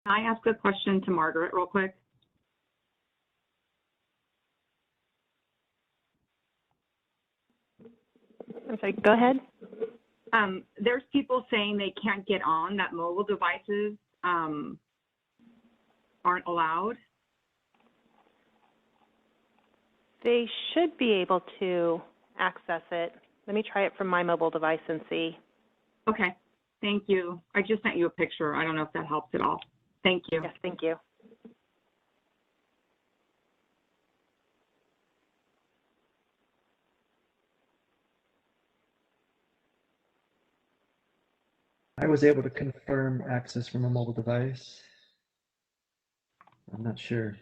Can I ask a question to Margaret real quick? I'm sorry, go ahead. There's people saying they can't get on, that mobile devices aren't allowed. They should be able to access it. Let me try it from my mobile device and see. Okay, thank you. I just sent you a picture. I don't know if that helps at all. Thank you. Yes, thank you. I was able to confirm access from a mobile device. I'm not sure.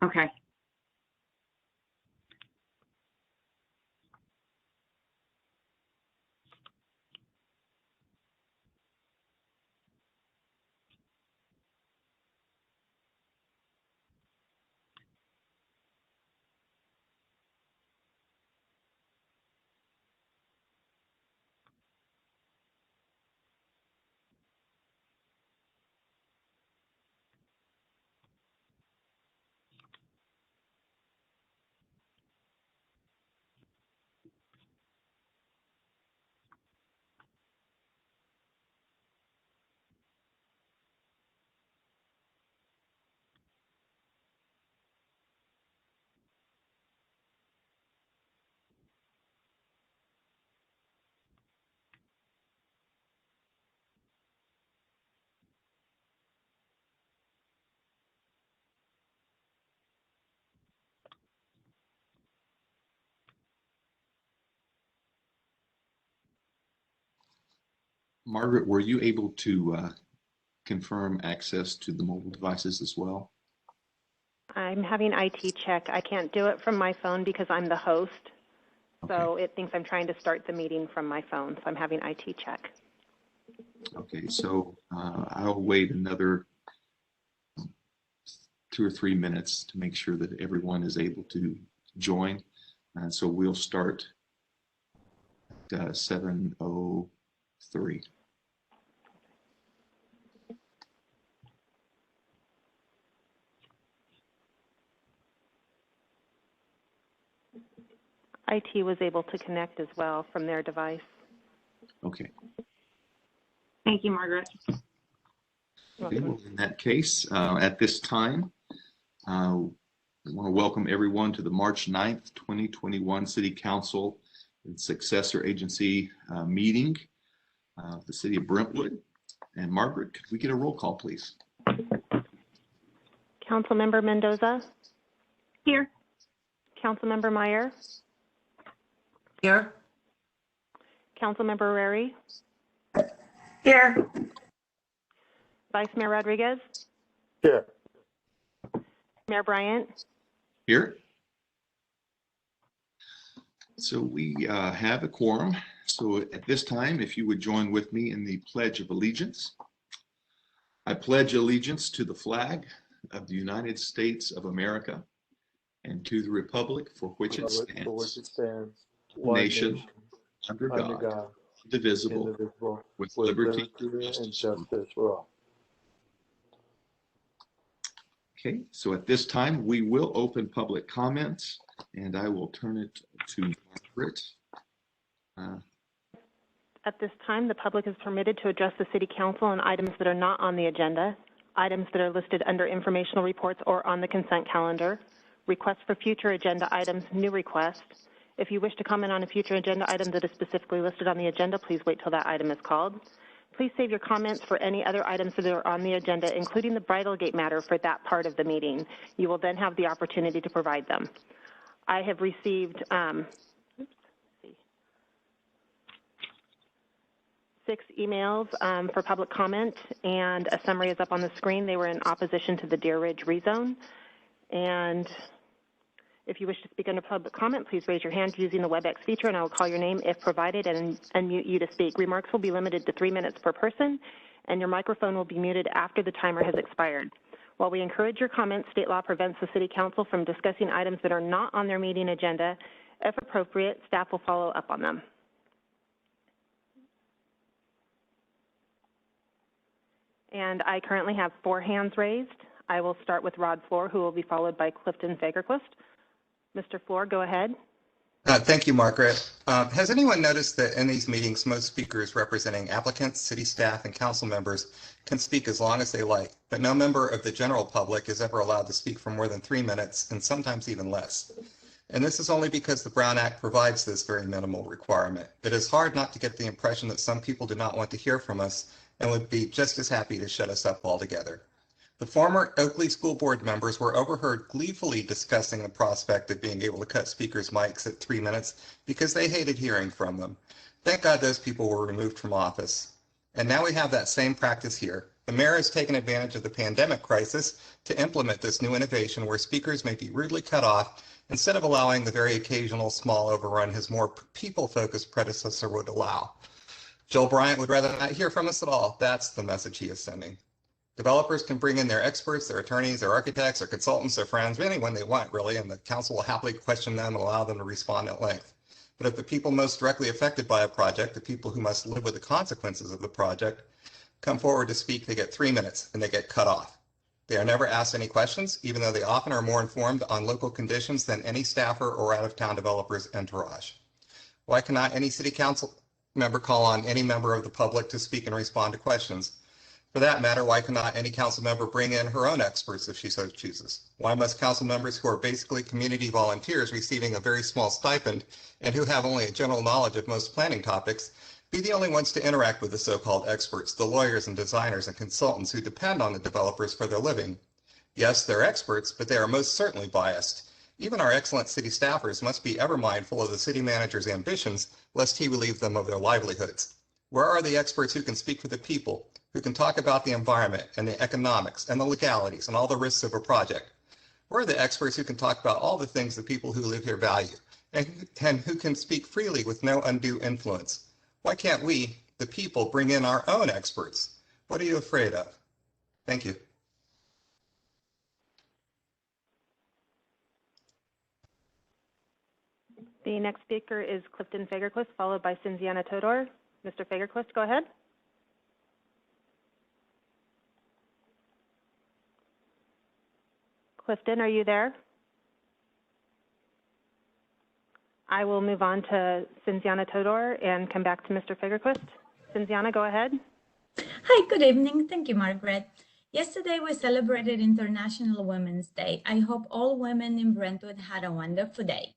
Okay. Margaret, were you able to confirm access to the mobile devices as well? I'm having IT check. I can't do it from my phone because I'm the host. Okay. So it thinks I'm trying to start the meeting from my phone. So I'm having IT check. Okay, so I'll wait another 2 or 3 minutes to make sure that everyone is able to join. And so we'll start at 7:03. IT was able to connect as well from their device. Okay. Thank you, Margaret. Okay, well, in that case, at this time, I want to welcome everyone to the March 9th, 2021 City Council and Successor Agency meeting of the City of Brentwood. And Margaret, could we get a roll call, please? Councilmember Mendoza? Here. Councilmember Meyer? Here. Councilmember Rary? Here. Vice Mayor Rodriguez? Here. Mayor Bryant? Here. So we have a quorum. So at this time, if you would join with me in the Pledge of Allegiance. I pledge allegiance to the flag of the United States of America and to the republic for which it stands, one nation, under God, indivisible, with liberty and justice for all. Okay, so at this time, we will open public comments, and I will turn it to Margaret. At this time, the public is permitted to address the City Council on items that are not on the agenda, items that are listed under Informational Reports or on the consent calendar, requests for future agenda items, new requests. If you wish to comment on a future agenda item that is specifically listed on the agenda, please wait till that item is called. Please save your comments for any other items that are on the agenda, including the Bridle Gate matter, for that part of the meeting. You will then have the opportunity to provide them. I have received 6 emails for public comment, and a summary is up on the screen. They were in opposition to the Deer Ridge rezone. And if you wish to speak under public comment, please raise your hand using the WebEx feature, and I will call your name if provided and unmute you to speak. Remarks will be limited to 3 minutes per person, and your microphone will be muted after the timer has expired. While we encourage your comments, state law prevents the City Council from discussing items that are not on their meeting agenda. If appropriate, staff will follow up on them. And I currently have 4 hands raised. I will start with Rod Floor, who will be followed by Clifton Fagerquist. Mr. Floor, go ahead. Thank you, Margaret. Has anyone noticed that in these meetings, most speakers representing applicants, city staff, and council members can speak as long as they like, but no member of the general public is ever allowed to speak for more than 3 minutes, and sometimes even less? And this is only because the Brown Act provides this very minimal requirement. It is hard not to get the impression that some people do not want to hear from us and would be just as happy to shut us up altogether. The former Oakley School Board members were overheard gleefully discussing the prospect of being able to cut speakers' mics at 3 minutes because they hated hearing from them. Thank God those people were removed from office. And now we have that same practice here. The mayor has taken advantage of the pandemic crisis to implement this new innovation where speakers may be rudely cut off instead of allowing the very occasional small overrun his more people-focused predecessor would allow. Joel Bryant would rather not hear from us at all. That's the message he is sending. Developers can bring in their experts, their attorneys, their architects, their consultants, their friends, anyone they want, really, and the council will happily question them and allow them to respond at length. But if the people most directly affected by a project, the people who must live with the consequences of the project, come forward to speak, they get 3 minutes and they get cut off. They are never asked any questions, even though they often are more informed on local conditions than any staffer or out-of-town developer's entourage. Why cannot any city council member call on any member of the public to speak and respond to questions? For that matter, why cannot any council member bring in her own experts if she so chooses? Why must council members who are basically community volunteers receiving a very small stipend and who have only a general knowledge of most planning topics be the only ones to interact with the so-called experts, the lawyers and designers and consultants who depend on the developers for their living? Yes, they're experts, but they are most certainly biased. Even our excellent city staffers must be ever mindful of the city manager's ambitions, lest he relieve them of their livelihoods. Where are the experts who can speak for the people, who can talk about the environment and the economics and the legalities and all the risks of a project? Where are the experts who can talk about all the things the people who live here value and who can speak freely with no undue influence? Why can't we, the people, bring in our own experts? What are you afraid of? Thank you. The next speaker is Clifton Fagerquist, followed by Cinziana Todor. Mr. Fagerquist, go ahead. Clifton, are you there? I will move on to Cinziana Todor and come back to Mr. Fagerquist. Cinziana, go ahead. Hi, good evening. Thank you, Margaret. Yesterday, we celebrated International Women's Day. I hope all women in Brentwood had a wonderful day.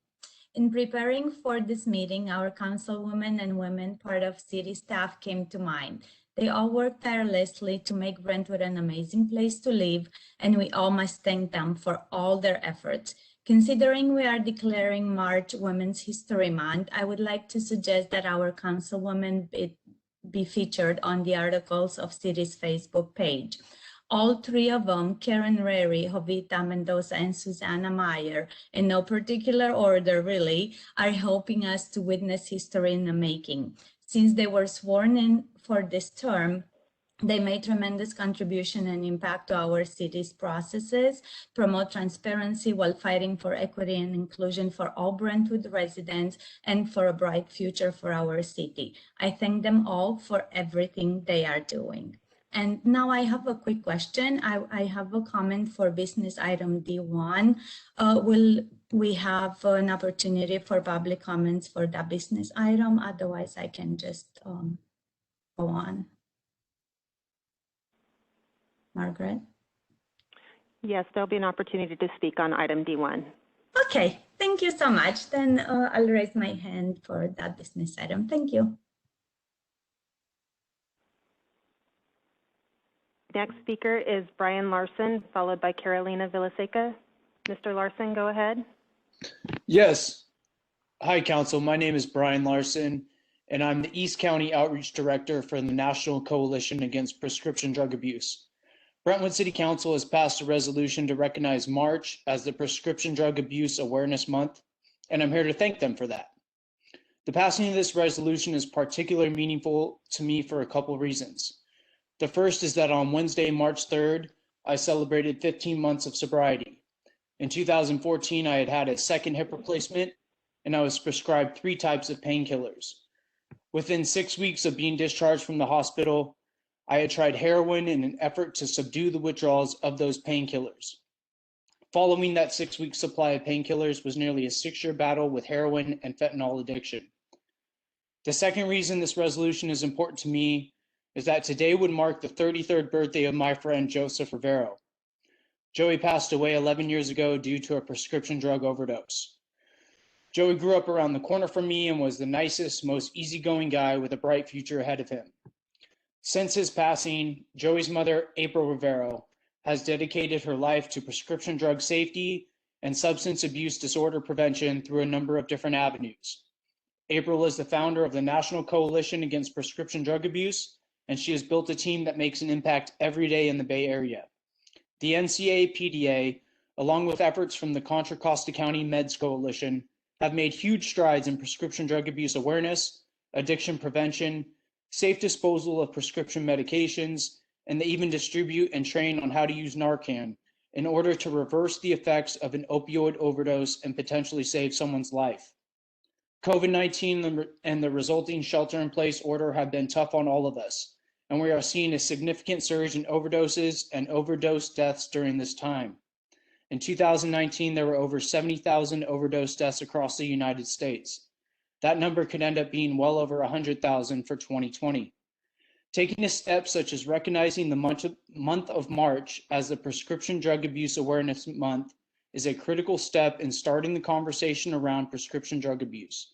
In preparing for this meeting, our councilwomen and women part of city staff came to mind. They all worked tirelessly to make Brentwood an amazing place to live, and we all must thank them for all their efforts. Considering we are declaring March Women's History Month, I would like to suggest that our councilwomen be featured on the articles of City's Facebook page. All 3 of them, Karen Rary, Jovita Mendoza, and Susanna Meyer, in no particular order really, are helping us to witness history in the making. Since they were sworn in for this term, they made tremendous contribution and impact to our city's processes, promote transparency while fighting for equity and inclusion for all Brentwood residents and for a bright future for our city. I thank them all for everything they are doing. And now I have a quick question. I have a comment for business item D1. Will we have an opportunity for public comments for that business item? Otherwise, I can just go on. Margaret? Yes, there'll be an opportunity to speak on item D1. Okay, thank you so much. Then I'll raise my hand for that business item. Thank you. Next speaker is Brian Larson, followed by Carolina Villaseca. Mr. Larson, go ahead. Yes. Hi, Council. My name is Brian Larson, and I'm the East County Outreach Director for the National Coalition Against Prescription Drug Abuse. Brentwood City Council has passed a resolution to recognize March as the Prescription Drug Abuse Awareness Month, and I'm here to thank them for that. The passing of this resolution is particularly meaningful to me for a couple reasons. The first is that on Wednesday, March 3rd, I celebrated 15 months of sobriety. In 2014, I had had a second hip replacement, and I was prescribed 3 types of painkillers. Within 6 weeks of being discharged from the hospital, I had tried heroin in an effort to subdue the withdrawals of those painkillers. Following that 6-week supply of painkillers was nearly a 6-year battle with heroin and fentanyl addiction. The second reason this resolution is important to me is that today would mark the 33rd birthday of my friend Joseph Rivero. Joey passed away 11 years ago due to a prescription drug overdose. Joey grew up around the corner from me and was the nicest, most easygoing guy with a bright future ahead of him. Since his passing, Joey's mother, April Rivero, has dedicated her life to prescription drug safety and substance abuse disorder prevention through a number of different avenues. April is the founder of the National Coalition Against Prescription Drug Abuse, and she has built a team that makes an impact every day in the Bay Area. The NCA PDA, along with efforts from the Contra Costa County Meds Coalition, have made huge strides in prescription drug abuse awareness, addiction prevention, safe disposal of prescription medications, and they even distribute and train on how to use Narcan in order to reverse the effects of an opioid overdose and potentially save someone's life. COVID-19 and the resulting shelter-in-place order have been tough on all of us, and we are seeing a significant surge in overdoses and overdose deaths during this time. In 2019, there were over 70,000 overdose deaths across the United States. That number could end up being well over 100,000 for 2020. Taking a step such as recognizing the month of March as the Prescription Drug Abuse Awareness Month is a critical step in starting the conversation around prescription drug abuse.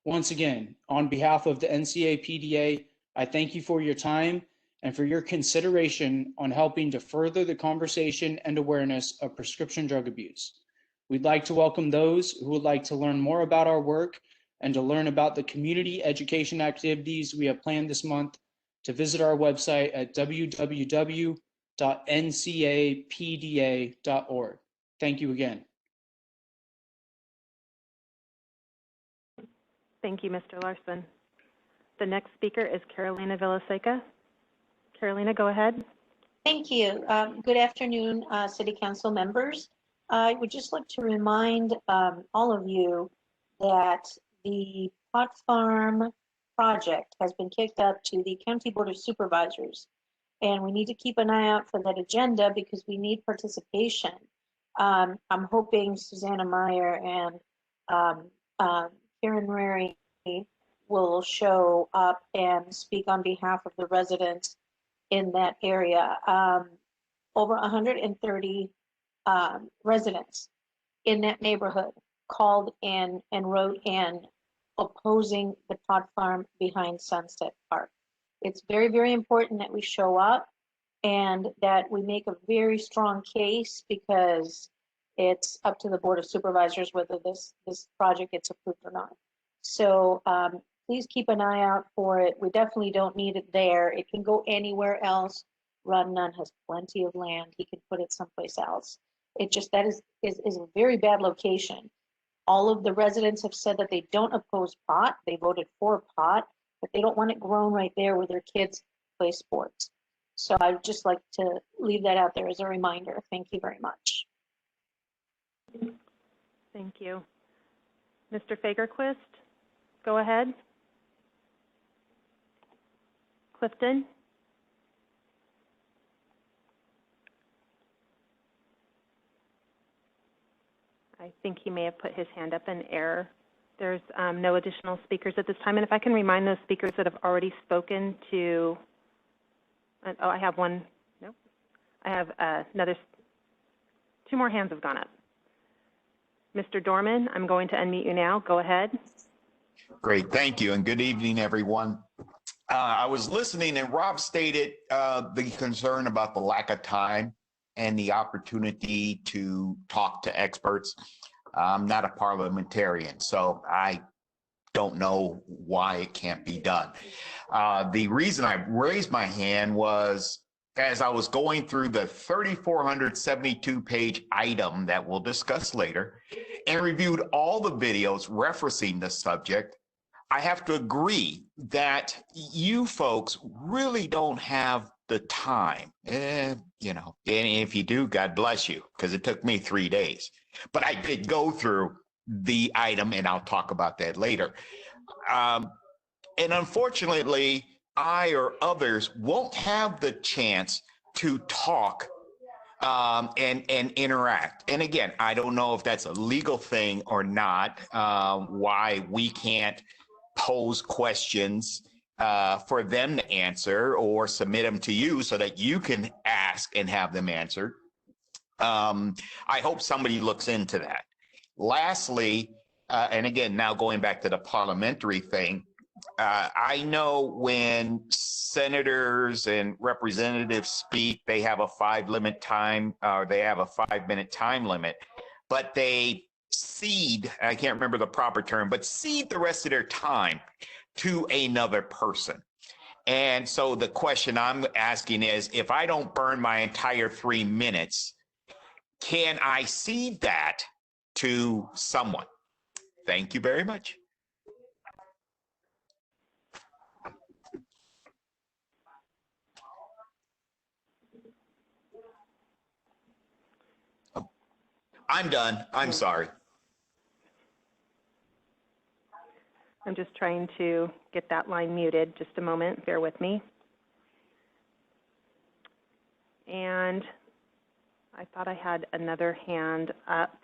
Once again, on behalf of the NCA PDA, I thank you for your time and for your consideration on helping to further the conversation and awareness of prescription drug abuse. We'd like to welcome those who would like to learn more about our work and to learn about the community education activities we have planned this month to visit our website at www.ncapda.org. Thank you again. Thank you, Mr. Larson. The next speaker is Carolina Villaseca. Carolina, go ahead. Thank you. Good afternoon, City Council members. I would just like to remind all of you that the pot farm project has been kicked up to the County Board of Supervisors, and we need to keep an eye out for that agenda because we need participation. I'm hoping Susanna Meyer and Karen Rary will show up and speak on behalf of the residents in that area. Over 130 residents in that neighborhood called in and wrote in opposing the pot farm behind Sunset Park. It's very, very important that we show up and that we make a very strong case because it's up to the Board of Supervisors whether this project gets approved or not. So please keep an eye out for it. We definitely don't need it there. It can go anywhere else. Rodnan has plenty of land. He can put it someplace else. It just, that is a very bad location. All of the residents have said that they don't oppose pot. They voted for pot, but they don't want it grown right there where their kids play sports. So I'd just like to leave that out there as a reminder. Thank you very much. Thank you. Mr. Fagerquist, go ahead. Clifton? I think he may have put his hand up in error. There's no additional speakers at this time. And if I can remind those speakers that have already spoken to, oh, I have one, nope. I have another, 2 more hands have gone up. Mr. Dorman, I'm going to unmute you now. Go ahead. Great, thank you, and good evening, everyone. I was listening, and Rob stated the concern about the lack of time and the opportunity to talk to experts. I'm not a parliamentarian, so I don't know why it can't be done. The reason I raised my hand was as I was going through the 3,472-page item that we'll discuss later and reviewed all the videos referencing the subject, I have to agree that you folks really don't have the time. You know, and if you do, God bless you, because it took me 3 days. But I did go through the item, and I'll talk about that later. And unfortunately, I or others won't have the chance to talk and interact. And again, I don't know if that's a legal thing or not, why we can't pose questions for them to answer or submit them to you so that you can ask and have them answered. I hope somebody looks into that. Lastly, and again, now going back to the parliamentary thing, I know when senators and representatives speak, they have a 5-minute time, or they have a 5-minute time limit, but they cede, I can't remember the proper term, but cede the rest of their time to another person. And so the question I'm asking is, if I don't burn my entire 3 minutes, can I cede that to someone? Thank you very much. I'm done. I'm sorry. I'm just trying to get that line muted. Just a moment. Bear with me. And I thought I had another hand up.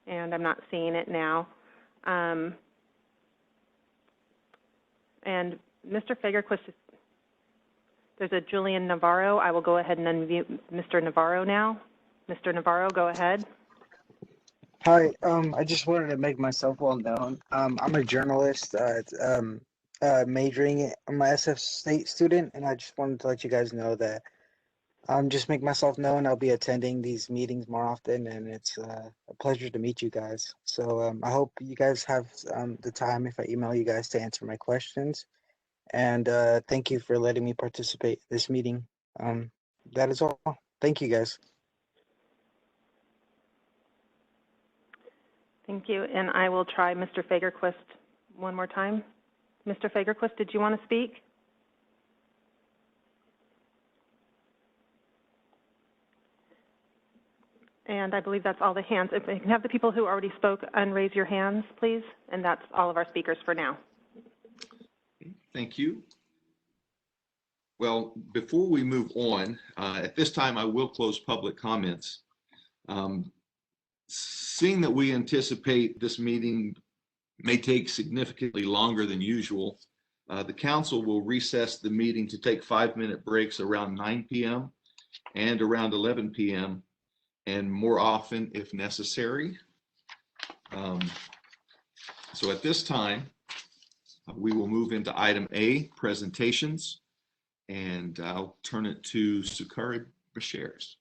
And I'm not seeing it now. And Mr. Fagerquist, there's a Julian Navarro. I will go ahead and unmute Mr. Navarro now. Mr. Navarro, go ahead. Hi, I just wanted to make myself well known. I'm a journalist, majoring. I'm a SF State student, and I just wanted to let you guys know that just make myself known. I'll be attending these meetings more often, and it's a pleasure to meet you guys. So I hope you guys have the time if I email you guys to answer my questions. And thank you for letting me participate in this meeting. That is all. Thank you, guys. Thank you. And I will try Mr. Fagerquist one more time. Mr. Fagerquist, did you want to speak? And I believe that's all the hands. If I can have the people who already spoke unraise your hands, please. And that's all of our speakers for now. Thank you. Well, before we move on, at this time, I will close public comments. Seeing that we anticipate this meeting may take significantly longer than usual, the council will recess the meeting to take 5-minute breaks around 9 p.m. and around 11 p.m. and more often if necessary. So at this time, we will move into item A, presentations, and I'll turn it to Sukari Beshears.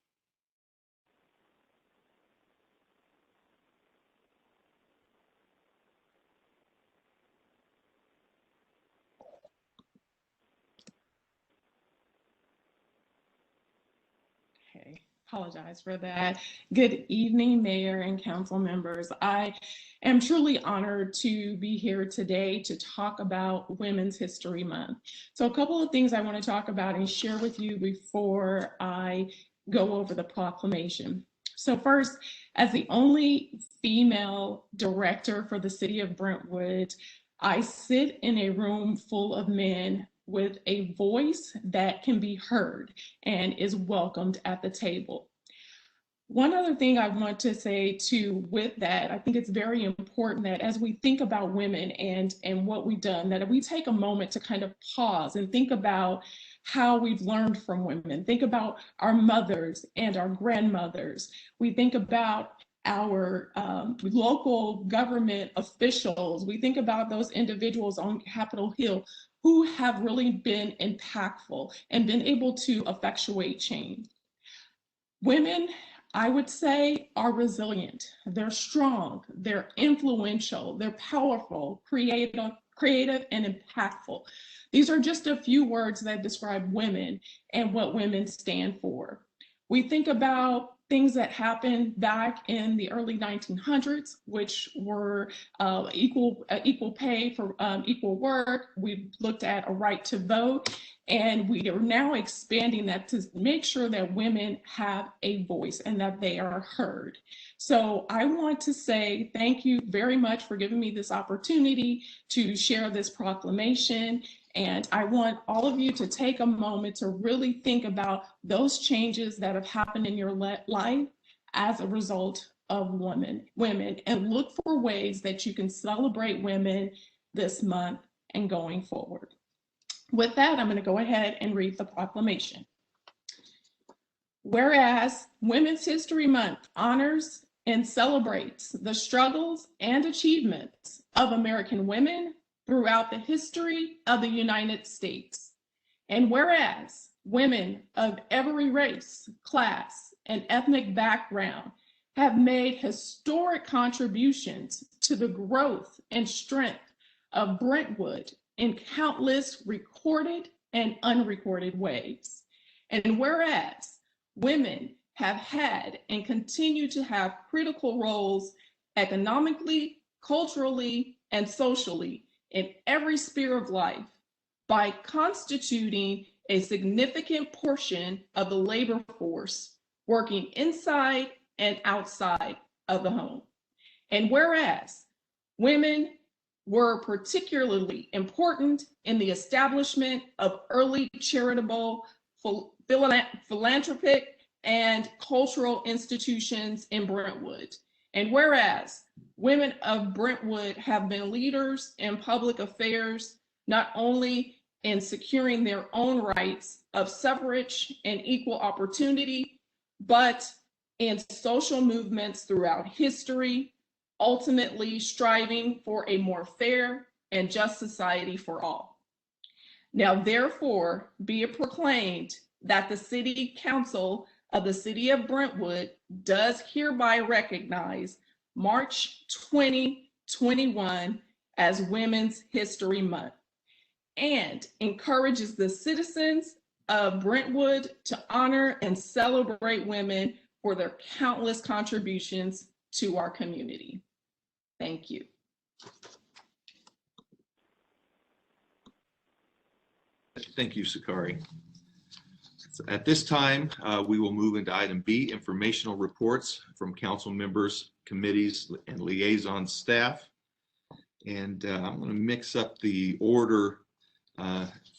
Okay, apologize for that. Good evening, Mayor and council members. I am truly honored to be here today to talk about Women's History Month. So a couple of things I want to talk about and share with you before I go over the proclamation. So first, as the only female director for the city of Brentwood, I sit in a room full of men with a voice that can be heard and is welcomed at the table. One other thing I want to say too with that, I think it's very important that as we think about women and what we've done, that if we take a moment to kind of pause and think about how we've learned from women, think about our mothers and our grandmothers. We think about our local government officials. We think about those individuals on Capitol Hill who have really been impactful and been able to effectuate change. Women, I would say, are resilient. They're strong, they're influential, they're powerful, creative, and impactful. These are just a few words that describe women and what women stand for. We think about things that happened back in the early 1900s, which were equal pay for equal work. We've looked at a right to vote, and we are now expanding that to make sure that women have a voice and that they are heard. So I want to say thank you very much for giving me this opportunity to share this proclamation. And I want all of you to take a moment to really think about those changes that have happened in your life as a result of women, and look for ways that you can celebrate women this month and going forward. With that, I'm going to go ahead and read the proclamation. Whereas Women's History Month honors and celebrates the struggles and achievements of American women throughout the history of the United States. And whereas women of every race, class, and ethnic background have made historic contributions to the growth and strength of Brentwood in countless recorded and unrecorded ways. And whereas women have had and continue to have critical roles economically, culturally, and socially in every sphere of life by constituting a significant portion of the labor force working inside and outside of the home. And whereas women were particularly important in the establishment of early charitable, philanthropic, and cultural institutions in Brentwood. And whereas women of Brentwood have been leaders in public affairs, not only in securing their own rights of suffrage and equal opportunity, but in social movements throughout history, ultimately striving for a more fair and just society for all. Now, therefore, be it proclaimed that the City Council of the City of Brentwood does hereby recognize March 2021 as Women's History Month and encourages the citizens of Brentwood to honor and celebrate women for their countless contributions to our community. Thank you. Thank you, Sukari. So at this time, we will move into item B, informational reports from council members, committees, and liaison staff. And I'm going to mix up the order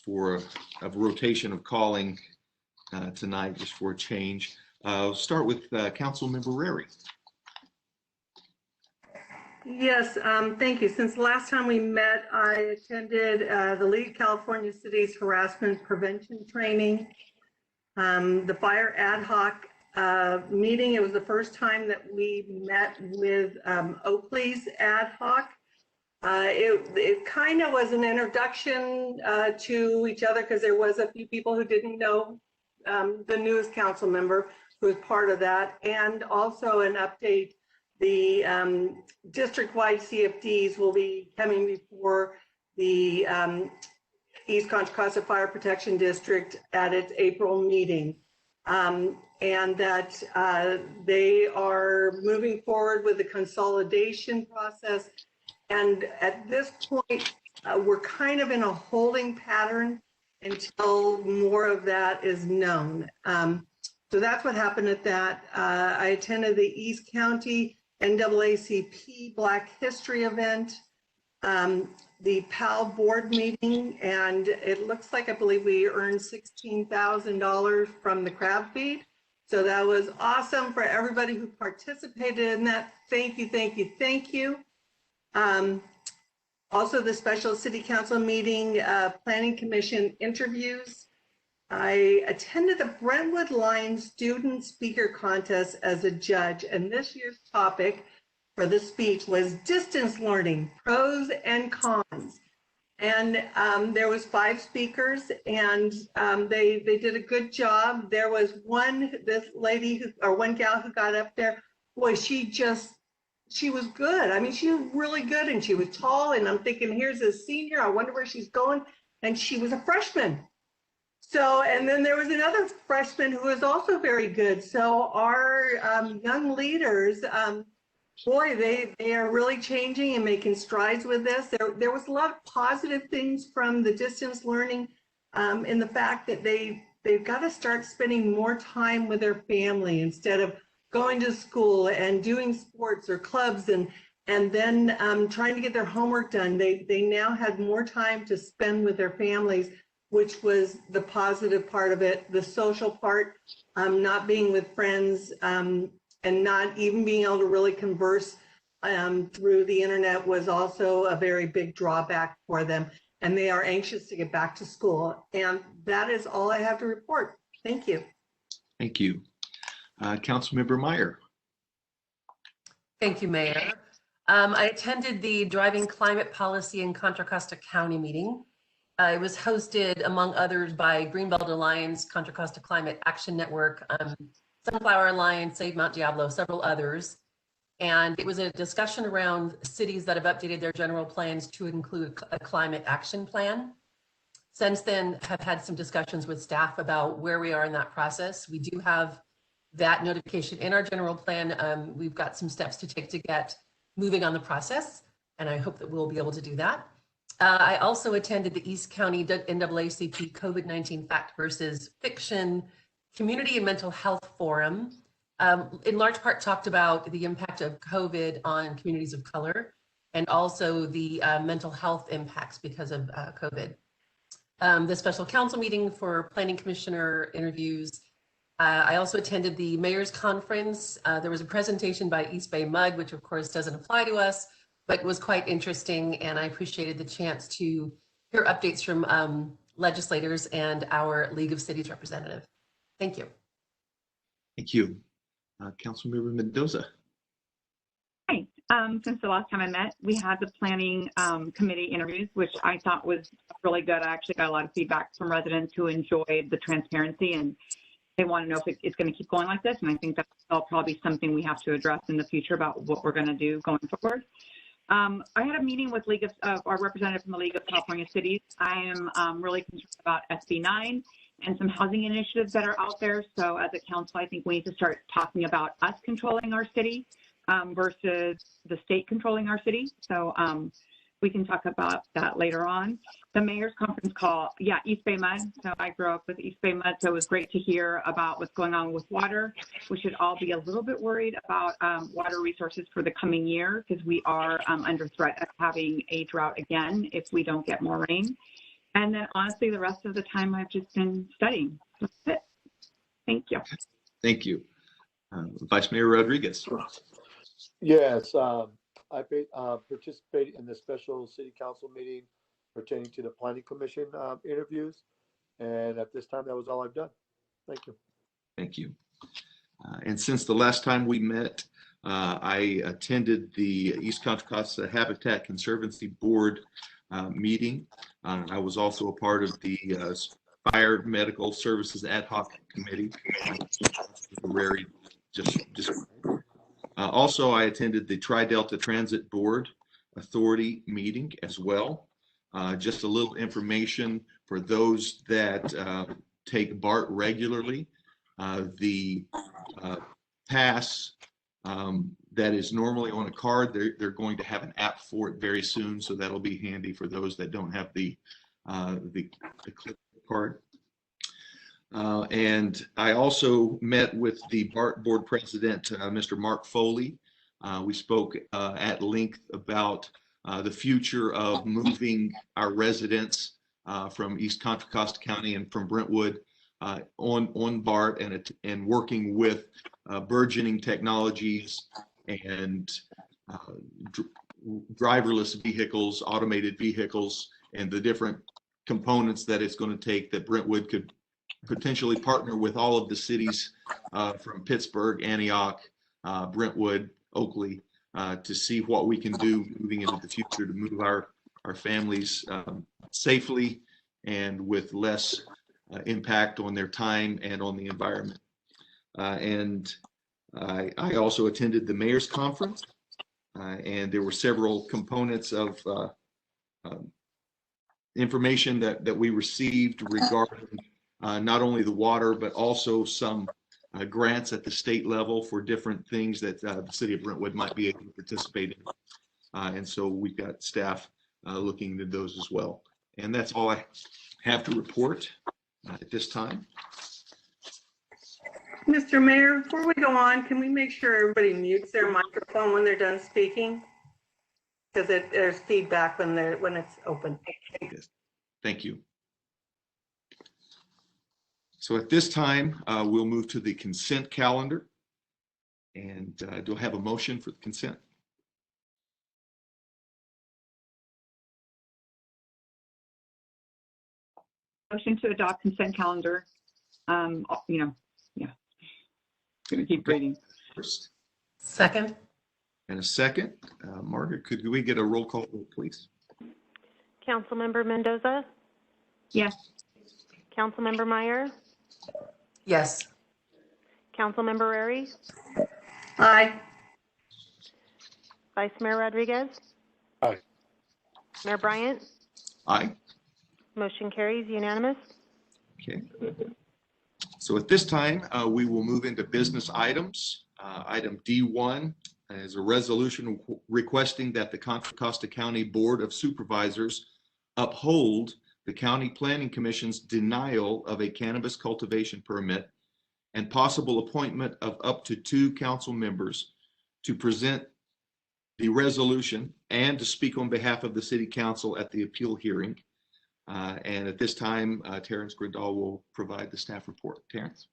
for a rotation of calling tonight, just for a change. I'll start with Councilmember Rary. Yes, thank you. Since the last time we met, I attended the League of California Cities Harassment Prevention Training, the fire ad hoc meeting. It was the first time that we met with Oakley's ad hoc. It kind of was an introduction to each other, because there was a few people who didn't know the newest council member who was part of that, and also an update. The district-wide CFDs will be coming before the East Contra Costa Fire Protection District at its April meeting, and that they are moving forward with the consolidation process. And at this point, we're kind of in a holding pattern until more of that is known. So that's what happened at that. I attended the East County NAACP Black History event, the PAL board meeting, and it looks like, I believe we earned $16,000 from the crab feed. So that was awesome for everybody who participated in that. Thank you, thank you, thank you. Also the special city council meeting, planning commission interviews. I attended the Brentwood Line Student Speaker Contest as a judge, and this year's topic for the speech was distance learning, pros and cons. And there was 5 speakers, and they did a good job. There was this lady one gal who got up there. Boy, she was good. I mean, she was really good, and she was tall, and I'm thinking, here's a senior, I wonder where she's going. And she was a freshman. So, and then there was another freshman who was also very good. So our young leaders, boy, they are really changing and making strides with this. There was a lot of positive things from the distance learning in the fact that they've got to start spending more time with their family instead of going to school and doing sports or clubs and then trying to get their homework done. They now had more time to spend with their families, which was the positive part of it. The social part, not being with friends and not even being able to really converse through the internet was also a very big drawback for them. And they are anxious to get back to school. And that is all I have to report. Thank you. Thank you. Councilmember Meyer. Thank you, Mayor. I attended the Driving Climate Policy in Contra Costa County meeting. It was hosted, among others, by Greenbelt Alliance, Contra Costa Climate Action Network, Sunflower Alliance, Save Mount Diablo, several others. And it was a discussion around cities that have updated their general plans to include a climate action plan. Since then, have had some discussions with staff about where we are in that process. We do have that notification in our general plan. We've got some steps to take to get moving on the process, and I hope that we'll be able to do that. I also attended the East County NAACP COVID-19 Fact versus Fiction Community and Mental Health Forum. In large part talked about the impact of COVID on communities of color and also the mental health impacts because of COVID. The special council meeting for planning commissioner interviews. I also attended the mayor's conference. There was a presentation by East Bay Mud, which of course doesn't apply to us, but was quite interesting. And I appreciated the chance to hear updates from legislators and our League of Cities representative. Thank you. Thank you. Councilmember Mendoza. Hi. Since the last time I met, we had the planning committee interviews, which I thought was really good. I actually got a lot of feedback from residents who enjoyed the transparency and they want to know if it's going to keep going like this. And I think that'll probably be something we have to address in the future about what we're going to do going forward. I had a meeting with our representative from the League of California Cities. I am really concerned about SB 9 and some housing initiatives that are out there. So as a council, I think we need to start talking about us controlling our city versus the state controlling our city. So we can talk about that later on. The mayor's conference call, yeah, East Bay Mud. So I grew up with East Bay Mud, so it was great to hear about what's going on with water. We should all be a little bit worried about water resources for the coming year because we are under threat of having a drought again if we don't get more rain. And then honestly, the rest of the time I've just been studying. That's it. Thank you. Thank you. Vice Mayor Rodriguez. Yes, I participated in the special city council meeting pertaining to the planning commission interviews. And at this time, that was all I've done. Thank you. Thank you. And since the last time we met, I attended the East Contra Costa Habitat Conservancy Board meeting. I was also a part of the Fire Medical Services Ad Hoc Committee. Also, I attended the Tri-Delta Transit Board Authority meeting as well. Just a little information for those that take BART regularly. The pass that is normally on a card, they're going to have an app for it very soon, so that'll be handy for those that don't have the clip card. And I also met with the BART board president, Mr. Mark Foley. We spoke at length about the future of moving our residents from East Contra Costa County and from Brentwood on BART and working with burgeoning technologies and driverless vehicles, automated vehicles, and the different components that it's going to take that Brentwood could potentially partner with all of the cities from Pittsburgh, Antioch, Brentwood, Oakley, to see what we can do moving into the future to move our families safely and with less impact on their time and on the environment. And I also attended the mayor's conference, and there were several components of information that we received regarding not only the water, but also some grants at the state level for different things that the city of Brentwood might be able to participate in. And so we've got staff looking into those as well. And that's all I have to report at this time. Mr. Mayor, before we go on, can we make sure everybody mutes their microphone when they're done speaking? Because there's feedback when it's open. Yes. Thank you. So at this time, we'll move to the consent calendar. And do I have a motion for the consent? Motion to adopt consent calendar. Gonna keep reading. First. Second. And a second. Margaret, could we get a roll call vote, please? Councilmember Mendoza? Yes. Councilmember Meyer? Yes. Councilmember Rary? Aye. Vice Mayor Rodriguez? Aye. Mayor Bryant? Aye. Motion carries unanimous. Okay. So at this time, we will move into business items. Item D1 is a resolution requesting that the Contra Costa County Board of Supervisors uphold the County Planning Commission's denial of a cannabis cultivation permit and possible appointment of up to 2 council members to present the resolution and to speak on behalf of the City Council at the appeal hearing. And at this time, Terrence Grindal will provide the staff report. Terrence.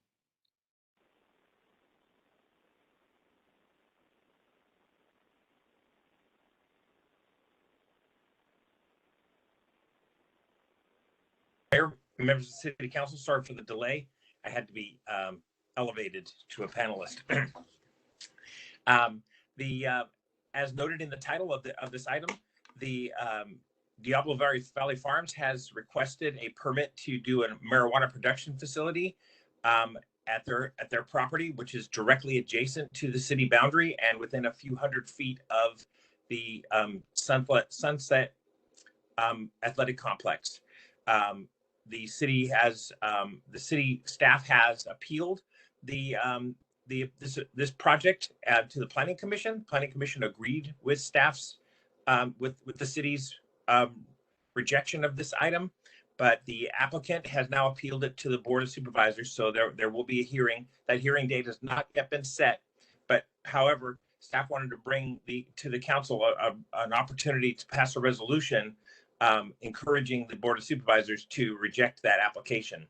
Mayor, members of the City Council, sorry for the delay. I had to be elevated to a panelist. As noted in the title of this item, the Diablo Valley Farms has requested a permit to do a marijuana production facility at their property, which is directly adjacent to the city boundary and within a few hundred feet of the Sunset Athletic Complex. The city staff has appealed this project to the Planning Commission. Planning Commission agreed with staff's with the city's rejection of this item, but the applicant has now appealed it to the Board of Supervisors. So there will be a hearing. That hearing date has not yet been set, but however, staff wanted to bring to the council an opportunity to pass a resolution encouraging the Board of Supervisors to reject that application.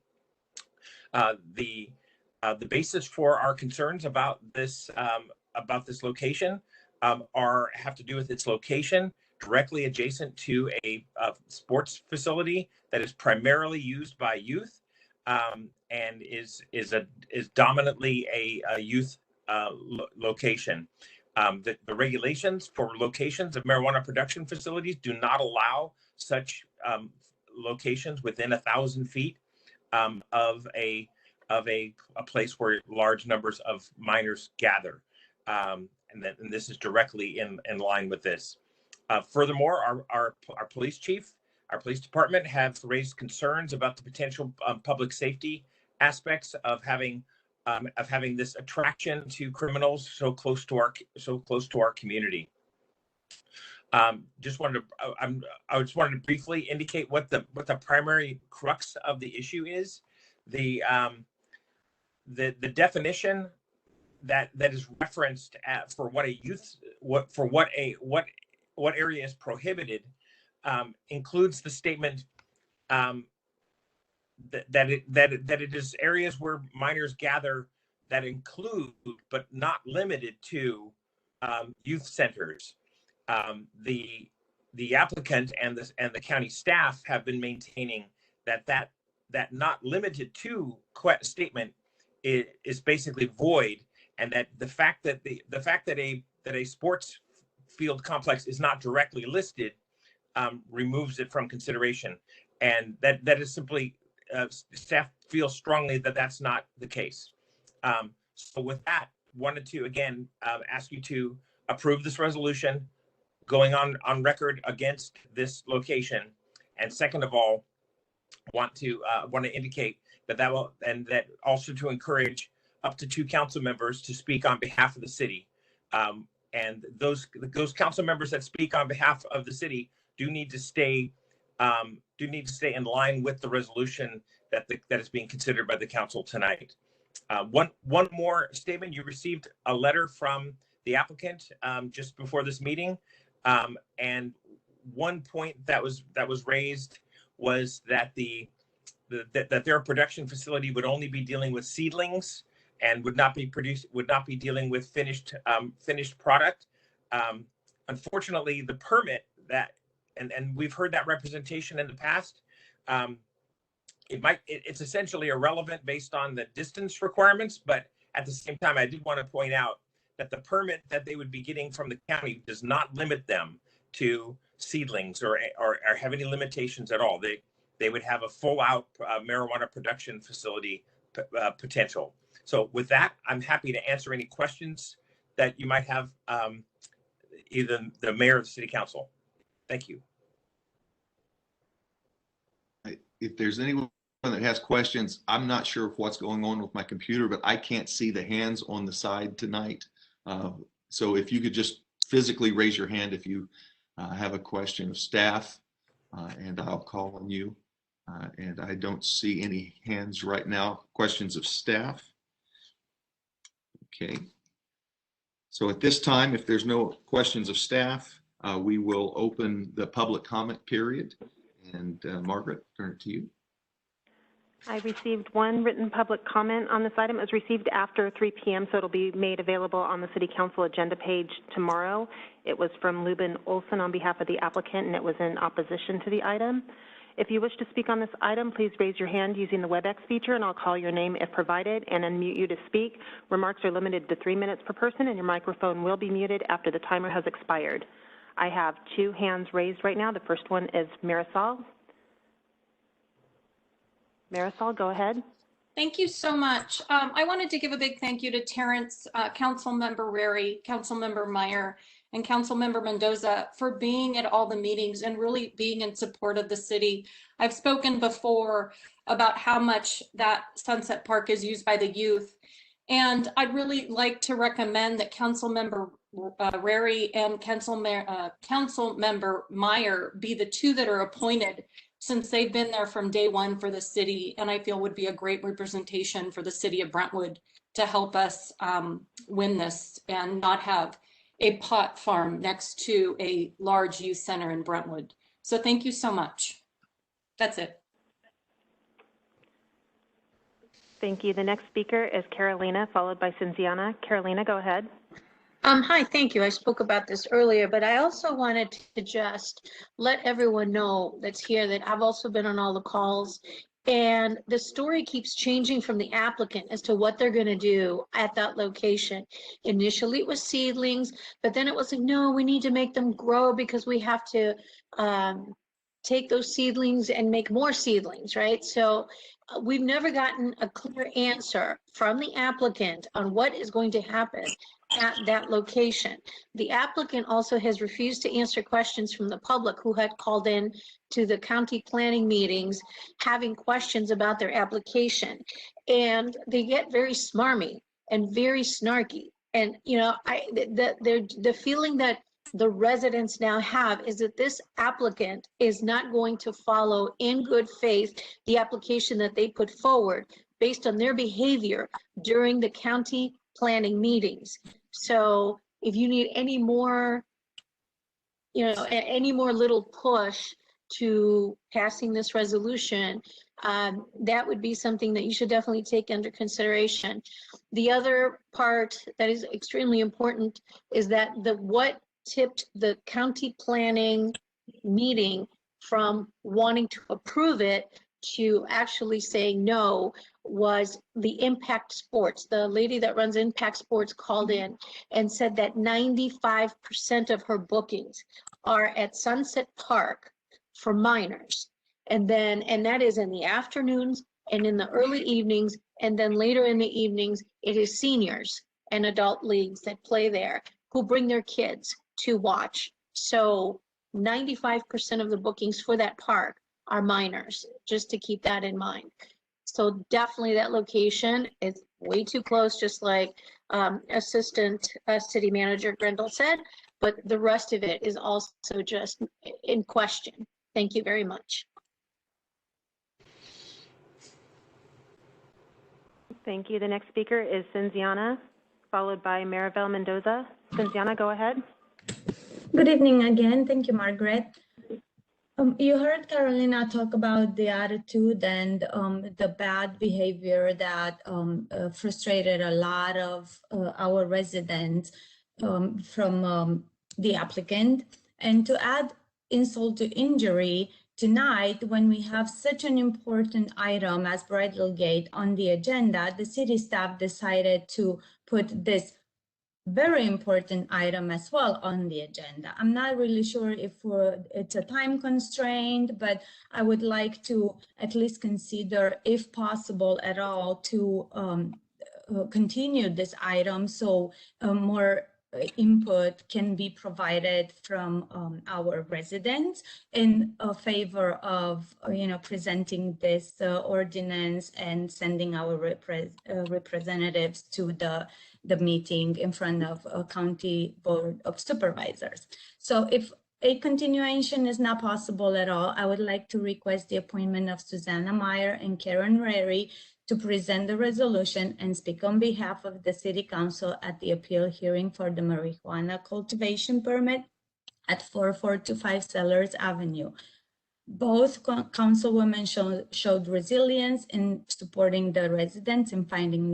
The basis for our concerns about this location have to do with its location directly adjacent to a sports facility that is primarily used by youth and is dominantly a youth location. The regulations for locations of marijuana production facilities do not allow such locations within 1,000 feet of a place where large numbers of minors gather, and this is directly in line with this. Furthermore, our police chief, our police department have raised concerns about the potential public safety aspects of having this attraction to criminals so close to our community. I just wanted to briefly indicate what the primary crux of the issue is. The definition that is referenced for what area is prohibited includes the statement that it is areas where minors gather that include but not limited to youth centers. The applicant and the county staff have been maintaining that not limited to statement is basically void, and that the fact that a sports field complex is not directly listed removes it from consideration, and that is simply staff feels strongly that that's not the case. So with that, wanted to again ask you to approve this resolution going on record against this location, and second of all, want to indicate and that also to encourage up to 2 council members to speak on behalf of the city. And those council members that speak on behalf of the city do need to stay in line with the resolution that is being considered by the council tonight. One more statement: you received a letter from the applicant just before this meeting, and one point that was raised was that that their production facility would only be dealing with seedlings and would not be dealing with finished product. Unfortunately, the permit that and we've heard that representation in the past. It's essentially irrelevant based on the distance requirements, but at the same time, I did want to point out that the permit that they would be getting from the county does not limit them to seedlings or have any limitations at all. They would have a full out marijuana production facility potential. So with that, I'm happy to answer any questions that you might have, either the mayor or the city council. Thank you. If there's anyone that has questions, I'm not sure of what's going on with my computer, but I can't see the hands on the side tonight. So if you could just physically raise your hand if you have a question of staff, and I'll call on you. And I don't see any hands right now. Questions of staff? Okay. So at this time, if there's no questions of staff, we will open the public comment period. And Margaret, turn it to you. I received one written public comment on this item. It was received after 3 p.m., so it'll be made available on the City Council agenda page tomorrow. It was from Lubin Olson on behalf of the applicant, and it was in opposition to the item. If you wish to speak on this item, please raise your hand using the WebEx feature, and I'll call your name if provided and unmute you to speak. Remarks are limited to 3 minutes per person, and your microphone will be muted after the timer has expired. I have 2 hands raised right now. The first one is Marisol. Marisol, go ahead. Thank you so much. I wanted to give a big thank you to Terrence, Councilmember Rary, Councilmember Meyer, and Councilmember Mendoza for being at all the meetings and really being in support of the city. I've spoken before about how much that Sunset Park is used by the youth. And I'd really like to recommend that Councilmember Rary and Councilmember Meyer be the 2 that are appointed, since they've been there from day one for the city, and I feel would be a great representation for the city of Brentwood to help us win this and not have a pot farm next to a large youth center in Brentwood. So thank you so much. That's it. Thank you. The next speaker is Carolina, followed by Cinziana. Carolina, go ahead. Hi, thank you. I spoke about this earlier, but I also wanted to just let everyone know that's here that I've also been on all the calls, and the story keeps changing from the applicant as to what they're going to do at that location. Initially it was seedlings, but then it was like, no, we need to make them grow because we have to take those seedlings and make more seedlings, right? So we've never gotten a clear answer from the applicant on what is going to happen at that location. The applicant also has refused to answer questions from the public who had called in to the county planning meetings having questions about their application. And they get very smarmy and very snarky. And, you know, the feeling that the residents now have is that this applicant is not going to follow in good faith the application that they put forward based on their behavior during the county planning meetings. So if you need any more, you know, any more little push to passing this resolution, that would be something that you should definitely take under consideration. The other part that is extremely important is that what tipped the county planning meeting from wanting to approve it to actually saying no was the Impact Sports. The lady that runs Impact Sports called in and said that 95% of her bookings are at Sunset Park for minors. And that is in the afternoons and in the early evenings, and then later in the evenings, it is seniors and adult leagues that play there who bring their kids to watch. So 95% of the bookings for that park are minors, just to keep that in mind. So definitely that location is way too close, just like Assistant City Manager Grendel said, but the rest of it is also just in question. Thank you very much. Thank you. The next speaker is Cinziana, followed by Maribel Mendoza. Cinziana, go ahead. Good evening again. Thank you, Margaret. You heard Carolina talk about the attitude and the bad behavior that frustrated a lot of our residents from the applicant. And to add insult to injury, tonight, when we have such an important item as Bridle Gate on the agenda, the city staff decided to put this very important item as well on the agenda. I'm not really sure if it's a time constraint, but I would like to at least consider, if possible at all, to continue this item so more input can be provided from our residents in favor of presenting this ordinance and sending our representatives to the meeting in front of a county board of supervisors. So if a continuation is not possible at all, I would like to request the appointment of Susanna Meyer and Karen Rary to present the resolution and speak on behalf of the City Council at the appeal hearing for the marijuana cultivation permit at 4425 Sellers Avenue. Both councilwomen showed resilience in supporting the residents in fighting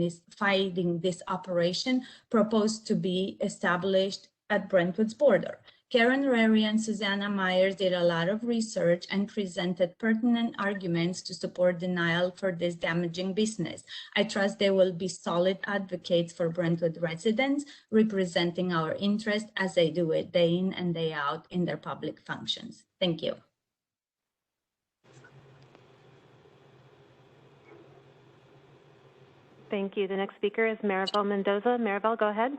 this operation proposed to be established at Brentwood's border. Karen Rary and Susanna Myers did a lot of research and presented pertinent arguments to support denial for this damaging business. I trust they will be solid advocates for Brentwood residents, representing our interests as they do it day in and day out in their public functions. Thank you. Thank you. The next speaker is Maribel Mendoza. Maribel, go ahead.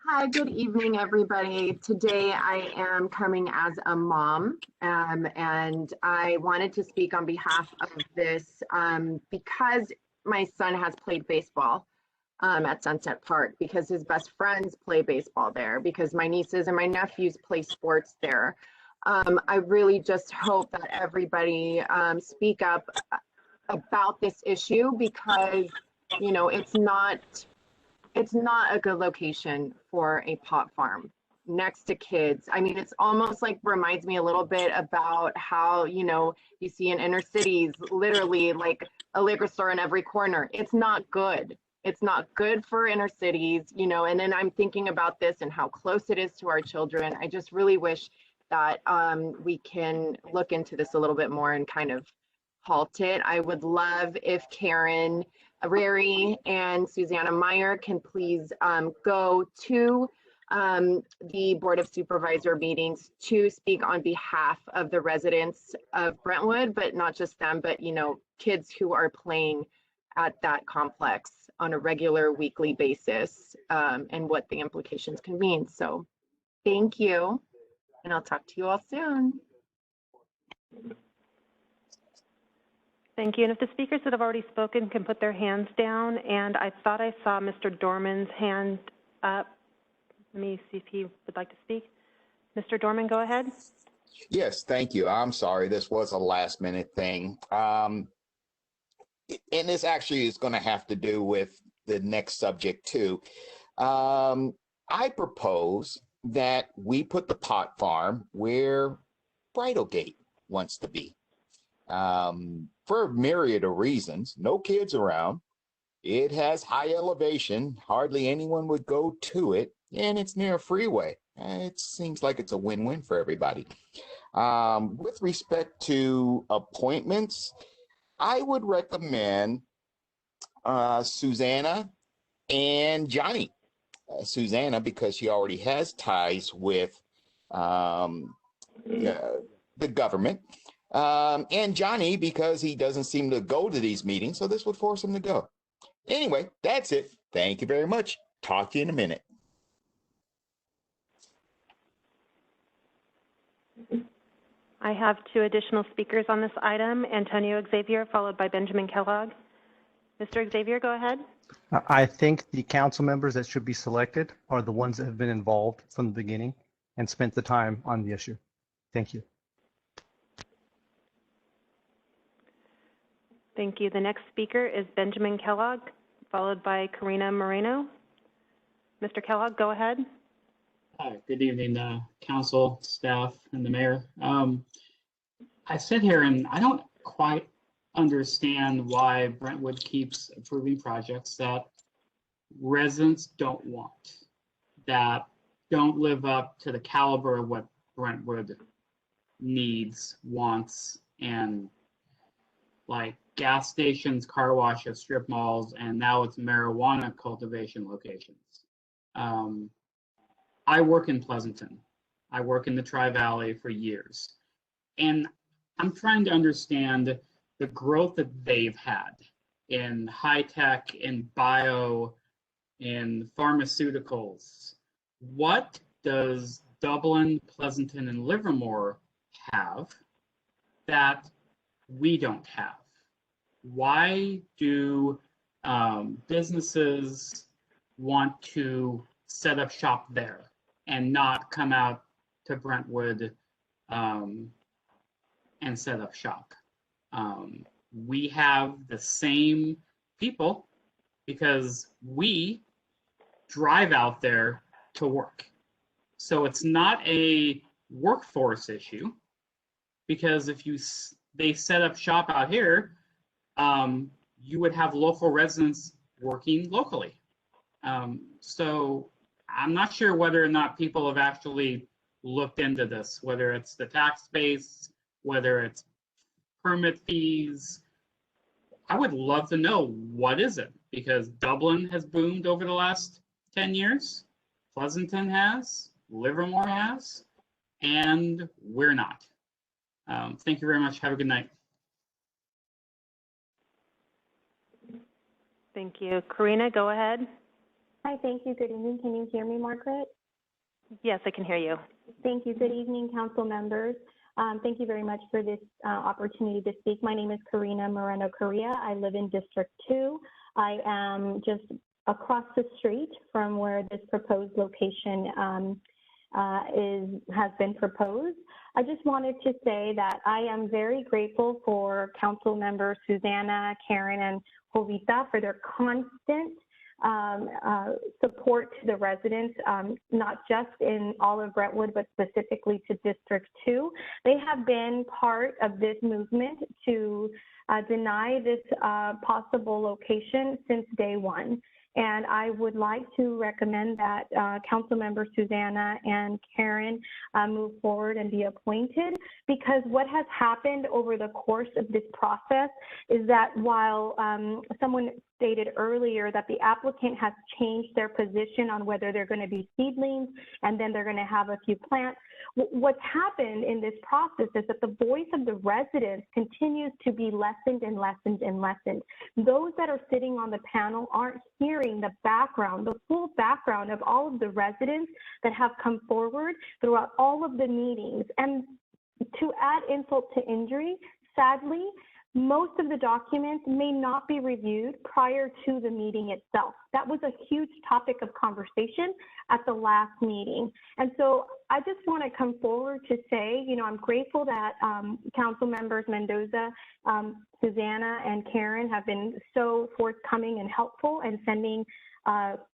Hi, good evening, everybody. Today I am coming as a mom, and I wanted to speak on behalf of this because my son has played baseball at Sunset Park, because his best friends play baseball there, because my nieces and my nephews play sports there. I really just hope that everybody speak up about this issue, because it's not a good location for a pot farm next to kids. I mean, it's almost like reminds me a little bit about how, you see in inner cities, literally like a liquor store in every corner. It's not good. It's not good for inner cities, and then I'm thinking about this and how close it is to our children. I just really wish that we can look into this a little bit more and kind of halt it. I would love if Karen Rary and Susanna Meyer can please go to the Board of Supervisor meetings to speak on behalf of the residents of Brentwood, but not just them, but kids who are playing at that complex on a regular weekly basis, and what the implications can mean. So thank you, and I'll talk to you all soon. Thank you. And if the speakers that have already spoken can put their hands down, and I thought I saw Mr. Dorman's hand up. Let me see if he would like to speak. Mr. Dorman, go ahead. Yes, thank you. I'm sorry, this was a last minute thing. And this actually is going to have to do with the next subject too. I propose that we put the pot farm where Bridle Gate wants to be. For a myriad of reasons. No kids around. It has high elevation. Hardly anyone would go to it. And it's near a freeway. It seems like it's a win-win for everybody. With respect to appointments, I would recommend Susanna and Johnny. Susanna, because she already has ties with the government. And Johnny, because he doesn't seem to go to these meetings, so this would force him to go. Anyway, that's it. Thank you very much. Talk to you in a minute. I have two additional speakers on this item, Antonio Xavier, followed by Benjamin Kellogg. Mr. Xavier, go ahead. I think the council members that should be selected are the ones that have been involved from the beginning and spent the time on the issue. Thank you. Thank you. The next speaker is Benjamin Kellogg, followed by Karina Moreno. Mr. Kellogg, go ahead. Hi, good evening, council, staff, and the mayor. I sit here and I don't quite understand why Brentwood keeps approving projects that residents don't want, that don't live up to the caliber of what Brentwood needs, wants, and like gas stations, car washes, strip malls, and now it's marijuana cultivation locations. I work in Pleasanton. I work in the Tri-Valley for years. And I'm trying to understand the growth that they've had in high tech, in bio, in pharmaceuticals. What does Dublin, Pleasanton, and Livermore have that we don't have? Why do businesses want to set up shop there and not come out to Brentwood and set up shop? We have the same people because we drive out there to work. So it's not a workforce issue, because if they set up shop out here, you would have local residents working locally. So I'm not sure whether or not people have actually looked into this, whether it's the tax base, whether it's permit fees. I would love to know, what is it? Because Dublin has boomed over the last 10 years, Pleasanton has, Livermore has, and we're not. Thank you very much. Have a good night. Thank you. Karina, go ahead. Hi, thank you. Good evening. Can you hear me, Margaret? Yes, I can hear you. Thank you. Good evening, council members. Thank you very much for this opportunity to speak. My name is Karina Moreno Correa. I live in District 2. I am just across the street from where this proposed location has been proposed. I just wanted to say that I am very grateful for council members Susanna, Karen, and Jovita for their constant support to the residents, not just in all of Brentwood, but specifically to District 2. They have been part of this movement to deny this possible location since day one. And I would like to recommend that Councilmember Susanna and Karen move forward and be appointed, because what has happened over the course of this process is that while someone stated earlier that the applicant has changed their position on whether they're going to be seedlings and then they're going to have a few plants, what's happened in this process is that the voice of the residents continues to be lessened and lessened and lessened. Those that are sitting on the panel aren't hearing the background, the full background of all of the residents that have come forward throughout all of the meetings. And to add insult to injury, sadly, most of the documents may not be reviewed prior to the meeting itself. That was a huge topic of conversation at the last meeting. And so I just want to come forward to say, you know, I'm grateful that Council members Mendoza, Susanna, and Karen have been so forthcoming and helpful and sending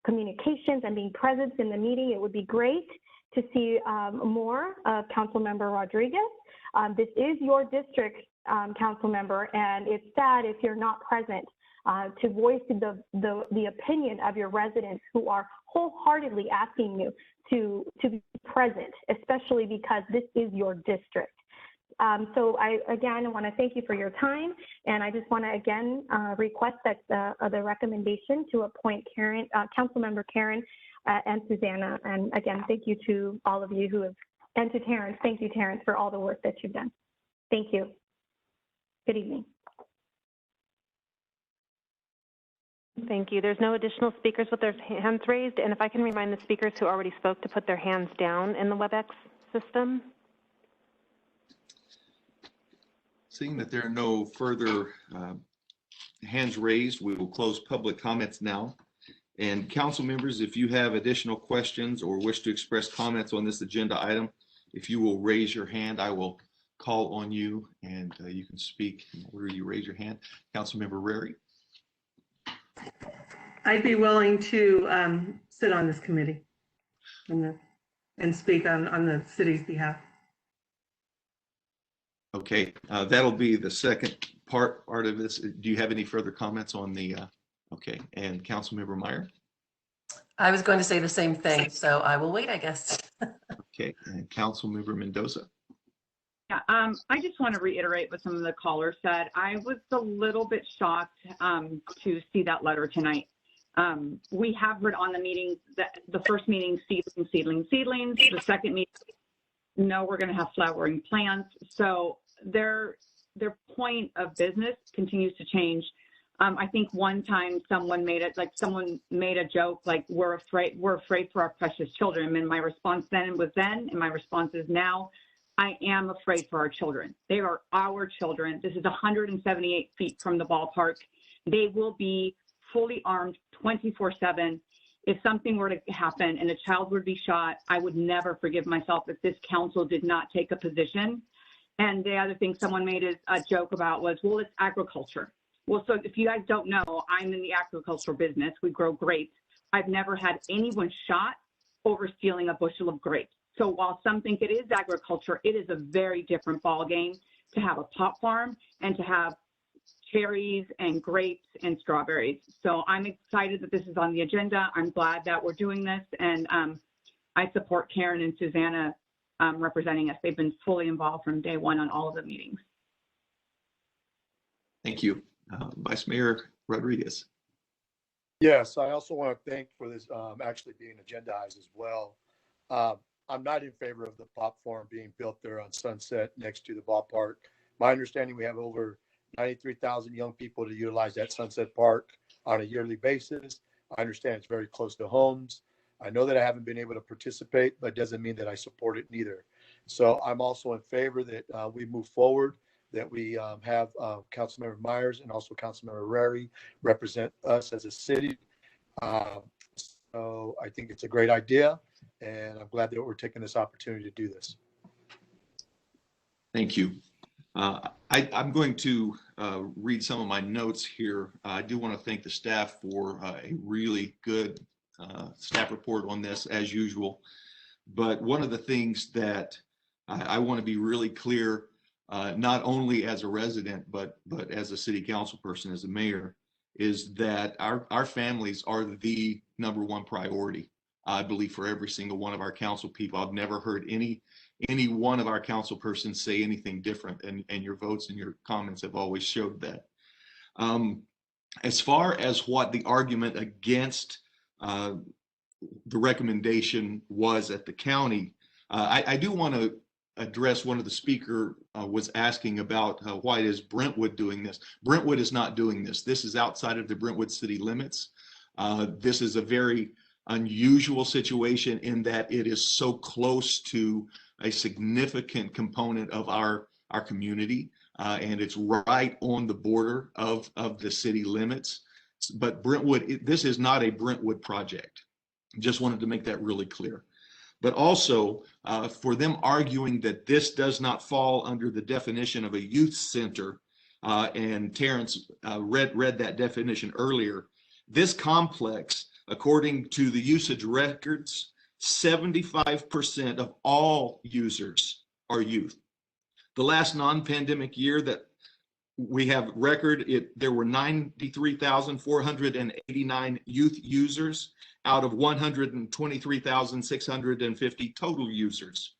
communications and being present in the meeting. It would be great to see more of Councilmember Rodriguez. This is your district, council member, and it's sad if you're not present to voice the opinion of your residents who are wholeheartedly asking you to be present, especially because this is your district. So I want to thank you for your time, and I just want to again request that the recommendation to appoint Karen, Councilmember Karen and Susanna, and again, thank you to all of you who have, and to Terrence, thank you, Terrence, for all the work that you've done. Thank you. Good evening. Thank you. There's no additional speakers with their hands raised, and if I can remind the speakers who already spoke to put their hands down in the WebEx system. Seeing that there are no further hands raised, we will close public comments now. And council members, if you have additional questions or wish to express comments on this agenda item, if you will raise your hand, I will call on you and you can speak in order you raise your hand. Councilmember Rary. I'd be willing to sit on this committee and speak on the city's behalf. Okay, that'll be the second part of this. Do you have any further comments on the, okay, and Councilmember Meyer? I was going to say the same thing, so I will wait, I guess. Okay, and Councilmember Mendoza. Yeah, I just want to reiterate what some of the callers said. I was a little bit shocked to see that letter tonight. We have heard on the meetings that the first meeting, seedlings. The second meeting, no, we're going to have flowering plants. So their point of business continues to change. I think one time someone made a joke like we're afraid for our precious children, and my response then was then, and my response is now, I am afraid for our children. They are our children. This is 178 feet from the ballpark. They will be fully armed 24/7. If something were to happen and a child would be shot, I would never forgive myself if this council did not take a position. And the other thing someone made a joke about was, well, it's agriculture. Well, so if you guys don't know, I'm in the agricultural business. We grow grapes. I've never had anyone shot over stealing a bushel of grapes. So while some think it is agriculture, it is a very different ballgame to have a pot farm and to have cherries and grapes and strawberries. So I'm excited that this is on the agenda. I'm glad that we're doing this. And I support Karen and Susanna representing us. They've been fully involved from day one on all of the meetings. Thank you. Vice Mayor Rodriguez. Yes, I also want to thank for this actually being agendized as well. I'm not in favor of the pot farm being built there on Sunset next to the ballpark. My understanding, we have over 93,000 young people to utilize that Sunset Park on a yearly basis. I understand it's very close to homes. I know that I haven't been able to participate, but it doesn't mean that I support it neither. So I'm also in favor that we move forward, that we have Councilmember Myers and also Councilmember Rary represent us as a city. So I think it's a great idea, and I'm glad that we're taking this opportunity to do this. Thank you. I'm going to read some of my notes here. I do want to thank the staff for a really good staff report on this, as usual. But one of the things that I want to be really clear, not only as a resident, but as a city council person, as a mayor, is that our families are the #1 priority, I believe, for every single one of our council people. I've never heard any one of our council persons say anything different, and your votes and your comments have always showed that. As far as what the argument against the recommendation was at the county, I do want to address one of the speaker was asking about why is Brentwood doing this. Brentwood is not doing this. This is outside of the Brentwood city limits. This is a very unusual situation in that it is so close to a significant component of our community, and it's right on the border of the city limits. But Brentwood, this is not a Brentwood project. Just wanted to make that really clear. But also for them arguing that this does not fall under the definition of a youth center, and Terrence read that definition earlier. This complex, according to the usage records, 75% of all users are youth. The last non-pandemic year that we have record, there were 93,489 youth users out of 123,650 total users.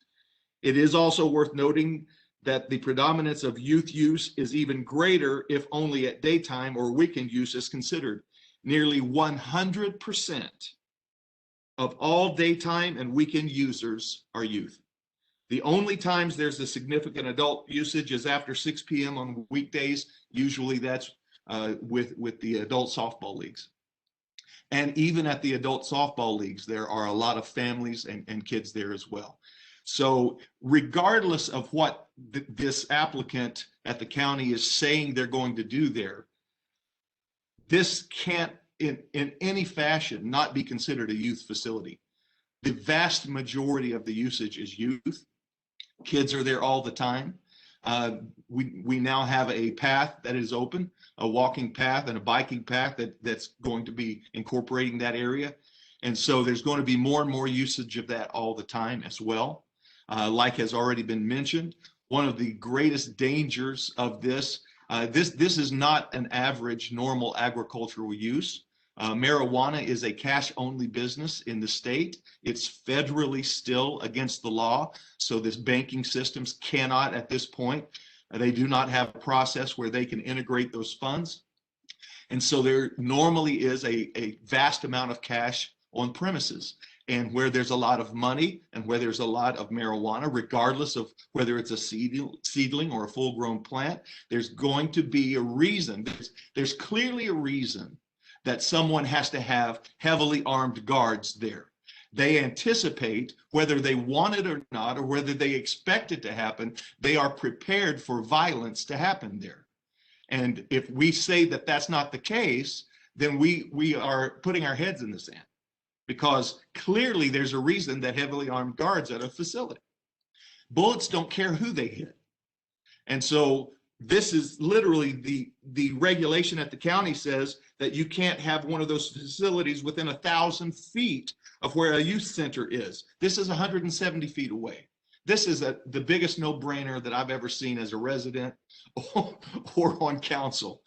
It is also worth noting that the predominance of youth use is even greater if only at daytime or weekend use is considered. Nearly 100% of all daytime and weekend users are youth. The only times there's a significant adult usage is after 6 p.m. on weekdays. Usually that's with the adult softball leagues. And even at the adult softball leagues, there are a lot of families and kids there as well. So regardless of what this applicant at the county is saying they're going to do there, this can't in any fashion not be considered a youth facility. The vast majority of the usage is youth. Kids are there all the time. We now have a path that is open, a walking path and a biking path that's going to be incorporating that area. And so there's going to be more and more usage of that all the time as well. Like has already been mentioned, one of the greatest dangers of this is not an average normal agricultural use. Marijuana is a cash-only business in the state. It's federally still against the law. So this banking systems cannot, at this point, they do not have a process where they can integrate those funds. And so there normally is a vast amount of cash on premises. And where there's a lot of money and where there's a lot of marijuana, regardless of whether it's a seedling or a full-grown plant, there's going to be a reason. There's clearly a reason that someone has to have heavily armed guards there. They anticipate, whether they want it or not, or whether they expect it to happen, they are prepared for violence to happen there. And if we say that that's not the case, then we are putting our heads in the sand, because clearly there's a reason that heavily armed guards at a facility. Bullets don't care who they hit. And so this is literally the regulation at the county says that you can't have one of those facilities within 1,000 feet of where a youth center is. This is 170 feet away. This is the biggest no-brainer that I've ever seen as a resident or on council.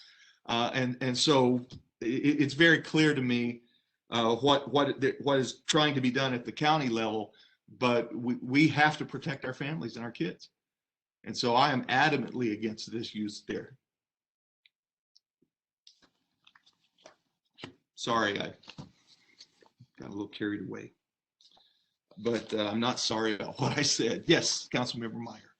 And so it's very clear to me what is trying to be done at the county level, but we have to protect our families and our kids. And so I am adamantly against this use there. Sorry, I got a little carried away, but I'm not sorry about what I said. Yes, Councilmember Meyer.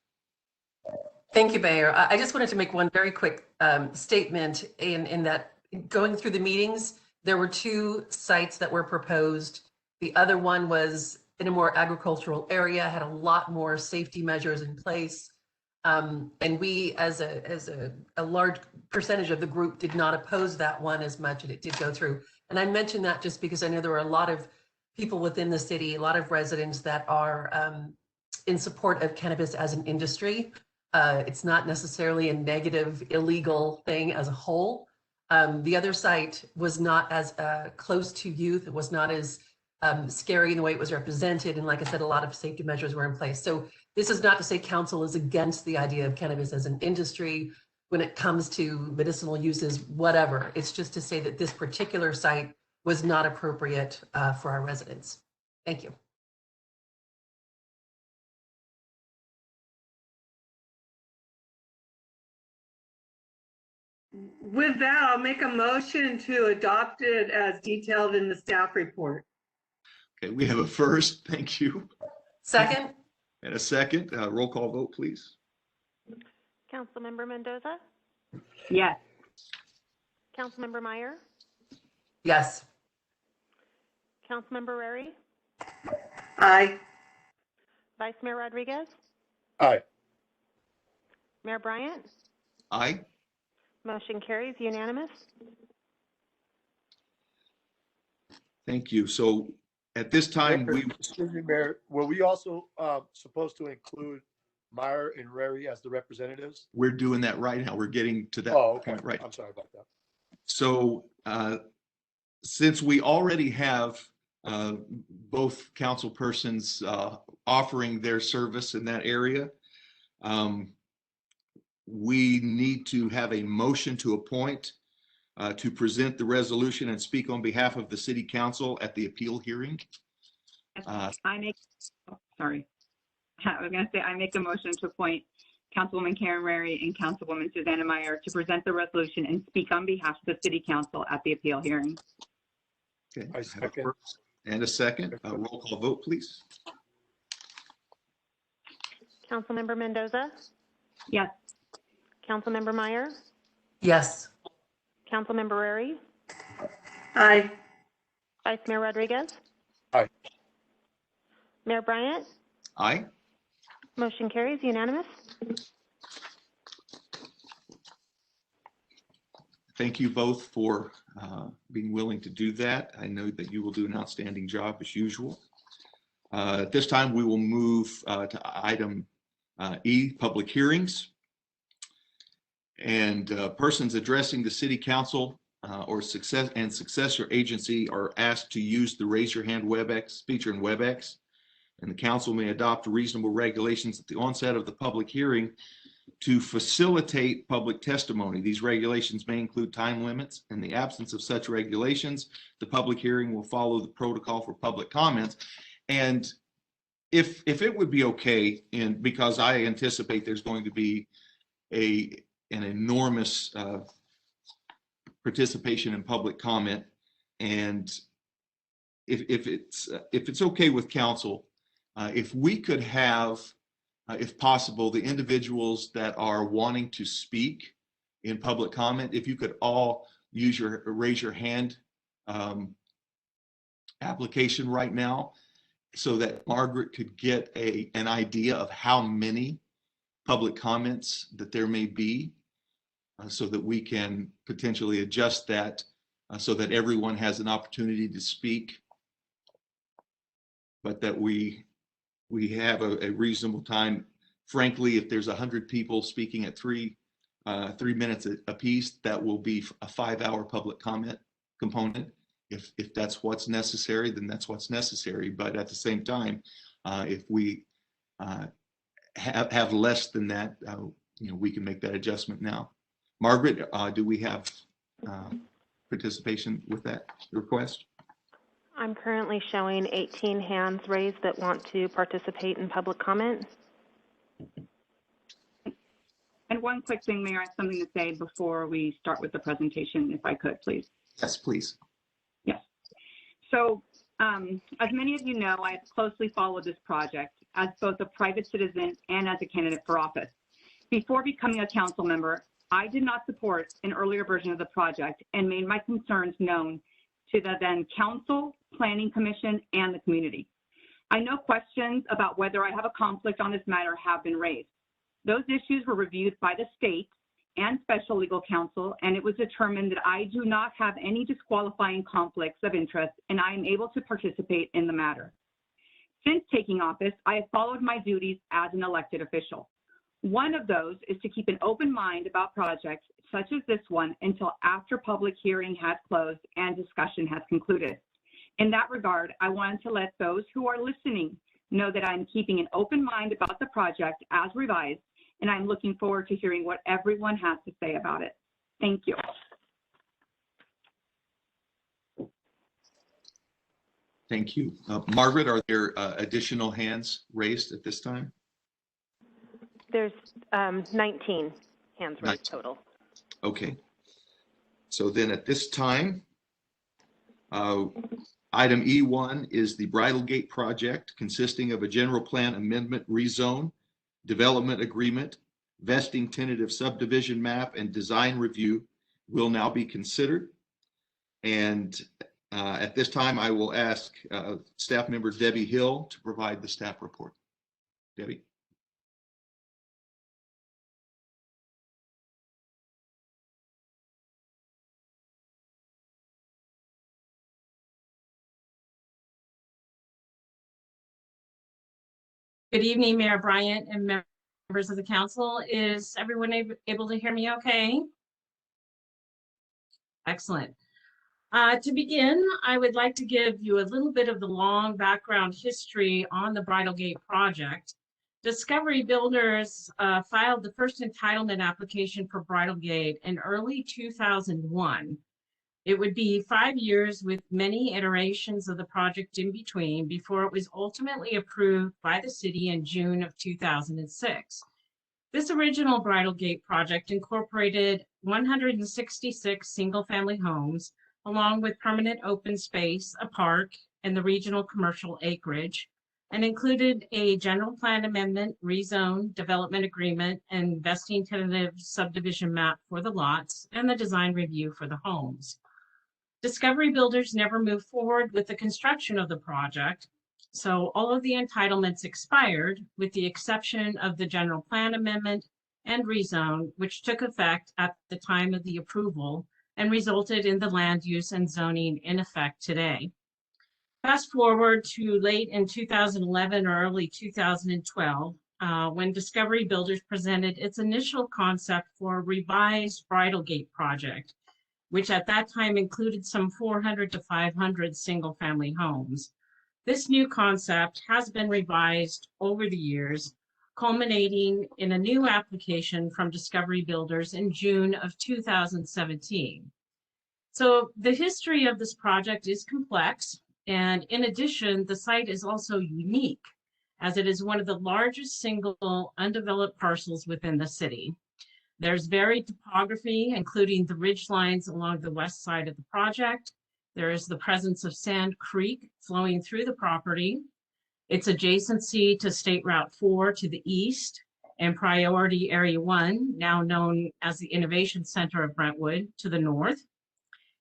Thank you, Mayor. I just wanted to make one very quick statement in that going through the meetings, there were 2 sites that were proposed. The other one was in a more agricultural area, had a lot more safety measures in place. And we, as a large percentage of the group, did not oppose that one as much, and it did go through. And I mention that just because I know there were a lot of people within the city, a lot of residents that are in support of cannabis as an industry. It's not necessarily a negative, illegal thing as a whole. The other site was not as close to youth. It was not as scary in the way it was represented. And like I said, a lot of safety measures were in place. So this is not to say council is against the idea of cannabis as an industry when it comes to medicinal uses, whatever. It's just to say that this particular site was not appropriate for our residents. Thank you. With that, I'll make a motion to adopt it as detailed in the staff report. Okay, we have a first, thank you. Second. And a second. Roll call vote, please. Councilmember Mendoza? Yes. Councilmember Meyer? Yes. Councilmember Rary? Aye. Vice Mayor Rodriguez? Aye. Mayor Bryant? Aye. Motion carries unanimous. Thank you. So at this time, Excuse me, Mayor, were we also supposed to include Meyer and Rary as the representatives? we're doing that right now. We're getting to that point right. I'm sorry about that. So since we already have both council persons offering their service in that area, we need to have a motion to appoint to present the resolution and speak on behalf of the city council at the appeal hearing. I make a motion to appoint Councilwoman Karen Rary and Councilwoman Susanna Meyer to present the resolution and speak on behalf of the city council at the appeal hearing. Okay. I second. And a second. Roll call vote, please. Councilmember Mendoza? Yes. Councilmember Meyer? Yes. Councilmember Rary? Aye. Vice Mayor Rodriguez? Aye. Mayor Bryant? Aye. Motion carries unanimous. thank you both for being willing to do that. I know that you will do an outstanding job as usual. At this time, we will move to item E, public hearings. And persons addressing the City Council or successor agency are asked to use the raise your hand WebEx feature in WebEx. And the council may adopt reasonable regulations at the onset of the public hearing to facilitate public testimony. These regulations may include time limits. In the absence of such regulations, the public hearing will follow the protocol for public comments. And if it would be okay, and because I anticipate there's going to be an enormous participation in public comment, and if it's okay with council, if we could have, if possible, the individuals that are wanting to speak in public comment, if you could all use your raise your hand application right now, so that Margaret could get an idea of how many public comments that there may be, so that we can potentially adjust that so that everyone has an opportunity to speak, but that we have a reasonable time. Frankly, if there's 100 people speaking at 3 minutes a piece, that will be a 5-hour public comment component. If that's what's necessary, then that's what's necessary. But at the same time, if we have less than that, we can make that adjustment now. Margaret, do we have participation with that request? I'm currently showing 18 hands raised that want to participate in public comment. And one quick thing, Mayor, I have something to say before we start with the presentation, if I could, please. Yes, please. Yes. So as many of you know, I have closely followed this project as both a private citizen and as a candidate for office. Before becoming a council member, I did not support an earlier version of the project and made my concerns known to the then council, planning commission, and the community. I know questions about whether I have a conflict on this matter have been raised. Those issues were reviewed by the state and special legal counsel, and it was determined that I do not have any disqualifying conflicts of interest, and I am able to participate in the matter. Since taking office, I have followed my duties as an elected official. One of those is to keep an open mind about projects such as this one until after public hearing has closed and discussion has concluded. In that regard, I wanted to let those who are listening know that I'm keeping an open mind about the project as revised, and I'm looking forward to hearing what everyone has to say about it. Thank you. Thank you. Margaret, are there additional hands raised at this time? There's 19 hands raised total. Okay. So then at this time, item E1 is the Bridle Gate project, consisting of a general plan amendment rezone, development agreement, vesting tentative subdivision map, and design review will now be considered. And at this time, I will ask staff member Debbie Hill to provide the staff report. Debbie. Good evening, Mayor Bryant and members of the council. Is everyone able to hear me okay? Excellent. To begin, I would like to give you a little bit of the long background history on the Bridle Gate project. Discovery Builders filed the first entitlement application for Bridle Gate in early 2001. It would be 5 years with many iterations of the project in between before it was ultimately approved by the city in June of 2006. This original Bridle Gate project incorporated 166 single-family homes, along with permanent open space, a park, and the regional commercial acreage, and included a general plan amendment, rezone, development agreement, and vesting tentative subdivision map for the lots, and the design review for the homes. Discovery Builders never moved forward with the construction of the project, so all of the entitlements expired with the exception of the general plan amendment and rezone, which took effect at the time of the approval and resulted in the land use and zoning in effect today. Fast forward to late in 2011 or early 2012, when Discovery Builders presented its initial concept for a revised Bridle Gate project, which at that time included some 400 to 500 single-family homes. This new concept has been revised over the years, culminating in a new application from Discovery Builders in June of 2017. So the history of this project is complex, and in addition, the site is also unique, as it is one of the largest single undeveloped parcels within the city. There's varied topography, including the ridge lines along the west side of the project. There is the presence of Sand Creek flowing through the property. Its adjacency to State Route 4 to the east and Priority Area 1, now known as the Innovation Center of Brentwood, to the north.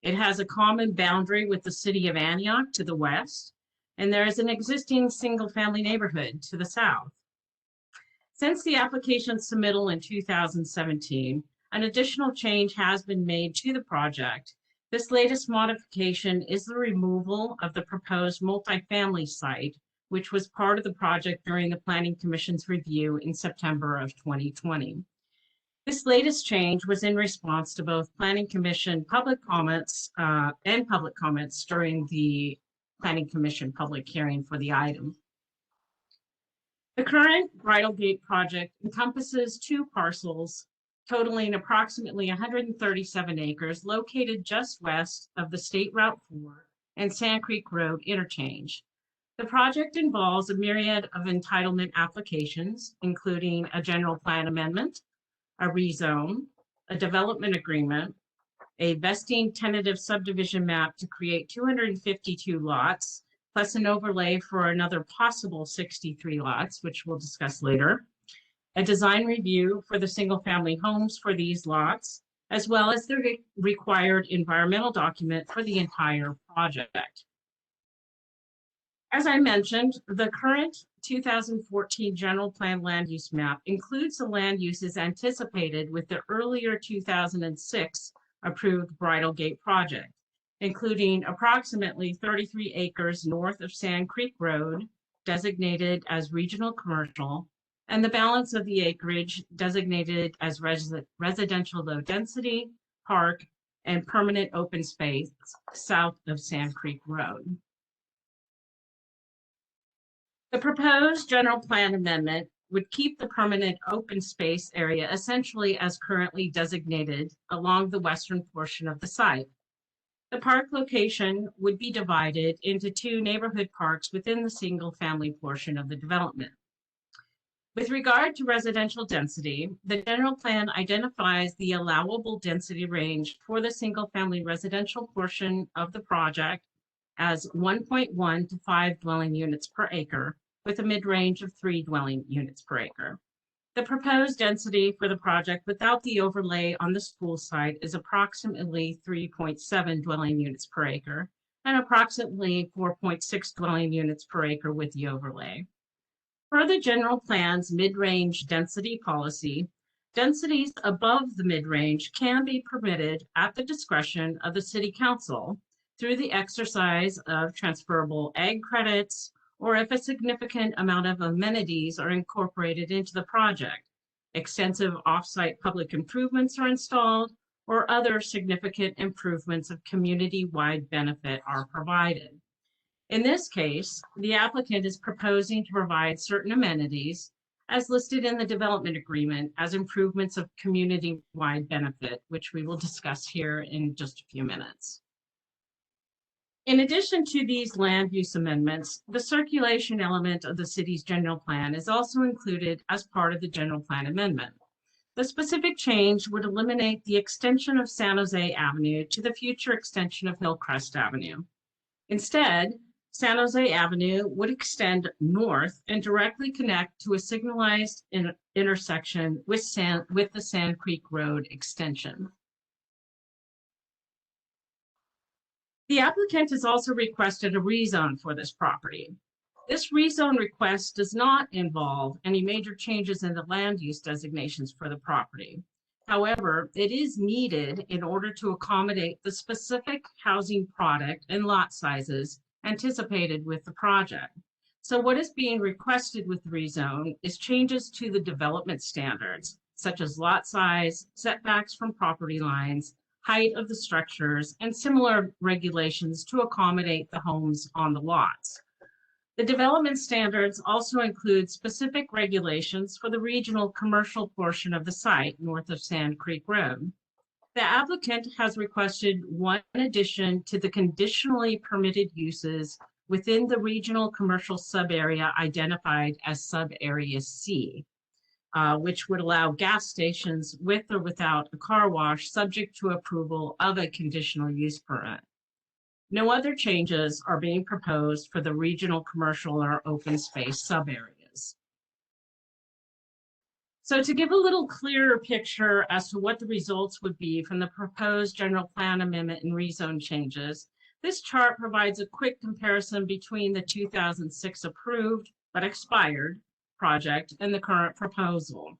It has a common boundary with the city of Antioch to the west, and there is an existing single-family neighborhood to the south. Since the application submittal in 2017, an additional change has been made to the project. This latest modification is the removal of the proposed multifamily site, which was part of the project during the Planning Commission's review in September of 2020. This latest change was in response to both Planning Commission public comments and public comments during the Planning Commission public hearing for the item. The current Bridle Gate project encompasses two parcels totaling approximately 137 acres located just west of the State Route 4 and Sand Creek Road interchange. The project involves a myriad of entitlement applications, including a general plan amendment, a rezone, a development agreement, a vesting tentative subdivision map to create 252 lots, plus an overlay for another possible 63 lots, which we'll discuss later, a design review for the single-family homes for these lots, as well as the required environmental document for the entire project. As I mentioned, the current 2014 General Plan Land Use Map includes the land uses anticipated with the earlier 2006 approved Bridle Gate project, including approximately 33 acres north of Sand Creek Road, designated as regional commercial, and the balance of the acreage designated as residential low density, park, and permanent open space south of Sand Creek Road. The proposed general plan amendment would keep the permanent open space area essentially as currently designated along the western portion of the site. The park location would be divided into two neighborhood parks within the single-family portion of the development. With regard to residential density, the general plan identifies the allowable density range for the single-family residential portion of the project as 1.1 to 5 dwelling units per acre, with a mid-range of 3 dwelling units per acre. The proposed density for the project without the overlay on the school site is approximately 3.7 dwelling units per acre and approximately 4.6 dwelling units per acre with the overlay. Per the general plan's mid-range density policy, densities above the mid-range can be permitted at the discretion of the City Council through the exercise of transferable ag credits, or if a significant amount of amenities are incorporated into the project, extensive off-site public improvements are installed, or other significant improvements of community-wide benefit are provided. In this case, the applicant is proposing to provide certain amenities as listed in the development agreement as improvements of community-wide benefit, which we will discuss here in just a few minutes. In addition to these land use amendments, the circulation element of the city's general plan is also included as part of the general plan amendment. The specific change would eliminate the extension of San Jose Avenue to the future extension of Hillcrest Avenue. Instead, San Jose Avenue would extend north and directly connect to a signalized intersection with the Sand Creek Road extension. The applicant has also requested a rezone for this property. This rezone request does not involve any major changes in the land use designations for the property. However, it is needed in order to accommodate the specific housing product and lot sizes anticipated with the project. So what is being requested with the rezone is changes to the development standards, such as lot size, setbacks from property lines, height of the structures, and similar regulations to accommodate the homes on the lots. The development standards also include specific regulations for the regional commercial portion of the site north of Sand Creek Road. The applicant has requested one addition to the conditionally permitted uses within the regional commercial subarea identified as subarea C, which would allow gas stations with or without a car wash subject to approval of a conditional use permit. No other changes are being proposed for the regional commercial or open space subareas. So to give a little clearer picture as to what the results would be from the proposed general plan amendment and rezone changes, this chart provides a quick comparison between the 2006 approved but expired project and the current proposal.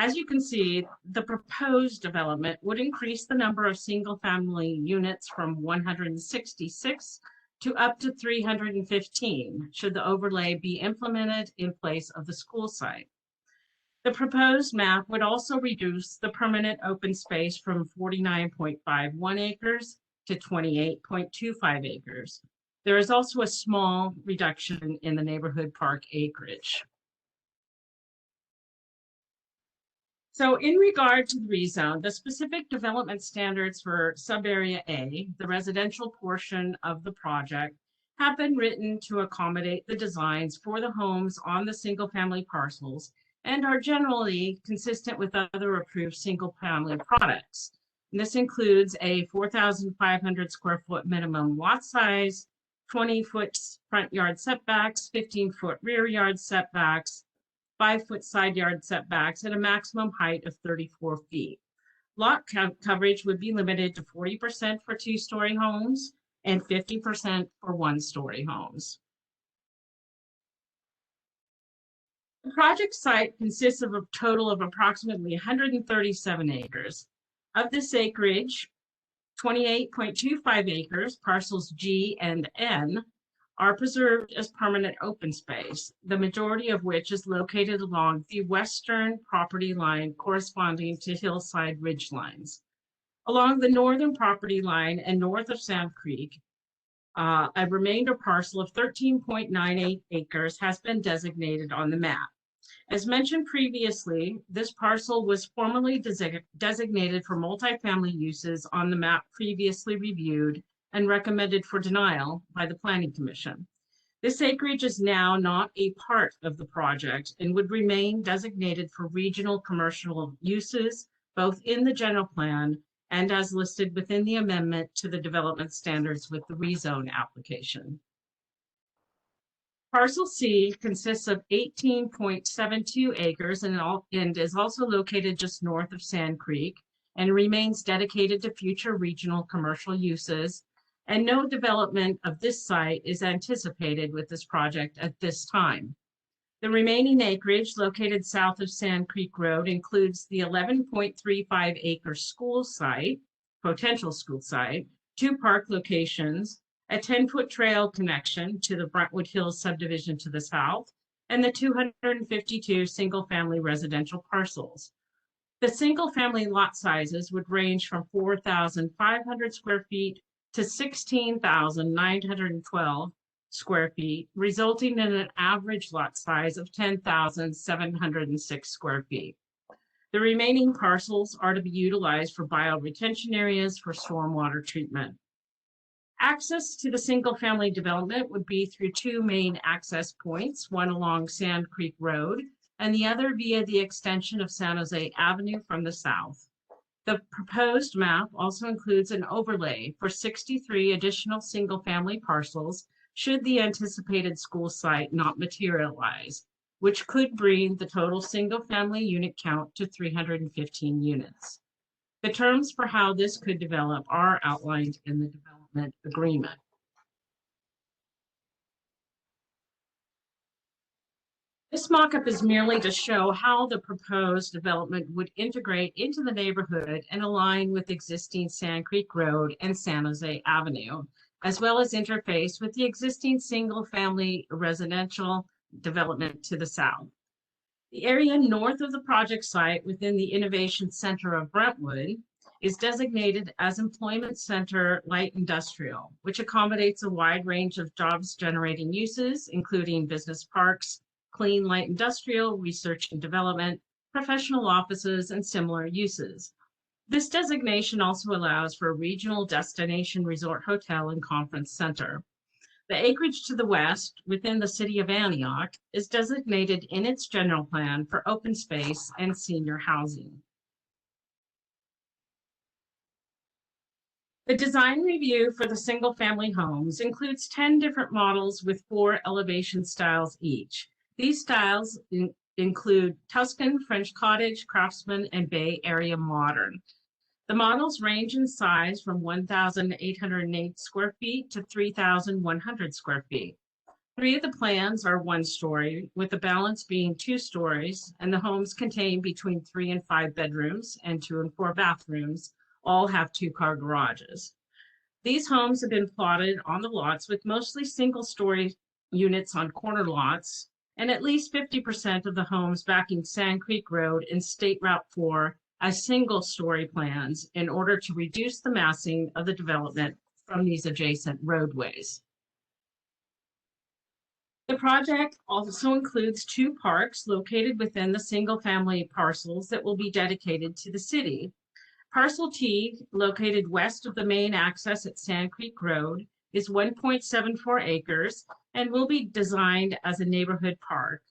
As you can see, the proposed development would increase the number of single-family units from 166 to up to 315, should the overlay be implemented in place of the school site. The proposed map would also reduce the permanent open space from 49.51 acres to 28.25 acres. There is also a small reduction in the neighborhood park acreage. So in regard to the rezone, the specific development standards for subarea A, the residential portion of the project, have been written to accommodate the designs for the homes on the single-family parcels and are generally consistent with other approved single-family products. And this includes a 4,500 square foot minimum lot size, 20-foot front yard setbacks, 15-foot rear yard setbacks, 5-foot side yard setbacks, and a maximum height of 34 feet. Lot coverage would be limited to 40% for 2-story homes and 50% for 1-story homes. The project site consists of a total of approximately 137 acres. Of this acreage, 28.25 acres, parcels G and N, are preserved as permanent open space, the majority of which is located along the western property line corresponding to hillside ridge lines. Along the northern property line and north of Sand Creek, a remainder parcel of 13.98 acres has been designated on the map. As mentioned previously, this parcel was formally designated for multifamily uses on the map previously reviewed and recommended for denial by the Planning Commission. This acreage is now not a part of the project and would remain designated for regional commercial uses, both in the general plan and as listed within the amendment to the development standards with the rezone application. Parcel C consists of 18.72 acres and is also located just north of Sand Creek and remains dedicated to future regional commercial uses, and no development of this site is anticipated with this project at this time. The remaining acreage located south of Sand Creek Road includes the 11.35 acre school site, potential school site, 2 park locations, a 10-foot trail connection to the Brentwood Hills subdivision to the south, and the 252 single-family residential parcels. The single-family lot sizes would range from 4,500 square feet to 16,912 square feet, resulting in an average lot size of 10,706 square feet. The remaining parcels are to be utilized for bioretention areas for stormwater treatment. Access to the single-family development would be through 2 main access points, one along Sand Creek Road and the other via the extension of San Jose Avenue from the south. The proposed map also includes an overlay for 63 additional single-family parcels should the anticipated school site not materialize, which could bring the total single-family unit count to 315 units. The terms for how this could develop are outlined in the development agreement. This mock-up is merely to show how the proposed development would integrate into the neighborhood and align with existing Sand Creek Road and San Jose Avenue, as well as interface with the existing single-family residential development to the south. The area north of the project site within the Innovation Center of Brentwood is designated as Employment Center Light Industrial, which accommodates a wide range of jobs generating uses, including business parks, clean light industrial, research and development, professional offices, and similar uses. This designation also allows for a regional destination resort hotel and conference center. The acreage to the west within the city of Antioch is designated in its general plan for open space and senior housing. The design review for the single-family homes includes 10 different models with 4 elevation styles each. These styles include Tuscan, French Cottage, Craftsman, and Bay Area Modern. The models range in size from 1,808 square feet to 3,100 square feet. 3 of the plans are 1-story, with the balance being 2 stories, and the homes contain between 3 and 5 bedrooms and 2 and 4 bathrooms. All have 2-car garages. These homes have been plotted on the lots with mostly single-story units on corner lots, and at least 50% of the homes backing Sand Creek Road and State Route 4 as single-story plans in order to reduce the massing of the development from these adjacent roadways. The project also includes 2 parks located within the single-family parcels that will be dedicated to the city. Parcel T, located west of the main access at Sand Creek Road, is 1.74 acres and will be designed as a neighborhood park.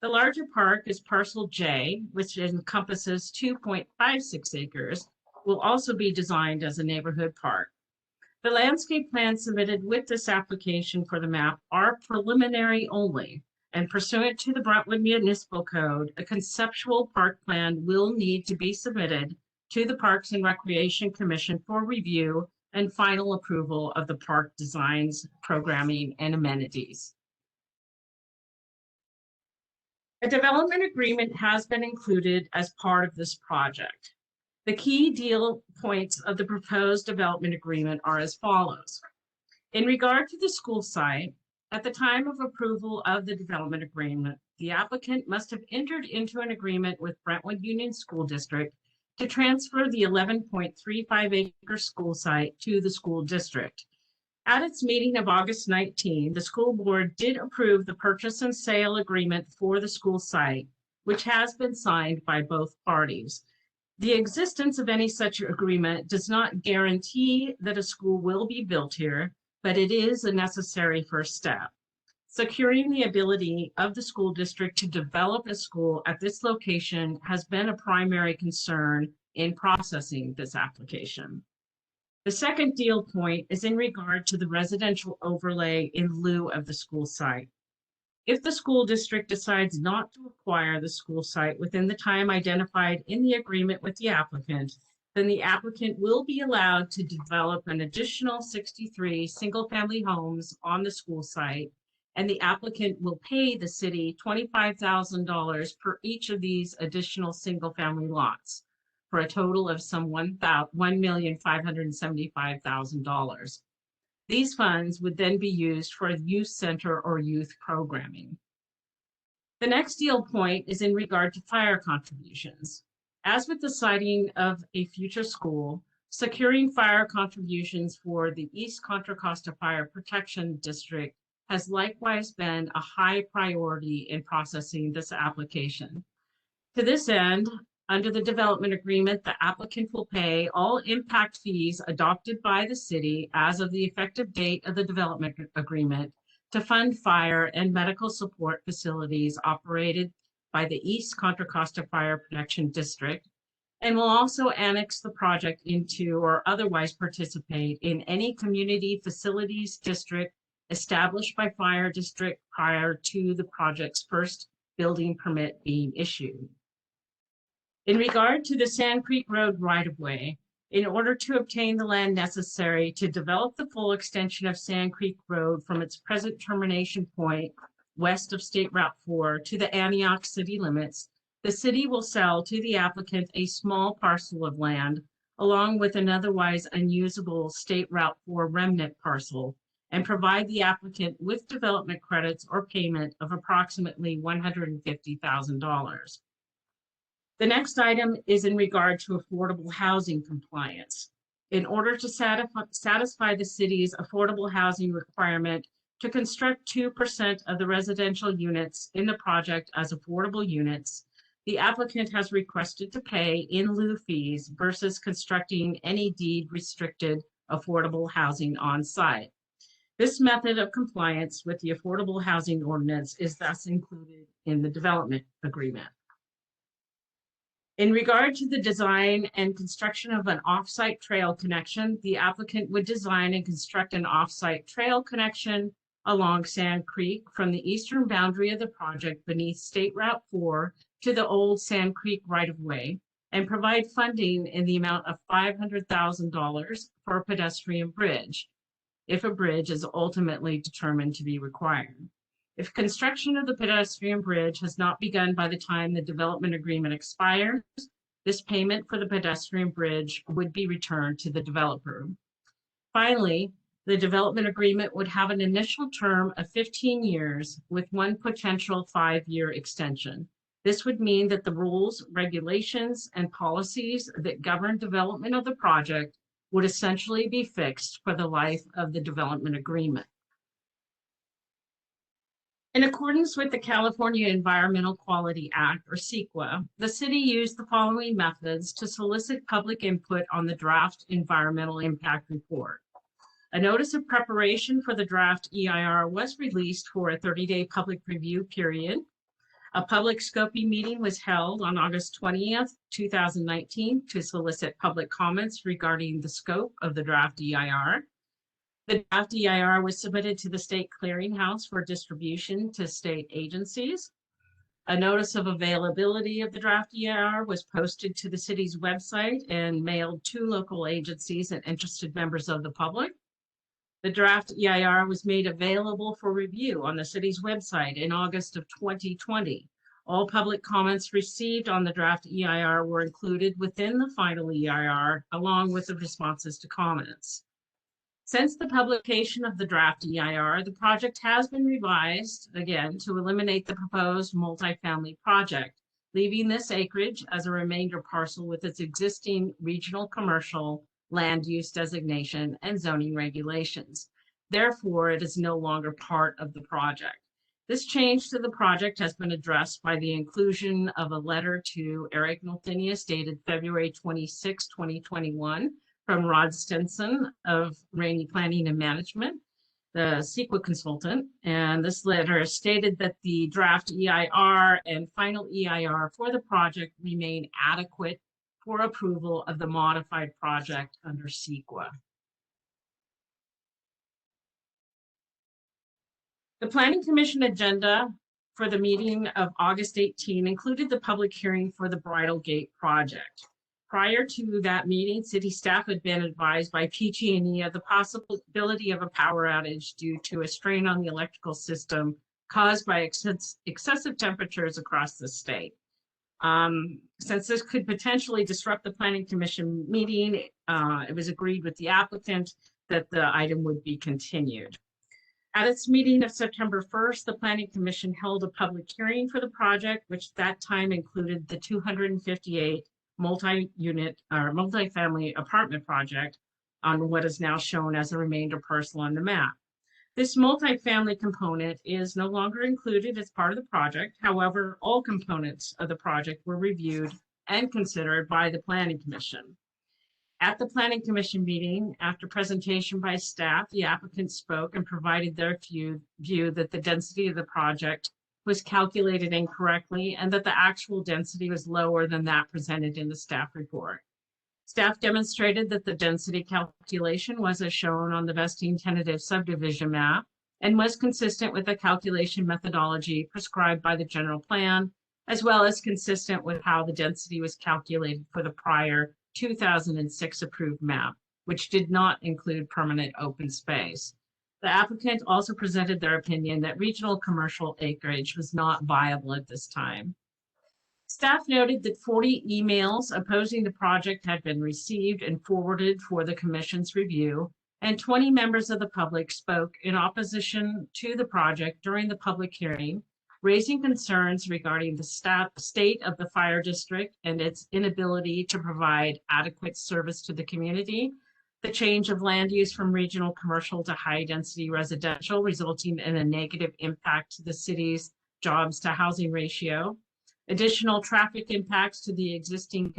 The larger park is Parcel J, which encompasses 2.56 acres, will also be designed as a neighborhood park. The landscape plans submitted with this application for the map are preliminary only, and pursuant to the Brentwood Municipal Code, a conceptual park plan will need to be submitted to the Parks and Recreation Commission for review and final approval of the park designs, programming, and amenities. A development agreement has been included as part of this project. The key deal points of the proposed development agreement are as follows. In regard to the school site, at the time of approval of the development agreement, the applicant must have entered into an agreement with Brentwood Union School District to transfer the 11.35 acre school site to the school district. At its meeting of August 19, the school board did approve the purchase and sale agreement for the school site, which has been signed by both parties. The existence of any such agreement does not guarantee that a school will be built here, but it is a necessary first step. Securing the ability of the school district to develop a school at this location has been a primary concern in processing this application. The second deal point is in regard to the residential overlay in lieu of the school site. If the school district decides not to acquire the school site within the time identified in the agreement with the applicant, then the applicant will be allowed to develop an additional 63 single-family homes on the school site, and the applicant will pay the city $25,000 per each of these additional single-family lots, for a total of some $1,575,000. These funds would then be used for a youth center or youth programming. The next deal point is in regard to fire contributions. As with the siting of a future school, securing fire contributions for the East Contra Costa Fire Protection District has likewise been a high priority in processing this application. To this end, under the development agreement, the applicant will pay all impact fees adopted by the city as of the effective date of the development agreement to fund fire and medical support facilities operated by the East Contra Costa Fire Protection District, and will also annex the project into or otherwise participate in any community facilities district established by fire district prior to the project's first building permit being issued. In regard to the Sand Creek Road right-of-way, in order to obtain the land necessary to develop the full extension of Sand Creek Road from its present termination point west of State Route 4 to the Antioch city limits, the city will sell to the applicant a small parcel of land along with an otherwise unusable State Route 4 remnant parcel and provide the applicant with development credits or payment of approximately $150,000. The next item is in regard to affordable housing compliance. In order to satisfy the city's affordable housing requirement to construct 2% of the residential units in the project as affordable units, the applicant has requested to pay in lieu fees versus constructing any deed-restricted affordable housing on site. This method of compliance with the affordable housing ordinance is thus included in the development agreement. In regard to the design and construction of an off-site trail connection, the applicant would design and construct an off-site trail connection along Sand Creek from the eastern boundary of the project beneath State Route 4 to the old Sand Creek right-of-way and provide funding in the amount of $500,000 for a pedestrian bridge, if a bridge is ultimately determined to be required. If construction of the pedestrian bridge has not begun by the time the development agreement expires, this payment for the pedestrian bridge would be returned to the developer. Finally, the development agreement would have an initial term of 15 years with one potential 5-year extension. This would mean that the rules, regulations, and policies that govern development of the project would essentially be fixed for the life of the development agreement. In accordance with the California Environmental Quality Act, or CEQA, the city used the following methods to solicit public input on the draft environmental impact report. A notice of preparation for the draft EIR was released for a 30-day public review period. A public scoping meeting was held on August 20th, 2019 to solicit public comments regarding the scope of the draft EIR. The draft EIR was submitted to the state clearinghouse for distribution to state agencies. A notice of availability of the draft EIR was posted to the city's website and mailed to local agencies and interested members of the public. The draft EIR was made available for review on the city's website in August of 2020. All public comments received on the draft EIR were included within the final EIR, along with the responses to comments. Since the publication of the draft EIR, the project has been revised again to eliminate the proposed multifamily project, leaving this acreage as a remainder parcel with its existing regional commercial land use designation and zoning regulations. Therefore, it is no longer part of the project. This change to the project has been addressed by the inclusion of a letter to Eric Nolthinius dated February 26, 2021, from Rod Stinson of Rainey Planning and Management, the CEQA consultant. And this letter stated that the draft EIR and final EIR for the project remain adequate for approval of the modified project under CEQA. The Planning Commission agenda for the meeting of August 18 included the public hearing for the Bridle Gate project. Prior to that meeting, city staff had been advised by PG&E of the possibility of a power outage due to a strain on the electrical system caused by excessive temperatures across the state. Since this could potentially disrupt the Planning Commission meeting, it was agreed with the applicant that the item would be continued. At its meeting of September 1st, the Planning Commission held a public hearing for the project, which that time included the 258 multi-unit or multi-family apartment project on what is now shown as a remainder parcel on the map. This multi-family component is no longer included as part of the project. However, all components of the project were reviewed and considered by the Planning Commission. At the Planning Commission meeting, after presentation by staff, the applicant spoke and provided their view that the density of the project was calculated incorrectly and that the actual density was lower than that presented in the staff report. Staff demonstrated that the density calculation was as shown on the vesting tentative subdivision map and was consistent with the calculation methodology prescribed by the general plan, as well as consistent with how the density was calculated for the prior 2006 approved map, which did not include permanent open space. The applicant also presented their opinion that regional commercial acreage was not viable at this time. Staff noted that 40 emails opposing the project had been received and forwarded for the Commission's review, and 20 members of the public spoke in opposition to the project during the public hearing, raising concerns regarding the state of the fire district and its inability to provide adequate service to the community, the change of land use from regional commercial to high-density residential, resulting in a negative impact to the city's jobs to housing ratio, additional traffic impacts to the existing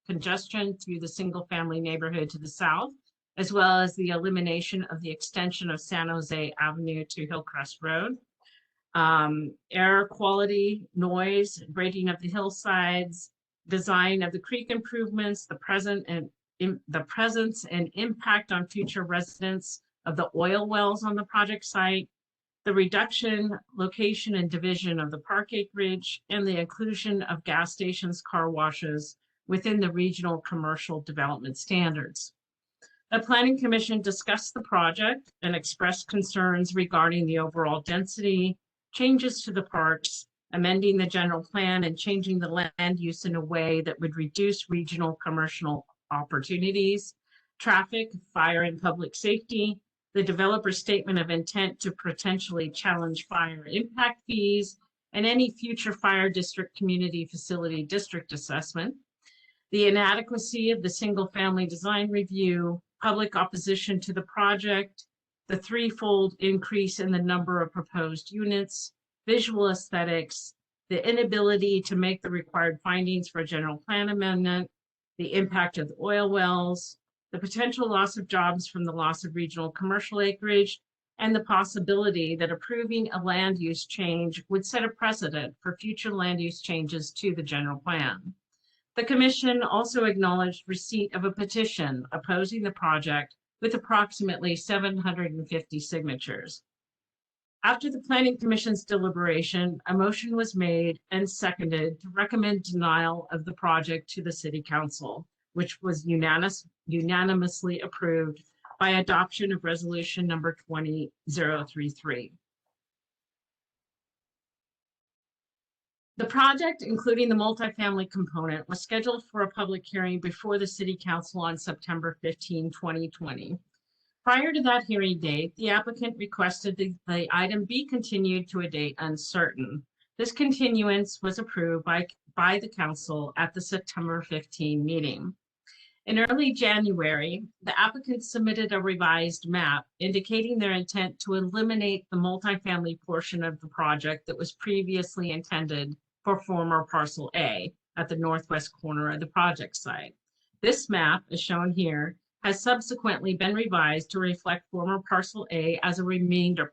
congestion through the single-family neighborhood to the south, as well as the elimination of the extension of San Jose Avenue to Hillcrest Road. Air quality, noise, grading of the hillsides, design of the creek improvements, the presence and impact on future residents of the oil wells on the project site, the reduction, location, and division of the park acreage, and the inclusion of gas stations, car washes within the regional commercial development standards. The Planning Commission discussed the project and expressed concerns regarding the overall density, changes to the parks, amending the general plan, and changing the land use in a way that would reduce regional commercial opportunities, traffic, fire, and public safety, the developer's statement of intent to potentially challenge fire impact fees, and any future fire district community facility district assessment, the inadequacy of the single-family design review, public opposition to the project, the threefold increase in the number of proposed units, visual aesthetics, the inability to make the required findings for a general plan amendment, the impact of the oil wells, the potential loss of jobs from the loss of regional commercial acreage, and the possibility that approving a land use change would set a precedent for future land use changes to the general plan. The Commission also acknowledged receipt of a petition opposing the project with approximately 750 signatures. After the Planning Commission's deliberation, a motion was made and seconded to recommend denial of the project to the City Council, which was unanimously approved by adoption of Resolution number 20033. The project, including the multifamily component, was scheduled for a public hearing before the City Council on September 15, 2020. Prior to that hearing date, the applicant requested the item be continued to a date uncertain. This continuance was approved by the Council at the September 15 meeting. In early January, the applicant submitted a revised map indicating their intent to eliminate the multifamily portion of the project that was previously intended for former Parcel A at the northwest corner of the project site. This map, as shown here, has subsequently been revised to reflect former Parcel A as a remainder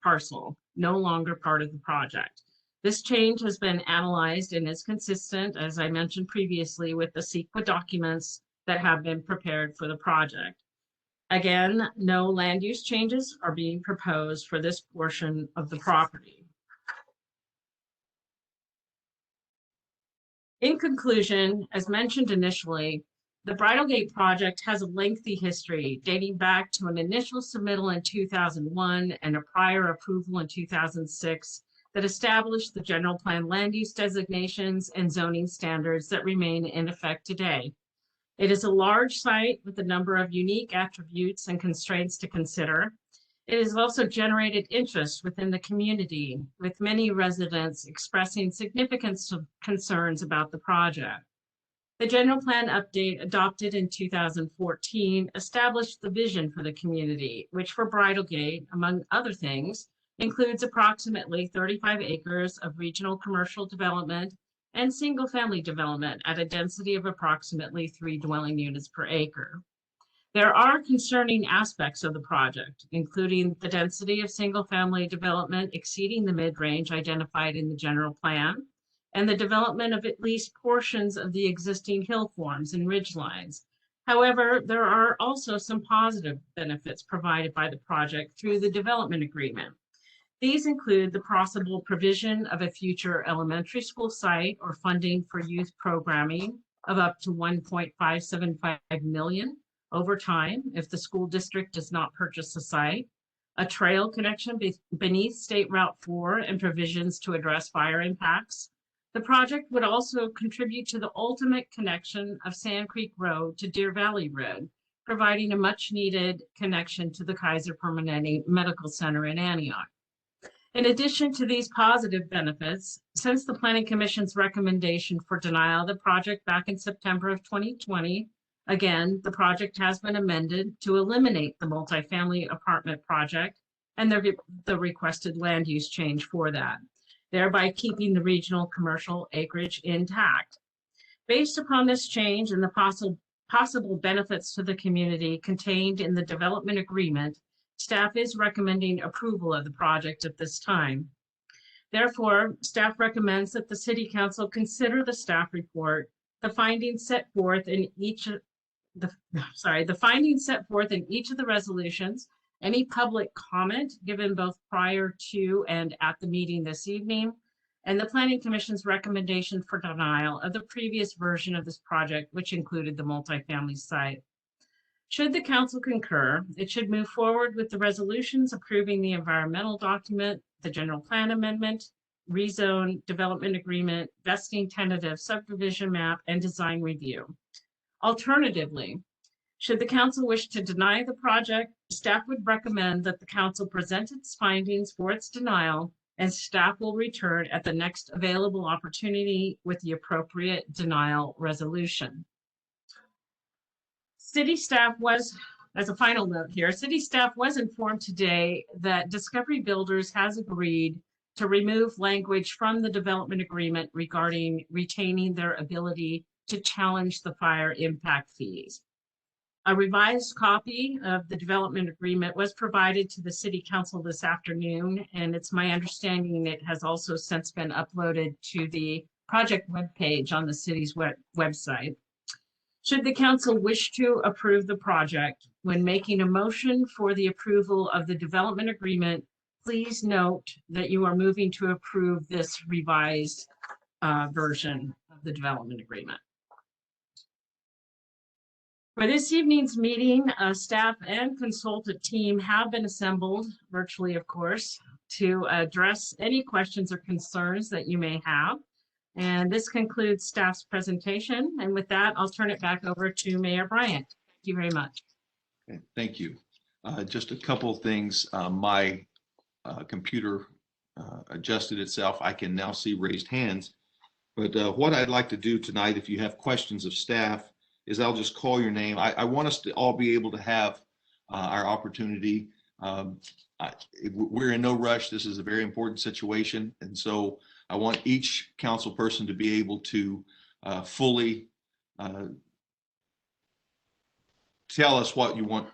parcel, no longer part of the project. This change has been analyzed and is consistent, as I mentioned previously, with the CEQA documents that have been prepared for the project. Again, no land use changes are being proposed for this portion of the property. In conclusion, as mentioned initially, the Bridle Gate project has a lengthy history dating back to an initial submittal in 2001 and a prior approval in 2006 that established the general plan land use designations and zoning standards that remain in effect today. It is a large site with a number of unique attributes and constraints to consider. It has also generated interest within the community, with many residents expressing significant concerns about the project. The general plan update adopted in 2014 established the vision for the community, which for Bridle Gate, among other things, includes approximately 35 acres of regional commercial development and single-family development at a density of approximately 3 dwelling units per acre. There are concerning aspects of the project, including the density of single-family development exceeding the mid-range identified in the general plan, and the development of at least portions of the existing hill forms and ridge lines. However, there are also some positive benefits provided by the project through the development agreement. These include the possible provision of a future elementary school site or funding for youth programming of up to $1.575 million over time if the school district does not purchase the site, a trail connection beneath State Route 4 and provisions to address fire impacts. The project would also contribute to the ultimate connection of Sand Creek Road to Deer Valley Road, providing a much needed connection to the Kaiser Permanente Medical Center in Antioch. In addition to these positive benefits, since the Planning Commission's recommendation for denial of the project back in September of 2020, again, the project has been amended to eliminate the multifamily apartment project and the requested land use change for that, thereby keeping the regional commercial acreage intact. Based upon this change and the possible benefits to the community contained in the development agreement, staff is recommending approval of the project at this time. Therefore, staff recommends that the City Council consider the staff report, the findings set forth in each of the resolutions, any public comment given both prior to and at the meeting this evening, and the Planning Commission's recommendation for denial of the previous version of this project, which included the multifamily site. Should the council concur, it should move forward with the resolutions approving the environmental document, the general plan amendment, rezone, development agreement, vesting tentative subdivision map, and design review. Alternatively, should the council wish to deny the project, staff would recommend that the council present its findings for its denial, and staff will return at the next available opportunity with the appropriate denial resolution. City staff was, as a final note here, city staff was informed today that Discovery Builders has agreed to remove language from the development agreement regarding retaining their ability to challenge the fire impact fees. A revised copy of the development agreement was provided to the City Council this afternoon, and it's my understanding it has also since been uploaded to the project webpage on the city's website. Should the council wish to approve the project, when making a motion for the approval of the development agreement, please note that you are moving to approve this revised version of the development agreement. For this evening's meeting, staff and consultant team have been assembled, virtually of course, to address any questions or concerns that you may have. And this concludes staff's presentation. And with that, I'll turn it back over to Mayor Bryant. Thank you very much. Okay, thank you. Just a couple of things. My computer adjusted itself. I can now see raised hands. But what I'd like to do tonight, if you have questions of staff, is I'll just call your name. I want us to all be able to have our opportunity. We're in no rush. This is a very important situation. And so I want each council person to be able to fully tell us what you want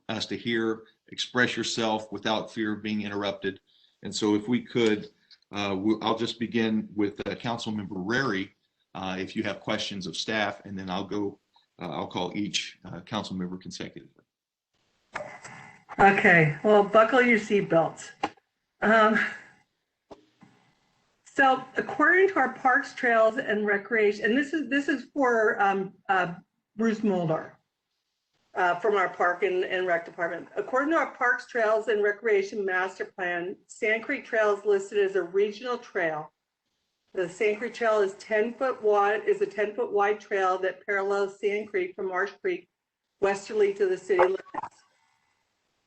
us to hear, express yourself without fear of being interrupted. And so if we could, I'll just begin with Councilmember Rary, if you have questions of staff, and then I'll call each council member consecutively. Okay, well, buckle your seatbelts. So according to our Parks, Trails, and Recreation, and this is for Bruce Mulder from our Park and Rec Department. According to our Parks, Trails, and Recreation Master Plan, Sand Creek Trail is listed as a regional trail. The Sand Creek Trail is a 10-foot wide trail that parallels Sand Creek from Marsh Creek westerly to the city limits.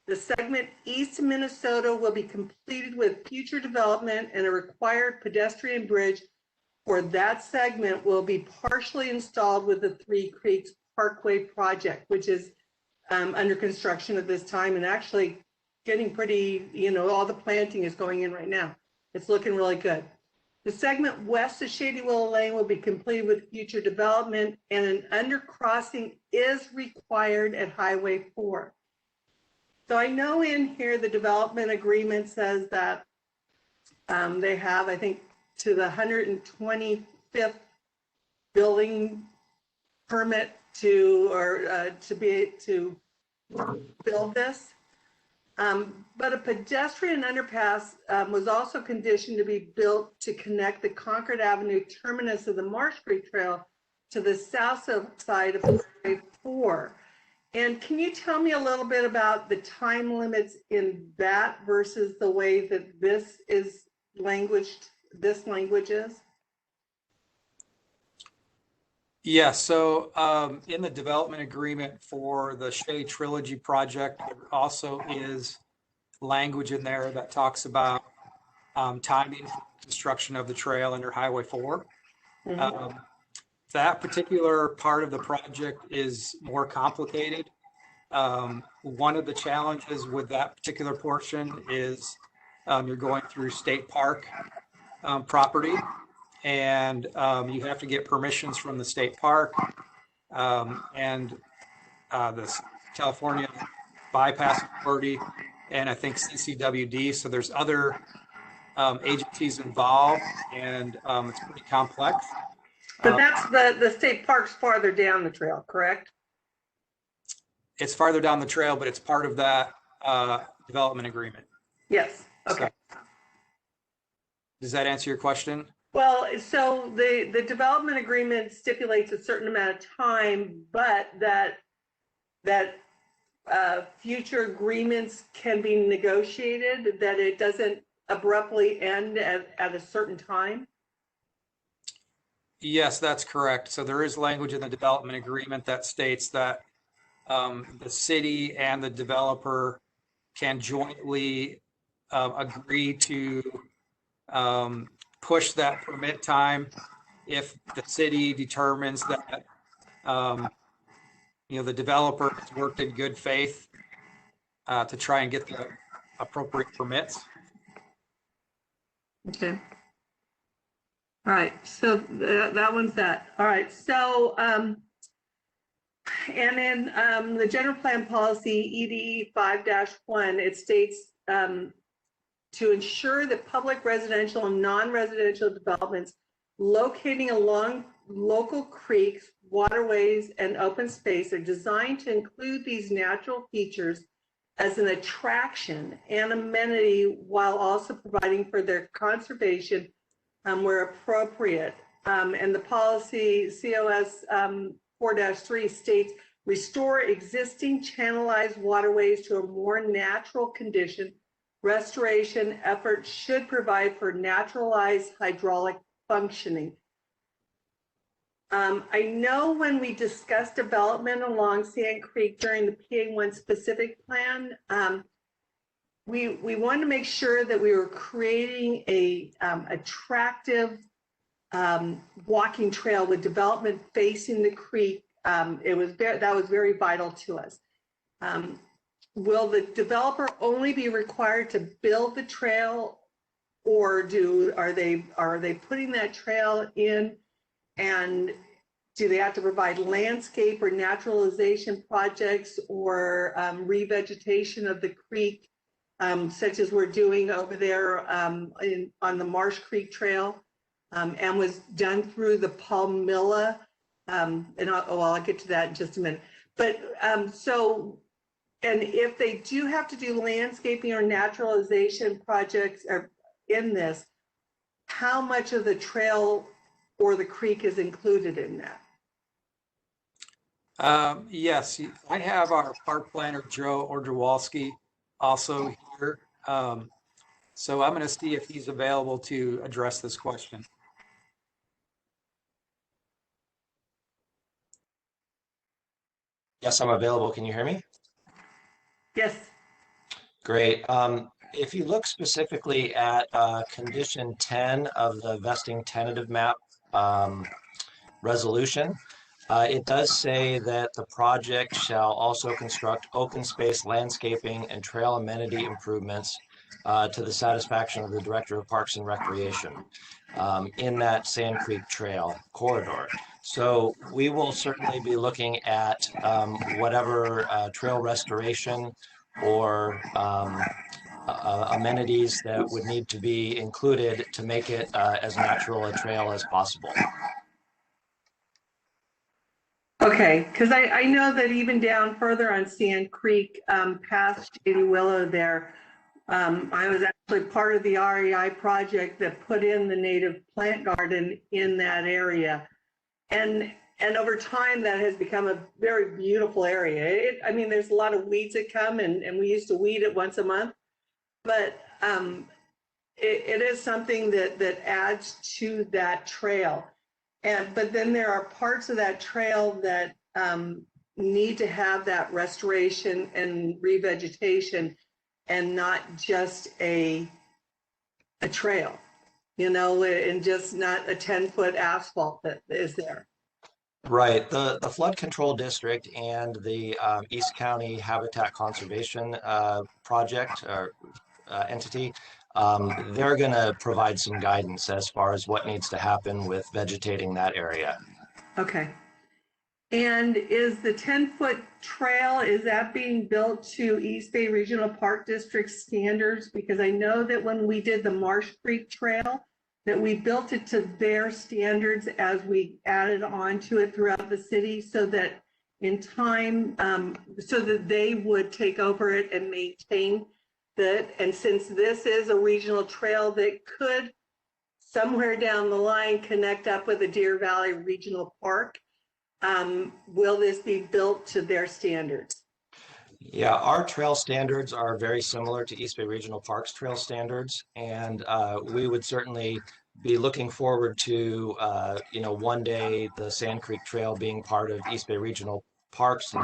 The segment east of Minnesota will be completed with future development, and a required pedestrian bridge for that segment will be partially installed with the Three Creeks Parkway project, which is under construction at this time and actually getting pretty, all the planting is going in right now. It's looking really good. The segment west of Shady Willow Lane will be completed with future development, and an undercrossing is required at Highway 4. So I know in here the development agreement says that they have, I think, to the 125th building permit to build this. But a pedestrian underpass was also conditioned to be built to connect the Concord Avenue terminus of the Marsh Creek Trail to the south side of Highway 4. And can you tell me a little bit about the time limits in that versus the way that this is languaged, this language is? Yeah, so in the development agreement for the Shea Trilogy project, there also is language in there that talks about timing for construction of the trail under Highway 4. That particular part of the project is more complicated. One of the challenges with that particular portion is you're going through state park property, and you have to get permissions from the state park and the California Bypass Authority, and I think CCWD. So there's other agencies involved, and it's pretty complex. But that's the state park's farther down the trail, correct? It's farther down the trail, but it's part of that development agreement. Yes. Okay. So, does that answer your question? Well, so the development agreement stipulates a certain amount of time, but that future agreements can be negotiated, that it doesn't abruptly end at a certain time? Yes, that's correct. So there is language in the development agreement that states that the city and the developer can jointly agree to push that permit time if the city determines that the developer has worked in good faith to try and get the appropriate permits. Okay. All right, so that one's that. All right, so and in the general plan policy EDE 5-1, it states to ensure that public residential and non-residential developments locating along local creeks, waterways, and open space are designed to include these natural features as an attraction and amenity while also providing for their conservation where appropriate. And the policy COS 4-3 states, restore existing channelized waterways to a more natural condition. Restoration efforts should provide for naturalized hydraulic functioning. I know when we discussed development along Sand Creek during the PA1 specific plan, we wanted to make sure that we were creating a attractive walking trail with development facing the creek. That was very vital to us. Will the developer only be required to build the trail, or are they putting that trail in, and do they have to provide landscape or naturalization projects or revegetation of the creek, such as we're doing over there on the Marsh Creek Trail, and was done through the Palmilla, and I'll get to that in just a minute. But and if they do have to do landscaping or naturalization projects in this, how much of the trail or the creek is included in that? Yes, I have our park planner, Joe Ordrzewalski, also here. So I'm going to see if he's available to address this question. Yes, I'm available. Can you hear me? Yes. Great. If you look specifically at condition 10 of the vesting tentative map resolution, it does say that the project shall also construct open space landscaping and trail amenity improvements to the satisfaction of the Director of Parks and Recreation in that Sand Creek Trail corridor. So we will certainly be looking at whatever trail restoration or amenities that would need to be included to make it as natural a trail as possible. Okay, because I know that even down further on Sand Creek, past Shady Willow there, I was actually part of the REI project that put in the native plant garden in that area. And and over time, that has become a very beautiful area. I mean, there's a lot of weeds that come, and we used to weed it once a month, but it is something that adds to that trail. But then there are parts of that trail that need to have that restoration and revegetation, and not just a trail, you know, and just not a 10-foot asphalt that is there. Right. The flood control district and the East County Habitat Conservation project or entity, they're going to provide some guidance as far as what needs to happen with vegetating that area. Okay. And is the 10-foot trail, is that being built to East Bay Regional Park District standards? Because I know that when we did the Marsh Creek Trail, that we built it to their standards as we added on to it throughout the city, so that in time, so that they would take over it and maintain that. And since this is a regional trail that could somewhere down the line connect up with the Deer Valley Regional Park, will this be built to their standards? Yeah, our trail standards are very similar to East Bay Regional Park's trail standards, and we would certainly be looking forward to, you know, one day the Sand Creek Trail being part of East Bay Regional Park's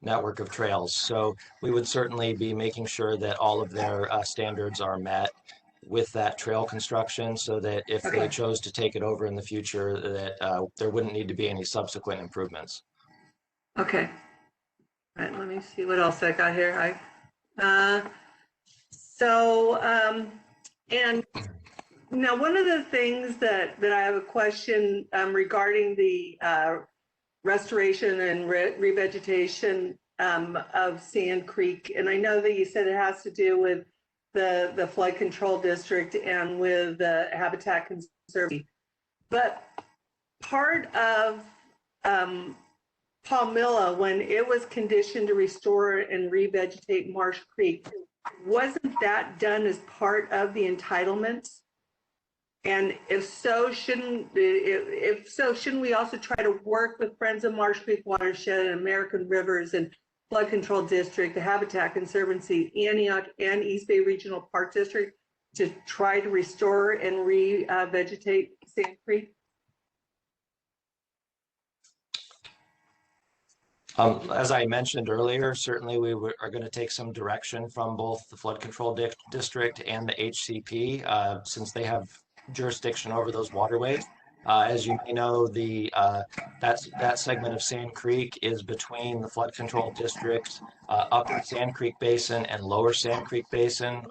network of trails. So we would certainly be making sure that all of their standards are met with that trail construction, so that if they chose to take it over in the future, that there wouldn't need to be any subsequent improvements. Okay. All right, let me see what else I got here. And now one of the things that I have a question regarding the restoration and revegetation of Sand Creek, and I know that you said it has to do with the flood control district and with the Habitat Conservancy, but part of Palmilla, when it was conditioned to restore and revegetate Marsh Creek, wasn't that done as part of the entitlements? And if so, shouldn't we also try to work with Friends of Marsh Creek Watershed and American Rivers and Flood Control District, the Habitat Conservancy, Antioch, and East Bay Regional Park District to try to restore and revegetate Sand Creek? As I mentioned earlier, certainly we are going to take some direction from both the Flood Control District and the HCP, since they have jurisdiction over those waterways. As you may know, that segment of Sand Creek is between the Flood Control District's Upper Sand Creek Basin and Lower Sand Creek Basin,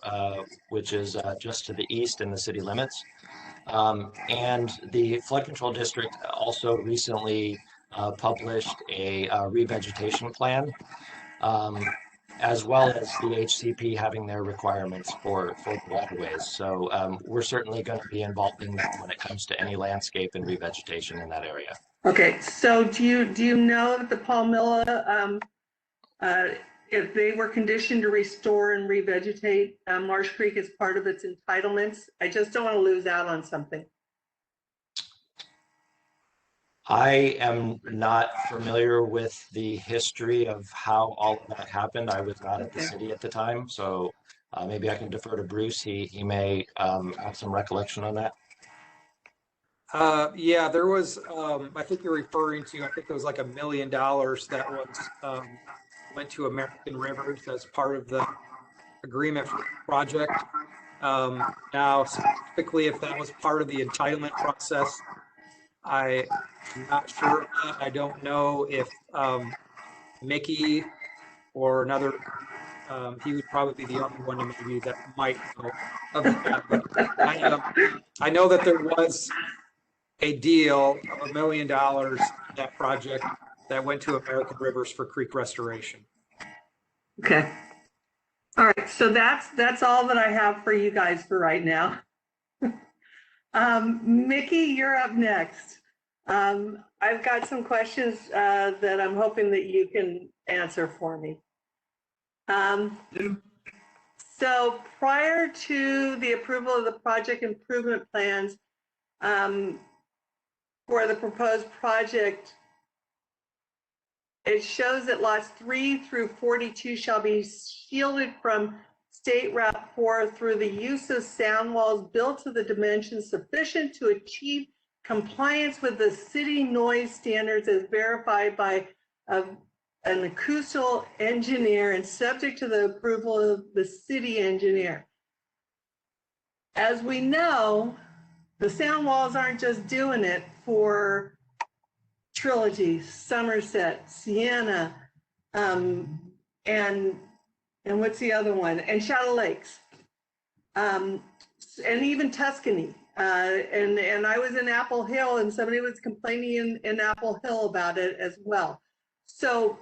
which is just to the east in the city limits. And the Flood Control District also recently published a revegetation plan, as well as the HCP having their requirements for the waterways. So we're certainly going to be involved in that when it comes to any landscape and revegetation in that area. Okay, so do you know that the Palmilla, if they were conditioned to restore and revegetate Marsh Creek as part of its entitlements? I just don't want to lose out on something. I am not familiar with the history of how all of that happened. I was not at the city at the time, so maybe I can defer to Bruce. He may have some recollection on that. Yeah, there was, I think you're referring to, I think it was like $1 million that was went to American Rivers as part of the agreement for the project. Now, specifically, if that was part of the entitlement process, I'm not sure. I don't know if Mickey or another, he would probably be the only one to maybe that might know of that. But I know that there was a deal of $1 million in that project that went to American Rivers for creek restoration. Okay. All right, so that's all that I have for you guys for right now. Mickey, you're up next. I've got some questions that I'm hoping that you can answer for me. So prior to the approval of the project improvement plans, for the proposed project, it shows that lots 3 through 42 shall be shielded from State Route 4 through the use of sound walls built to the dimensions sufficient to achieve compliance with the city noise standards as verified by an acoustical engineer and subject to the approval of the city engineer. As we know, the sound walls aren't just doing it for Trilogy, Somerset, Sienna, and what's the other one? And Shadow Lakes, and even Tuscany. And I was in Apple Hill, and somebody was complaining in Apple Hill about it as well. So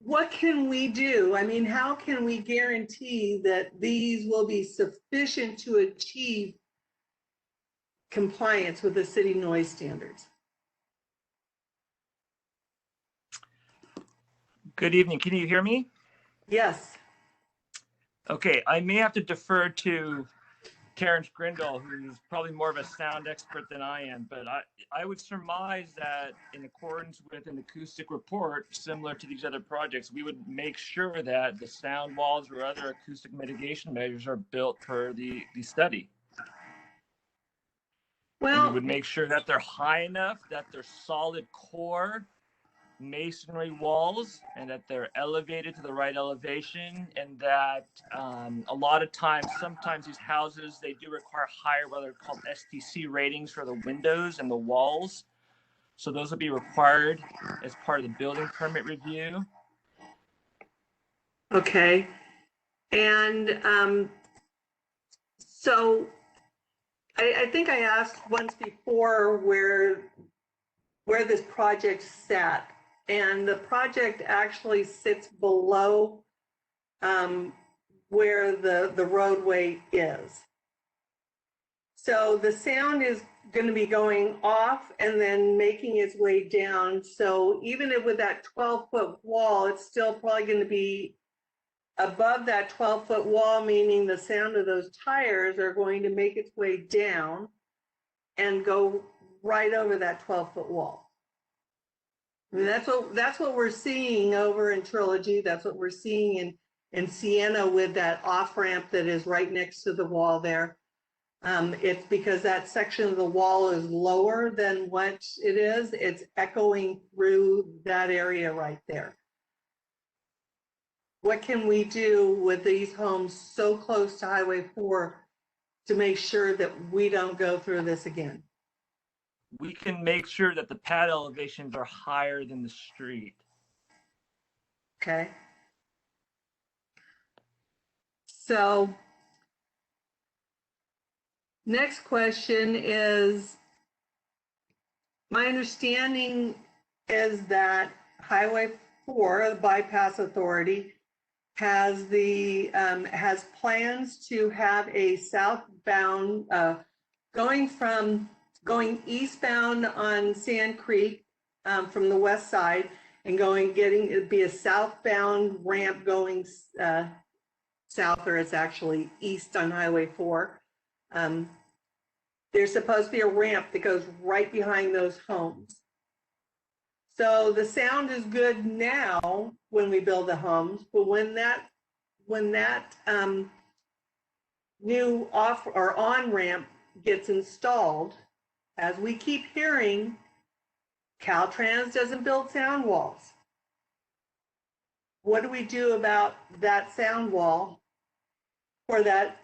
what can we do? I mean, how can we guarantee that these will be sufficient to achieve compliance with the city noise standards? Good evening. Can you hear me? Yes. Okay, I may have to defer to Terrence Grindle, who's probably more of a sound expert than I am, but I would surmise that in accordance with an acoustic report, similar to these other projects, we would make sure that the sound walls or other acoustic mitigation measures are built per the study. Well, and we would make sure that they're high enough, that they're solid core masonry walls, and that they're elevated to the right elevation, and that a lot of times, sometimes these houses, they do require higher, what are called STC ratings for the windows and the walls. So those will be required as part of the building permit review. Okay. And so I think I asked once before where this project sat. And the project actually sits below where the roadway is. So the sound is going to be going off and then making its way down. So even with that 12-foot wall, it's still probably going to be above that 12-foot wall, meaning the sound of those tires are going to make its way down and go right over that 12-foot wall. I mean, that's what we're seeing over in Trilogy. That's what we're seeing in Sienna with that off ramp that is right next to the wall there. It's because that section of the wall is lower than what it is. It's echoing through that area right there. What can we do with these homes so close to Highway 4 to make sure that we don't go through this again? We can make sure that the pad elevations are higher than the street. Okay. So next question is, my understanding is that Highway 4, the bypass authority, has plans to have a southbound, going eastbound on Sand Creek from the west side and it'd be a southbound ramp going south, or it's actually east on Highway 4. There's supposed to be a ramp that goes right behind those homes. So the sound is good now when we build the homes, but when that new off or on ramp gets installed, as we keep hearing, Caltrans doesn't build sound walls. What do we do about that sound wall for that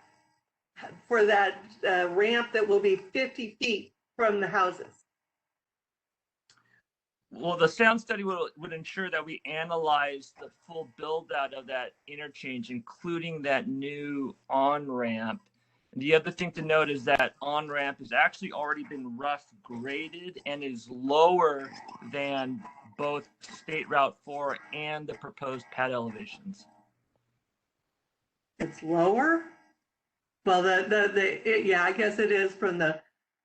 ramp that will be 50 feet from the houses? Well, the sound study would ensure that we analyze the full build out of that interchange, including that new on-ramp. The other thing to note is that on-ramp has actually already been rough graded and is lower than both State Route 4 and the proposed pad elevations. It's lower? Well, yeah, I guess it is from the,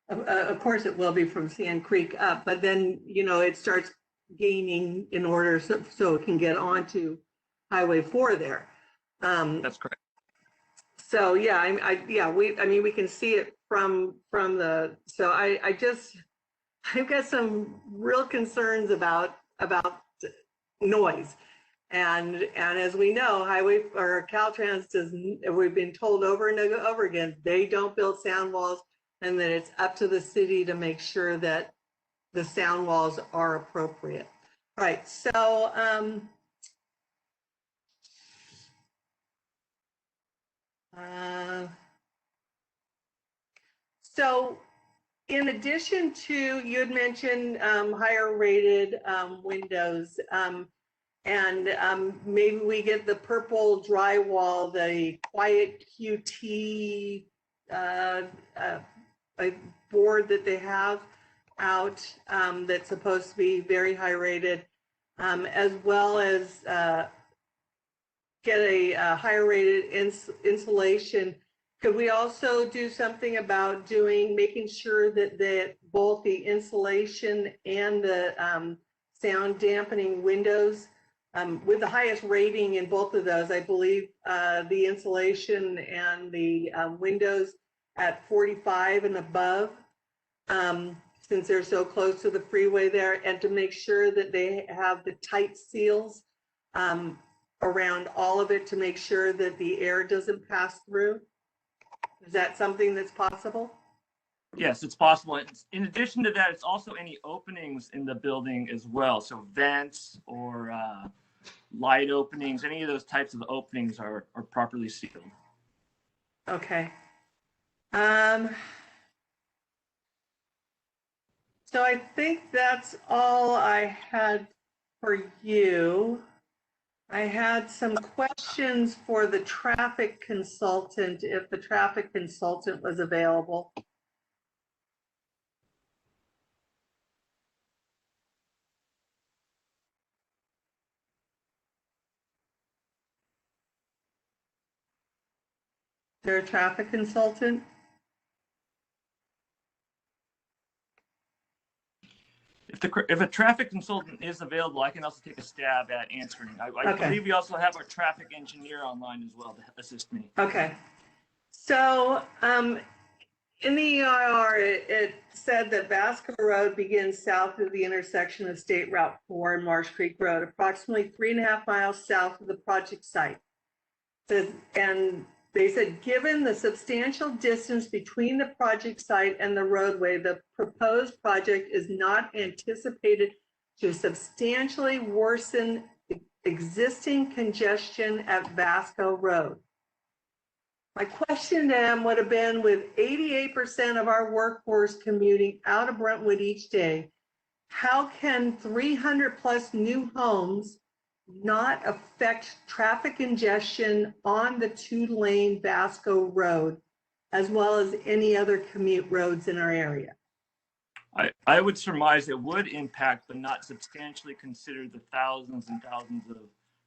of course it will be from Sand Creek up, but then, it starts gaining in order so it can get onto Highway 4 there. That's correct. So yeah, I mean, we can see it from the, so I've got some real concerns about noise. And as we know, Highway or Caltrans we've been told over and over again, they don't build sound walls, and that it's up to the city to make sure that the sound walls are appropriate. All right, so in addition to, you had mentioned higher rated windows, and maybe we get the purple drywall, the quiet QT board that they have out that's supposed to be very high rated, as well as get a higher rated insulation. Could we also do something about making sure that both the insulation and the sound dampening windows, with the highest rating in both of those, I believe the insulation and the windows at 45 and above, since they're so close to the freeway there, and to make sure that they have the tight seals around all of it to make sure that the air doesn't pass through. Is that something that's possible? Yes, it's possible. In addition to that, it's also any openings in the building as well. So vents or light openings, any of those types of openings are properly sealed. Okay. So I think that's all I had for you. I had some questions for the traffic consultant, if the traffic consultant was available. Is there a traffic consultant? If a traffic consultant is available, I can also take a stab at answering. I believe we also have our traffic engineer online as well to assist me. Okay. So in the EIR, it said that Vasco Road begins south of the intersection of State Route 4 and Marsh Creek Road, approximately 3.5 miles south of the project site. And they said, given the substantial distance between the project site and the roadway, the proposed project is not anticipated to substantially worsen existing congestion at Vasco Road. My question to them would have been, with 88% of our workforce commuting out of Brentwood each day, how can 300 plus new homes not affect traffic congestion on the 2-lane Vasco Road, as well as any other commute roads in our area? I would surmise it would impact, but not substantially consider the thousands and thousands of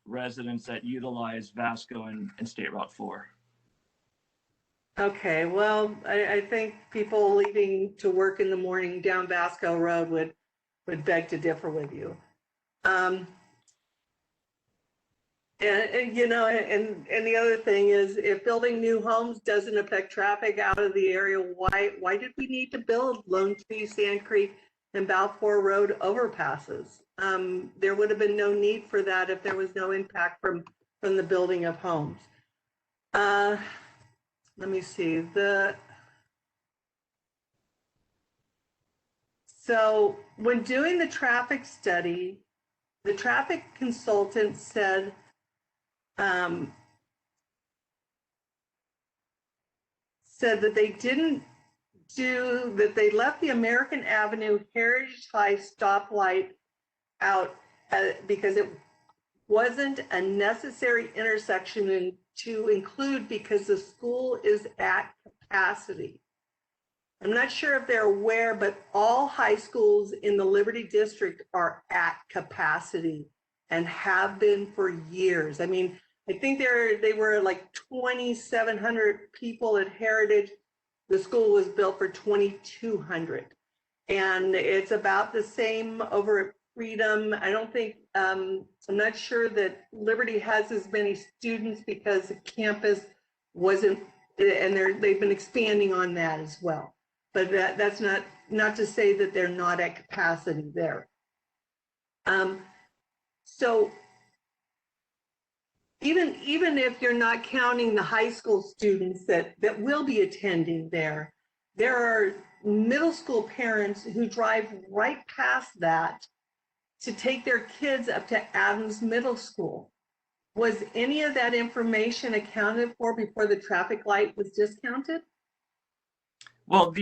residents that utilize Vasco and State Route 4. Okay, well, I think people leaving to work in the morning down Vasco Road would beg to differ with you. And you know, and the other thing is, if building new homes doesn't affect traffic out of the area, why did we need to build Lone Tree, Sand Creek, and Balfour Road overpasses? There would have been no need for that if there was no impact from the building of homes. Let me see. So when doing the traffic study, the traffic consultant said that they left the American Avenue Heritage High stoplight out because it wasn't a necessary intersection to include because the school is at capacity. I'm not sure if they're aware, but all high schools in the Liberty District are at capacity and have been for years. I mean, I think they were like 2,700 people at Heritage. The school was built for 2,200. And it's about the same over at Freedom. I don't think, I'm not sure that Liberty has as many students because the campus wasn't, and they've been expanding on that as well. But that's not to say that they're not at capacity there. So even if you're not counting the high school students that will be attending there are middle school parents who drive right past that to take their kids up to Adams Middle School. Was any of that information accounted for before the traffic light was discounted? Well,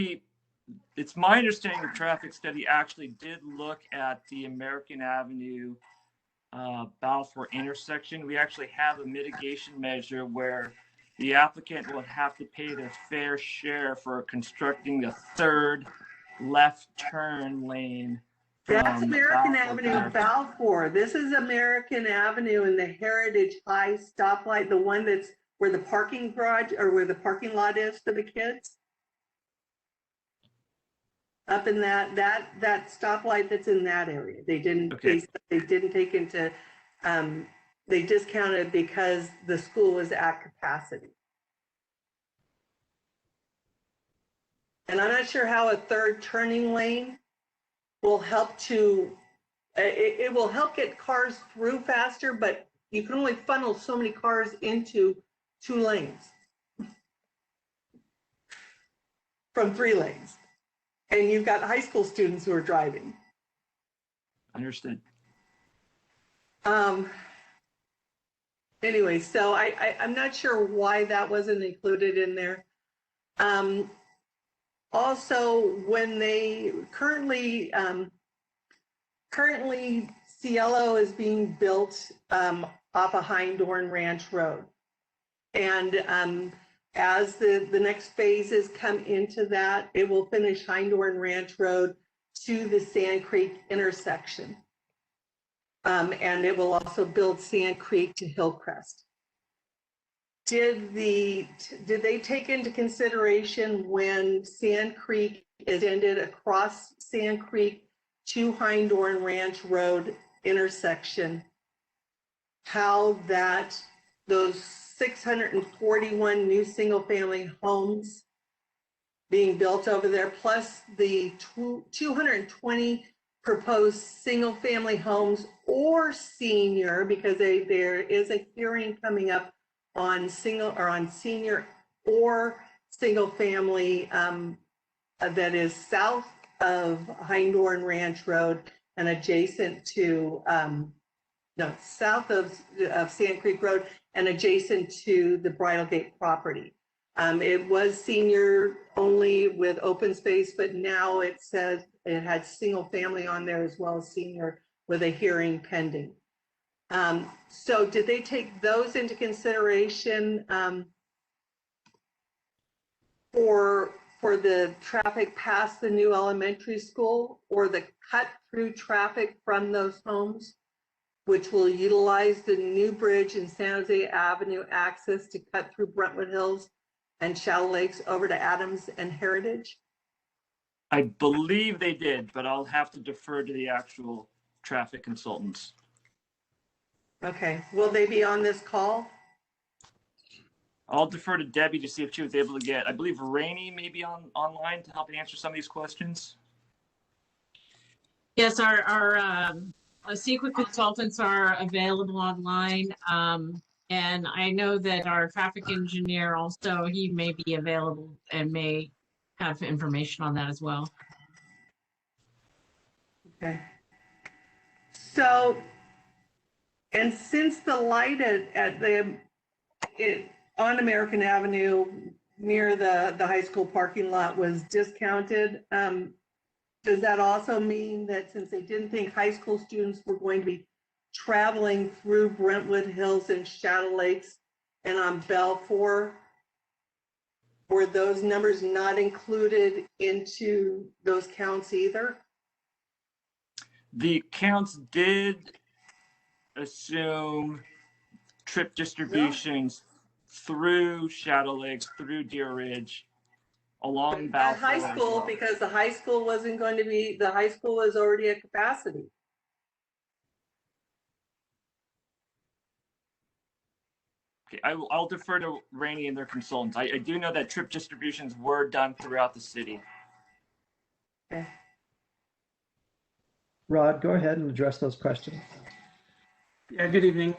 it's my understanding the traffic study actually did look at the American Avenue Balfour intersection. We actually have a mitigation measure where the applicant will have to pay their fair share for constructing the third left turn lane. That's American Balfour Avenue Balfour. This is American Avenue and the Heritage High stoplight, the one that's where the parking garage or where the parking lot is for the kids. Up in that stoplight that's in that area. They didn't they didn't take into they discounted because the school was at capacity. And I'm not sure how a third turning lane will help to, it will help get cars through faster, but you can only funnel so many cars into 2 lanes from 3 lanes. And you've got high school students who are driving. Understood. Anyway, so I'm not sure why that wasn't included in there. Also, when they currently Cielo is being built off of Hindorn Ranch Road. And as the next phases come into that, it will finish Hindorn Ranch Road to the Sand Creek intersection. And it will also build Sand Creek to Hillcrest. Did they take into consideration when Sand Creek is ended across Sand Creek to Hindorn Ranch Road intersection, how that those 641 new single-family homes being built over there, plus the 220 proposed single-family homes or senior, because there is a hearing coming up on senior or single-family that is south of Hindorn Ranch Road and adjacent to south of Sand Creek Road and adjacent to the Bridle Gate property. It was senior only with open space, but now it says it had single family on there as well as senior with a hearing pending. So did they take those into consideration for the traffic past the new elementary school, or the cut through traffic from those homes, which will utilize the new bridge and San Jose Avenue access to cut through Brentwood Hills and Shadow Lakes over to Adams and Heritage? I believe they did, but I'll have to defer to the actual traffic consultants. Okay, will they be on this call? I'll defer to Debbie to see if she was able to get, I believe Rainey may be online to help answer some of these questions. Yes, our CEQA consultants are available online. And I know that our traffic engineer also, he may be available and may have information on that as well. Okay. So, and since the light on American Avenue near the high school parking lot was discounted, does that also mean that since they didn't think high school students were going to be traveling through Brentwood Hills and Shadow Lakes and on Balfour, were those numbers not included into those counts either? The counts did assume trip distributions through Shadow Lakes, through Deer Ridge, along Balfour. At high school, because the high school wasn't going to be, the high school was already at capacity. Okay, I'll defer to Rainey and their consultants. I do know that trip distributions were done throughout the city. Okay. Rod, go ahead and address those questions. Yeah, good evening.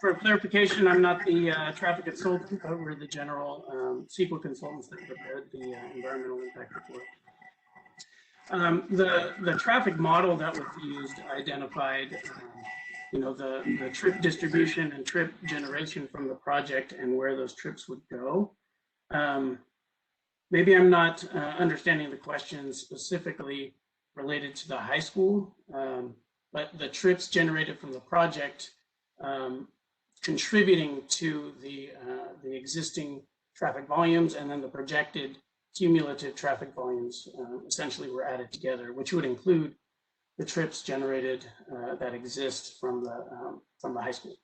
For clarification, I'm not the traffic consultant, but we're the general CEQA consultants that prepared the environmental impact report. The traffic model that was used identified, the trip distribution and trip generation from the project and where those trips would go. Maybe I'm not understanding the question specifically related to the high school, but the trips generated from the project contributing to the existing traffic volumes, and then the projected cumulative traffic volumes essentially were added together, which would include the trips generated that exist from the high school.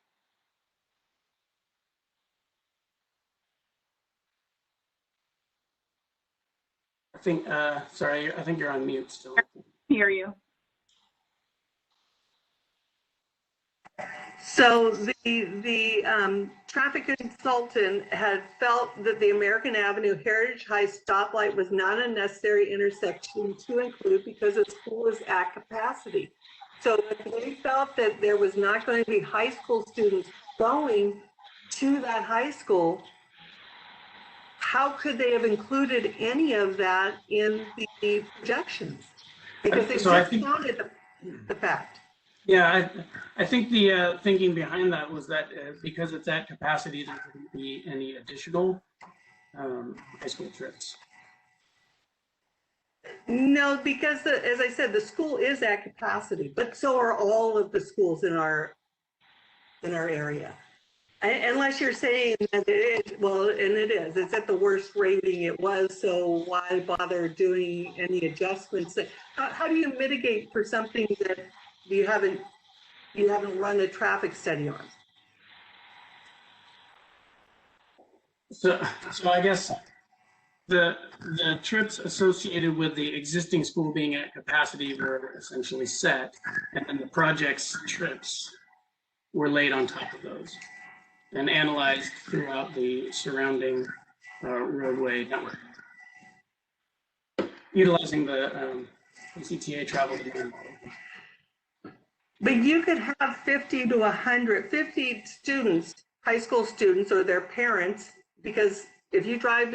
I think, sorry, I think you're on mute still. Hear you. So the traffic consultant had felt that the American Avenue Heritage High stoplight was not a necessary intersection to include because the school is at capacity. So if they felt that there was not going to be high school students going to that high school, how could they have included any of that in the projections? Because they discounted the fact. Yeah, I think the thinking behind that was that because it's at capacity, there wouldn't be any additional high school trips. No, because as I said, the school is at capacity, but so are all of the schools in our area. Unless you're saying that it is, well, and it is, it's at the worst rating it was, so why bother doing any adjustments? How do you mitigate for something that you haven't run a traffic study on? So I guess the trips associated with the existing school being at capacity were essentially set, and then the project's trips were laid on top of those and analyzed throughout the surrounding roadway network, utilizing the PCTA travel demand model. But you could have 50 to 150 students, high school students or their parents, because if you drive,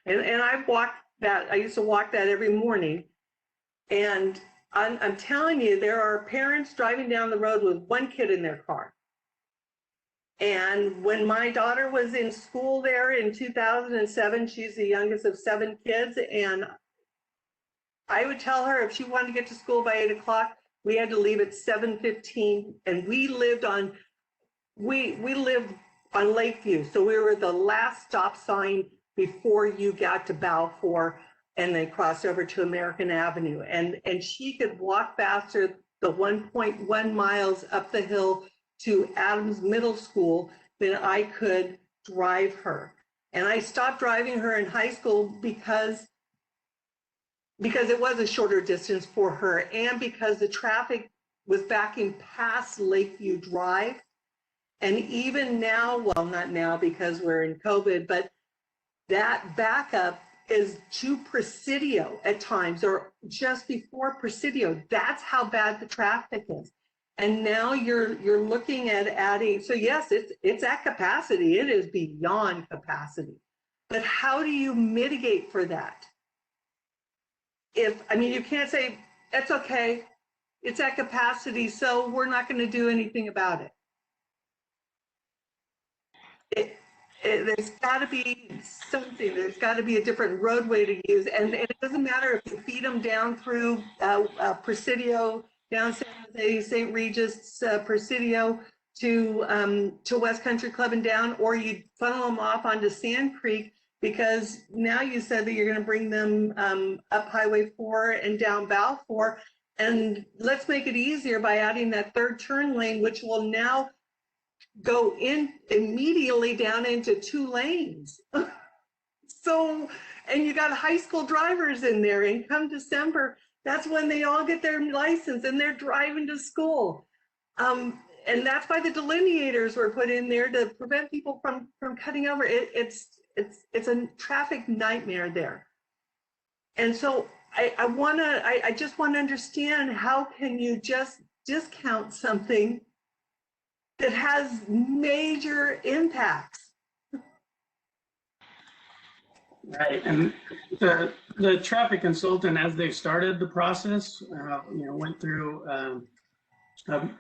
and I've walked that, I used to walk that every morning, and I'm telling you, there are parents driving down the road with one kid in their car. And when my daughter was in school there in 2007, she's the youngest of 7 kids, and I would tell her if she wanted to get to school by 8 o'clock, we had to leave at 7:15, and we lived on Lakeview, so we were the last stop sign before you got to Balfour and then crossed over to American Avenue, and she could walk faster the 1.1 miles up the hill to Adams Middle School than I could drive her. And I stopped driving her in high school because it was a shorter distance for her, and because the traffic was backing past Lakeview Drive. And even now, well, not now because we're in COVID, but that backup is to Presidio at times, or just before Presidio. That's how bad the traffic is. And now you're looking at adding, so yes, it's at capacity, it is beyond capacity. But how do you mitigate for that? You can't say, that's okay, it's at capacity, so we're not going to do anything about it. There's got to be something, there's got to be a different roadway to use. And it doesn't matter if you feed them down through Presidio, down San Jose, St. Regis, Presidio to West Country Club and down, or you funnel them off onto Sand Creek, because now you said that you're going to bring them up Highway 4 and down Balfour. And let's make it easier by adding that third turn lane, which will now go in immediately down into 2 lanes. So, and you got high school drivers in there, and come December, that's when they all get their license and they're driving to school. and that's why the delineators were put in there to prevent people from cutting over. It's a traffic nightmare there. And so I just want to understand, how can you just discount something that has major impacts? Right, and the traffic consultant, as they started the process, went through a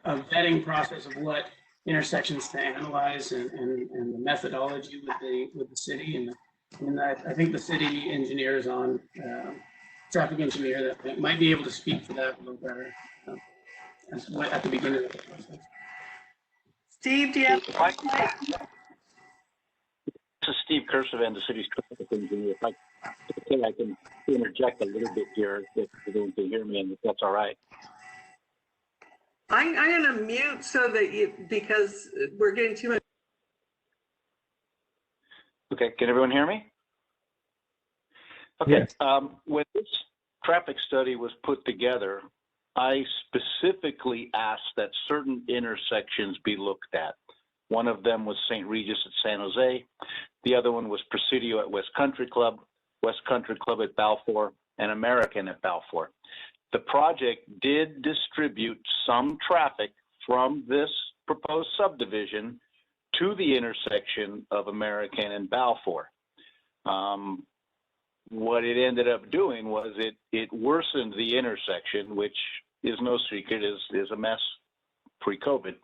vetting process of what intersections to analyze and the methodology with the city, and I think the city engineer is on, traffic engineer that might be able to speak for that a little better at the beginning of the process. Steve, do you have? This is Steve Kersevan, the city's traffic engineer. If I can interject a little bit here, if you can hear me, and if that's all right. I'm going to mute so that because we're getting too much. Okay, can everyone hear me? Okay, yes. When this traffic study was put together, I specifically asked that certain intersections be looked at. One of them was St. Regis at San Jose. The other one was Presidio at West Country Club at Balfour, and American at Balfour. The project did distribute some traffic from this proposed subdivision to the intersection of American and Balfour. What it ended up doing was it worsened the intersection, which is no secret, is a mess pre-COVID.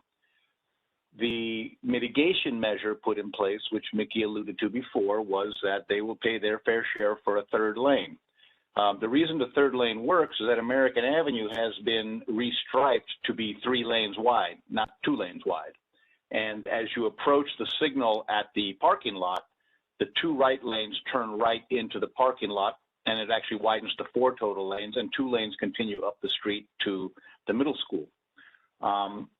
The mitigation measure put in place, which Mickey alluded to before, was that they will pay their fair share for a third lane. The reason the third lane works is that American Avenue has been restriped to be 3 lanes wide, not 2 lanes wide. And as you approach the signal at the parking lot, the 2 right lanes turn right into the parking lot, and it actually widens to 4 total lanes, and 2 lanes continue up the street to the middle school.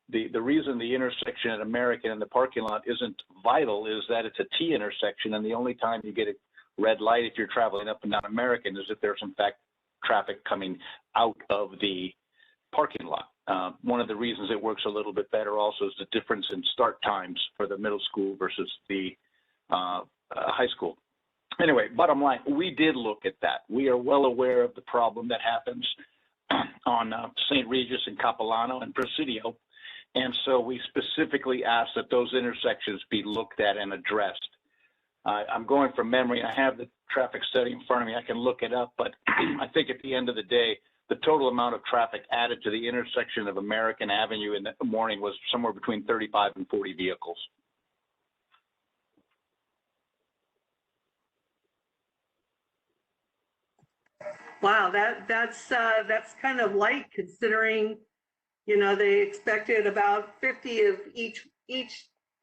The reason the intersection at American and the parking lot isn't vital is that it's a T intersection, and the only time you get a red light if you're traveling up and down American is if there's in fact traffic coming out of the parking lot. One of the reasons it works a little bit better also is the difference in start times for the middle school versus the high school. Anyway, bottom line, we did look at that. We are well aware of the problem that happens on St. Regis and Capilano and Presidio. And so we specifically asked that those intersections be looked at and addressed. I'm going from memory. I have the traffic study in front of me. I can look it up, but I think at the end of the day, the total amount of traffic added to the intersection of American Avenue in the morning was somewhere between 35 and 40 vehicles. Wow, that's kind of light, considering, they expected about 50 of each,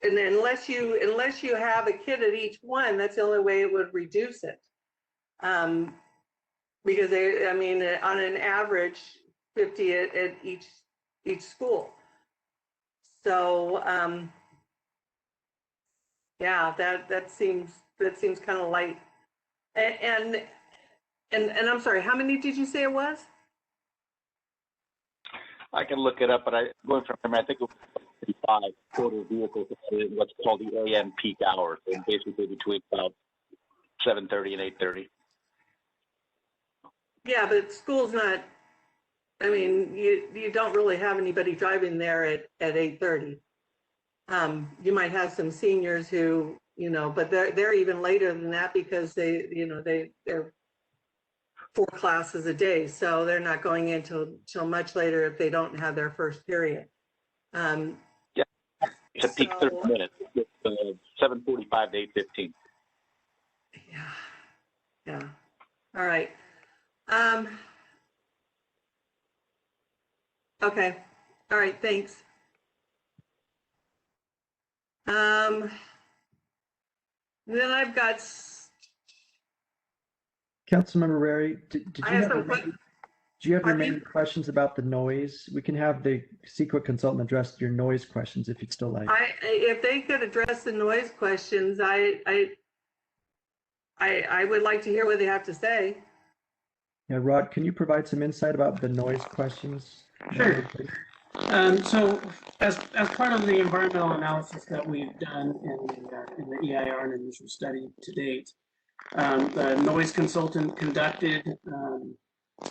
and unless you have a kid at each one, that's the only way it would reduce it. Because on an average, 50 at each school. So yeah, that seems kind of light. And I'm sorry, how many did you say it was? I can look it up, but going from memory, I think it was 35 total vehicles in what's called the AM peak hours, and basically between about 7:30 and 8:30. Yeah, but school's not. You don't really have anybody driving there at 8:30. You might have some seniors who, but they're even later than that because they're 4 classes a day, so they're not going in till much later if they don't have their first period. Yeah, it's a peak 30 minutes, 7:45 to 8:15. Yeah. All right. Okay. All right. Thanks. Then I've got. Councilmember Rary, do you have remaining questions about the noise? We can have the CEQA consultant address your noise questions if you'd still like. If they could address the noise questions, I would like to hear what they have to say. Yeah, Rod, can you provide some insight about the noise questions? Sure. So as part of the environmental analysis that we've done in the EIR and initial study to date, the noise consultant conducted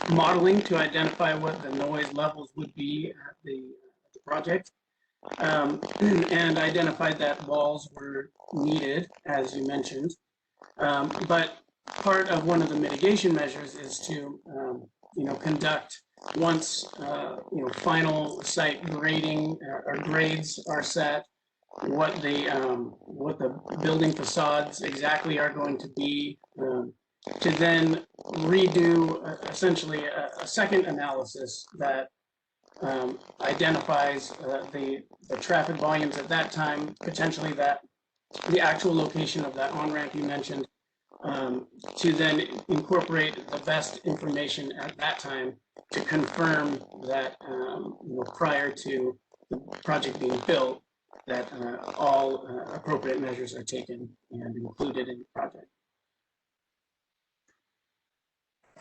modeling to identify what the noise levels would be at the project, and identified that walls were needed, as you mentioned. But part of one of the mitigation measures is to, conduct once, final site grading or grades are set, what the building facades exactly are going to be, to then redo essentially a second analysis that identifies the traffic volumes at that time, potentially the actual location of that on-ramp you mentioned, to then incorporate the best information at that time to confirm that prior to the project being built, that all appropriate measures are taken and included in the project.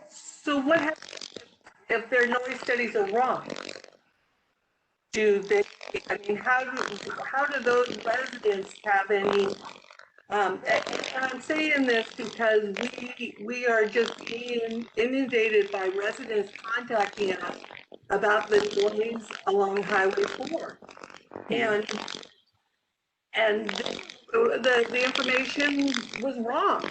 So what happens if their noise studies are wrong? Do they, I mean, how do those residents have any, and I'm saying this because we are just being inundated by residents contacting us about the noise along Highway 4. And the information was wrong.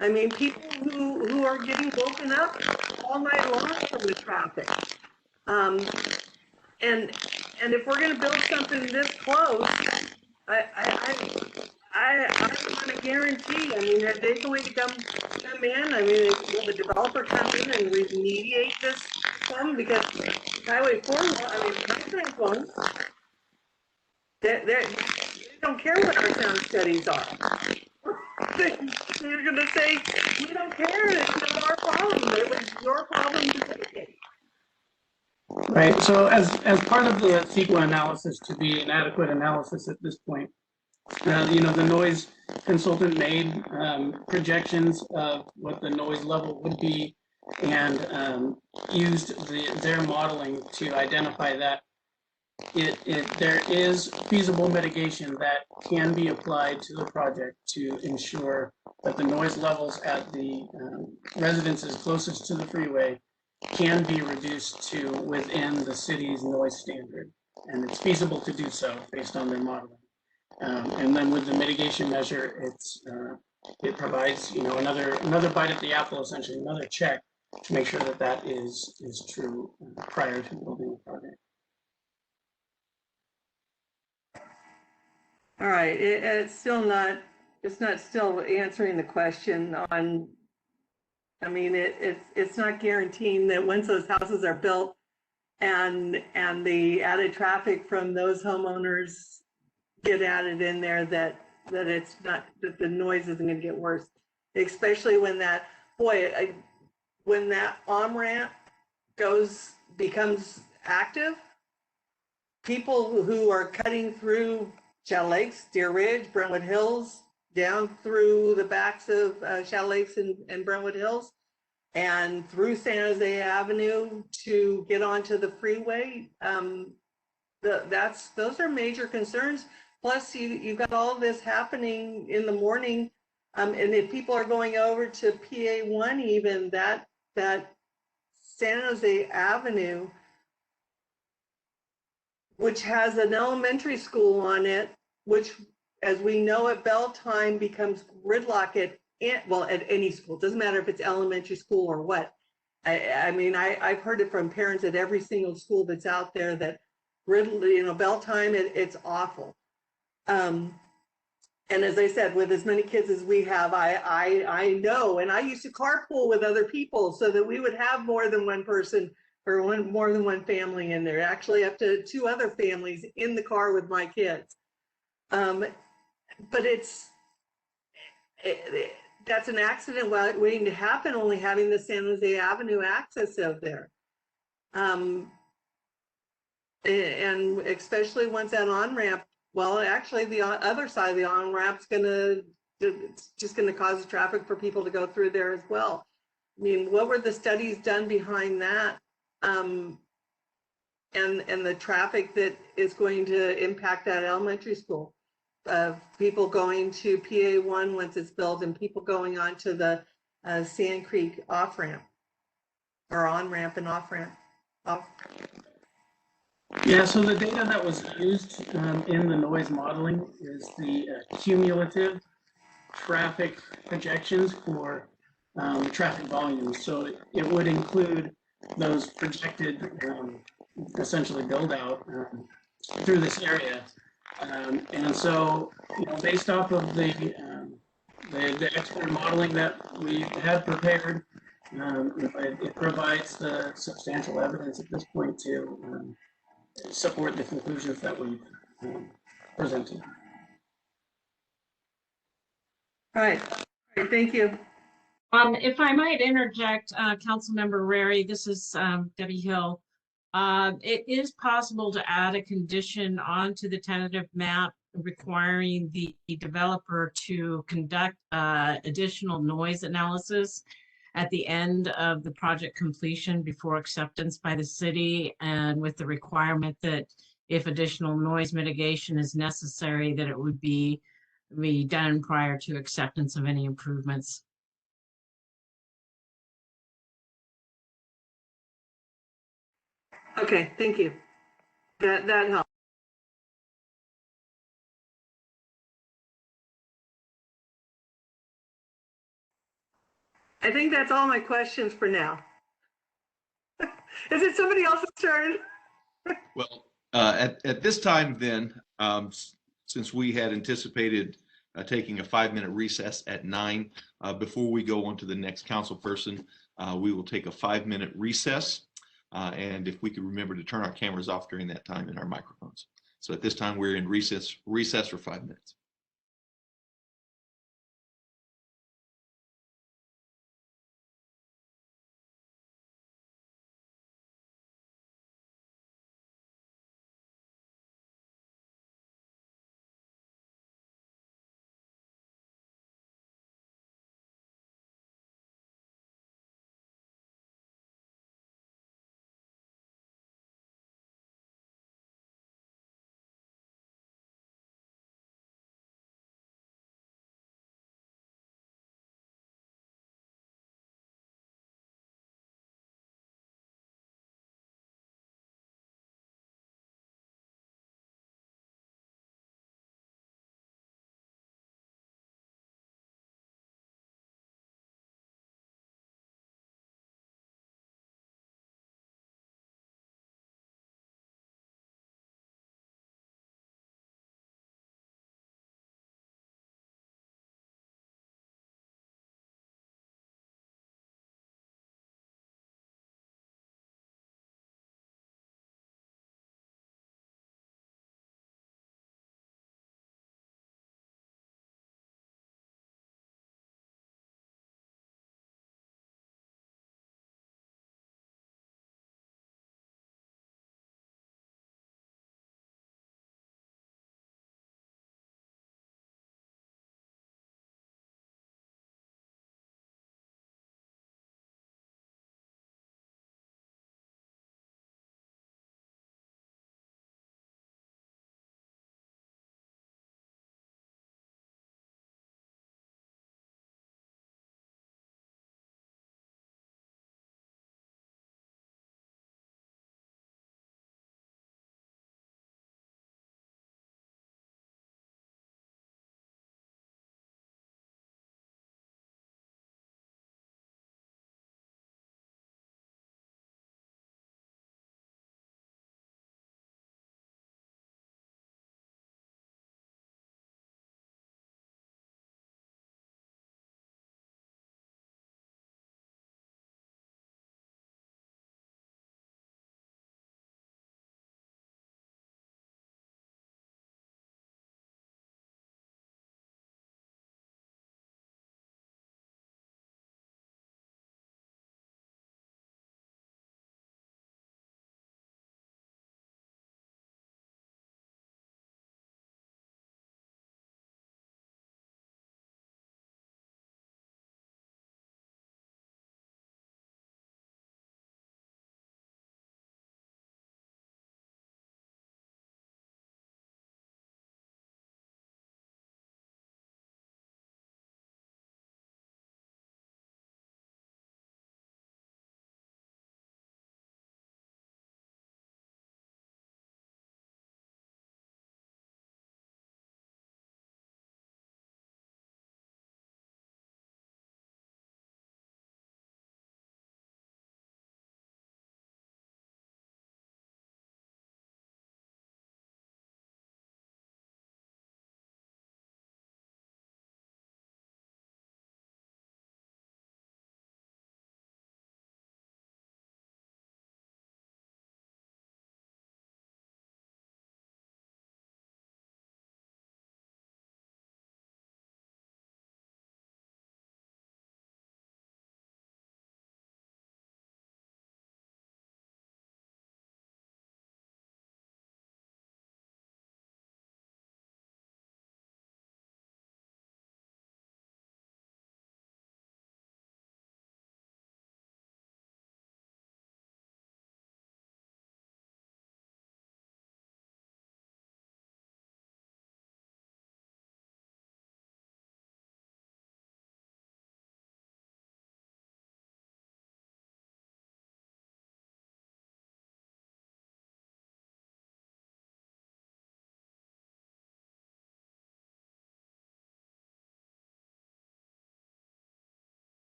I mean, people who are getting woken up all night long from the traffic. And if we're going to build something this close, I want to guarantee. I mean, are they going to come in? I mean, will the developer come in and remediate this some? Because Highway 4, I mean, contract ones, they don't care what our sound studies are. They're going to say, we don't care. It's not our problem. It was your problem to take it. Right. So as part of the CEQA analysis to be an adequate analysis at this point, the noise consultant made projections of what the noise level would be and used their modeling to identify that there is feasible mitigation that can be applied to the project to ensure that the noise levels at the residences closest to the freeway can be reduced to within the city's noise standard. And it's feasible to do so based on their modeling. And then with the mitigation measure, it provides another bite at the apple, essentially another check to make sure that that is true prior to building the project. All right, it's not still answering the question on. I mean, it's not guaranteeing that once those houses are built and the added traffic from those homeowners get added in there that it's not, that the noise isn't going to get worse, especially when that when that on-ramp becomes active. People who are cutting through Shadow Lakes, Deer Ridge, Brentwood Hills, down through the backs of Shadow Lakes and Brentwood Hills, and through San Jose Avenue to get onto the freeway. Those are major concerns. Plus, you've got all this happening in the morning, and if people are going over to PA1, even that San Jose Avenue, which has an elementary school on it, which, as we know, at bell time becomes gridlock at any school. It doesn't matter if it's elementary school or what. I mean, I've heard it from parents at every single school that's out there that bell time, it's awful. And as I said, with as many kids as we have, I know, and I used to carpool with other people so that we would have more than one person or more than one family in there, actually up to 2 other families in the car with my kids. But that's an accident waiting to happen, only having the San Jose Avenue access out there. And especially once that on-ramp, well, actually the other side of the on-ramp's just gonna cause traffic for people to go through there as well. I mean, what were the studies done behind that? and the traffic that is going to impact that elementary school. People going to PA1 once it's built, and people going on to the Sand Creek off-ramp, or on-ramp and off-ramp. Yeah, so the data that was used in the noise modeling is the cumulative traffic projections for the traffic volume. So it would include those projected, essentially build out through this area. And so, based off of the expert modeling that we had prepared, it provides the substantial evidence at this point to support the conclusions that we've presented. All right, thank you. If I might interject, Councilmember Rary, this is Debbie Hill. It is possible to add a condition onto the tentative map requiring the developer to conduct additional noise analysis at the end of the project completion before acceptance by the city, and with the requirement that if additional noise mitigation is necessary, that it would be done prior to acceptance of any improvements. Okay, thank you. That helps. I think that's all my questions for now. Is it somebody else's turn? Well, at this time then, since we had anticipated taking a 5-minute recess at 9, before we go on to the next council person, we will take a 5-minute recess. And if we could remember to turn our cameras off during that time and our microphones. So at this time, we're in recess for 5 minutes.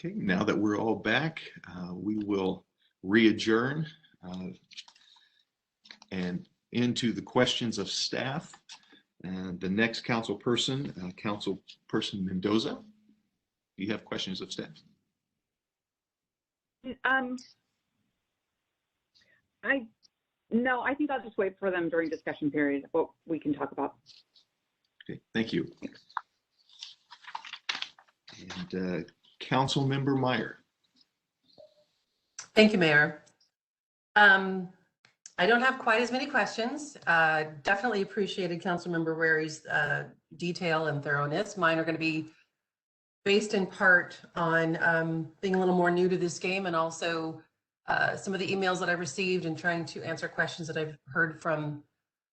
Okay, now that we're all back, we will re-adjourn and into the questions of staff. And the next council person, Councilperson Mendoza, do you have questions of staff? No, I think I'll just wait for them during discussion period, what we can talk about. Okay, thank you. And Councilmember Meyer. Thank you, Mayor. I don't have quite as many questions. Definitely appreciated Councilmember Ware's detail and thoroughness. Mine are going to be based in part on being a little more new to this game, and also some of the emails that I've received and trying to answer questions that I've heard from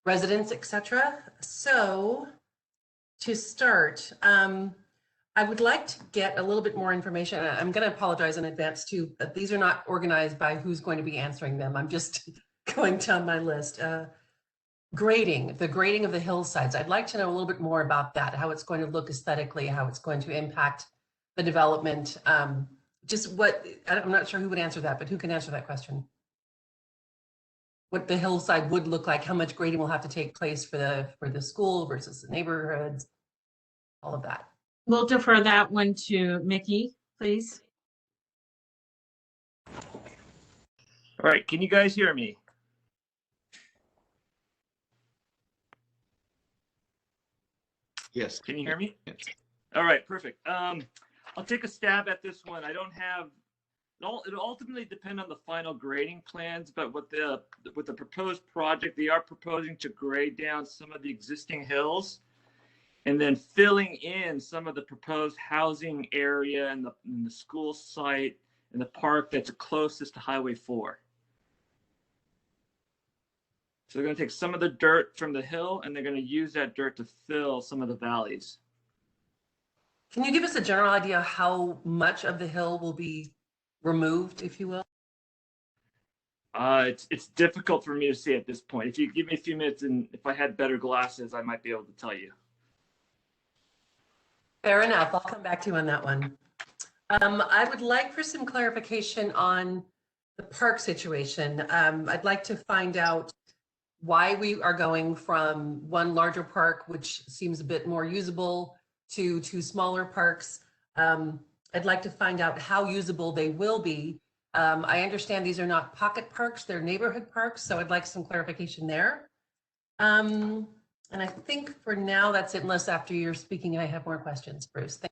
residents, etc. So to start, I would like to get a little bit more information. I'm going to apologize in advance too, but these are not organized by who's going to be answering them. I'm just going down my list. The grading of the hillsides. I'd like to know a little bit more about that, how it's going to look aesthetically, how it's going to impact the development. Just what, I'm not sure who would answer that, but who can answer that question? What the hillside would look like, how much grading will have to take place for the school versus the neighborhoods, all of that. We'll defer that one to Mickey, please. All right, can you guys hear me? Yes. Can you hear me? Yes. All right, perfect. I'll take a stab at this one. I don't have, it'll ultimately depend on the final grading plans, but with the proposed project, they are proposing to grade down some of the existing hills and then filling in some of the proposed housing area and the school site and the park that's closest to Highway 4. So they're going to take some of the dirt from the hill and they're going to use that dirt to fill some of the valleys. Can you give us a general idea how much of the hill will be removed, if you will? It's difficult for me to see at this point. If you give me a few minutes and if I had better glasses, I might be able to tell you. Fair enough. I'll come back to you on that one. I would like for some clarification on the park situation. I'd like to find out why we are going from one larger park, which seems a bit more usable, to two smaller parks. I'd like to find out how usable they will be. I understand these are not pocket parks, they're neighborhood parks, so I'd like some clarification there. And I think for now, that's it, unless after you're speaking, I have more questions, Bruce. Thank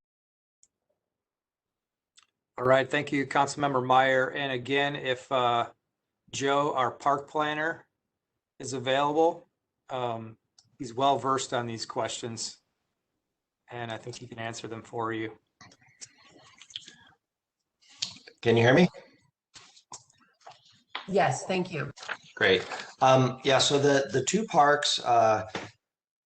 All right, thank you, Councilmember Meyer. And again, if Joe, our park planner, is available, he's well versed on these questions, and I think he can answer them for you. Can you hear me? Yes, thank you. Great. Yeah, so the two parks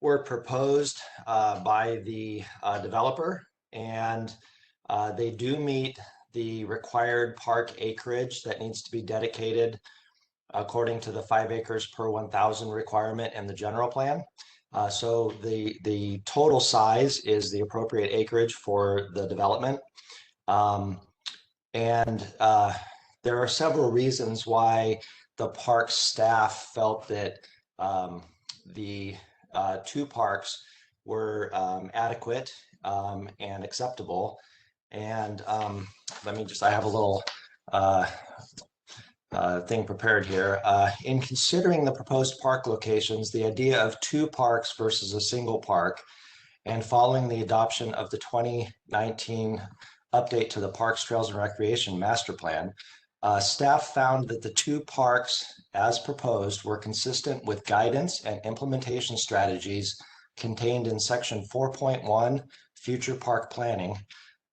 were proposed by the developer, and they do meet the required park acreage that needs to be dedicated according to the 5 acres per 1,000 requirement in the general plan. So the total size is the appropriate acreage for the development. And there are several reasons why the park staff felt that the two parks were adequate and acceptable. And let me just, I have a little thing prepared here. In considering the proposed park locations, the idea of two parks versus a single park, and following the adoption of the 2019 update to the Parks, Trails, and Recreation Master Plan, staff found that the two parks as proposed were consistent with guidance and implementation strategies contained in section 4.1 future park planning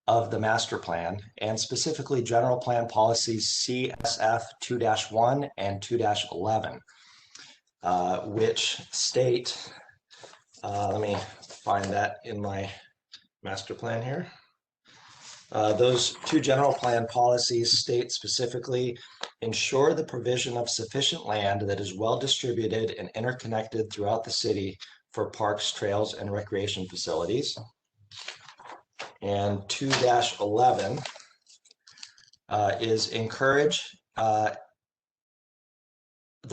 of the master plan, and specifically general plan policies CSF 2-1 and 2-11, which state, let me find that in my master plan here. Those two general plan policies state specifically, ensure the provision of sufficient land that is well distributed and interconnected throughout the city for parks, trails, and recreation facilities. And 2-11 is encourage the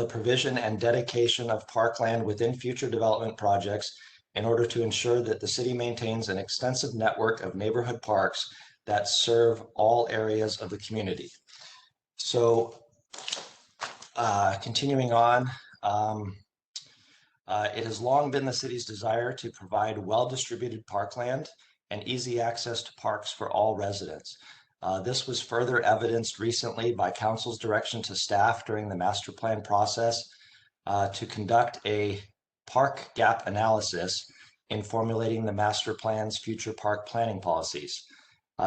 provision and dedication of parkland within future development projects in order to ensure that the city maintains an extensive network of neighborhood parks that serve all areas of the community. So continuing on, it has long been the city's desire to provide well-distributed parkland and easy access to parks for all residents. This was further evidenced recently by council's direction to staff during the master plan process to conduct a park gap analysis in formulating the master plan's future park planning policies.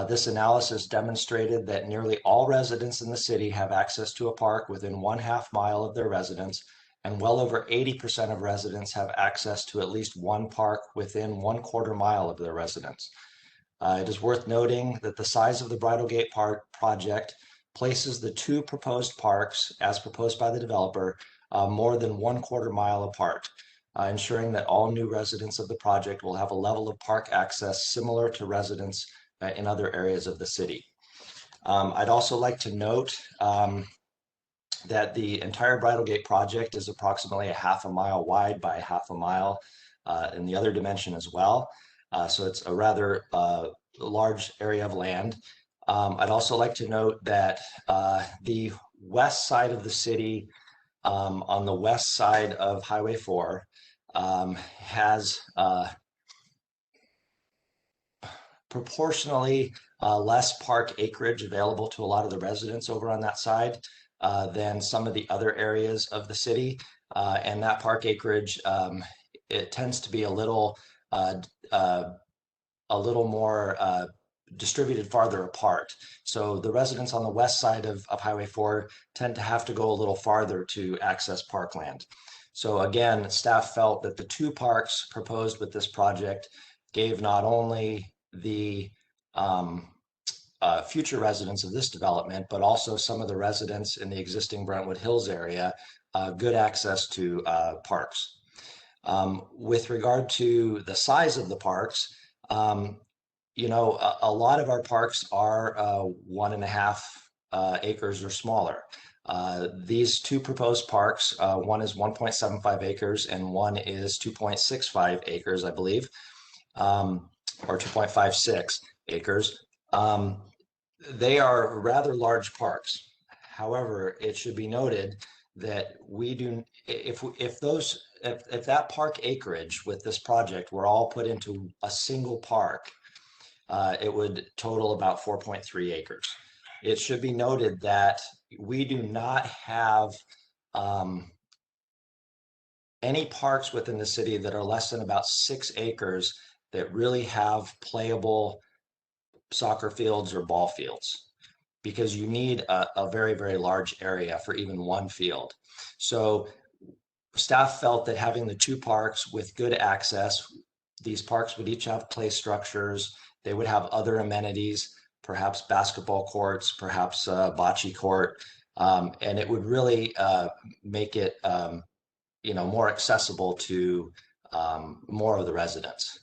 This analysis demonstrated that nearly all residents in the city have access to a park within 1/2 mile of their residence, and well over 80% of residents have access to at least one park within 1/4 mile of their residence. It is worth noting that the size of the Bridle Gate Park project places the two proposed parks, as proposed by the developer, more than 1/4 mile apart, ensuring that all new residents of the project will have a level of park access similar to residents in other areas of the city. I'd also like to note that the entire Bridle Gate project is approximately 1/2 mile wide by 1/2 mile in the other dimension as well. So it's a rather large area of land. I'd also like to note that the west side of the city, on the west side of Highway 4, has proportionally less park acreage available to a lot of the residents over on that side than some of the other areas of the city. And that park acreage, it tends to be a little more distributed farther apart. So the residents on the west side of Highway 4 tend to have to go a little farther to access parkland. So again, staff felt that the two parks proposed with this project gave not only the future residents of this development, but also some of the residents in the existing Brentwood Hills area, good access to parks. With regard to the size of the parks, you know, a lot of our parks are 1.5 acres or smaller. These two proposed parks, one is 1.75 acres and one is 2.65 acres, I believe, or 2.56 acres. They are rather large parks. However, it should be noted that we do, if that park acreage with this project were all put into a single park, it would total about 4.3 acres. It should be noted that we do not have any parks within the city that are less than about 6 acres that really have playable soccer fields or ball fields, because you need a very, very large area for even one field. So staff felt that having the two parks with good access, these parks would each have play structures, they would have other amenities, perhaps basketball courts, perhaps a bocce court, and it would really make it you know, more accessible to more of the residents.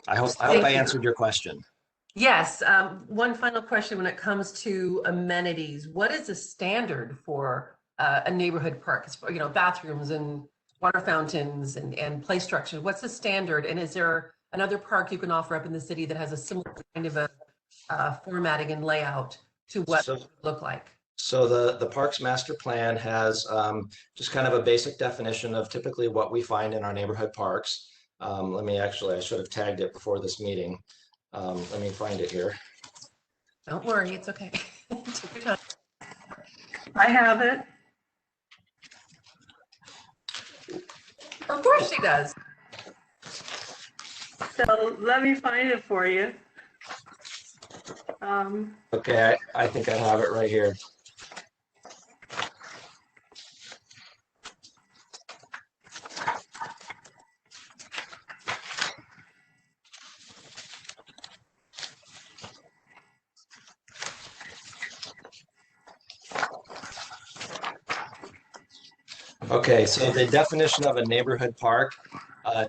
I hope I answered your question. Yes. One final question when it comes to amenities. What is the standard for a neighborhood park? You know, bathrooms and water fountains and play structures. What's the standard? And is there another park you can offer up in the city that has a similar kind of a formatting and layout to what it would look like? So the Parks Master Plan has just kind of a basic definition of typically what we find in our neighborhood parks. Let me actually, I should have tagged it before this meeting. Let me find it here. Don't worry, it's okay. Take your time. I have it. Of course she does. So let me find it for you. Okay, I think I have it right here. Okay, so the definition of a neighborhood park,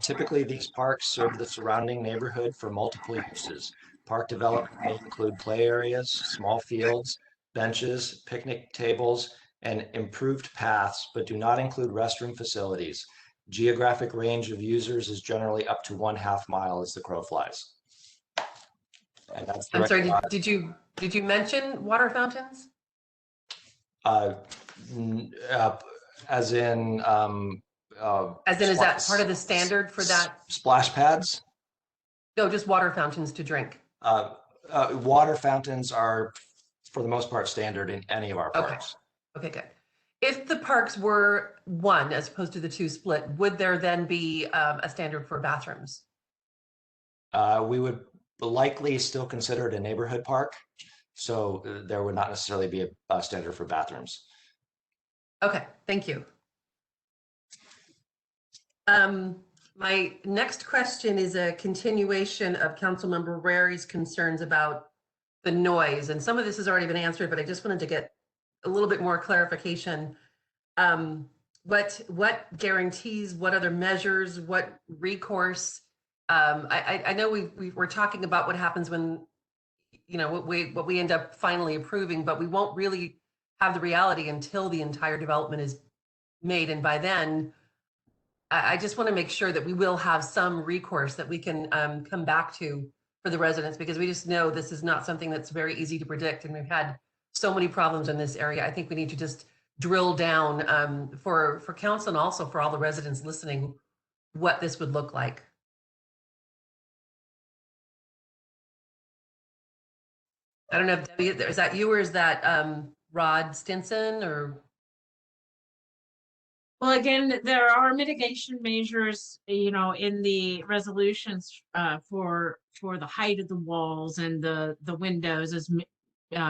typically these parks serve the surrounding neighborhood for multiple uses. Park development may include play areas, small fields, benches, picnic tables, and improved paths, but do not include restroom facilities. Geographic range of users is generally up to 1/2 mile as the crow flies. And that's I'm sorry, did you mention water fountains? As in, is that part of the standard for that? Splash pads? No, just water fountains to drink. Water fountains are, for the most part, standard in any of our parks. Okay, good. If the parks were one as opposed to the two split, would there then be a standard for bathrooms? We would likely still consider it a neighborhood park, so there would not necessarily be a standard for bathrooms. Okay, thank you. My next question is a continuation of Councilmember Rary's concerns about the noise, and some of this has already been answered, but I just wanted to get a little bit more clarification. What guarantees, what other measures, what recourse? I know we're talking about what happens when, you know, what we end up finally approving, but we won't really have the reality until the entire development is made, and by then, I just want to make sure that we will have some recourse that we can come back to for the residents, because we just know this is not something that's very easy to predict, and we've had so many problems in this area. I think we need to just drill down for council and also for all the residents listening what this would look like. I don't know if Debbie, is that you or is that Rod Stinson or? Well, again, there are mitigation measures, you know, in the resolutions for the height of the walls and the windows, as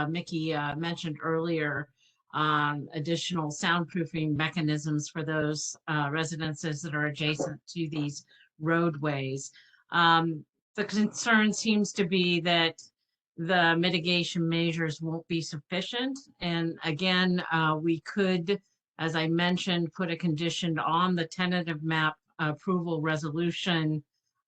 Mickey mentioned earlier, additional soundproofing mechanisms for those residences that are adjacent to these roadways. The concern seems to be that the mitigation measures won't be sufficient. And again, we could, as I mentioned, put a condition on the tentative map approval resolution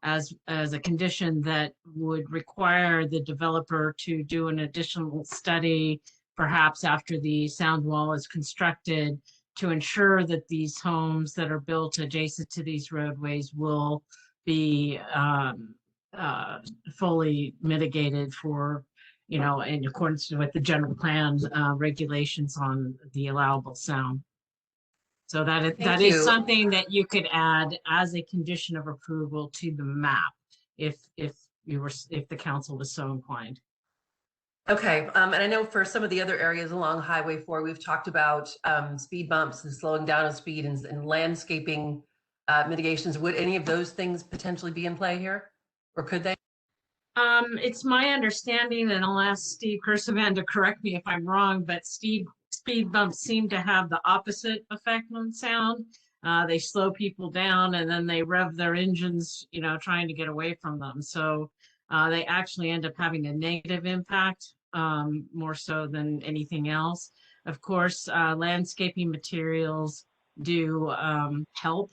as a condition that would require the developer to do an additional study, perhaps after the sound wall is constructed, to ensure that these homes that are built adjacent to these roadways will be fully mitigated for, you know, in accordance with the general plan regulations on the allowable sound. So that is something that you could add as a condition of approval to the map if the council was so inclined. Okay, and I know for some of the other areas along Highway 4, we've talked about speed bumps and slowing down of speed and landscaping mitigations. Would any of those things potentially be in play here, or could they? It's my understanding, and I'll ask Steve Kursavan to correct me if I'm wrong, but speed bumps seem to have the opposite effect on sound. They slow people down and then they rev their engines, you know, trying to get away from them. So they actually end up having a negative impact, more so than anything else. Of course, landscaping materials do help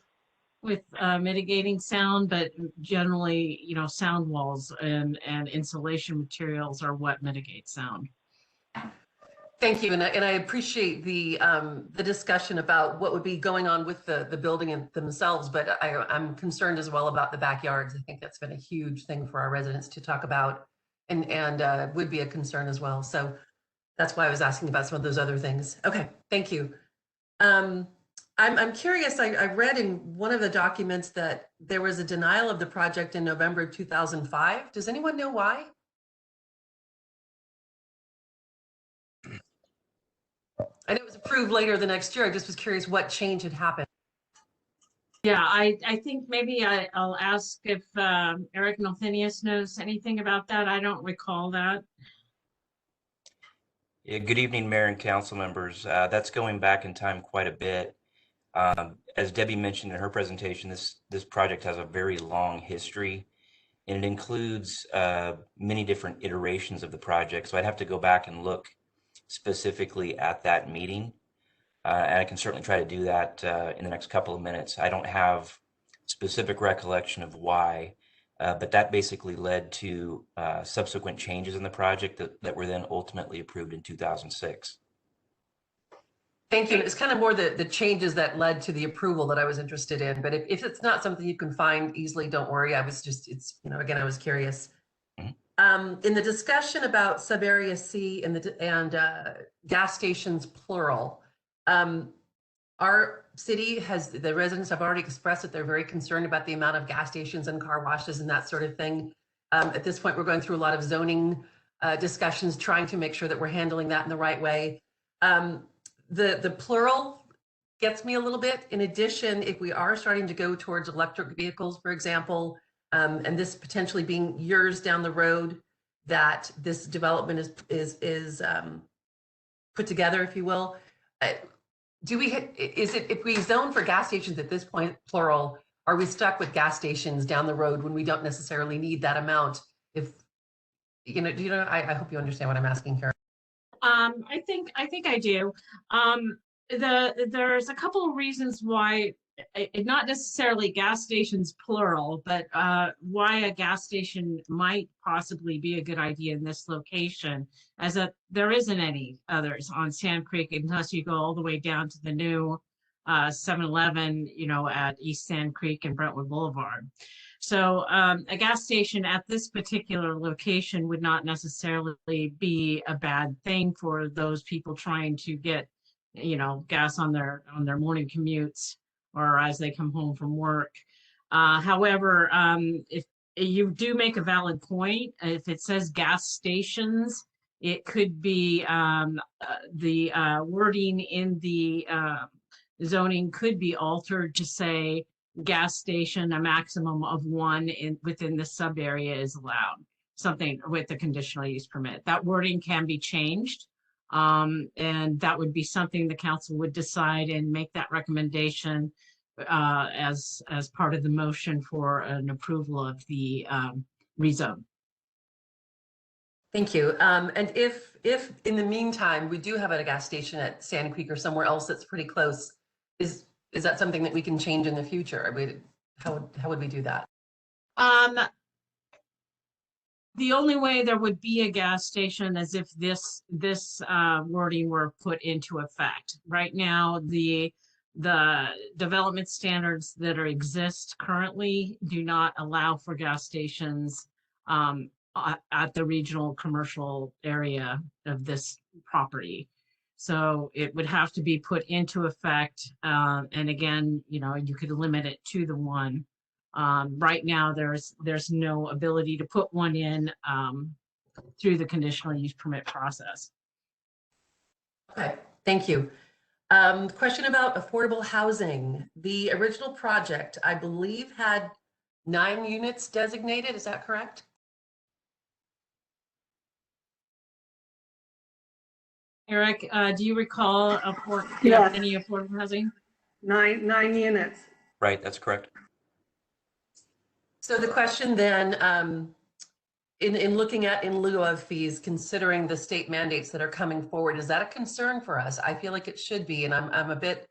with mitigating sound, but generally, you know, sound walls and insulation materials are what mitigate sound. Thank you, and I appreciate the discussion about what would be going on with the building themselves, but I'm concerned as well about the backyards. I think that's been a huge thing for our residents to talk about, and would be a concern as well. So that's why I was asking about some of those other things. Okay, thank you. I'm curious, I read in one of the documents that there was a denial of the project in November 2005. Does anyone know why? I know it was approved later the next year. I just was curious what change had happened. Yeah, I think maybe I'll ask if Eric Nolthenius knows anything about that. I don't recall that. Yeah, good evening, Mayor and council members. That's going back in time quite a bit. As Debbie mentioned in her presentation, this project has a very long history, and it includes many different iterations of the project. So I'd have to go back and look specifically at that meeting, and I can certainly try to do that in the next couple of minutes. I don't have specific recollection of why, But that basically led to subsequent changes in the project that were then ultimately approved in 2006. Thank you. It's kind of more the changes that led to the approval that I was interested in. But if it's not something you can find easily, don't worry. I was just, it's, you know, again, I was curious. In the discussion about sub-area C and gas stations, plural, our city has, the residents have already expressed that they're very concerned about the amount of gas stations and car washes and that sort of thing. At this point, we're going through a lot of zoning discussions, trying to make sure that we're handling that in the right way. The plural gets me a little bit. In addition, if we are starting to go towards electric vehicles, for example, and this potentially being years down the road that this development is put together, if you will, if we zone for gas stations at this point, plural, are we stuck with gas stations down the road when we don't necessarily need that amount? If I hope you understand what I'm asking, Karen. I think I do. There's a couple of reasons why, not necessarily gas stations plural, but why a gas station might possibly be a good idea in this location, as that there isn't any others on Sand Creek unless you go all the way down to the new 7-Eleven, at East Sand Creek and Brentwood Boulevard. So a gas station at this particular location would not necessarily be a bad thing for those people trying to get, gas on their morning commutes or as they come home from work. However, if you do make a valid point, if it says gas stations, it could be the wording in the zoning could be altered to say gas station, a maximum of one within the sub area is allowed, something with the conditional use permit. That wording can be changed, and that would be something the council would decide and make that recommendation as part of the motion for an approval of the rezone. Thank you. And if in the meantime we do have a gas station at Sand Creek or somewhere else that's pretty close, is that something that we can change in the future? How would we do that? The only way there would be a gas station is if this wording were put into effect. Right now, the development standards that exist currently do not allow for gas stations at the regional commercial area of this property. So it would have to be put into effect. And again, you could limit it to the one. Right now, there's no ability to put one in through the conditional use permit process. Okay, thank you. Question about affordable housing. The original project, I believe, had 9 units designated. Is that correct? Eric, do you recall Yes. any affordable housing? 9 units. Right, that's correct. So the question then, in looking at in lieu of fees, considering the state mandates that are coming forward, is that a concern for us? I feel like it should be, and I'm a bit,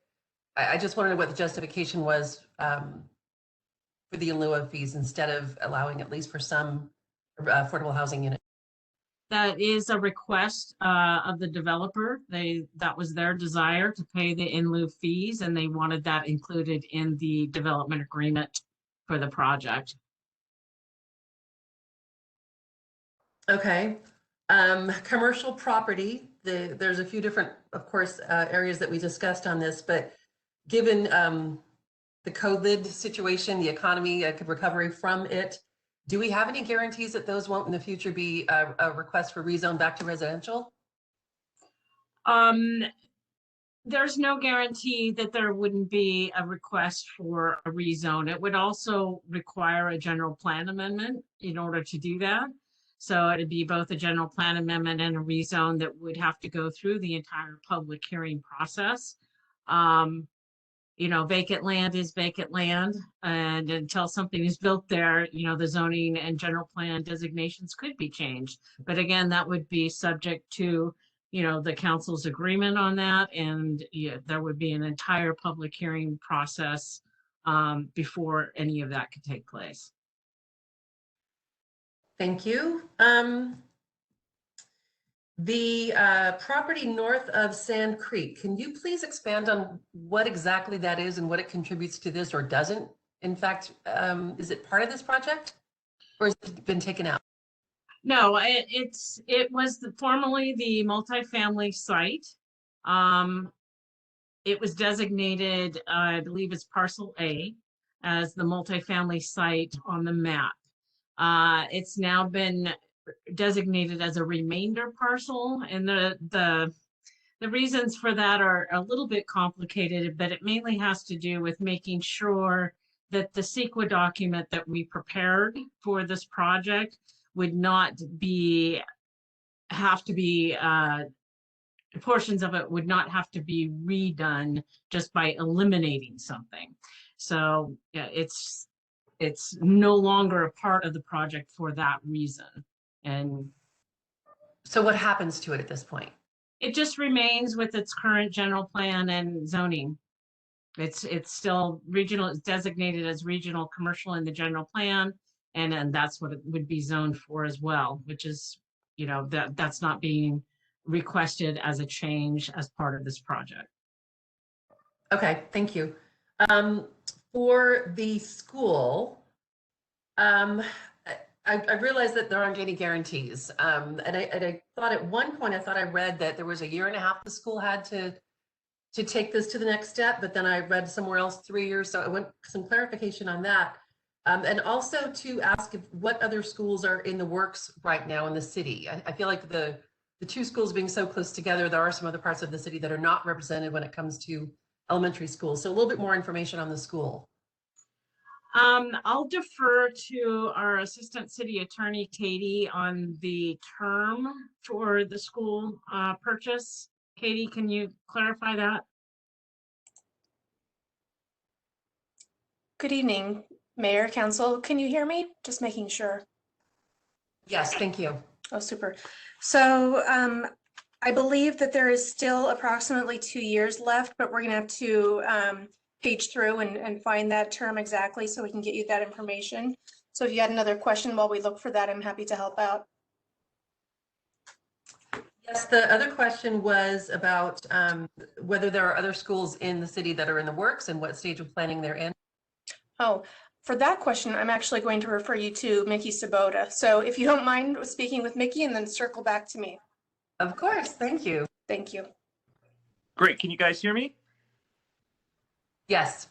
I just wondered what the justification was for the in lieu of fees instead of allowing at least for some affordable housing units. That is a request of the developer. That was their desire to pay the in lieu fees, and they wanted that included in the development agreement for the project. Okay. Commercial property, there's a few different, of course, areas that we discussed on this, but given the COVID situation, the economy, recovery from it, do we have any guarantees that those won't in the future be a request for rezone back to residential? There's no guarantee that there wouldn't be a request for a rezone. It would also require a general plan amendment in order to do that. So it'd be both a general plan amendment and a rezone that would have to go through the entire public hearing process. Vacant land is vacant land, and until something is built there, the zoning and general plan designations could be changed. But again, that would be subject to, the council's agreement on that, and there would be an entire public hearing process before any of that could take place. Thank you. The property north of Sand Creek, can you please expand on what exactly that is and what it contributes to this or doesn't? In fact, is it part of this project or has it been taken out? No, it was formerly the multifamily site. It was designated, I believe it's parcel A, as the multifamily site on the map. It's now been designated as a remainder parcel, and the reasons for that are a little bit complicated, but it mainly has to do with making sure that the CEQA document that we prepared for this project would not have to be portions of it would not have to be redone just by eliminating something. So yeah, it's no longer a part of the project for that reason. And so what happens to it at this point? It just remains with its current general plan and zoning. It's still regional, it's designated as regional commercial in the general plan, and that's what it would be zoned for as well, which is, you know, that's not being requested as a change as part of this project. Okay, thank you. For the school, I realized that there aren't any guarantees. And I thought at one point, I read that there was a year and a half the school had to take this to the next step, but then I read somewhere else 3 years. So I want some clarification on that. And also to ask what other schools are in the works right now in the city. I feel like the two schools being so close together, there are some other parts of the city that are not represented when it comes to elementary schools. So a little bit more information on the school. I'll defer to our Assistant City Attorney, Katie, on the term for the school purchase. Katie, can you clarify that? Good evening, Mayor, Council. Can you hear me? Just making sure. Yes, thank you. Oh, super. So I believe that there is still approximately 2 years left, but we're going to have to page through and find that term exactly so we can get you that information. So if you had another question while we look for that, I'm happy to help out. Yes, the other question was about whether there are other schools in the city that are in the works and what stage of planning they're in. Oh, for that question, I'm actually going to refer you to Mickey Sabota. So if you don't mind speaking with Mickey and then circle back to me. Of course, thank you. Thank you. Great, can you guys hear me? Yes.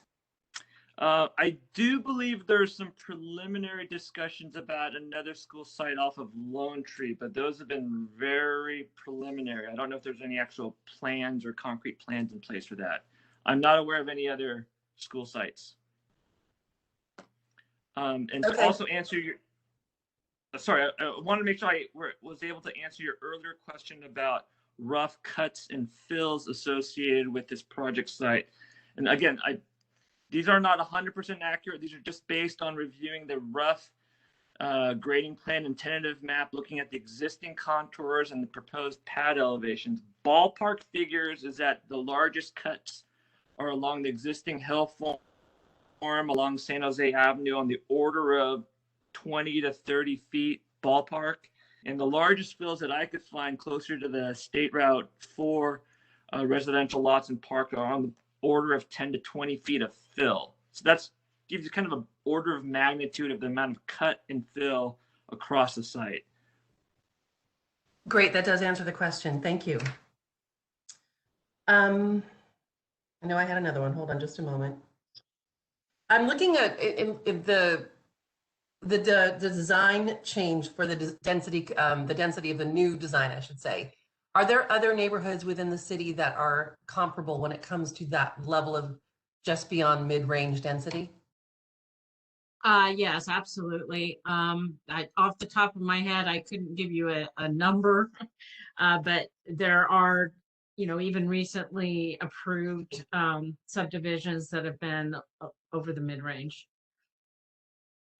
I do believe there's some preliminary discussions about another school site off of Lone Tree, but those have been very preliminary. I don't know if there's any actual plans or concrete plans in place for that. I'm not aware of any other school sites. And okay. To also answer your, sorry, I want to make sure I was able to answer your earlier question about rough cuts and fills associated with this project site. And again, these are not 100% accurate. These are just based on reviewing the rough grading plan and tentative map, looking at the existing contours and the proposed pad elevations. Ballpark figures is that the largest cuts are along the existing hill form along San Jose Avenue on the order of 20 to 30 feet ballpark. And the largest fills that I could find closer to the State Route 4 residential lots and park are on the order of 10 to 20 feet of fill. So that's gives you kind of an order of magnitude of the amount of cut and fill across the site. Great, that does answer the question. Thank you. I know I had another one. Hold on just a moment. I'm looking at the design change for the density of the new design, I should say. Are there other neighborhoods within the city that are comparable when it comes to that level of just beyond mid-range density? Yes, absolutely. Off the top of my head, I couldn't give you a number, but there are, you know, even recently approved subdivisions that have been over the mid-range.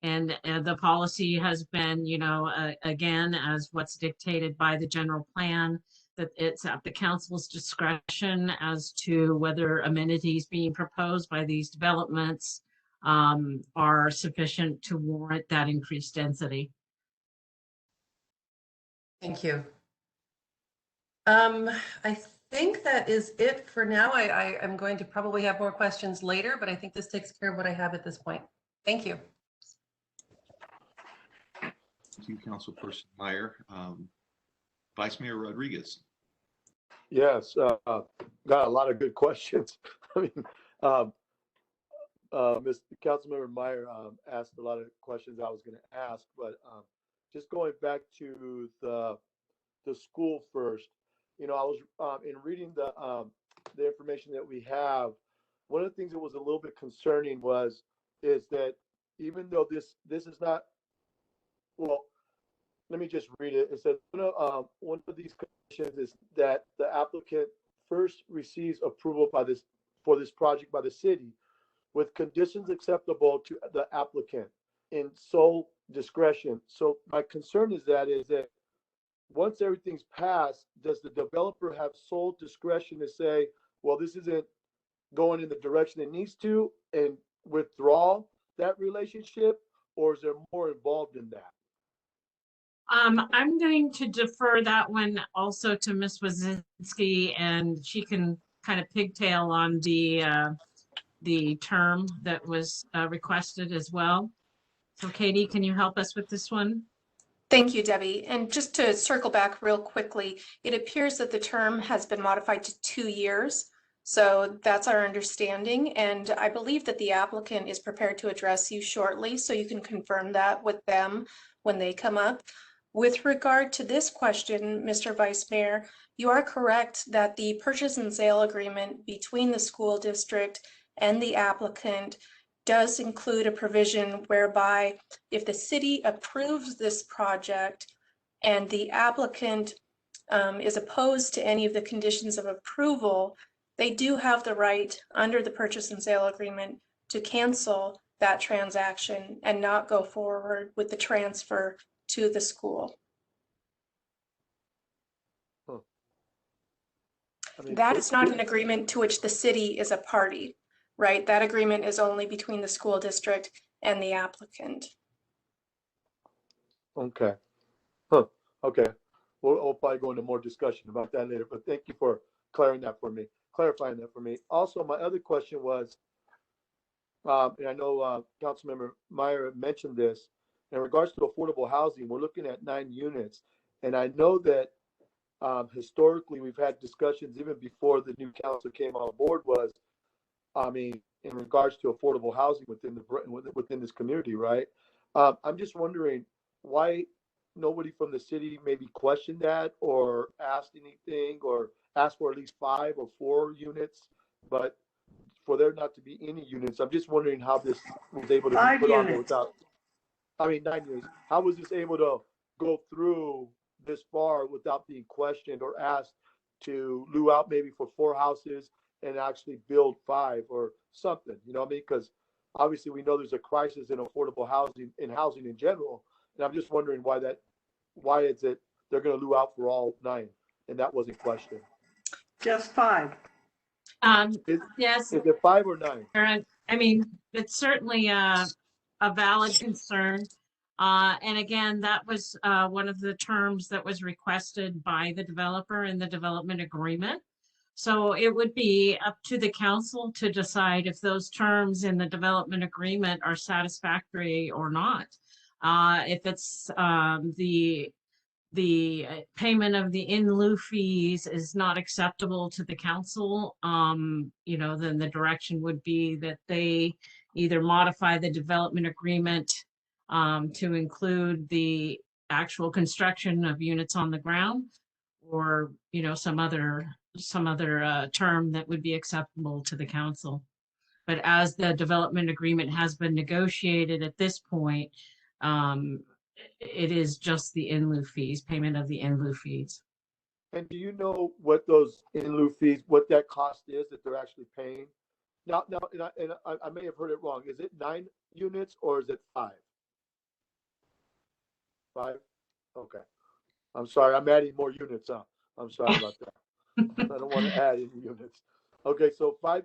And the policy has been, you know, again, as what's dictated by the general plan, that it's at the council's discretion as to whether amenities being proposed by these developments are sufficient to warrant that increased density. Thank you. I think that is it for now. I am going to probably have more questions later, but I think this takes care of what I have at this point. Thank you. Thank you, Councilperson Meyer. Vice Mayor Rodriguez. Yes, got a lot of good questions. I mean, Mr. Councilmember Meyer asked a lot of questions I was going to ask, but just going back to the school first, you know, I was in reading the information that we have. One of the things that was a little bit concerning is that even though this is not, well, let me just read it. It says one of these conditions is that the applicant first receives approval for this project by the city, with conditions acceptable to the applicant in sole discretion. So my concern is that once everything's passed, does the developer have sole discretion to say, well, this isn't going in the direction it needs to, and withdraw that relationship, or is there more involved in that? I'm going to defer that one also to Ms. Wazinski, and she can kind of pigtail on the term that was requested as well. So Katie, can you help us with this one? Thank you, Debbie. And just to circle back real quickly, it appears that the term has been modified to 2 years. So that's our understanding. And I believe that the applicant is prepared to address you shortly, so you can confirm that with them when they come up. With regard to this question, Mr. Vice Mayor, you are correct that the purchase and sale agreement between the school district and the applicant does include a provision whereby if the city approves this project and the applicant is opposed to any of the conditions of approval, they do have the right under the purchase and sale agreement to cancel that transaction and not go forward with the transfer to the school. That is not an agreement to which the city is a party, right? That agreement is only between the school district and the applicant. Okay. Okay. We'll probably go into more discussion about that later, but thank you for clarifying that for me. Also, my other question was, and I know Councilmember Meyer mentioned this, in regards to affordable housing, we're looking at 9 units. And I know that historically we've had discussions even before the new council came on board in regards to affordable housing within this community, right? I'm just wondering why nobody from the city maybe questioned that or asked anything or asked for at least 5 or 4 units, but for there not to be any units. I'm just wondering how this was able to be put on there without, 9 units. How was this able to go through this far without being questioned or asked to lieu out maybe for 4 houses and actually build 5 or something, you know what I mean? Because obviously we know there's a crisis in affordable housing in general. And I'm just wondering why is it they're going to lieu out for all 9 and that wasn't questioned? Just 5. Yes. Is it 5 or 9? I mean, it's certainly a valid concern. And again, that was one of the terms that was requested by the developer in the development agreement. So it would be up to the council to decide if those terms in the development agreement are satisfactory or not. If it's the payment of the in lieu fees is not acceptable to the council, then the direction would be that they either modify the development agreement to include the actual construction of units on the ground, or some other term that would be acceptable to the council. But as the development agreement has been negotiated at this point, it is just the in lieu fees, payment of the in lieu fees. And do you know what those in lieu fees, what that cost is that they're actually paying? Now, and I may have heard it wrong. Is it 9 units or is it 5? 5? Okay. I'm sorry. I'm adding more units up. I'm sorry about that. I don't want to add any units. Okay. So 5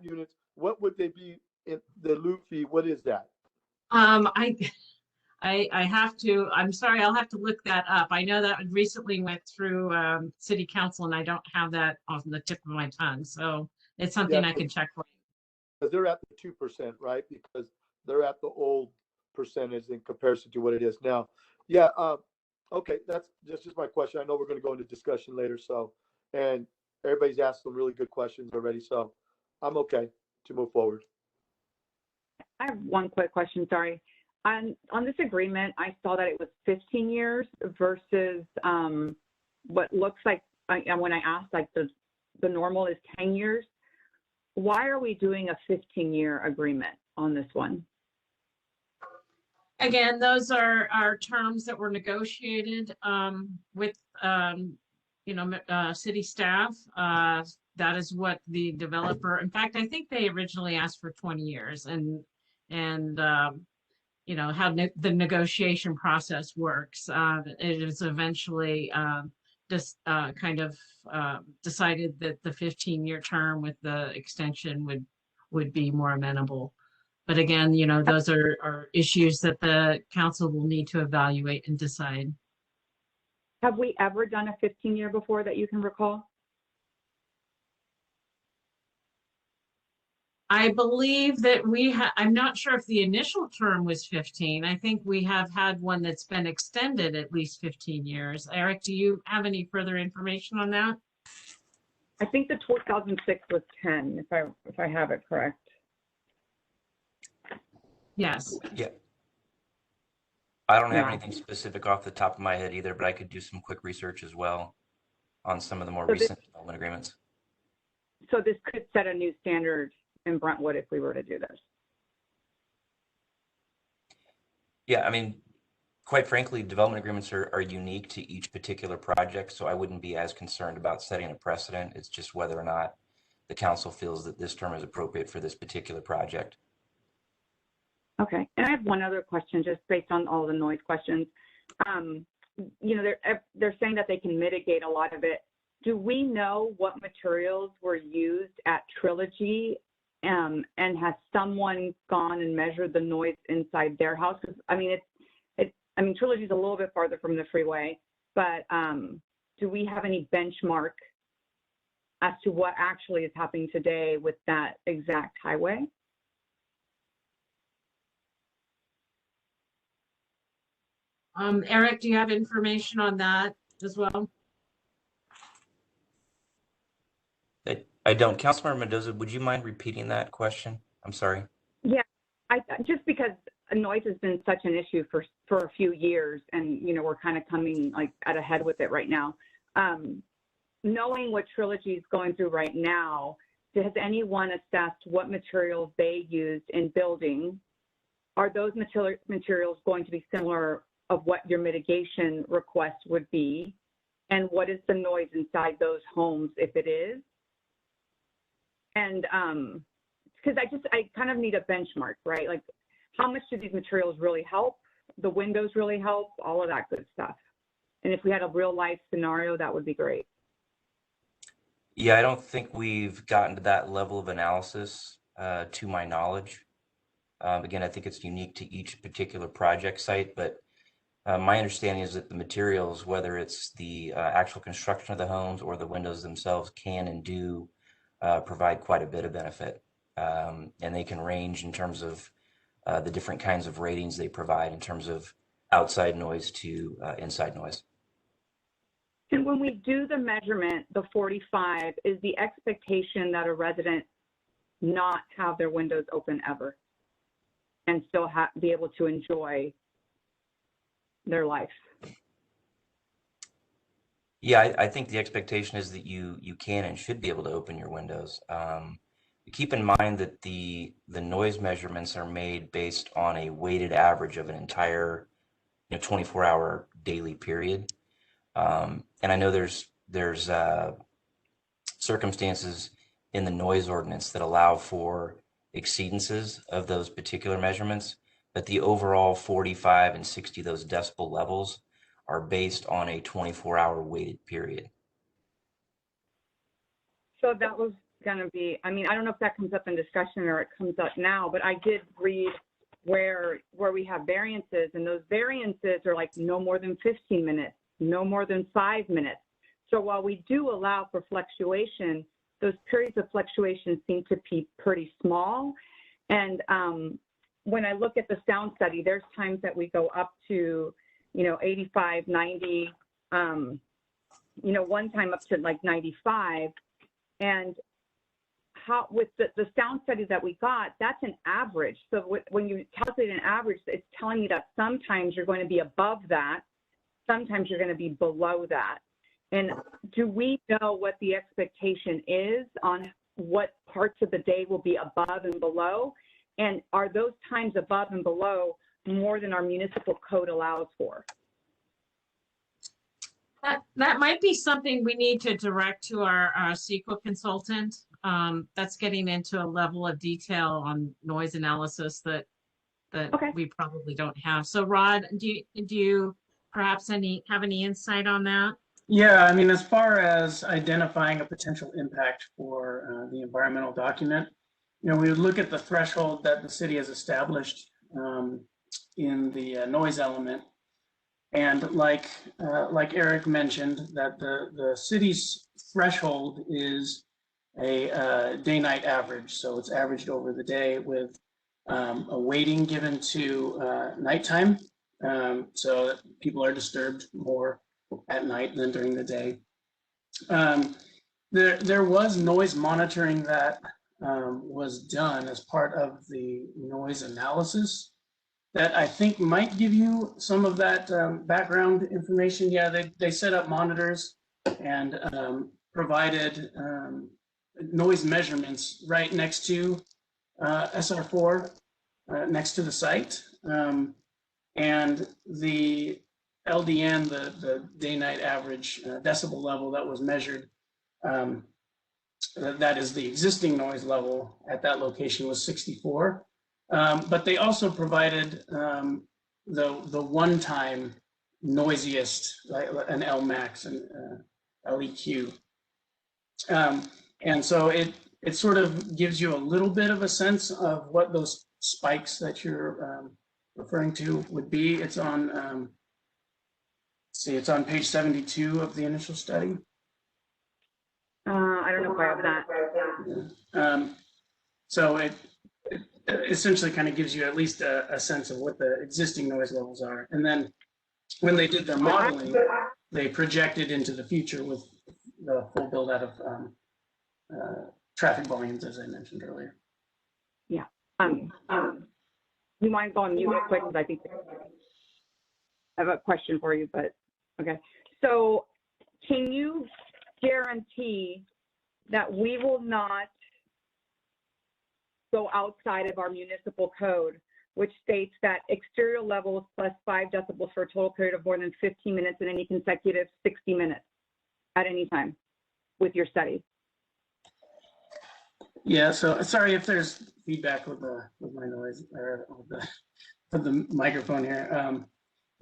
I have to, I'm sorry, I'll have to look that up. I know that recently went through city council and I don't have that on the tip of my tongue. So it's something I can check for. Because they're at the 2%, right? Because they're at the old percentage in comparison to what it is now. Yeah. Okay. That's just my question. I know we're going to go into discussion later. So, and everybody's asked some really good questions already. So I'm okay to move forward. I have one quick question, sorry. On this agreement, I saw that it was 15 years versus what looks like, when I asked, like the normal is 10 years. Why are we doing a 15-year agreement on this one? Again, those are terms that were negotiated with, city staff. That is what the developer, in fact, I think they originally asked for 20 years and how the negotiation process works. It is eventually just decided that the 15-year term with the extension would be more amenable. But again, those are issues that the council will need to evaluate and decide. Have we ever done a 15-year before that you can recall? I believe that I'm not sure if the initial term was 15. I think we have had one that's been extended at least 15 years. Eric, do you have any further information on that? I think the 2006 was 10, if I have it correct. Yes. Yeah. I don't have anything specific off the top of my head either, but I could do some quick research as well on some of the more recent development agreements. So this could set a new standard in Brentwood if we were to do this. Yeah, I mean, quite frankly, development agreements are unique to each particular project, so I wouldn't be as concerned about setting a precedent. It's just whether or not the council feels that this term is appropriate for this particular project. Okay, and I have one other question just based on all the noise questions. They're saying that they can mitigate a lot of it. Do we know what materials were used at Trilogy? And has someone gone and measured the noise inside their house? Trilogy's a little bit farther from the freeway, but do we have any benchmark as to what actually is happening today with that exact highway? Eric, do you have information on that as well? I don't. Councilmember Mendoza, would you mind repeating that question? I'm sorry. Yeah, just because noise has been such an issue for a few years, and we're kind of coming at a head with it right now. Knowing what Trilogy is going through right now, has anyone assessed what materials they used in building? Are those materials going to be similar of what your mitigation request would be? And what is the noise inside those homes if it is? And because I kind of need a benchmark, right? Like, how much do these materials really help? The windows really help, all of that good stuff. And if we had a real life scenario, that would be great. Yeah, I don't think we've gotten to that level of analysis to my knowledge. Again, I think it's unique to each particular project site, but my understanding is that the materials, whether it's the actual construction of the homes or the windows themselves, can and do provide quite a bit of benefit. And they can range in terms of the different kinds of ratings they provide in terms of outside noise to inside noise. And when we do the measurement, the 45, is the expectation that a resident not have their windows open ever and still be able to enjoy their life? Yeah, I think the expectation is that you can and should be able to open your windows. Keep in mind that the noise measurements are made based on a weighted average of an entire 24-hour daily period. And I know there's circumstances in the noise ordinance that allow for exceedances of those particular measurements, but the overall 45 and 60, those decibel levels, are based on a 24-hour weighted period. So that was going to be, I don't know if that comes up in discussion or it comes up now, but I did read where we have variances, and those variances are like no more than 15 minutes, no more than 5 minutes. So while we do allow for fluctuation, those periods of fluctuation seem to be pretty small. And when I look at the sound study, there's times that we go up to, 85, 90, one time up to like 95. And how with the sound study that we got, that's an average. So when you calculate an average, it's telling you that sometimes you're going to be above that, sometimes you're going to be below that. And do we know what the expectation is on what parts of the day will be above and below? And are those times above and below more than our municipal code allows for? That might be something we need to direct to our CEQA consultant. That's getting into a level of detail on noise analysis that we probably don't have. So Rod, do you perhaps have any insight on that? Yeah, I mean, as far as identifying a potential impact for the environmental document, we would look at the threshold that the city has established in the noise element. And like Eric mentioned, that the city's threshold is a day-night average. So it's averaged over the day with a weighting given to nighttime, so that people are disturbed more at night than during the day. There was noise monitoring that was done as part of the noise analysis that I think might give you some of that background information. Yeah, they set up monitors and provided noise measurements right next to SR4, next to the site. And the LDN, the day-night average decibel level that was measured, that is the existing noise level at that location, was 64. But they also provided the one-time noisiest, like an Lmax and LEQ. And so it sort of gives you a little bit of a sense of what those spikes that you're referring to would be. It's on, it's on page 72 of the initial study. I don't know if I have that. So it essentially kind of gives you at least a sense of what the existing noise levels are. And then when they did their modeling, they projected into the future with the full build out of traffic volumes, as I mentioned earlier. Yeah. You mind going mute real quick? Because I think I have a question for you, but okay. So can you guarantee that we will not go outside of our municipal code, which states that exterior levels plus 5 decibels for a total period of more than 15 minutes in any consecutive 60 minutes at any time with your study? Yeah, so sorry if there's feedback with my noise or with the microphone here.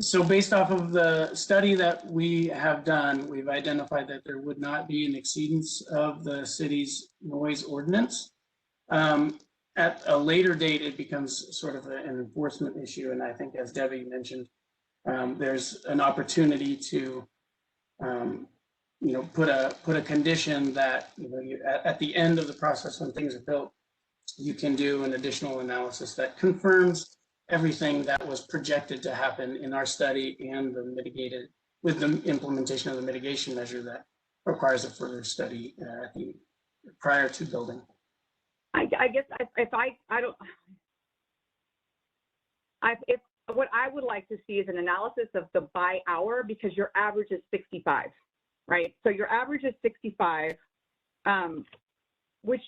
So based off of the study that we have done, we've identified that there would not be an exceedance of the city's noise ordinance. At a later date, it becomes sort of an enforcement issue. And I think, as Debbie mentioned, there's an opportunity to, put a condition that, at the end of the process when things are built, you can do an additional analysis that confirms everything that was projected to happen in our study and with the implementation of the mitigation measure that requires a further study prior to building. I guess what I would like to see is an analysis of the by hour, because your average is 65, right? So your average is 65, which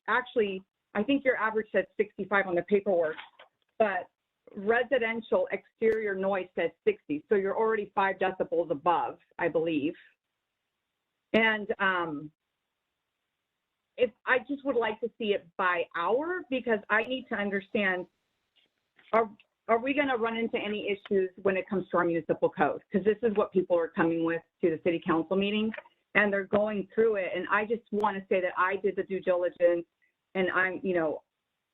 actually, I think your average said 65 on the paperwork, but residential exterior noise says 60. So you're already 5 decibels above, I believe. And I just would like to see it by hour, because I need to understand, are we going to run into any issues when it comes to our municipal code? Because this is what people are coming with to the city council meeting, and they're going through it. And I just want to say that I did the due diligence, and I'm,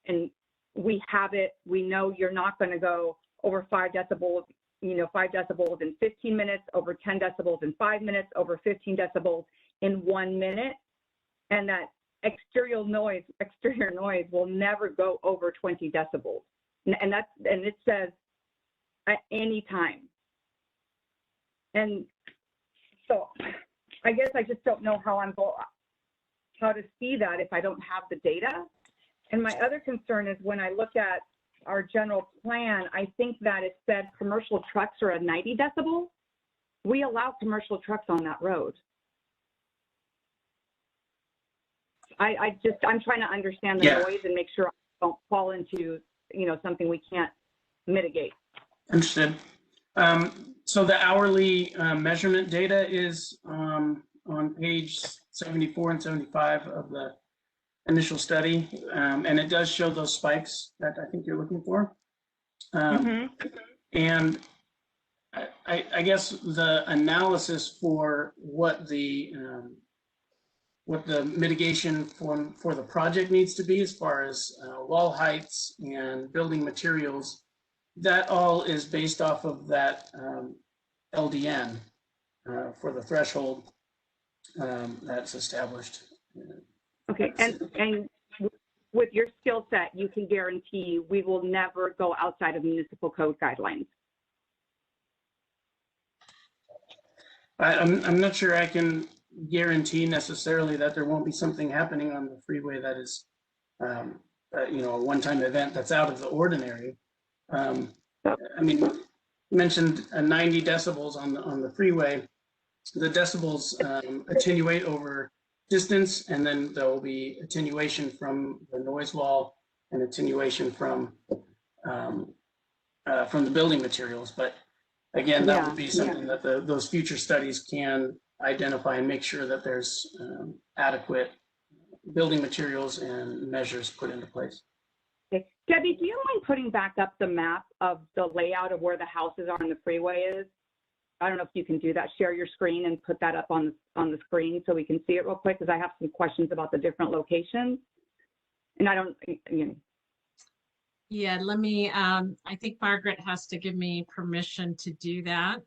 and we have it, we know you're not going to go over 5 decibels, 5 decibels in 15 minutes, over 10 decibels in 5 minutes, over 15 decibels in 1 minute, and that exterior noise will never go over 20 decibels. And it says at any time. And so I guess I just don't know how to see that if I don't have the data. And my other concern is when I look at our general plan, I think that it said commercial trucks are at 90 decibels. We allow commercial trucks on that road. I'm trying to understand the noise and make sure I don't fall into, something we can't mitigate. Understood. So the hourly measurement data is on page 74 and 75 of the initial study, and it does show those spikes that I think you're looking for. And I guess the analysis for what the mitigation for the project needs to be as far as wall heights and building materials, that all is based off of that LDN for the threshold that's established. Okay, and with your skill set, you can guarantee we will never go outside of municipal code guidelines. I'm not sure I can guarantee necessarily that there won't be something happening on the freeway that is, a one-time event that's out of the ordinary. I mean, you mentioned 90 decibels on the freeway. The decibels attenuate over distance, and then there will be attenuation from the noise wall and attenuation from the building materials. But again, that would be something that those future studies can identify and make sure that there's adequate building materials and measures put into place. Okay. Debbie, do you mind putting back up the map of the layout of where the houses are and the freeway is? I don't know if you can do that. Share your screen and put that up on the screen so we can see it real quick, because I have some questions about the different locations. And I don't, Yeah, let me, I think Margaret has to give me permission to do that.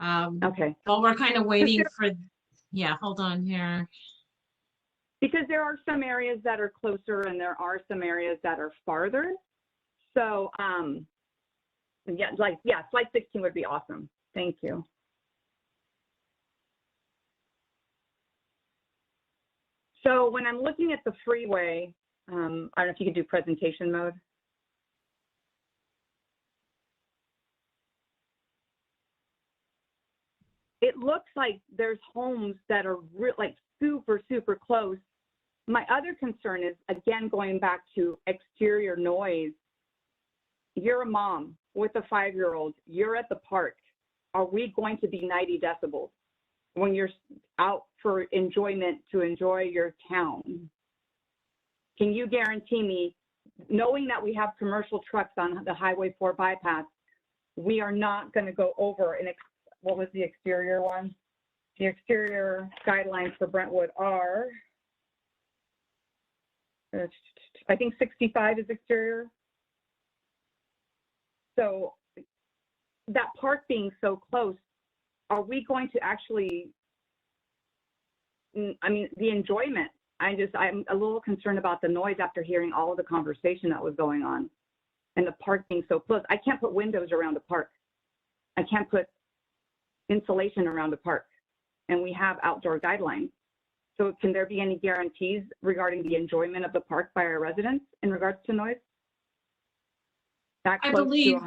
Okay. Well, we're kind of waiting for, hold on here. Because there are some areas that are closer and there are some areas that are farther. So, slide 16 would be awesome. Thank you. So when I'm looking at the freeway, I don't know if you could do presentation mode. It looks like there's homes that are super, super close. My other concern is, again, going back to exterior noise. You're a mom with a 5-year-old, you're at the park. Are we going to be 90 decibels when you're out for enjoyment to enjoy your town? Can you guarantee me, knowing that we have commercial trucks on the Highway 4 bypass, we are not going to go over what was the exterior one? The exterior guidelines for Brentwood are, I think 65 is exterior. So that park being so close, are we going to actually, the enjoyment, I'm a little concerned about the noise after hearing all of the conversation that was going on and the park being so close. I can't put windows around the park. I can't put insulation around the park, and we have outdoor guidelines. So can there be any guarantees regarding the enjoyment of the park by our residents in regards to noise? I believe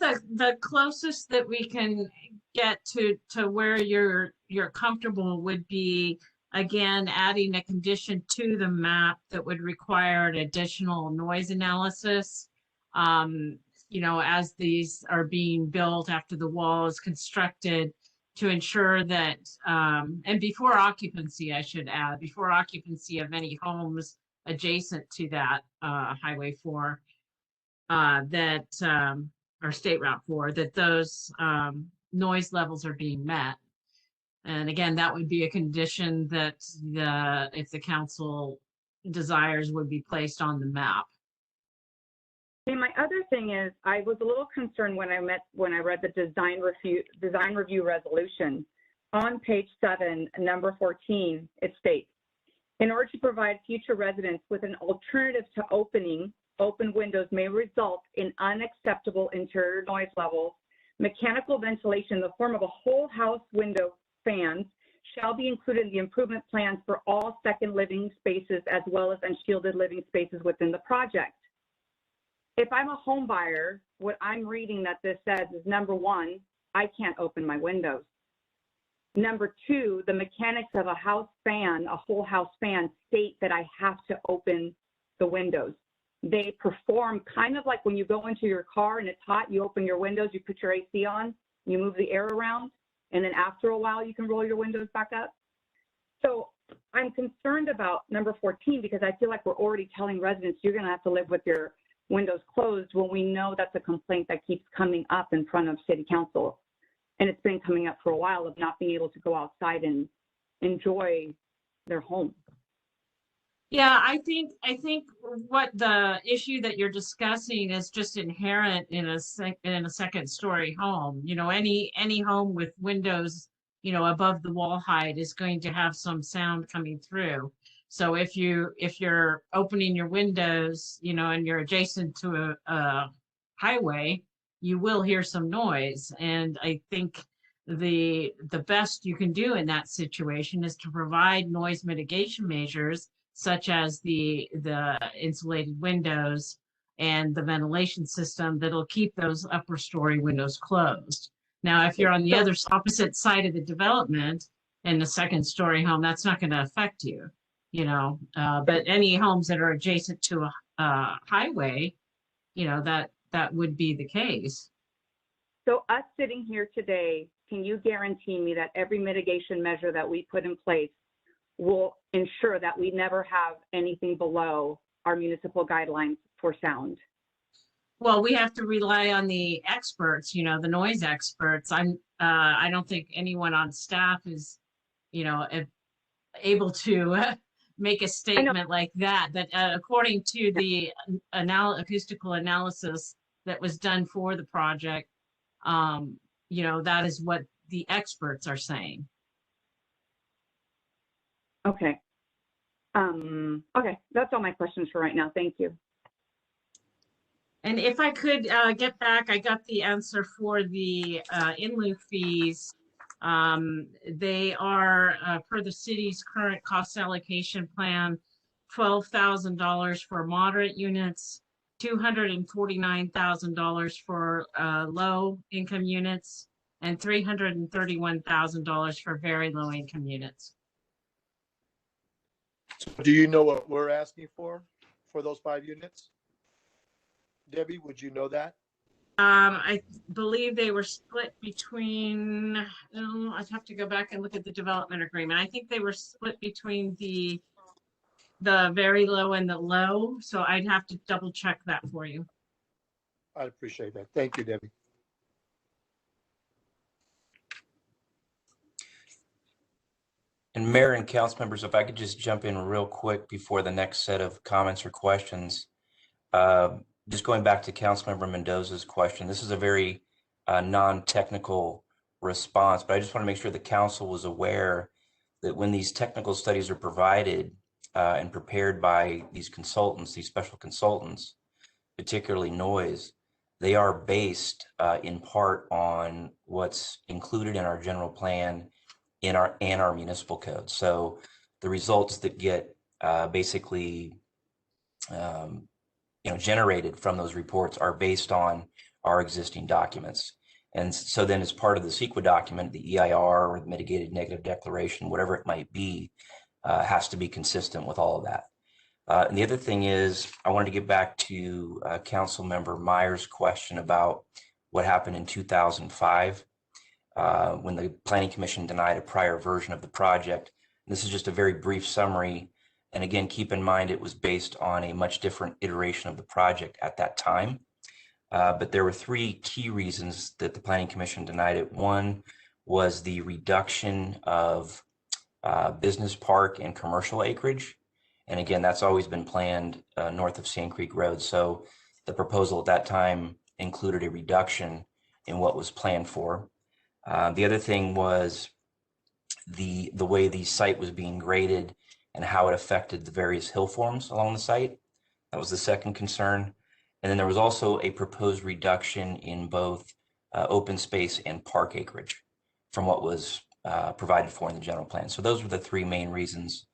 that the closest that we can get to where you're comfortable would be, again, adding a condition to the map that would require an additional noise analysis. As these are being built after the wall is constructed, to ensure that, and before occupancy, I should add, before occupancy of any homes adjacent to that Highway 4, or State Route 4, that those noise levels are being met. And again, that would be a condition that if the council desires, would be placed on the map. And my other thing is, I was a little concerned when I read the design review resolution. On page 7, number 14, it states, in order to provide future residents with an alternative to open windows may result in unacceptable interior noise levels. Mechanical ventilation in the form of a whole house window fans shall be included in the improvement plans for all second living spaces as well as unshielded living spaces within the project. If I'm a home buyer, what I'm reading that this says is, number one, I can't open my windows. Number two, the mechanics of a house fan, a whole house fan, state that I have to open the windows. They perform kind of like when you go into your car and it's hot, you open your windows, you put your AC on, you move the air around, and then after a while you can roll your windows back up. So I'm concerned about number 14 because I feel like we're already telling residents you're gonna have to live with your windows closed when we know that's a complaint that keeps coming up in front of City Council. And it's been coming up for a while of not being able to go outside and enjoy their home. Yeah, I think what the issue that you're discussing is just inherent in a second story home. You know, any home with windows, you know, above the wall height is going to have some sound coming through. So if you're opening your windows, you know, and you're adjacent to a highway, you will hear some noise. And I think the best you can do in that situation is to provide noise mitigation measures such as the insulated windows and the ventilation system that'll keep those upper story windows closed. Now, if you're on the other opposite side of the development in the second story home, that's not going to affect you, you know. But any homes that are adjacent to a highway, you know, that would be the case. So us sitting here today, can you guarantee me that every mitigation measure that we put in place will ensure that we never have anything below our municipal guidelines for sound? Well, we have to rely on the experts, you know, the noise experts. I don't think anyone on staff is, you know, able to make a statement like that. But according to the acoustical analysis that was done for the project, you know, that is what the experts are saying. Okay. Okay, that's all my questions for right now. Thank you. And if I could get back, I got the answer for the in lieu fees. They are, per the city's current cost allocation plan, $12,000 for moderate units, $249,000 for low income units, and $331,000 for very low income units. Do you know what we're asking for those 5 units? Debbie, would you know that? I believe they were split between, I'd have to go back and look at the development agreement. I think they were split between the very low and the low. So I'd have to double check that for you. I appreciate that. Thank you, Debbie. And Mayor and council members, if I could just jump in real quick before the next set of comments or questions. Just going back to Councilmember Mendoza's question, this is a very non-technical response, but I just want to make sure the council was aware that when these technical studies are provided and prepared by these consultants, these special consultants, particularly noise, they are based in part on what's included in our general plan and our municipal code. So the results that get basically generated from those reports are based on our existing documents. And so then as part of the CEQA document, the EIR or the mitigated negative declaration, whatever it might be, has to be consistent with all of that. And the other thing is, I wanted to get back to Councilmember Meyer's question about what happened in 2005 when the Planning Commission denied a prior version of the project. And this is just a very brief summary. And again, keep in mind, it was based on a much different iteration of the project at that time. But there were 3 key reasons that the Planning Commission denied it. One was the reduction of business park and commercial acreage. And again, that's always been planned north of Sand Creek Road. So The proposal at that time included a reduction in what was planned for. The other thing was the way the site was being graded and how it affected the various hill forms along the site. That was the second concern. And then there was also a proposed reduction in both open space and park acreage from what was provided for in the general plan. So those were the three main reasons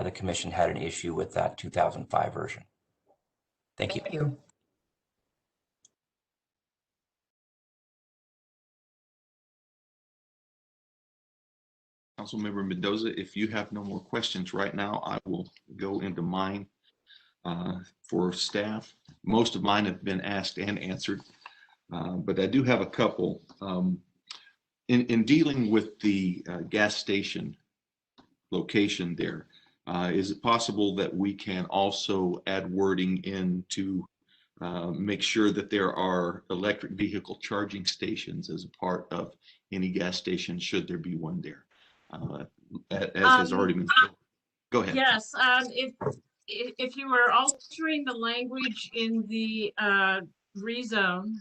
the commission had an issue with that 2005 version. Thank you. Thank you. Councilmember Mendoza, if you have no more questions right now, I will go into mine for staff. Most of mine have been asked and answered, but I do have a couple. In dealing with the gas station location there, is it possible that we can also add wording in to make sure that there are electric vehicle charging stations as a part of any gas station, should there be one there? As has already been said. Go ahead. Yes, if you were altering the language in the rezone,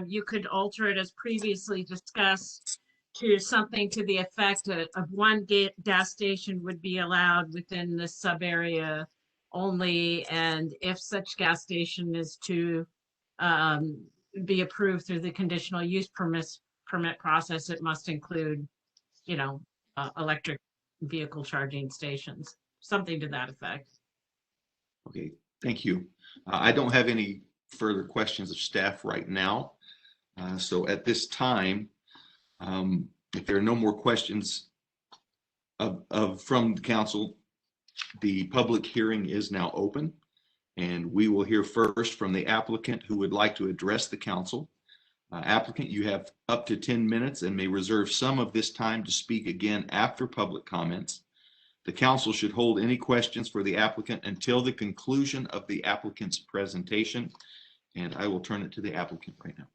you could alter it as previously discussed to something to the effect of one gas station would be allowed within the sub area only, and if such gas station is to be approved through the conditional use permit process, it must include, you know, electric vehicle charging stations, something to that effect. Okay, thank you. I don't have any further questions of staff right now. So at this time, if there are no more questions from the council, the public hearing is now open, and we will hear first from the applicant who would like to address the council. Applicant, you have up to 10 minutes and may reserve some of this time to speak again after public comments. The council should hold any questions for the applicant until the conclusion of the applicant's presentation, and I will turn it to the applicant right now.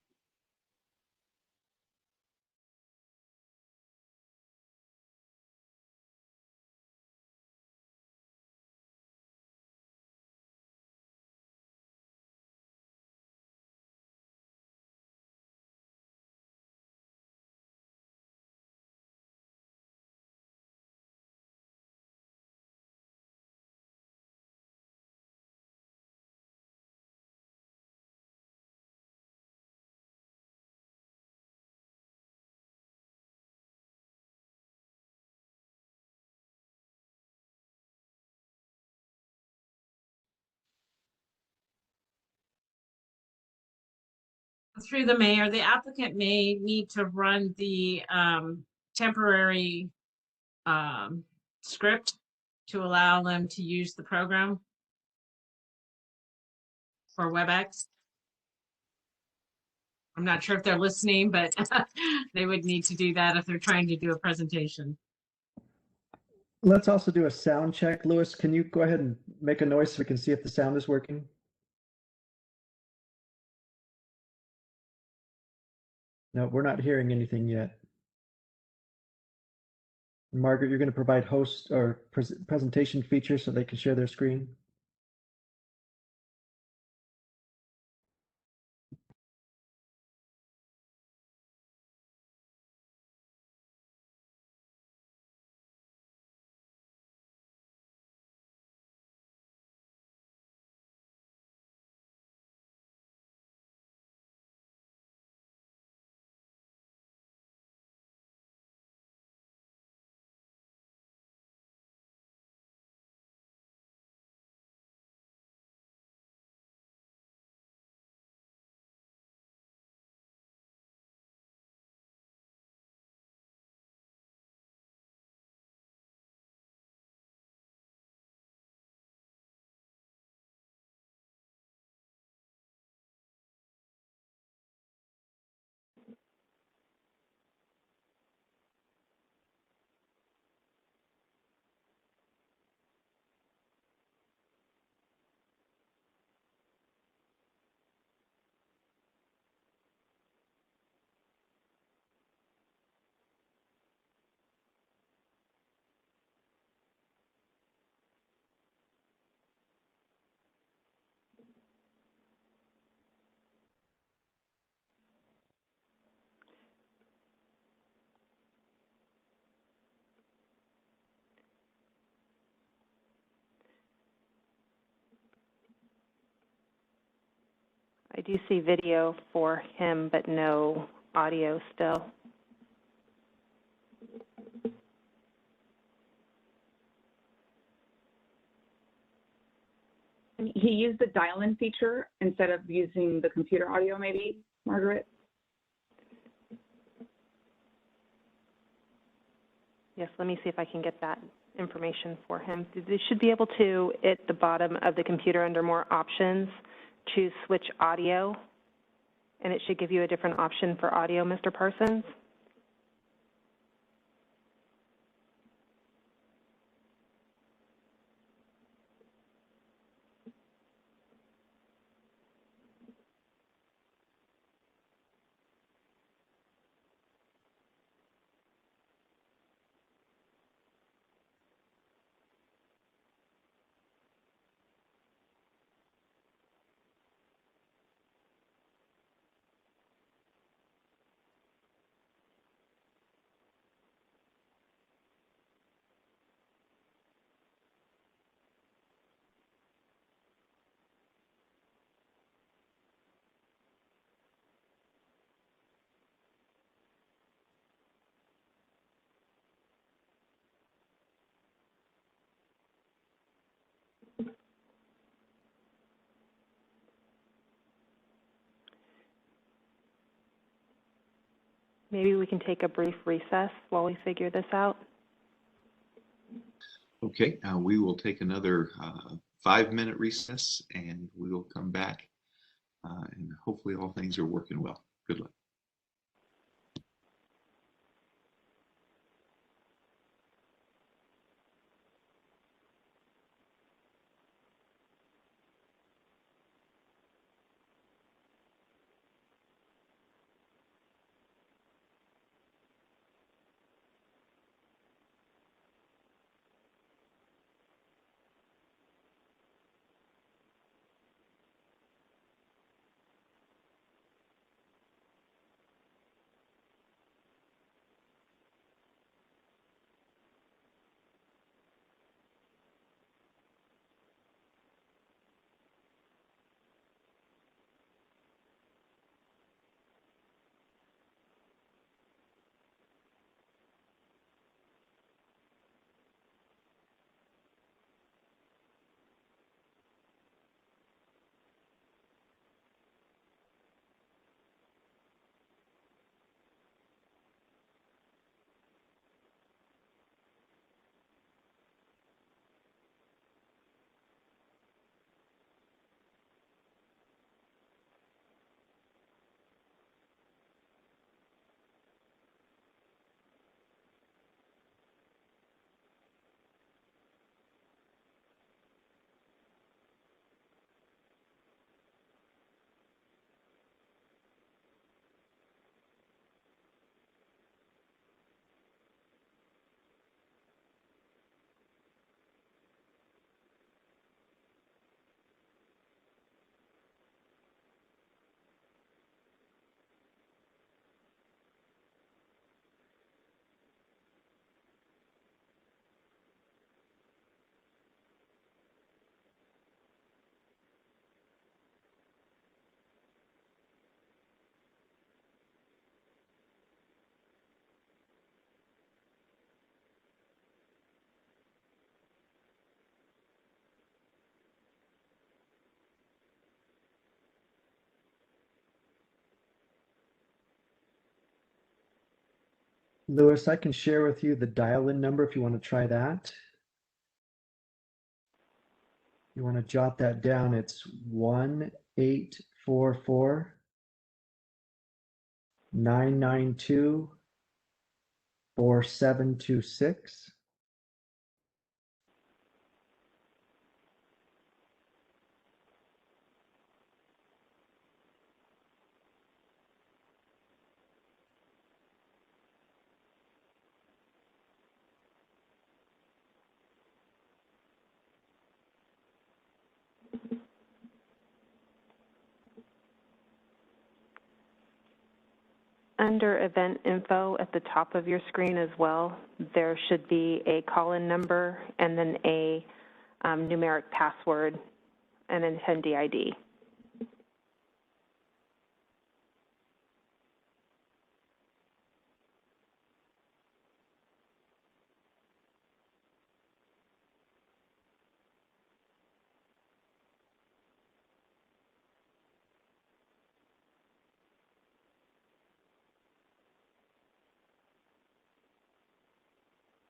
Through the mayor, the applicant may need to run the temporary script to allow them to use the program for WebEx. I'm not sure if they're listening, but they would need to do that if they're trying to do a presentation. Let's also do a sound check. Louis, can you go ahead and make a noise so we can see if the sound is working? No, we're not hearing anything yet. Margaret, you're going to provide host or presentation features so they can share their screen. I do see video for him, but no audio still. He used the dial-in feature instead of using the computer audio, maybe, Margaret? Yes, let me see if I can get that information for him. They should be able to, at the bottom of the computer under more options, choose switch audio, and it should give you a different option for audio, Mr. Parsons. Maybe we can take a brief recess while we figure this out. Okay, we will take another 5-minute recess and we will come back and hopefully all things are working well. Good luck. Lewis, I can share with you the dial-in number if you want to try that. You want to jot that down. It's 1-844-992-4726. Under event info at the top of your screen as well, there should be a call-in number and then a numeric password and an attendee ID.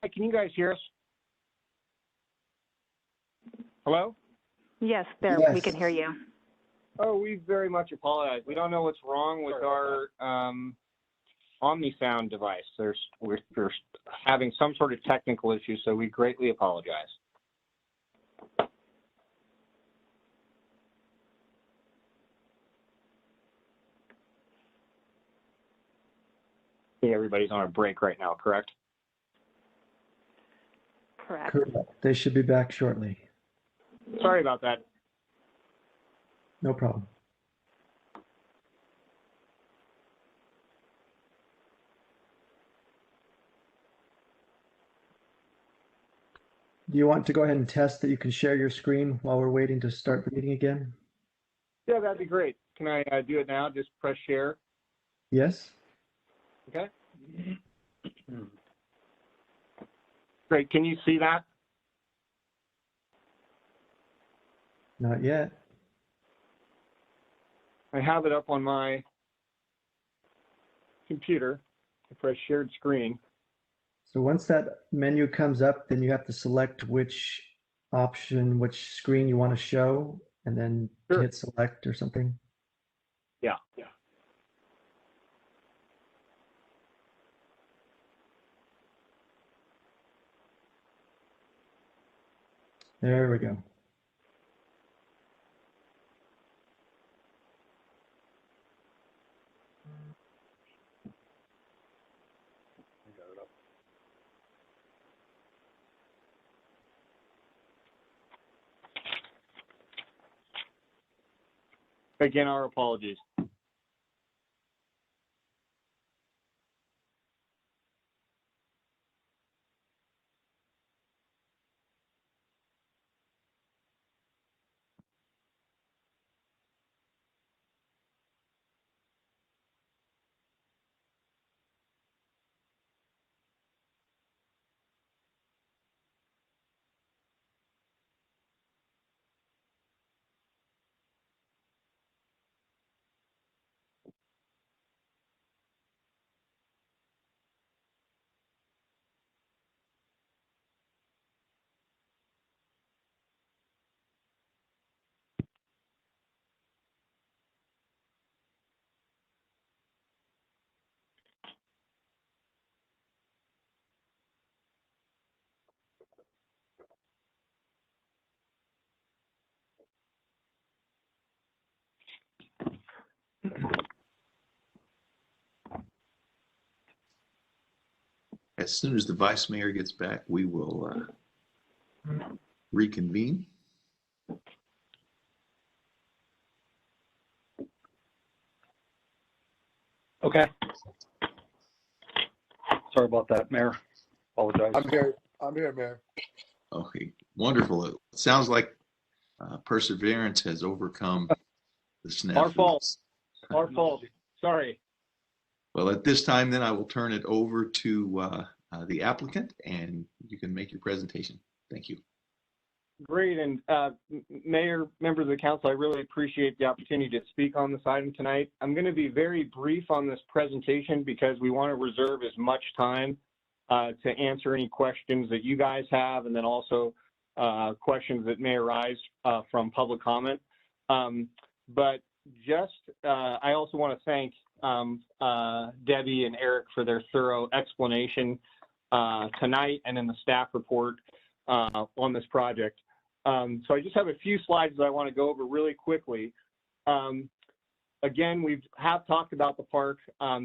can you guys hear us? Hello? Yes, there, Yes. we can hear you. Oh, we very much apologize. We don't know what's wrong with our OmniSound device. We're having some sort of technical issue, so we greatly apologize. Everybody's on a break right now, correct? Correct. Correct. They should be back shortly. Sorry about that. No problem. Do you want to go ahead and test that you can share your screen while we're waiting to start the meeting again? Yeah, that'd be great. Can I do it now? Just press share. Yes? Okay. Great. Can you see that? Not yet. I have it up on my computer. I press shared screen. So once that menu comes up, then you have to select which option, which screen you want to show, and then hit select or something. Yeah. There we go. Again, our apologies. As soon as the vice mayor gets back, we will reconvene. Okay. Sorry about that, Mayor. Apologize. I'm here, Mayor. Okay, wonderful. It sounds like perseverance has overcome the snafu. Our fault. Our fault. Sorry. Well, at this time, then I will turn it over to the applicant, and you can make your presentation. Thank you. Great. And Mayor, members of the council, I really appreciate the opportunity to speak on this item tonight. I'm going to be very brief on this presentation because we want to reserve as much time to answer any questions that you guys have, and then also questions that may arise from public comment. But just, I also want to thank Debbie and Eric for their thorough explanation tonight and in the staff report on this project. So I just have a few slides that I want to go over really quickly. Again, we have talked about the park.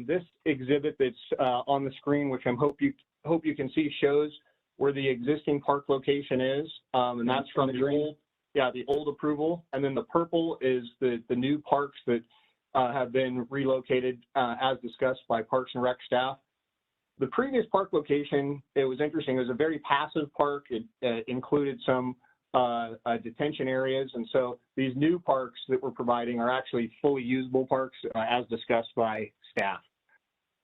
This exhibit that's on the screen, which I hope you can see, shows where the existing park location is, and that's from the old approval. And then the purple is the new parks that have been relocated as discussed by Parks and Rec staff. The previous park location, it was interesting. It was a very passive park. It included some detention areas. And so these new parks that we're providing are actually fully usable parks as discussed by staff.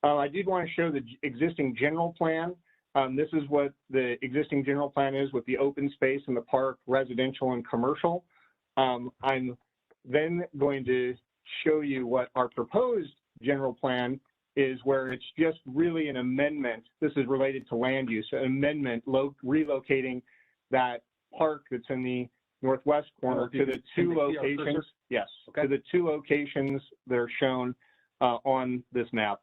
I did want to show the existing general plan. This is what the existing general plan is with the open space in the park, residential and commercial. I'm then going to show you what our proposed general plan is where it's just really an amendment. This is related to land use, an amendment relocating that park that's in the northwest corner to the two locations. Yes, okay. To the two locations that are shown on this map.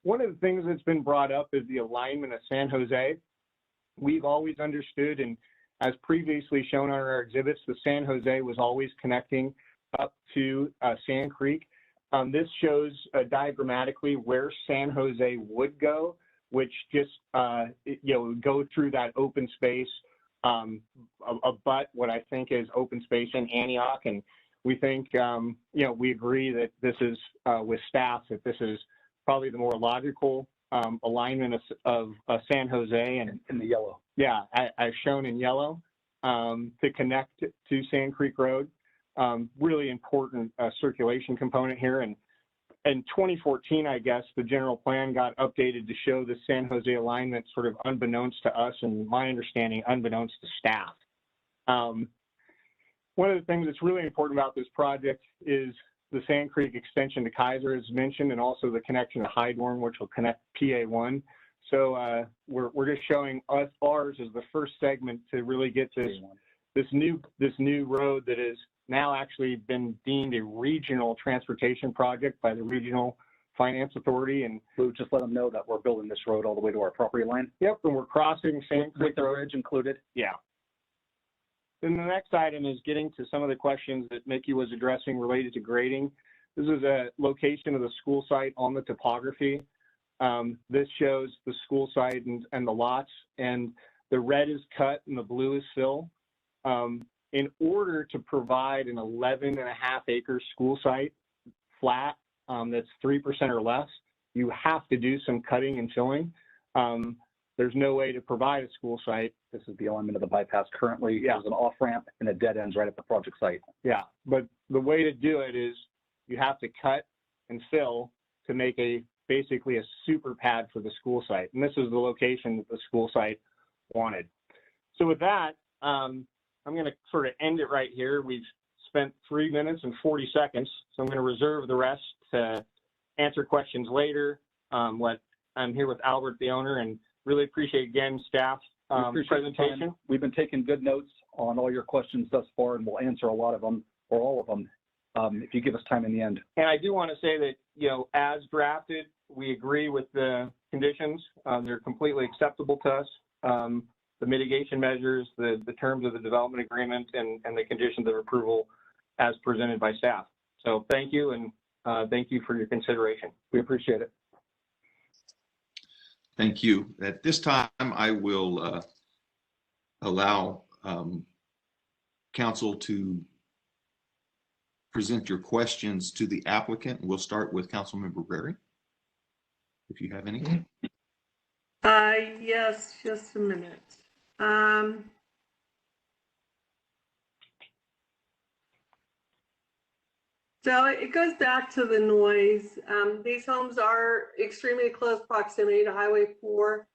One of the things that's been brought up is the alignment of San Jose. We've always understood, and as previously shown on our exhibits, the San Jose was always connecting up to Sand Creek. This shows diagrammatically where San Jose would go, which just go through that open space, abut what I think is open space in Antioch, and we think we agree that this is with staff that this is probably the more logical alignment of San Jose and in the yellow. Yeah, as shown in yellow, to connect to Sand Creek Road. Really important circulation component here. And in 2014, I guess, the general plan got updated to show the San Jose alignment sort of unbeknownst to us, and my understanding, unbeknownst to staff. One of the things that's really important about this project is the Sand Creek extension to Kaiser, as mentioned, and also the connection to Hydorn, which will connect PA1. So we're just showing ours as the first segment to really get this new road that has now actually been deemed a regional transportation project by the Regional Finance Authority. And we'll just let them know that we're building this road all the way to our property line. Yep, and we're crossing Sand Creek with the bridge included. Yeah. Then the next item is getting to some of the questions that Mickey was addressing related to grading. This is a location of the school site on the topography. This shows the school site and the lots, and the red is cut and the blue is fill. In order to provide an 11.5-acre school site flat that's 3% or less, you have to do some cutting and filling. There's no way to provide a school site. This is the alignment of the bypass currently. Yeah. There's an off ramp and a dead ends right at the project site. Yeah, but the way to do it is you have to cut and fill to make basically a super pad for the school site. And this is the location that the school site wanted. So with that, I'm going to sort of end it right here. We've spent 3 minutes and 40 seconds, so I'm going to reserve the rest to answer questions later. I'm here with Albert, the owner, and really appreciate, again, staff presentation. We've been taking good notes on all your questions thus far, and we'll answer a lot of them, or all of them, if you give us time in the end. And I do want to say that, as drafted, we agree with the conditions. They're completely acceptable to us. The mitigation measures, the terms of the development agreement, and the conditions of approval as presented by staff. So thank you, and thank you for your consideration. We appreciate it. Thank you. At this time, I will allow council to present your questions to the applicant. We'll start with Councilmember Berry, if you have any. Yes, just a minute. So it goes back to the noise. These homes are extremely close proximity to Highway 4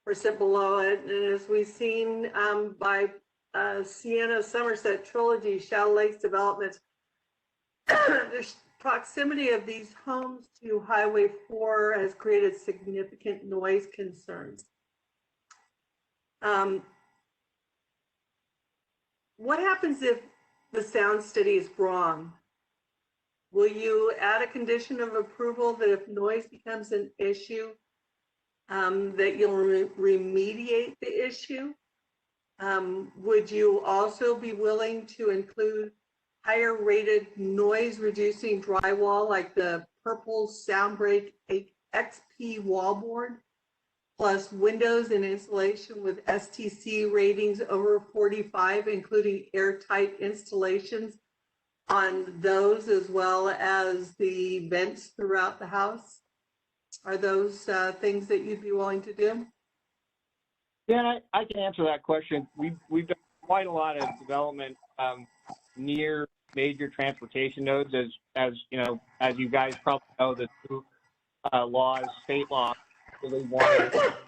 or sit below it. And as we've seen by Sienna Somerset Trilogy, Shadow Lakes Development, the proximity of these homes to Highway 4 has created significant noise concerns. What happens if the sound study is wrong? Will you add a condition of approval that if noise becomes an issue, that you'll remediate the issue? Would you also be willing to include higher rated noise reducing drywall like the Purple Soundbreak XP wallboard, plus windows and insulation with STC ratings over 45, including airtight installations on those, as well as the vents throughout the house? Are those things that you'd be willing to do? Yeah, I can answer that question. We've done quite a lot of development near major transportation nodes, as you guys probably know, the two laws, state law, really want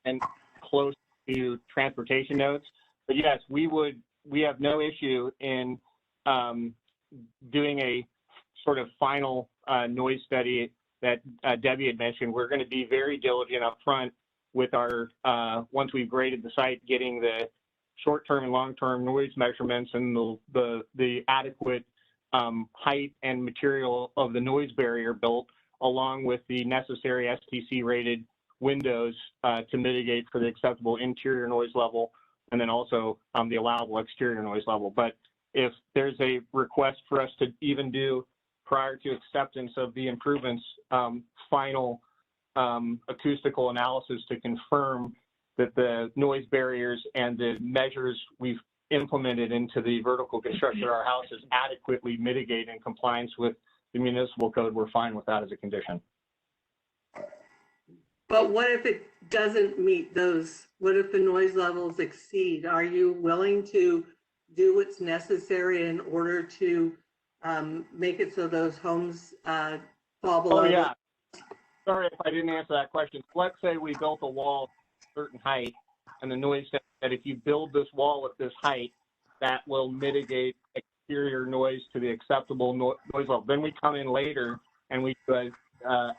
and close to transportation nodes. But yes, we have no issue in doing a sort of final noise study that Debbie had mentioned, we're going to be very diligent up front with our, once we've graded the site, getting the short-term and long-term noise measurements and the adequate height and material of the noise barrier built, along with the necessary STC-rated windows to mitigate for the acceptable interior noise level, and then also the allowable exterior noise level. But if there's a request for us to even do, prior to acceptance of the improvements, final acoustical analysis to confirm that the noise barriers and the measures we've implemented into the vertical construction of our houses adequately mitigate in compliance with the municipal code, we're fine with that as a condition. But what if it doesn't meet those? What if the noise levels exceed? Are you willing to do what's necessary in order to make it so those homes fall below? Oh, yeah. Sorry if I didn't answer that question. Let's say we built a wall at a certain height, and the noise said that if you build this wall at this height, that will mitigate exterior noise to the acceptable noise level. Then we come in later and we do a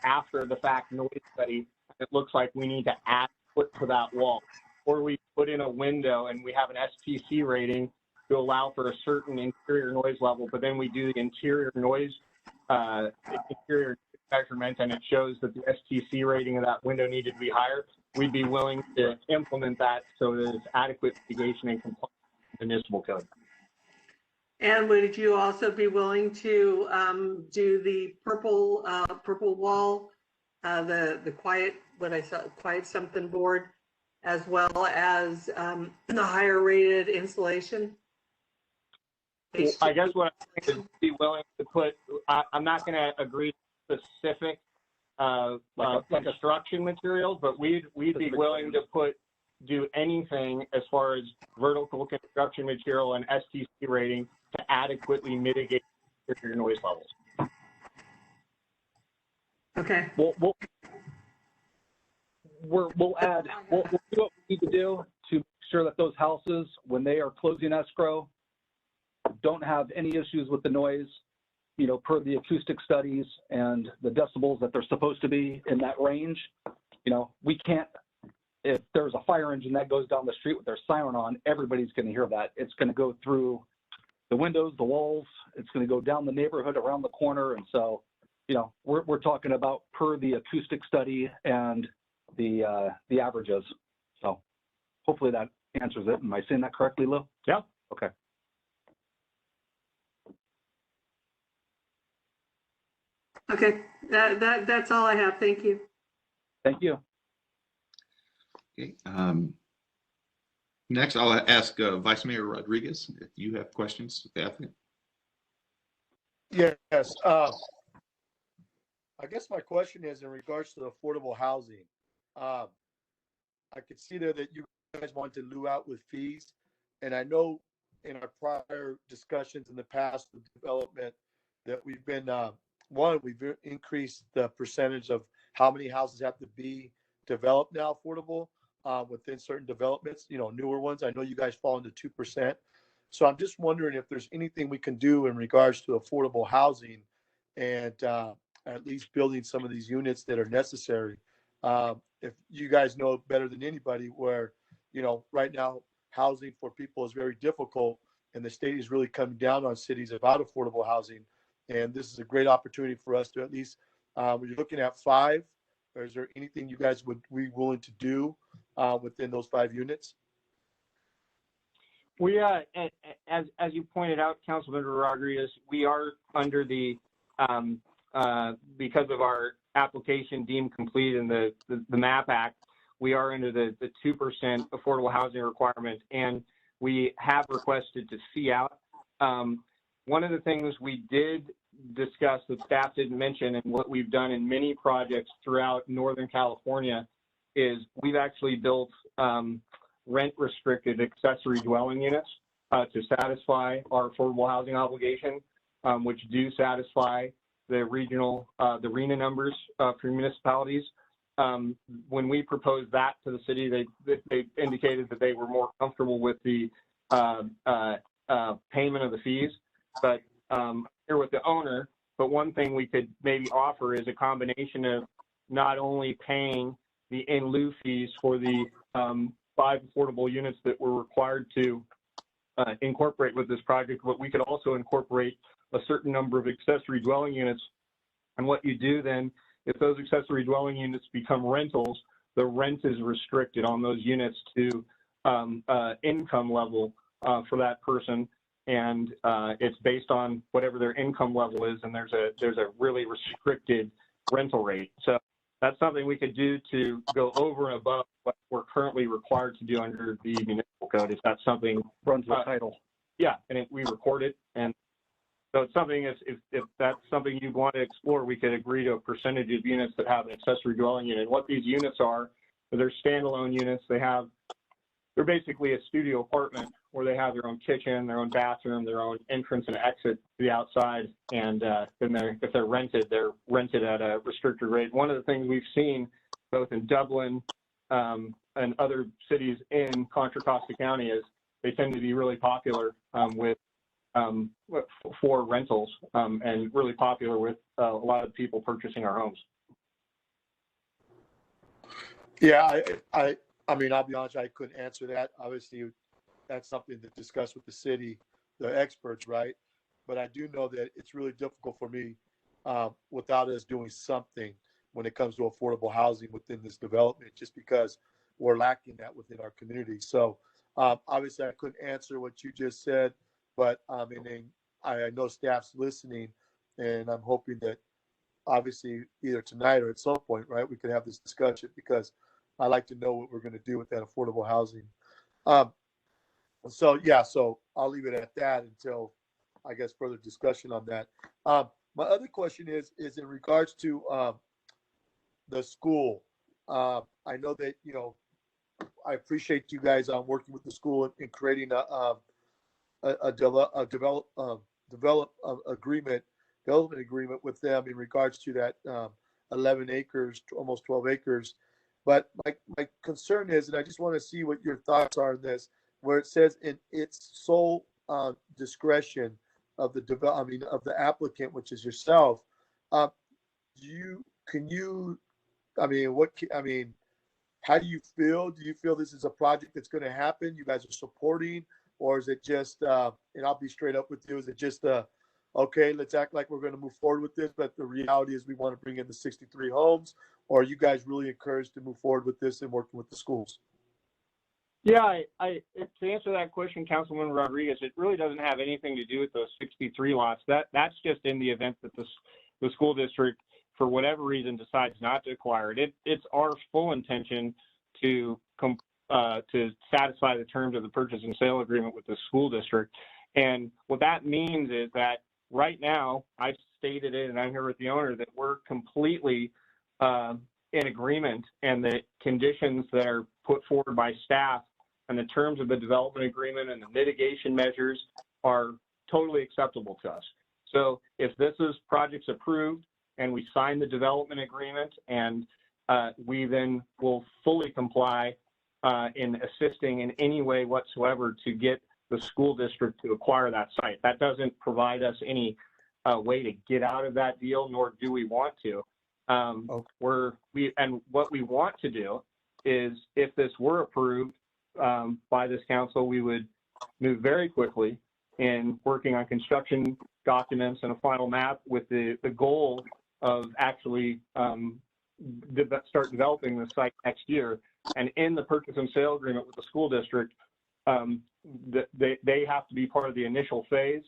after the fact noise study. It looks like we need to add foot to that wall, or we put in a window and we have an STC rating to allow for a certain interior noise level, but then we do the interior noise interior measurement and it shows that the STC rating of that window needed to be higher. We'd be willing to implement that so that it's adequate mitigation and compliance with the municipal code. And would you also be willing to do the purple wall, the quiet, what I saw, quiet something board, as well as the higher rated insulation? Well, I guess what I'm saying is be willing to put, I'm not going to agree to specific construction materials, but we'd be willing to do anything as far as vertical construction material and STC rating to adequately mitigate your noise levels. Okay. We'll add, we'll do what we need to do to make sure that those houses, when they are closing escrow, don't have any issues with the noise, you know, per the acoustic studies and the decibels that they're supposed to be in that range. You know, we can't, if there's a fire engine that goes down the street with their siren on, everybody's going to hear that. It's going to go through the windows, the walls, it's going to go down the neighborhood around the corner. And so, you know, we're talking about per the acoustic study and the averages. So hopefully that answers it. Am I saying that correctly, Lou? Yeah. Okay. Okay, that's all I have. Thank you. Thank you. Okay. Next, I'll ask Vice Mayor Rodriguez if you have questions with the applicant. Yes. I guess my question is in regards to affordable housing. I could see there that you guys want to lieu out with fees. And I know in our prior discussions in the past with development that we've been, we've increased the percentage of how many houses have to be developed now affordable within certain developments, you know, newer ones. I know you guys fall into 2%. So I'm just wondering if there's anything we can do in regards to affordable housing and at least building some of these units that are necessary. If you guys know better than anybody where, you know, right now housing for people is very difficult and the state is really coming down on cities about affordable housing. And this is a great opportunity for us to at least, when you're looking at 5, or is there anything you guys would be willing to do within those 5 units? We, as you pointed out, Councilmember Rodriguez, we are under the, because of our application deemed complete in the MAP Act, we are under the 2% affordable housing requirement, and we have requested to see out. One of the things we did discuss that staff didn't mention and what we've done in many projects throughout Northern California is we've actually built rent restricted accessory dwelling units to satisfy our affordable housing obligation, which do satisfy the regional, the RENA numbers for municipalities. When we proposed that to the city, they indicated that they were more comfortable with the payment of the fees. But here with the owner, But one thing we could maybe offer is a combination of not only paying the in lieu fees for the 5 affordable units that we're required to incorporate with this project, but we could also incorporate a certain number of accessory dwelling units. And what you do then, if those accessory dwelling units become rentals, the rent is restricted on those units to income level for that person, and it's based on whatever their income level is, and there's a really restricted rental rate. So that's something we could do to go over and above what we're currently required to do under the municipal code. If that's something runs the title. Yeah, and we record it, and so it's something. If that's something you want to explore, we could agree to a percentage of units that have an accessory dwelling unit. What these units are, they're standalone units. They're basically a studio apartment where they have their own kitchen, their own bathroom, their own entrance and exit to the outside. And if they're rented at a restricted rate. One of the things we've seen both in Dublin and other cities in Contra Costa County is they tend to be really popular for rentals and really popular with a lot of people purchasing our homes. Yeah, I mean, I'll be honest, I couldn't answer that. Obviously, that's something to discuss with the city, the experts, right? But I do know that it's really difficult for me without us doing something when it comes to affordable housing within this development, just because we're lacking that within our community. So obviously, I couldn't answer what you just said, but I know staff's listening, and I'm hoping that obviously either tonight or at some point, right, we could have this discussion, because I like to know what we're going to do with that affordable housing. So I'll leave it at that until I guess further discussion on that. My other question is in regards to the school. I know that, I appreciate you guys working with the school in creating a development agreement with them in regards to that 11 acres, almost 12 acres. But my concern is, and I just want to see what your thoughts are on this, where it says in its sole discretion of the applicant, which is yourself. How do you feel? Do you feel this is a project that's going to happen? You guys are supporting, or is it just? And I'll be straight up with you. Is it just okay, let's act like we're going to move forward with this, but the reality is we want to bring in the 63 homes, or are you guys really encouraged to move forward with this and working with the schools? Yeah, to answer that question, Councilman Rodriguez, it really doesn't have anything to do with those 63 lots. That's just in the event that the school district, for whatever reason, decides not to acquire it. It's our full intention to satisfy the terms of the purchase and sale agreement with the school district. And what that means is that right now, I stated it, and I'm here with the owner, that we're completely in agreement, and the conditions that are put forward by staff and the terms of the development agreement and the mitigation measures are totally acceptable to us. So if this project's approved and we sign the development agreement, and we then will fully comply in assisting in any way whatsoever to get the school district to acquire that site. That doesn't provide us any way to get out of that deal, nor do we want to. What we want to do is, if this were approved by this council, we would move very quickly in working on construction documents and a final map, with the goal of actually start developing the site next year. And in the purchase and sale agreement with the school district, they have to be part of the initial phase,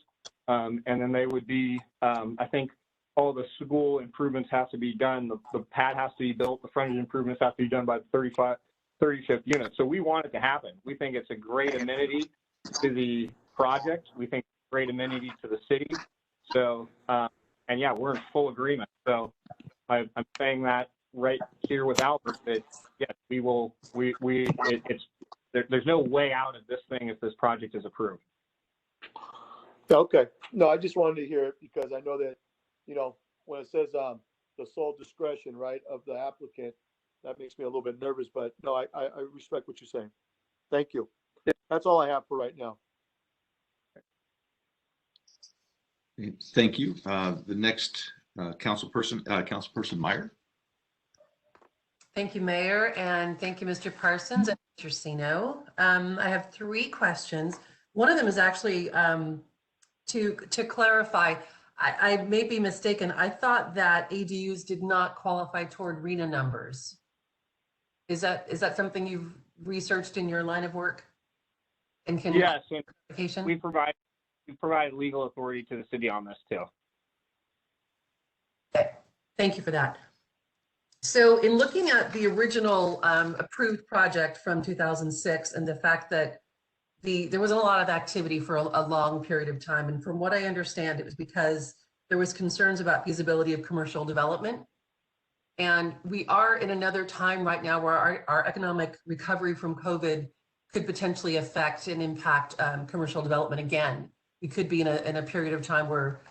and then they would be, I think, all the school improvements have to be done. The pad has to be built. The frontage improvements have to be done by the 35th unit. So we want it to happen. We think it's a great amenity to the project. We think it's a great amenity to the city. So, and yeah, we're in full agreement. So I'm saying that right here with Albert, that yes, we will. There's no way out of this thing if this project is approved. Okay. No, I just wanted to hear it, because I know that, when it says the sole discretion, right, of the applicant, that makes me a little bit nervous, but no, I respect what you're saying. Thank you. That's all I have for right now. Thank you. The next Councilperson Meyer. Thank you, Mayor, and thank you, Mr. Parsons and Mr. Sino. I have 3 questions. One of them is actually to clarify. I may be mistaken. I thought that ADUs did not qualify toward RENA numbers. Is that something you've researched in your line of work? And can yes, we provide legal authority to the city on this too. Okay. Thank you for that. So in looking at the original approved project from 2006 and the fact that there wasn't a lot of activity for a long period of time, and from what I understand, it was because there was concerns about feasibility of commercial development. And we are in another time right now where our economic recovery from COVID could potentially affect and impact commercial development again. We could be in a period of time where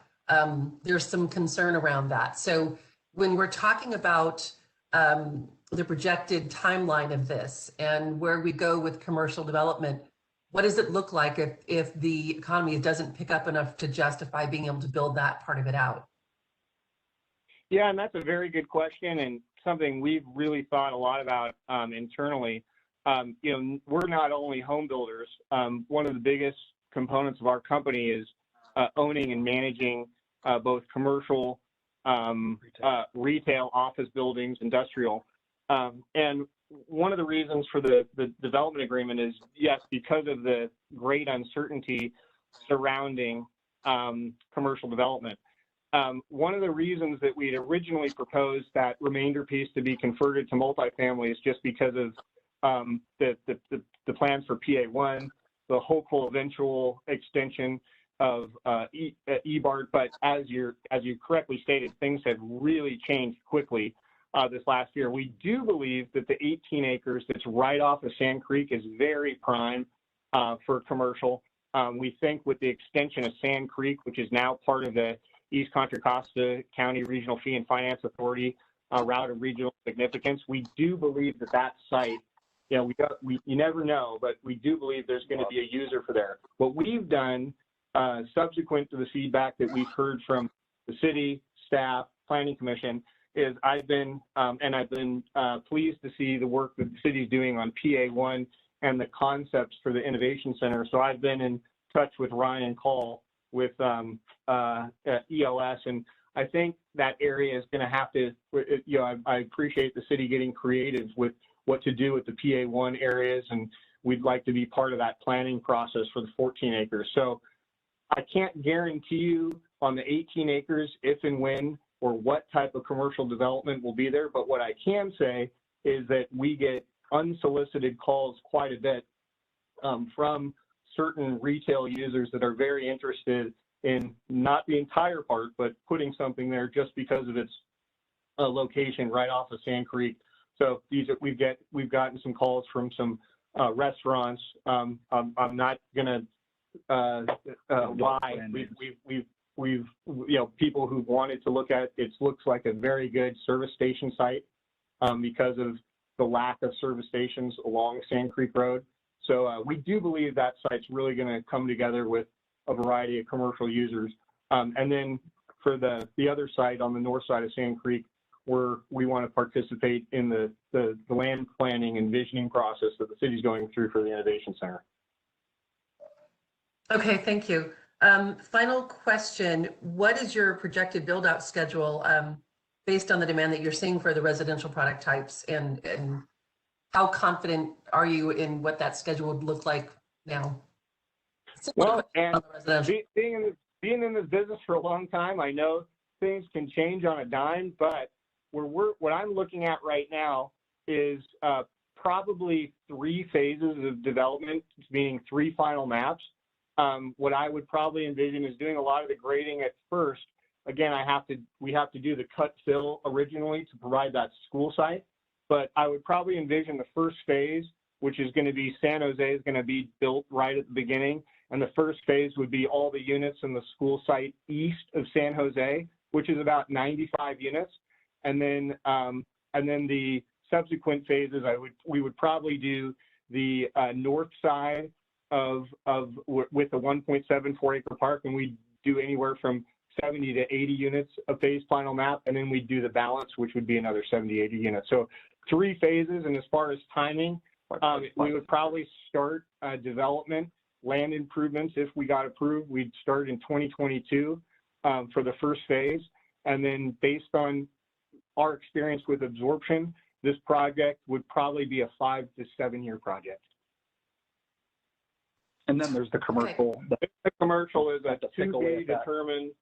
there's some concern around that. So when we're talking about the projected timeline of this and where we go with commercial development, what does it look like if the economy doesn't pick up enough to justify being able to build that part of it out? Yeah, and that's a very good question and something we've really thought a lot about internally. We're not only home builders. One of the biggest components of our company is owning and managing both commercial, retail, office buildings, industrial. And one of the reasons for the development agreement is, yes, because of the great uncertainty surrounding commercial development. One of the reasons that we had originally proposed that remainder piece to be converted to multifamily is just because of the plans for PA1, the hopeful eventual extension of EBART. But as you correctly stated, things have really changed quickly this last year. We do believe that the 18 acres that's right off of Sand Creek is very prime for commercial. We think with the extension of Sand Creek, which is now part of the East Contra Costa County Regional Fee and Finance Authority route of regional significance, we do believe that site, you never know, but we do believe there's going to be a user for there. What we've done subsequent to the feedback that we've heard from the city, staff, planning commission, is I've been pleased to see the work that the city is doing on PA1 and the concepts for the Innovation Center. So I've been in touch with Ryan Call with ELS, and I think that area is going to have to, I appreciate the city getting creative with what to do with the PA1 areas, and we'd like to be part of that planning process for the 14 acres. So I can't guarantee you on the 18 acres if and when or what type of commercial development will be there, but what I can say is that we get unsolicited calls quite a bit from certain retail users that are very interested in not the entire park, but putting something there just because of its location right off of Sand Creek. So we've gotten some calls from some restaurants. I'm not gonna lie. We've people who wanted to look at it. It looks like a very good service station site because of the lack of service stations along Sand Creek Road. So we do believe that site's really going to come together with a variety of commercial users. And then for the other site on the north side of Sand Creek, we want to participate in the land planning and visioning process that the city's going through for the Innovation Center. Okay, thank you. Final question, what is your projected build out schedule based on the demand that you're seeing for the residential product types, and how confident are you in what that schedule would look like now? Well, and being in this business for a long time, I know things can change on a dime, but what I'm looking at right now is probably 3 phases of development, meaning 3 final maps. What I would probably envision is doing a lot of the grading at first. Again, we have to do the cut fill originally to provide that school site, but I would probably envision the first phase, which is going to be San Jose, is going to be built right at the beginning. And the first phase would be all the units in the school site east of San Jose, which is about 95 units. And then the subsequent phases, we would probably do the north side with the 1.74 acre park, and we do anywhere from 70 to 80 units of phase final map, and then we'd do the balance, which would be another 70, 80 units. So 3 phases, and as far as timing, we would probably start development, land improvements. If we got approved, we'd start in 2022 for the first phase. And then based on our experience with absorption, this project would probably be a 5 to 7 year project. And then there's the commercial. The commercial is a to be determined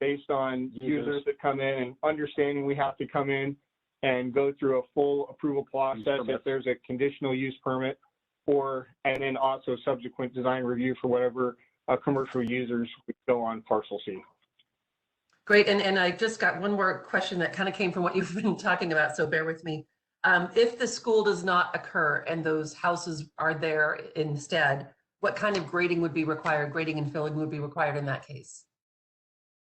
based on users that come in, and understanding we have to come in and go through a full approval process if there's a conditional use permit, and then also subsequent design review for whatever commercial users would go on parcel C. Great, and I just got one more question that kind of came from what you've been talking about, so bear with me. If the school does not occur and those houses are there instead, what kind of grading would be required? Grading and filling would be required in that case?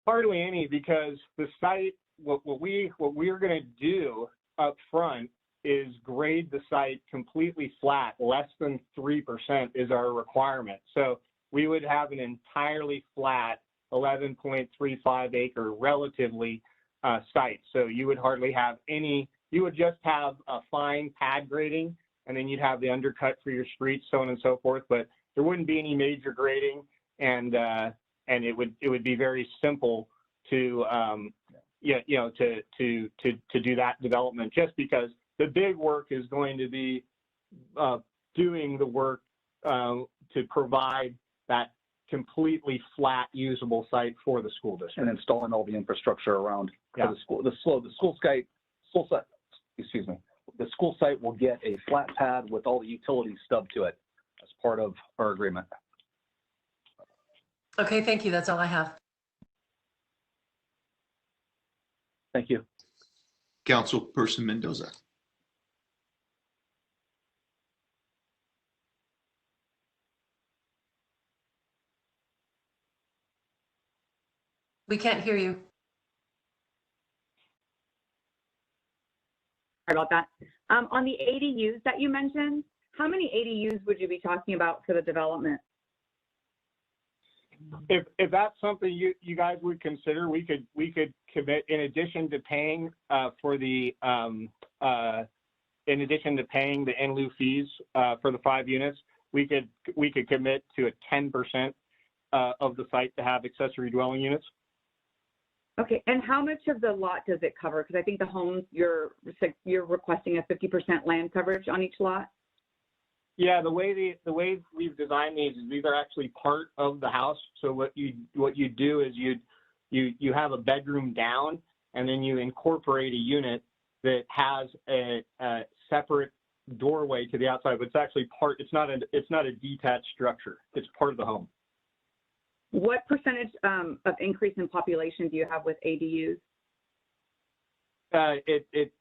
Hardly any, because the site, what we're going to do up front is grade the site completely flat. Less than 3% is our requirement. So we would have an entirely flat 11.35 acre relatively site. So you would hardly have any, you would just have a fine pad grading, and then you'd have the undercut for your streets, so on and so forth. But there wouldn't be any major grading, and it would be very simple to to do that development, just because the big work is going to be doing the work to provide that completely flat usable site for the school district and installing all the infrastructure around the school. The school site will get a flat pad with all the utilities stubbed to it as part of our agreement. Okay, thank you. That's all I have. Thank you. Councilperson Mendoza. We can't hear you. Sorry about that. On the ADUs that you mentioned, how many ADUs would you be talking about for the development? If that's something you guys would consider, we could commit, in addition to paying for the in addition to paying the in lieu fees for the 5 units, we could commit to a 10% of the site to have accessory dwelling units. Okay, and how much of the lot does it cover? Because I think the homes you're requesting a 50% land coverage on each lot. Yeah, the way we've designed these is these are actually part of the house. So what you do is you have a bedroom down, and then you incorporate a unit that has a separate doorway to the outside. But it's actually part. It's not a detached structure. It's part of the home. What percentage of increase in population do you have with ADUs? It's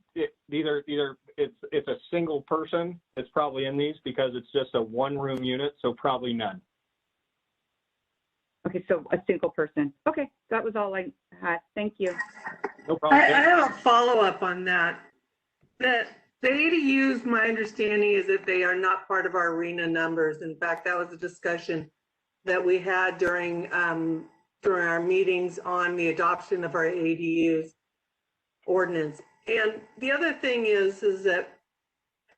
a single person. It's probably in these because it's just a 1-room unit, so probably none. Okay, so a single person. Okay, that was all I had. Thank you. No problem. I have a follow-up on that. The ADUs, my understanding is that they are not part of our arena numbers. In fact, that was a discussion that we had during our meetings on the adoption of our ADUs ordinance. And the other thing is that,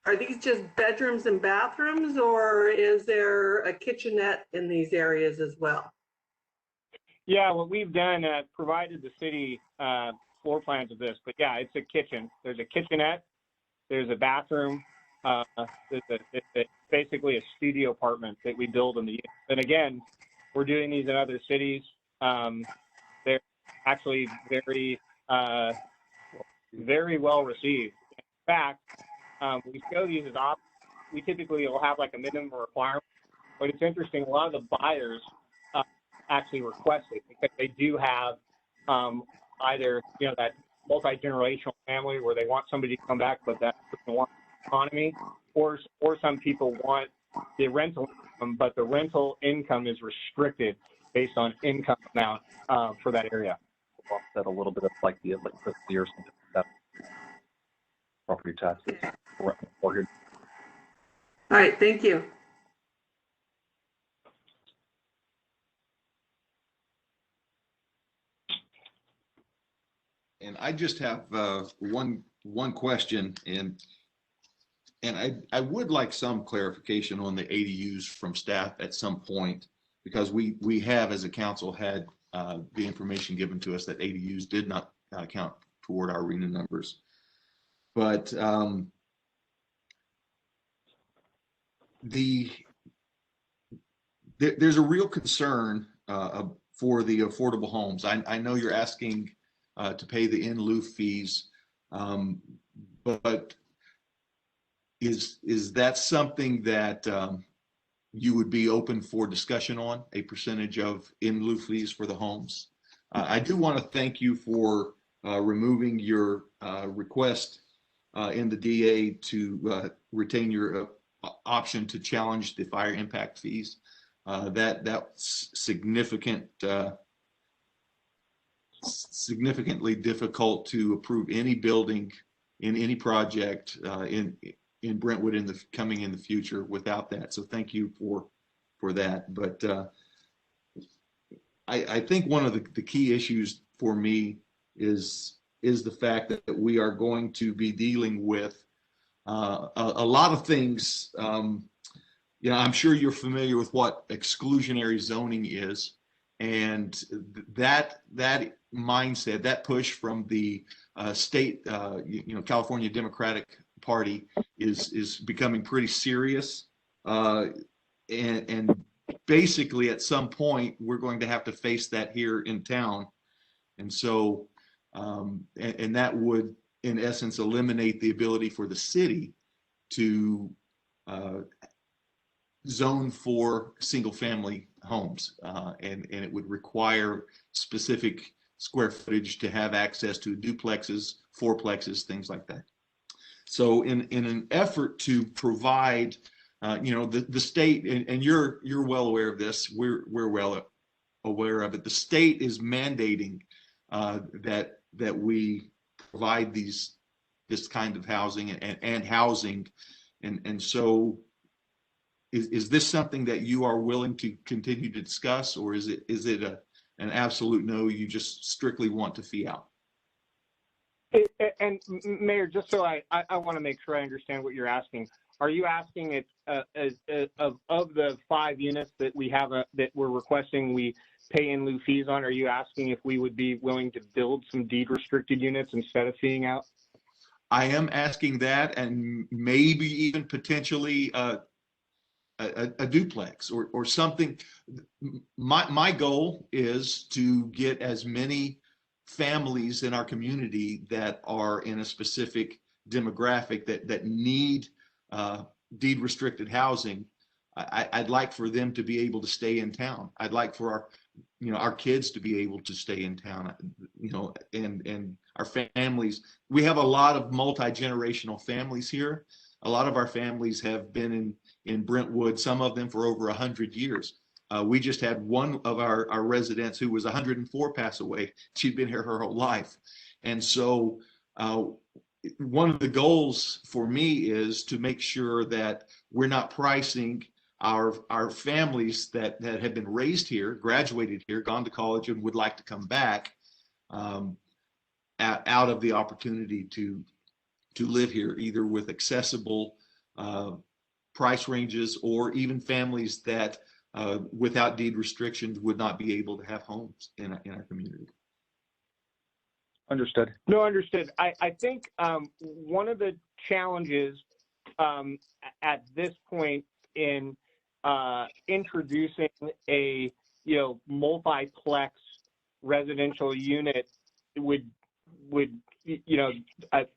are these just bedrooms and bathrooms, or is there a kitchenette in these areas as well? Yeah, what we've done, provided the city floor plans of this, but yeah, it's a kitchen. There's a kitchenette, there's a bathroom, it's basically a studio apartment that we build in the unit. And again, we're doing these in other cities. They're actually very well received. In fact, we show these as options. We typically will have like a minimum requirement, but it's interesting. A lot of the buyers actually request it because they do have either that multi-generational family where they want somebody to come back, but that person wants economy, or some people want the rental income, but the rental income is restricted based on income amount for that area. Offset a little bit of like the electricity or something like that. Property taxes. All right, thank you. And I just have one question, and I would like some clarification on the ADUs from staff at some point, because we have, as a council, had the information given to us that ADUs did not count toward our arena numbers. But there's a real concern for the affordable homes. I know you're asking to pay the in lieu fees, but is that something that you would be open for discussion on, a percentage of in lieu fees for the homes? I do want to thank you for removing your request in the DA to retain your option to challenge the fire impact fees. That's significantly difficult to approve any building in any project in Brentwood coming in the future without that. So thank you for that. But I think one of the key issues for me is the fact that we are going to be dealing with a lot of things. I'm sure you're familiar with what exclusionary zoning is, and that mindset, that push from the state, California Democratic Party is becoming pretty serious, and basically at some point we're going to have to face that here in town, and so and that would in essence eliminate the ability for the city to zone for single family homes, and it would require specific square footage to have access to duplexes, fourplexes, things like that. So in an effort to provide, the state, and you're well aware of this, we're well aware of it. The state is mandating that we provide this kind of housing and housing, and so is this something that you are willing to continue to discuss, or is it an absolute no? You just strictly want to fee out? And Mayor, just so I want to make sure I understand what you're asking. Are you asking it of the 5 units that we have that we're requesting we pay in lieu fees on? Are you asking if we would be willing to build some deed restricted units instead of feeing out? I am asking that, and maybe even potentially a duplex or something. My goal is to get as many families in our community that are in a specific demographic that need deed restricted housing. I'd like for them to be able to stay in town. I'd like for our kids to be able to stay in town, and our families. We have a lot of multi-generational families here. A lot of our families have been in Brentwood, some of them for over 100 years. We just had one of our residents who was 104 pass away. She'd been here her whole life. And so one of the goals for me is to make sure that we're not pricing our families that have been raised here, graduated here, gone to college, and would like to come back out of the opportunity to live here, either with accessible price ranges, or even families that without deed restrictions would not be able to have homes in our community. Understood. No, understood. I think one of the challenges at this point in introducing a multiplex residential unit would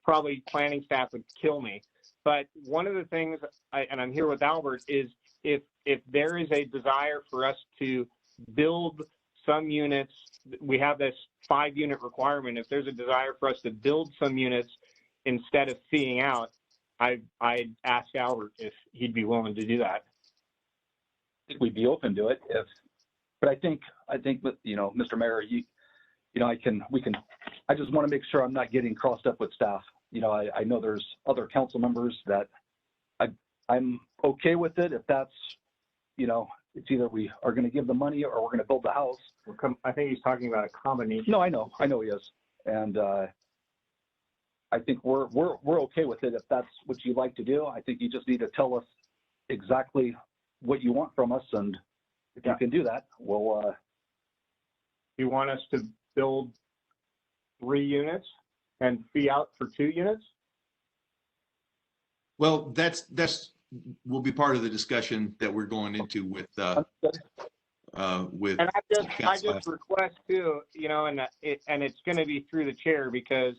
probably planning staff would kill me. But one of the things, and I'm here with Albert, is if there is a desire for us to build some units, we have this 5-unit requirement. If there's a desire for us to build some units instead of feeing out, I'd ask Albert if he'd be willing to do that. I think we'd be open to it but I think Mr. Mayor, I just want to make sure I'm not getting crossed up with staff. I know there's other council members that I'm okay with it if that's, it's either we are going to give the money or we're going to build the house. I think he's talking about a combination. No, I know he is. And I think we're okay with it if that's what you'd like to do. I think you just need to tell us exactly what you want from us, and if you can do that, we'll. You want us to build 3 units and fee out for 2 units? Well, that's will be part of the discussion that we're going into with. And I just request too, you know, and it's going to be through the chair, because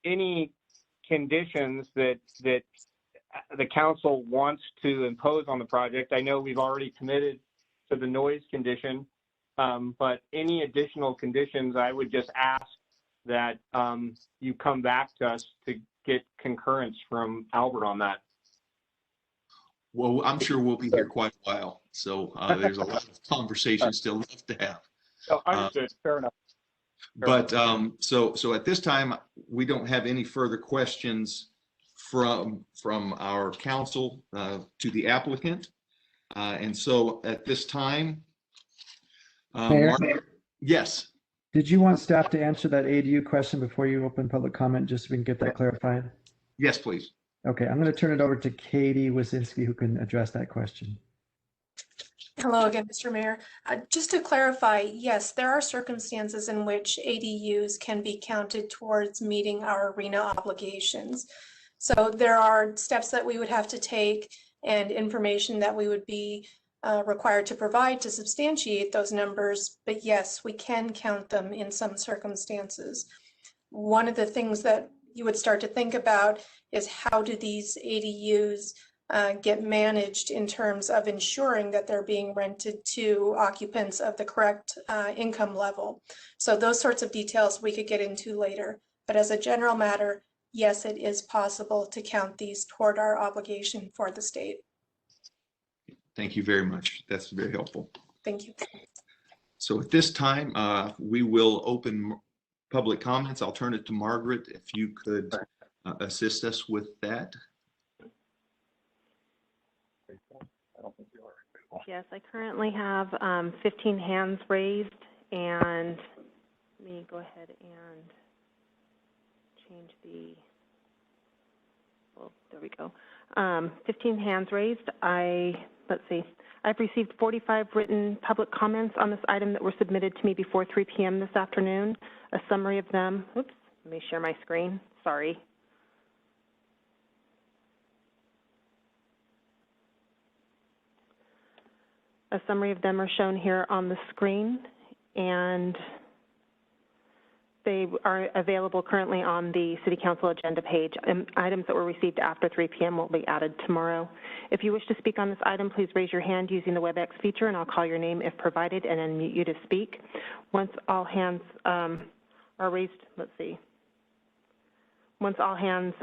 any conditions that the council wants to impose on the project, I know we've already committed to the noise condition, but any additional conditions, I would just ask that you come back to us to get concurrence from Albert on that. Well, I'm sure we'll be here quite a while, so there's a lot of conversation still left to have. Oh, understood. Fair enough. But so at this time, we don't have any further questions from our council to the applicant, and so at this time, Mayor? Yes. Did you want staff to answer that ADU question before you open public comment, just so we can get that clarified? Yes, please. Okay, I'm going to turn it over to Katie Wazinski, who can address that question. Hello again, Mr. Mayor. Just to clarify, yes, there are circumstances in which ADUs can be counted towards meeting our RENA obligations. So there are steps that we would have to take and information that we would be required to provide to substantiate those numbers. But yes, we can count them in some circumstances. One of the things that you would start to think about is how do these ADUs get managed in terms of ensuring that they're being rented to occupants of the correct income level. So those sorts of details we could get into later. But as a general matter, yes, it is possible to count these toward our obligation for the state. Thank you very much. That's very helpful. Thank you. So at this time, we will open public comments. I'll turn it to Margaret, if you could assist us with that. Yes, I currently have 15 hands raised, and let me go ahead and change the, well, there we go. 15 hands raised. Let's see, I've received 45 written public comments on this item that were submitted to me before 3 p.m. this afternoon. A summary of them, oops, let me share my screen, sorry. A summary of them are shown here on the screen, and they are available currently on the City Council agenda page. Items that were received after 3 p.m. will be added tomorrow. If you wish to speak on this item, please raise your hand using the WebEx feature, and I'll call your name if provided and unmute you to speak. Once all hands are raised, let's see. Once all hands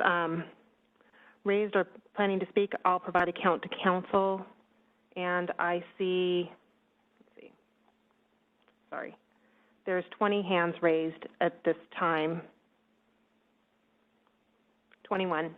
raised or planning to speak, I'll provide a count to council. And I see, let's see, sorry, there's 20 hands raised at this time. 21.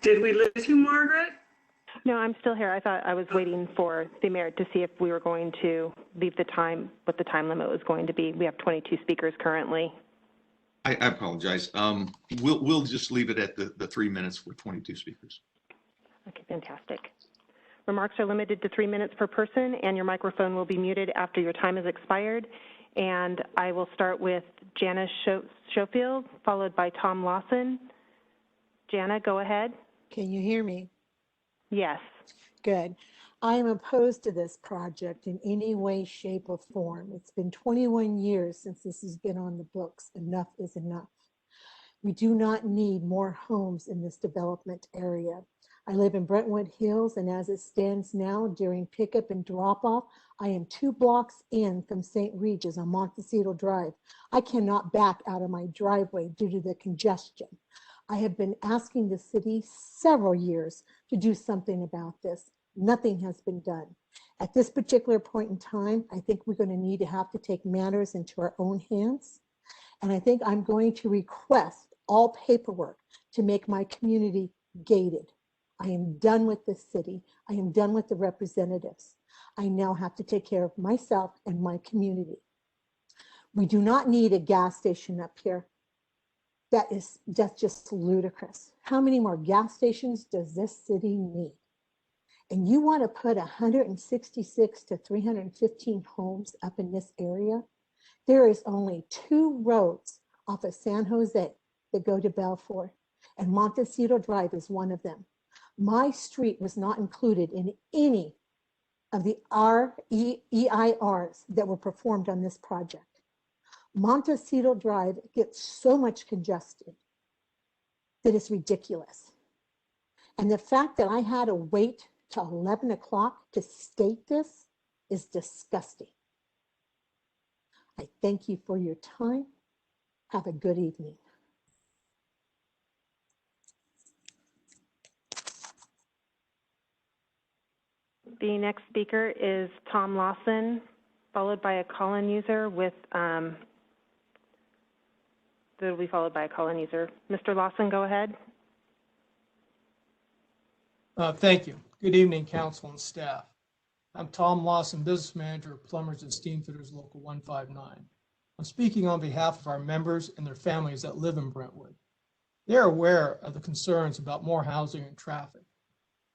Did we lose you, Margaret? No, I'm still here. I thought I was waiting for the mayor to see if we were going to leave the time, what the time limit was going to be. We have 22 speakers currently. I apologize. We'll just leave it at the 3 minutes with 22 speakers. Okay, fantastic. Remarks are limited to 3 minutes per person, and your microphone will be muted after your time has expired. And I will start with Janice Schofield, followed by Tom Lawson. Jana, go ahead. Can you hear me? Yes. Good. I am opposed to this project in any way, shape, or form. It's been 21 years since this has been on the books. Enough is enough. We do not need more homes in this development area. I live in Brentwood Hills, and as it stands now, during pickup and drop-off, I am 2 blocks in from St. Regis on Montecito Drive. I cannot back out of my driveway due to the congestion. I have been asking the city several years to do something about this. Nothing has been done. At this particular point in time, I think we're going to have to take matters into our own hands. And I think I'm going to request all paperwork to make my community gated. I am done with this city. I am done with the representatives. I now have to take care of myself and my community. We do not need a gas station up here. That's just ludicrous. How many more gas stations does this city need? And you want to put 166 to 315 homes up in this area? There is only 2 roads off of San Jose that go to Belfort, and Montecito Drive is one of them. My street was not included in any of the EIRs that were performed on this project. Montecito Drive gets so much congested that it's ridiculous. And the fact that I had to wait till 11 o'clock to state this is disgusting. I thank you for your time. Have a good evening. The next speaker is Tom Lawson, followed by a call-in user with, that'll be followed by a call-in user. Mr. Lawson, go ahead. Thank you. Good evening, council and staff. I'm Tom Lawson, business manager of Plumbers and Steamfitters Local 159. I'm speaking on behalf of our members and their families that live in Brentwood. They are aware of the concerns about more housing and traffic,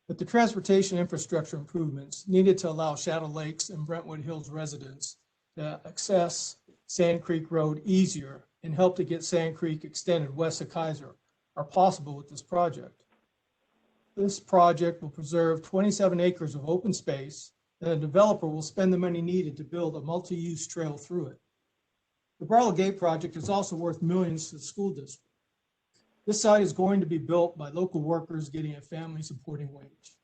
but the transportation infrastructure improvements needed to allow Shadow Lakes and Brentwood Hills residents to access Sand Creek Road easier and help to get Sand Creek extended west of Kaiser are possible with this project. This project will preserve 27 acres of open space, and the developer will spend the money needed to build a multi-use trail through it. The Bridle Gate project is also worth millions to the school district. This site is going to be built by local workers getting a family supporting wage.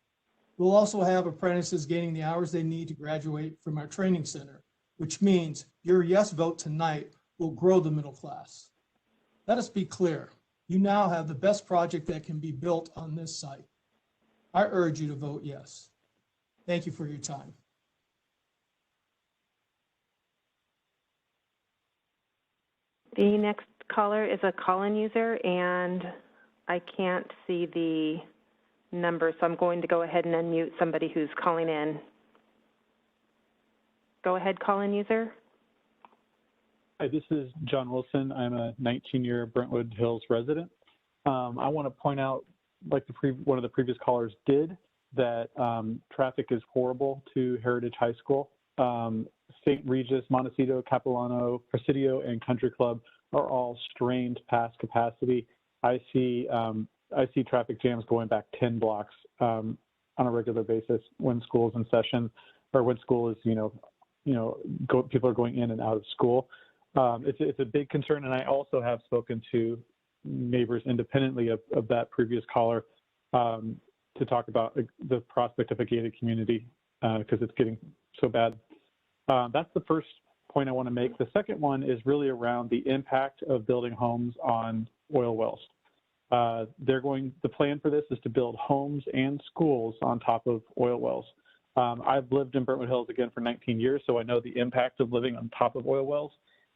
We'll also have apprentices gaining the hours they need to graduate from our training center, which means your yes vote tonight will grow the middle class. Let us be clear. You now have the best project that can be built on this site. I urge you to vote yes. Thank you for your time. The next caller is a call-in user, and I can't see the number, so I'm going to go ahead and unmute somebody who's calling in. Go ahead, call-in user. Hi, this is John Wilson. I'm a 19-year Brentwood Hills resident. I want to point out, like one of the previous callers did, that traffic is horrible to Heritage High School. St. Regis, Montecito, Capilano, Presidio, and Country Club are all strained past capacity. I see traffic jams going back 10 blocks on a regular basis when school's in session, or when school is, people are going in and out of school. It's a big concern, and I also have spoken to neighbors independently of that previous caller to talk about the prospect of a gated community because it's getting so bad. That's the first point I want to make. The second one is really around the impact of building homes on oil wells. The plan for this is to build homes and schools on top of oil wells. I've lived in Brentwood Hills again for 19 years, so I know the impact of living on top of oil wells,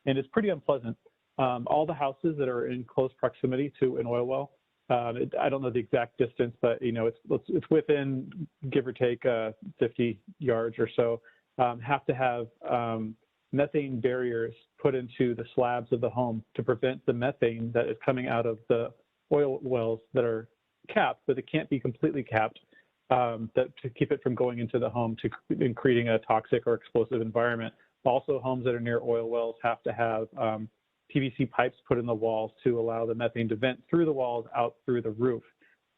and it's pretty unpleasant. All the houses that are in close proximity to an oil well, I don't know the exact distance, but it's within, give or take, 50 yards or so, have to have methane barriers put into the slabs of the home to prevent the methane that is coming out of the oil wells that are capped, but it can't be completely capped, to keep it from going into the home and creating a toxic or explosive environment. Also, homes that are near oil wells have to have PVC pipes put in the walls to allow the methane to vent through the walls out through the roof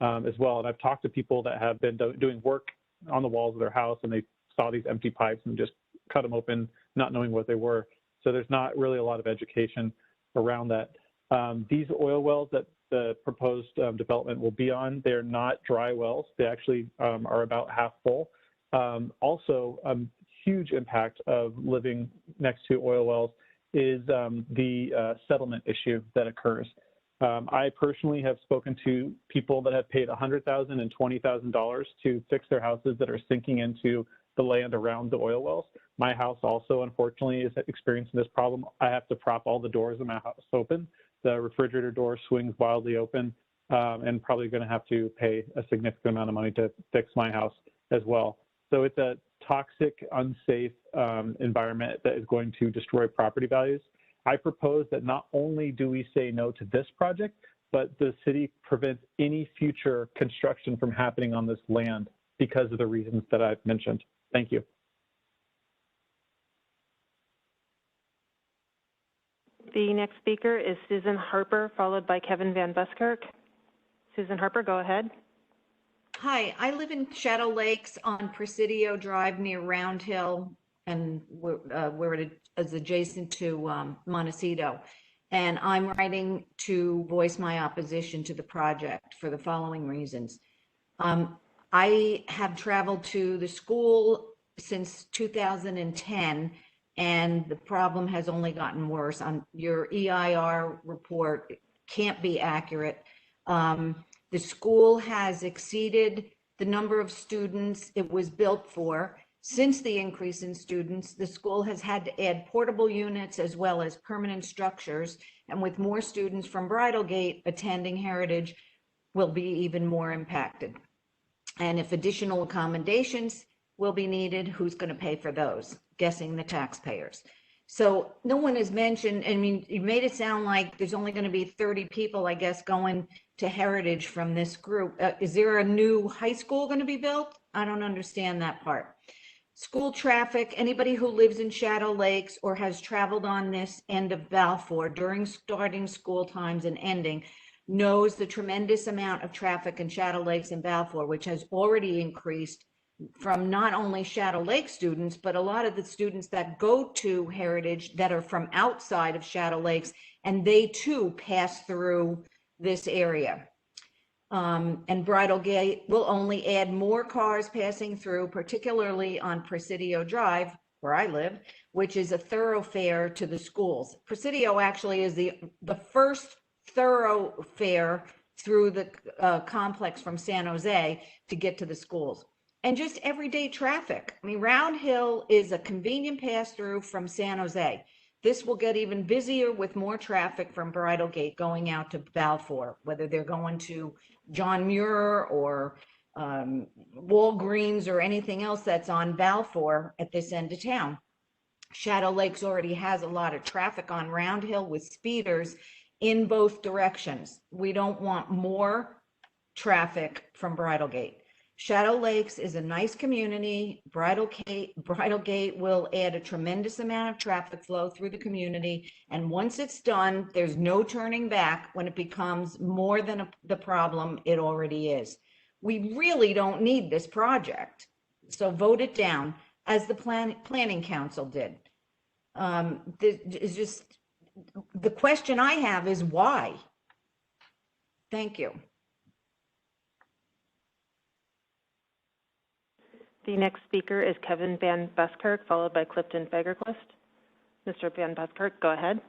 as well. And I've talked to people that have been doing work on the walls of their house and they saw these empty pipes and just cut them open, not knowing what they were. So there's not really a lot of education around that. These oil wells that the proposed development will be on, they're not dry wells. They actually are about half full. Also, huge impact of living next to oil wells is the settlement issue that occurs. I personally have spoken to people that have paid $100,000 and $20,000 to fix their houses that are sinking into the land around the oil wells. My house also, unfortunately, is experiencing this problem. I have to prop all the doors in my house open. The refrigerator door swings wildly open, and probably going to have to pay a significant amount of money to fix my house as well. So it's a toxic, unsafe environment that is going to destroy property values. I propose that not only do we say no to this project, but the city prevents any future construction from happening on this land because of the reasons that I've mentioned. Thank you. The next speaker is Susan Harper, followed by Kevin Van Buskirk. Susan Harper, go ahead. Hi, I live in Shadow Lakes on Presidio Drive near Round Hill, and where it is adjacent to Montecito. And I'm writing to voice my opposition to the project for the following reasons. I have traveled to the school since 2010, and the problem has only gotten worse. On your EIR report can't be accurate. The school has exceeded the number of students it was built for. Since the increase in students, the school has had to add portable units as well as permanent structures. And with more students from Bridle Gate attending Heritage, will be even more impacted. And if additional accommodations will be needed, who's going to pay for those? Guessing the taxpayers. So no one has mentioned, I mean, you made it sound like there's only going to be 30 people, I guess, going to Heritage from this group. Is there a new high school going to be built? I don't understand that part. School traffic, anybody who lives in Shadow Lakes or has traveled on this end of Balfour during starting school times and ending knows the tremendous amount of traffic in Shadow Lakes and Balfour, which has already increased from not only Shadow Lake students, but a lot of the students that go to Heritage that are from outside of Shadow Lakes, and they too pass through this area. And Bridle Gate will only add more cars passing through, particularly on Presidio Drive, where I live, which is a thoroughfare to the schools. Presidio actually is the first thoroughfare through the complex from San Jose to get to the schools. And just everyday traffic. I mean, Round Hill is a convenient pass-through from San Jose. This will get even busier with more traffic from Bridle Gate going out to Balfour, whether they're going to John Muir or Walgreens or anything else that's on Balfour at this end of town. Shadow Lakes already has a lot of traffic on Round Hill with speeders in both directions. We don't want more traffic from Bridle Gate. Shadow Lakes is a nice community. Bridle Gate will add a tremendous amount of traffic flow through the community. And once it's done, there's no turning back when it becomes more than the problem it already is. We really don't need this project. So vote it down as the Planning Council did. The question I have is why? Thank you. The next speaker is Kevin Van Buskirk, followed by Clifton Fagerquist. Mr. Van Buskirk, go ahead.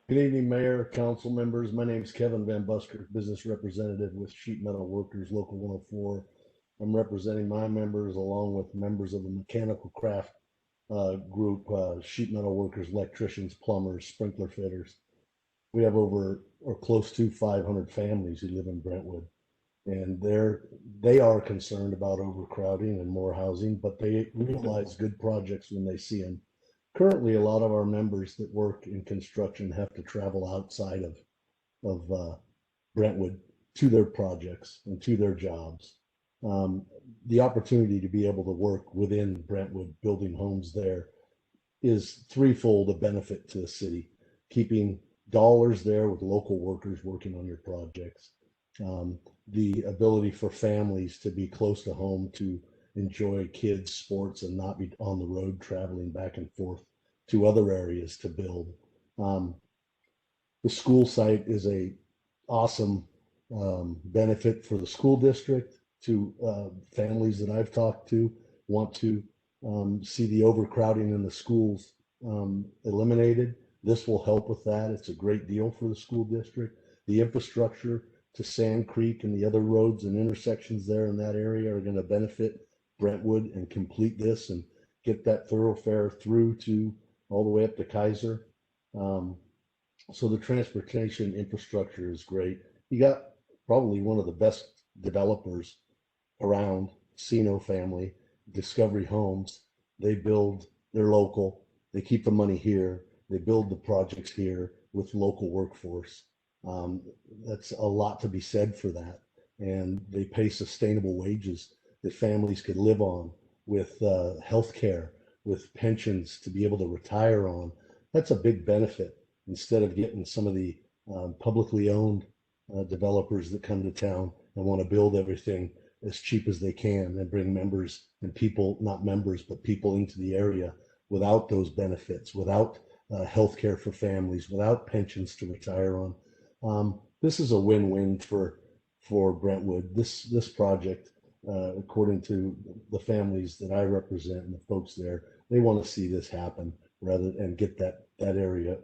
Good evening, Mayor, council members. My name is Kevin Van Buskirk, business representative with Sheet Metal Workers Local 104. I'm representing my members along with members of the mechanical craft group, sheet metal workers, electricians, plumbers, sprinkler fitters. We have over or close to 500 families who live in Brentwood. And they are concerned about overcrowding and more housing, but they realize good projects when they see them. Currently, a lot of our members that work in construction have to travel outside of Brentwood to their projects and to their jobs. The opportunity to be able to work within Brentwood, building homes there, is threefold a benefit to the city. Keeping dollars there with local workers working on your projects. The ability for families to be close to home to enjoy kids' sports and not be on the road traveling back and forth to other areas to build. The school site is a awesome benefit for the school district. To families that I've talked to want to see the overcrowding in the schools eliminated. This will help with that. It's a great deal for the school district. The infrastructure to Sand Creek and the other roads and intersections there in that area are going to benefit Brentwood and complete this and get that thoroughfare through to all the way up to Kaiser. So the transportation infrastructure is great. You got probably one of the best developers around, Sino family, Discovery Homes. They build, they're local, they keep the money here, they build the projects here with local workforce. That's a lot to be said for that. And they pay sustainable wages that families could live on, with health care, with pensions to be able to retire on. That's a big benefit, instead of getting some of the publicly owned developers that come to town and want to build everything as cheap as they can and bring members and people, not members, but people into the area without those benefits, without health care for families, without pensions to retire on. This is a win-win for Brentwood. This project, according to the families that I represent and the folks there, they want to see this happen and get that area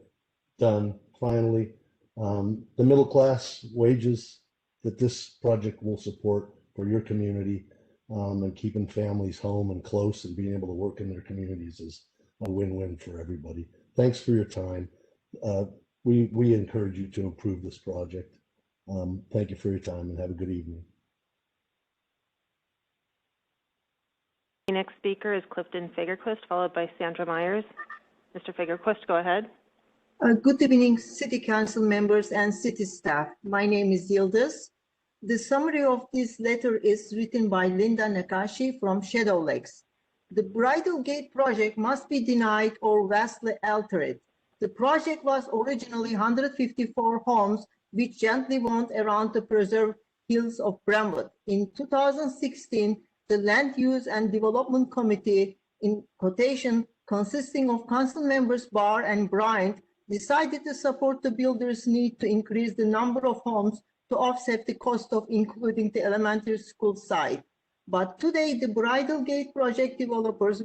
done finally. The middle class wages that this project will support for your community, and keeping families home and close and being able to work in their communities is a win-win for everybody. Thanks for your time. We encourage you to improve this project. Thank you for your time and have a good evening. The next speaker is Clifton Fagerquist, followed by Sandra Myers. Mr. Fagerquist, go ahead. Good evening, City Council members and city staff. My name is Yıldız. The summary of this letter is written by Linda Nakashi from Shadow Lakes. The Bridle Gate project must be denied or vastly altered. The project was originally 154 homes which gently wound around the preserved hills of Brentwood. In 2016, the Land Use and Development Committee, in quotation, consisting of council members Barr and Bryant, decided to support the builder's need to increase the number of homes to offset the cost of including the elementary school site. But today, the Bridle Gate project developers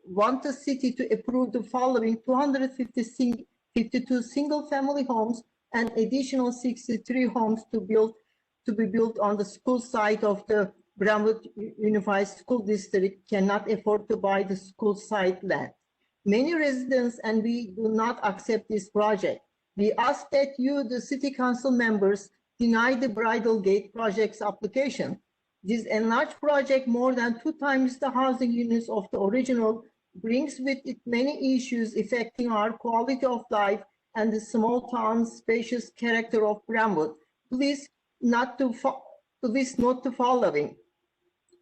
want the city to approve the following 252 single-family homes and additional 63 homes to be built on the school site of the Brentwood Unified School District cannot afford to buy the school site land. Many residents and we do not accept this project. We ask that you, the city council members, deny the Bridle Gate project's application. This enlarged project, more than 2 times the housing units of the original, brings with it many issues affecting our quality of life and the small town spacious character of Brentwood. Please note the following.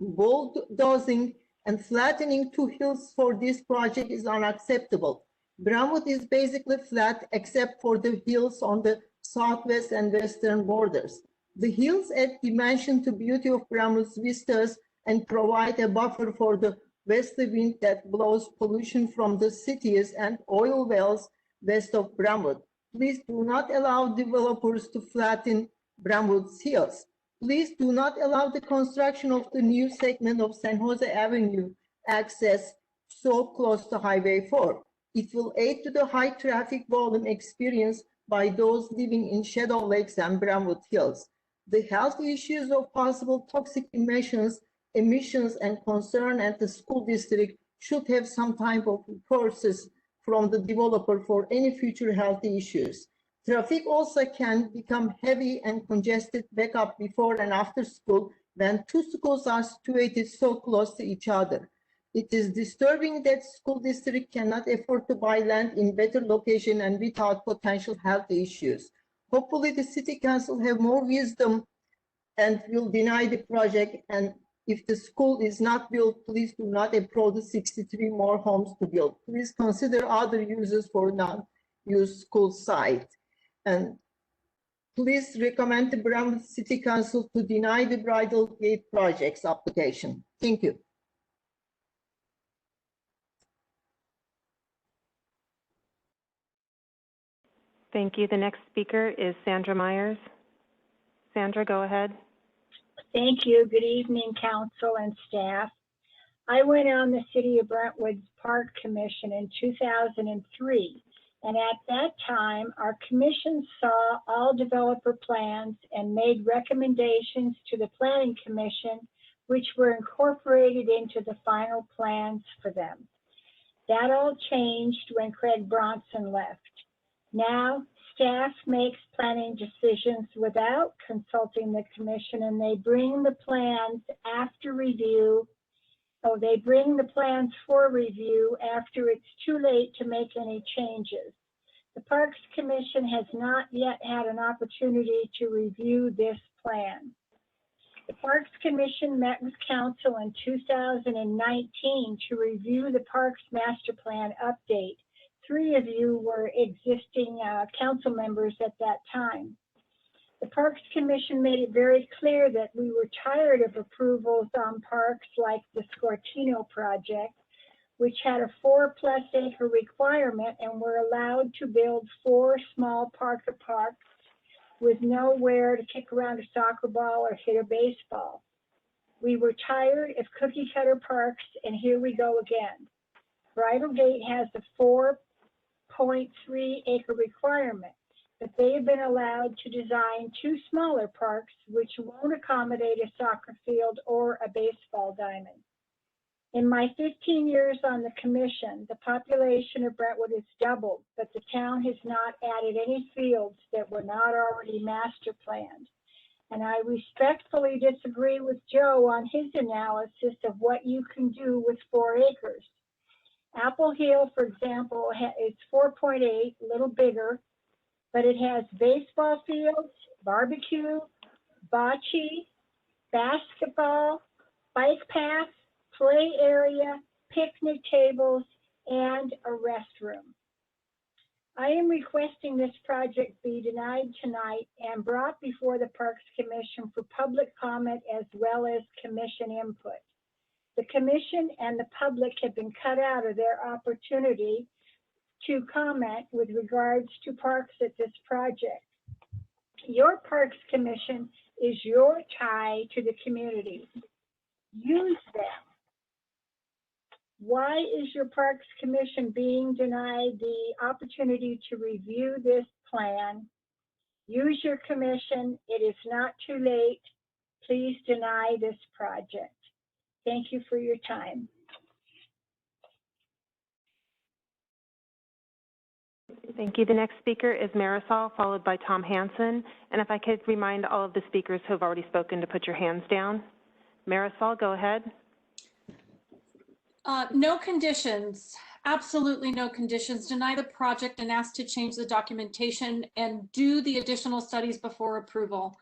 Bulldozing and flattening 2 hills for this project is unacceptable. Brentwood is basically flat except for the hills on the southwest and western borders. The hills add dimension to beauty of Brentwood's vistas and provide a buffer for the westerly wind that blows pollution from the cities and oil wells west of Brentwood. Please do not allow developers to flatten Brentwood's hills. Please do not allow the construction of the new segment of San Jose Avenue access so close to Highway 4. It will aid to the high traffic volume experienced by those living in Shadow Lakes and Brentwood Hills. The health issues of possible toxic emissions and concern at the school district should have some type of resources from the developer for any future health issues. Traffic also can become heavy and congested back up before and after school when 2 schools are situated so close to each other. It is disturbing that school district cannot afford to buy land in better location and without potential health issues. Hopefully the city council have more wisdom and will deny the project, and if the school is not built, please do not approve the 63 more homes to build. Please consider other uses for non-used school site. And please recommend the Brentwood City Council to deny the Bridle Gate project's application. Thank you. Thank you. The next speaker is Sandra Myers. Sandra, go ahead. Thank you. Good evening, council and staff. I went on the City of Brentwood's Park Commission in 2003, and at that time, our commission saw all developer plans and made recommendations to the Planning Commission, which were incorporated into the final plans for them. That all changed when Craig Bronson left. Now, staff makes planning decisions without consulting the commission, and they bring the plans after review. Oh, they bring the plans for review after it's too late to make any changes. The Parks Commission has not yet had an opportunity to review this plan. The Parks Commission met with Council in 2019 to review the Parks Master Plan update. 3 of you were existing council members at that time. The Parks Commission made it very clear that we were tired of approvals on parks like the Scortino project, which had a 4+ acre requirement and were allowed to build 4 small parks with nowhere to kick around a soccer ball or hit a baseball. We were tired of cookie cutter parks, and here we go again. Bridle Gate has a 4.3 acre requirement, but they have been allowed to design 2 smaller parks which won't accommodate a soccer field or a baseball diamond. In my 15 years on the commission, the population of Brentwood has doubled, but the town has not added any fields that were not already master planned. And I respectfully disagree with Joe on his analysis of what you can do with 4 acres. Apple Hill, for example, is 4.8, a little bigger, but it has baseball fields, barbecue, bocce, basketball, bike paths, play area, picnic tables, and a restroom. I am requesting this project be denied tonight and brought before the Parks Commission for public comment as well as commission input. The commission and the public have been cut out of their opportunity to comment with regards to parks at this project. Your Parks Commission is your tie to the community. Use them. Why is your Parks Commission being denied the opportunity to review this plan? Use your commission. It is not too late. Please deny this project. Thank you for your time. Thank you. The next speaker is Marisol, followed by Tom Hansen. And if I could remind all of the speakers who have already spoken to put your hands down. Marisol, go ahead. No conditions, absolutely no conditions. Deny the project and ask to change the documentation and do the additional studies before approval.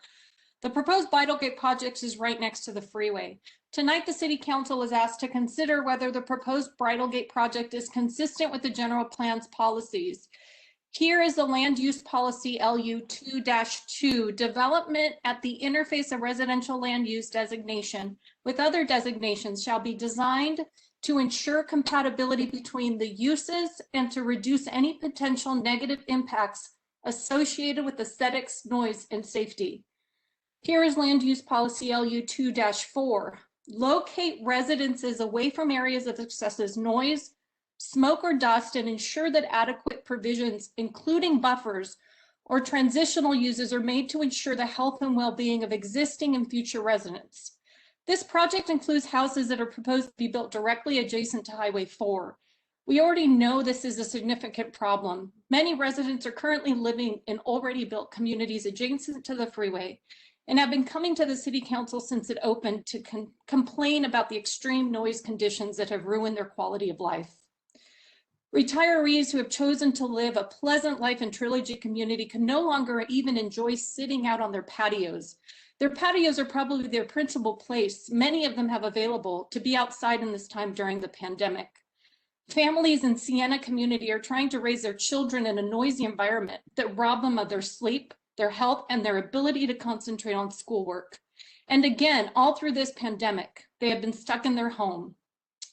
The proposed Bridle Gate project is right next to the freeway. Tonight, the City Council was asked to consider whether the proposed Bridle Gate project is consistent with the general plan's policies. Here is the land use policy LU 2-2, development at the interface of residential land use designation with other designations shall be designed to ensure compatibility between the uses and to reduce any potential negative impacts associated with aesthetics, noise, and safety. Here is land use policy LU 2-4. Locate residences away from areas of excessive noise, smoke, or dust, and ensure that adequate provisions, including buffers or transitional uses, are made to ensure the health and well-being of existing and future residents. This project includes houses that are proposed to be built directly adjacent to Highway 4. We already know this is a significant problem. Many residents are currently living in already built communities adjacent to the freeway and have been coming to the City Council since it opened to complain about the extreme noise conditions that have ruined their quality of life. Retirees who have chosen to live a pleasant life in Trilogy community can no longer even enjoy sitting out on their patios. Their patios are probably their principal place many of them have available to be outside in this time during the pandemic. Families in Sienna community are trying to raise their children in a noisy environment that rob them of their sleep, their health, and their ability to concentrate on schoolwork. And again, all through this pandemic, they have been stuck in their home.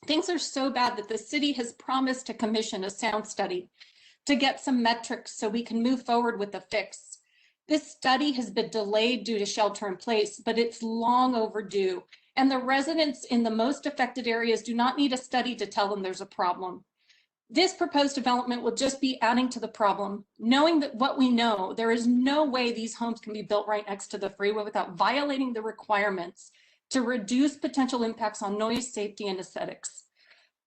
Things are so bad that the city has promised to commission a sound study. to get some metrics so we can move forward with the fix. This study has been delayed due to shelter in place, but it's long overdue. And the residents in the most affected areas do not need a study to tell them there's a problem. This proposed development will just be adding to the problem. Knowing that what we know, there is no way these homes can be built right next to the freeway without violating the requirements to reduce potential impacts on noise, safety, and aesthetics.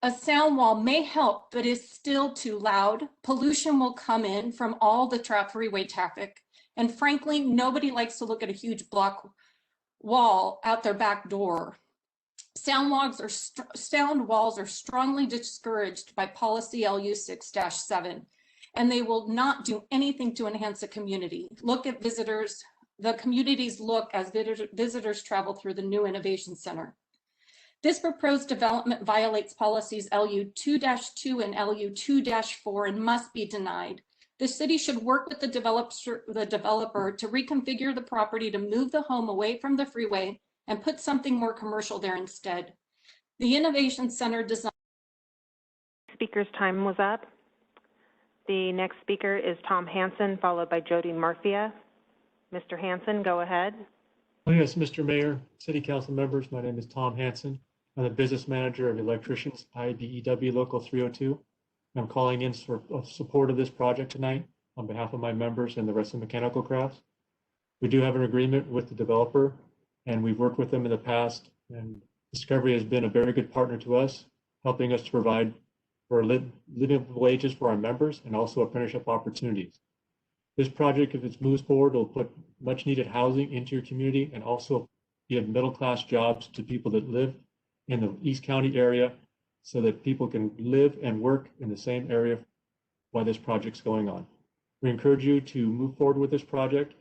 A sound wall may help, but is still too loud. Pollution will come in from all the freeway traffic. And frankly, nobody likes to look at a huge block wall out their back door. Sound walls are strongly discouraged by policy LU 6-7, and they will not do anything to enhance the community. Look at visitors, the community's look as visitors travel through the new Innovation Center. This proposed development violates policies LU 2-2 and LU 2-4 and must be denied. The city should work with the developer to reconfigure the property to move the home away from the freeway and put something more commercial there instead. The Innovation Center design. Speaker's time was up. The next speaker is Tom Hansen, followed by Jody Marfia. Mr. Hansen, go ahead. Oh, yes, Mr. Mayor, City Council members, my name is Tom Hansen. I'm the business manager of Electricians IBEW Local 302. I'm calling in for support of this project tonight on behalf of my members and the rest of Mechanical Crafts. We do have an agreement with the developer, and we've worked with them in the past, and Discovery has been a very good partner to us, helping us to provide for living wages for our members and also apprenticeship opportunities. This project, if it moves forward, will put much needed housing into your community and also give middle-class jobs to people that live in the East County area so that people can live and work in the same area while this project's going on. We encourage you to move forward with this project,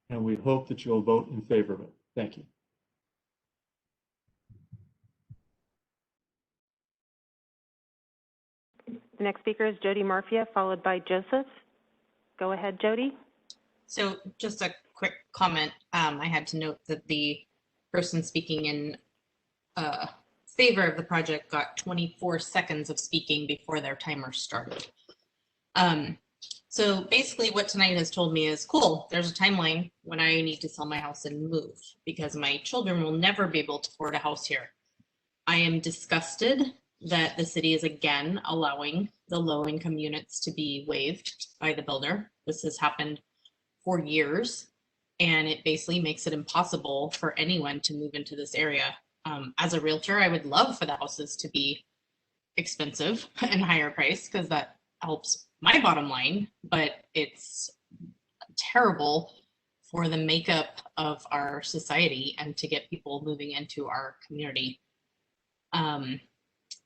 and we hope that you'll vote in favor of it. Thank you. The next speaker is Jody Marfia, followed by Joseph. Go ahead, Jody. So just a quick comment. I had to note that the person speaking in favor of the project got 24 seconds of speaking before their timer started. So basically what tonight has told me is, cool, there's a timeline when I need to sell my house and move because my children will never be able to afford a house here. I am disgusted that the city is again allowing the low-income units to be waived by the builder. This has happened for years, and it basically makes it impossible for anyone to move into this area. As a realtor, I would love for the houses to be expensive and higher priced because that helps my bottom line, but it's terrible for the makeup of our society and to get people moving into our community.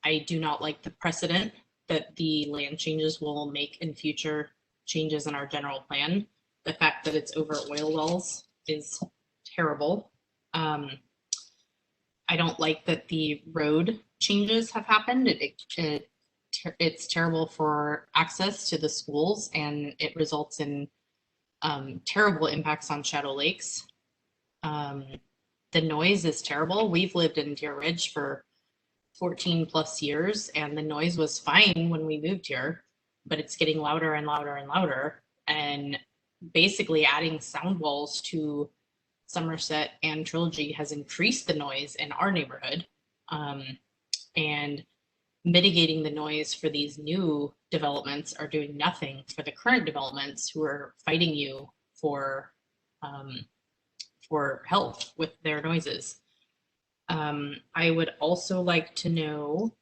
I do not like the precedent that the land changes will make in future changes in our general plan. The fact that it's over oil wells is terrible. I don't like that the road changes have happened. It's terrible for access to the schools, and it results in terrible impacts on Shadow Lakes. The noise is terrible. We've lived in Deer Ridge for 14 plus years, and the noise was fine when we moved here, but it's getting louder and louder and louder. And basically adding sound walls to Somerset and Trilogy has increased the noise in our neighborhood, and mitigating the noise for these new developments are doing nothing for the current developments who are fighting you for help with their noises. I would also like to know,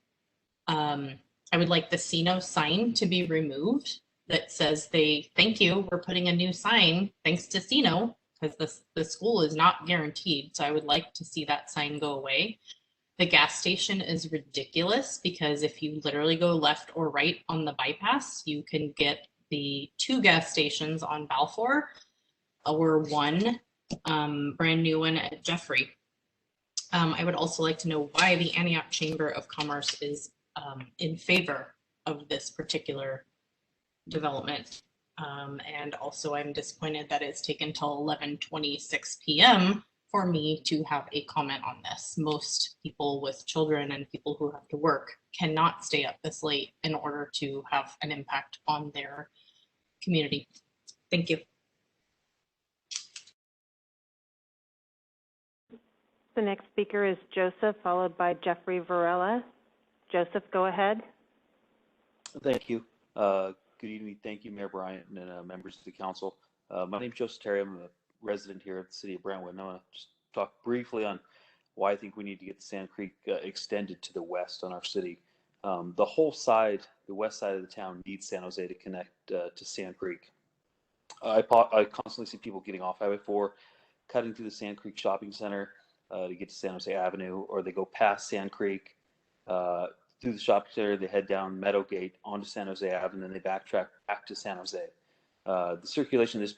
I would like the Sino sign to be removed that says thank you, we're putting a new sign thanks to Sino, because the school is not guaranteed. So I would like to see that sign go away. The gas station is ridiculous because if you literally go left or right on the bypass, you can get the 2 gas stations on Balfour or 1 brand new one at Jeffrey. I would also like to know why the Antioch Chamber of Commerce is in favor of this particular development. And also I'm disappointed that it's taken till 11:26 p.m. for me to have a comment on this. Most people with children and people who have to work cannot stay up this late in order to have an impact on their community. Thank you. The next speaker is Joseph, followed by Jeffrey Varela. Joseph, go ahead. Thank you. Good evening. Thank you, Mayor Bryant and members of the council. My name is Joseph Terry. I'm a resident here at the city of Brentwood. And I want to just talk briefly on why I think we need to get the Sand Creek extended to the west on our city. The whole side, the west side of the town needs San Jose to connect to Sand Creek. I constantly see people getting off Highway 4, cutting through the Sand Creek Shopping Center to get to San Jose Avenue, or they go past Sand Creek through the shopping center, they head down Meadow Gate onto San Jose Avenue, and then they backtrack back to San Jose. The circulation in this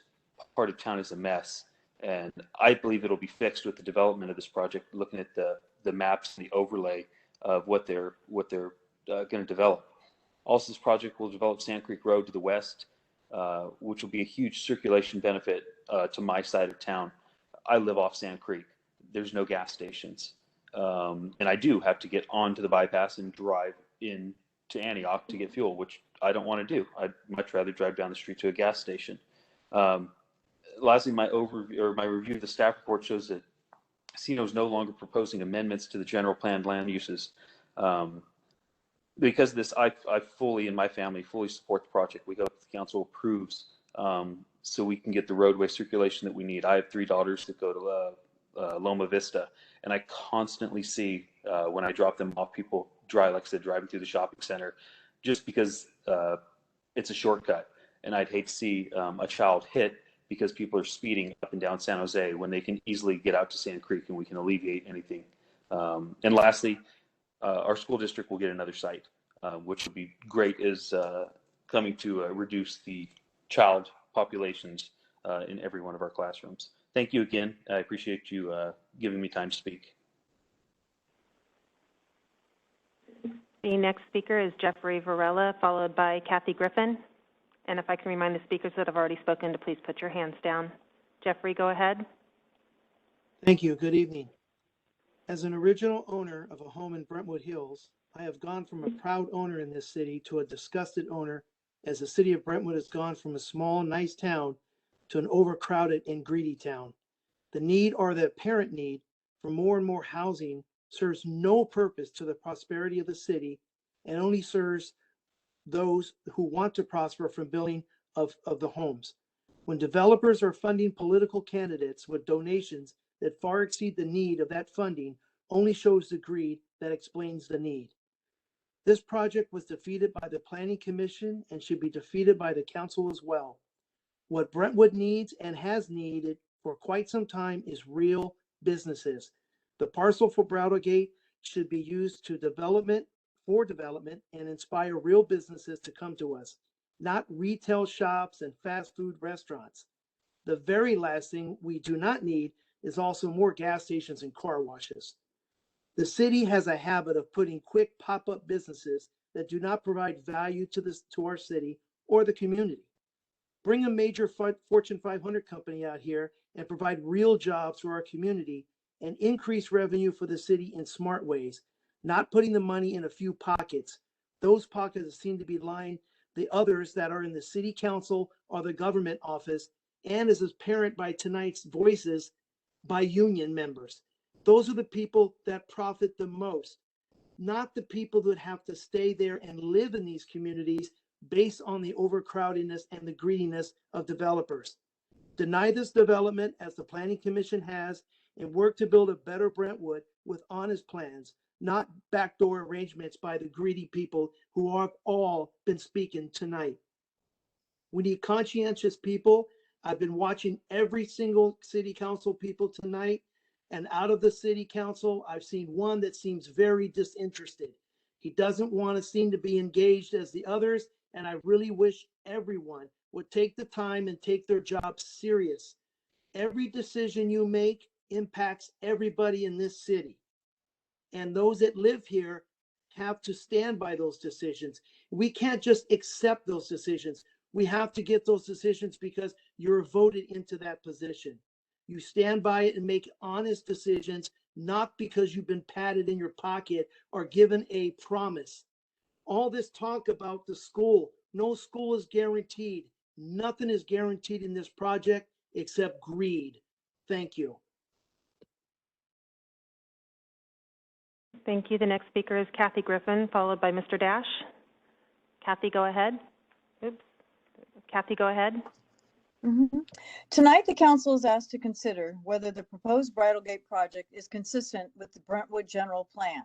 part of town is a mess, and I believe it'll be fixed with the development of this project, looking at the maps and the overlay of what they're going to develop. Also, this project will develop Sand Creek Road to the west, which will be a huge circulation benefit to my side of town. I live off Sand Creek. There's no gas stations. And I do have to get onto the bypass and drive in to Antioch to get fuel, which I don't want to do. I'd much rather drive down the street to a gas station. Lastly, my review of the staff report shows that CNO is no longer proposing amendments to the general plan land uses. Because of this, I fully, and my family, fully support the project. We hope the council approves so we can get the roadway circulation that we need. I have 3 daughters that go to Loma Vista, and I constantly see when I drop them off, people like I said, driving through the shopping center just because it's a shortcut. And I'd hate to see a child hit because people are speeding up and down San Jose when they can easily get out to Sand Creek and we can alleviate anything. And lastly, our school district will get another site, which would be great, is coming to reduce the child populations in every one of our classrooms. Thank you again. I appreciate you giving me time to speak. The next speaker is Jeffrey Varela, followed by Kathy Griffin. And if I can remind the speakers that have already spoken to please put your hands down. Jeffrey, go ahead. Thank you. Good evening. As an original owner of a home in Brentwood Hills, I have gone from a proud owner in this city to a disgusted owner, as the city of Brentwood has gone from a small, nice town to an overcrowded and greedy town. The need, or the apparent need, for more and more housing serves no purpose to the prosperity of the city and only serves those who want to prosper from building of the homes. When developers are funding political candidates with donations that far exceed the need of that funding, only shows the greed that explains the need. This project was defeated by the Planning Commission and should be defeated by the council as well. What Brentwood needs and has needed for quite some time is real businesses. The parcel for Bridle Gate should be used for development and inspire real businesses to come to us, not retail shops and fast food restaurants. The very last thing we do not need is also more gas stations and car washes. The city has a habit of putting quick pop-up businesses that do not provide value to our city or the community. Bring a major Fortune 500 company out here and provide real jobs for our community and increase revenue for the city in smart ways, not putting the money in a few pockets. Those pockets seem to be lined the others that are in the city council or the government office, and as apparent by tonight's voices, by union members. Those are the people that profit the most, not the people that have to stay there and live in these communities based on the overcrowdedness and the greediness of developers. Deny this development as the Planning Commission has, and work to build a better Brentwood with honest plans, not backdoor arrangements by the greedy people who have all been speaking tonight. We need conscientious people. I've been watching every single city council people tonight, and out of the city council, I've seen one that seems very disinterested. He doesn't want to seem to be engaged as the others, and I really wish everyone would take the time and take their job serious. Every decision you make impacts everybody in this city. And those that live here have to stand by those decisions. We can't just accept those decisions. We have to get those decisions because you're voted into that position. You stand by it and make honest decisions, not because you've been patted in your pocket or given a promise. All this talk about the school, no school is guaranteed. Nothing is guaranteed in this project except greed. Thank you. Thank you. The next speaker is Kathy Griffin, followed by Mr. Dash. Kathy, go ahead. Oops. Kathy, go ahead. Tonight, the council is asked to consider whether the proposed Bridle Gate project is consistent with the Brentwood General Plan.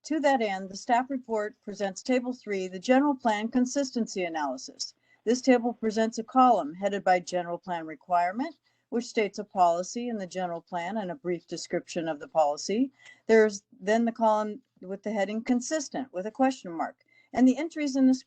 To that end, the staff report presents Table 3, the General Plan Consistency Analysis. This table presents a column headed by General Plan Requirement, which states a policy in the General Plan and a brief description of the policy. There's then the column with the heading Consistent with a question mark, and the entries in this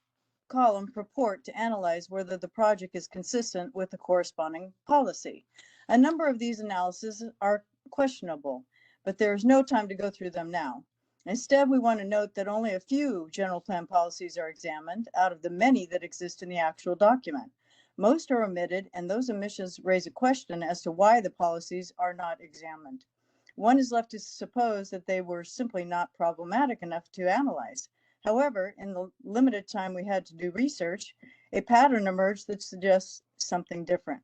column purport to analyze whether the project is consistent with the corresponding policy. A number of these analyses are questionable, but there is no time to go through them now. Instead, we want to note that only a few general plan policies are examined out of the many that exist in the actual document. Most are omitted, and those omissions raise a question as to why the policies are not examined. One is left to suppose that they were simply not problematic enough to analyze. However, in the limited time we had to do research, a pattern emerged that suggests something different.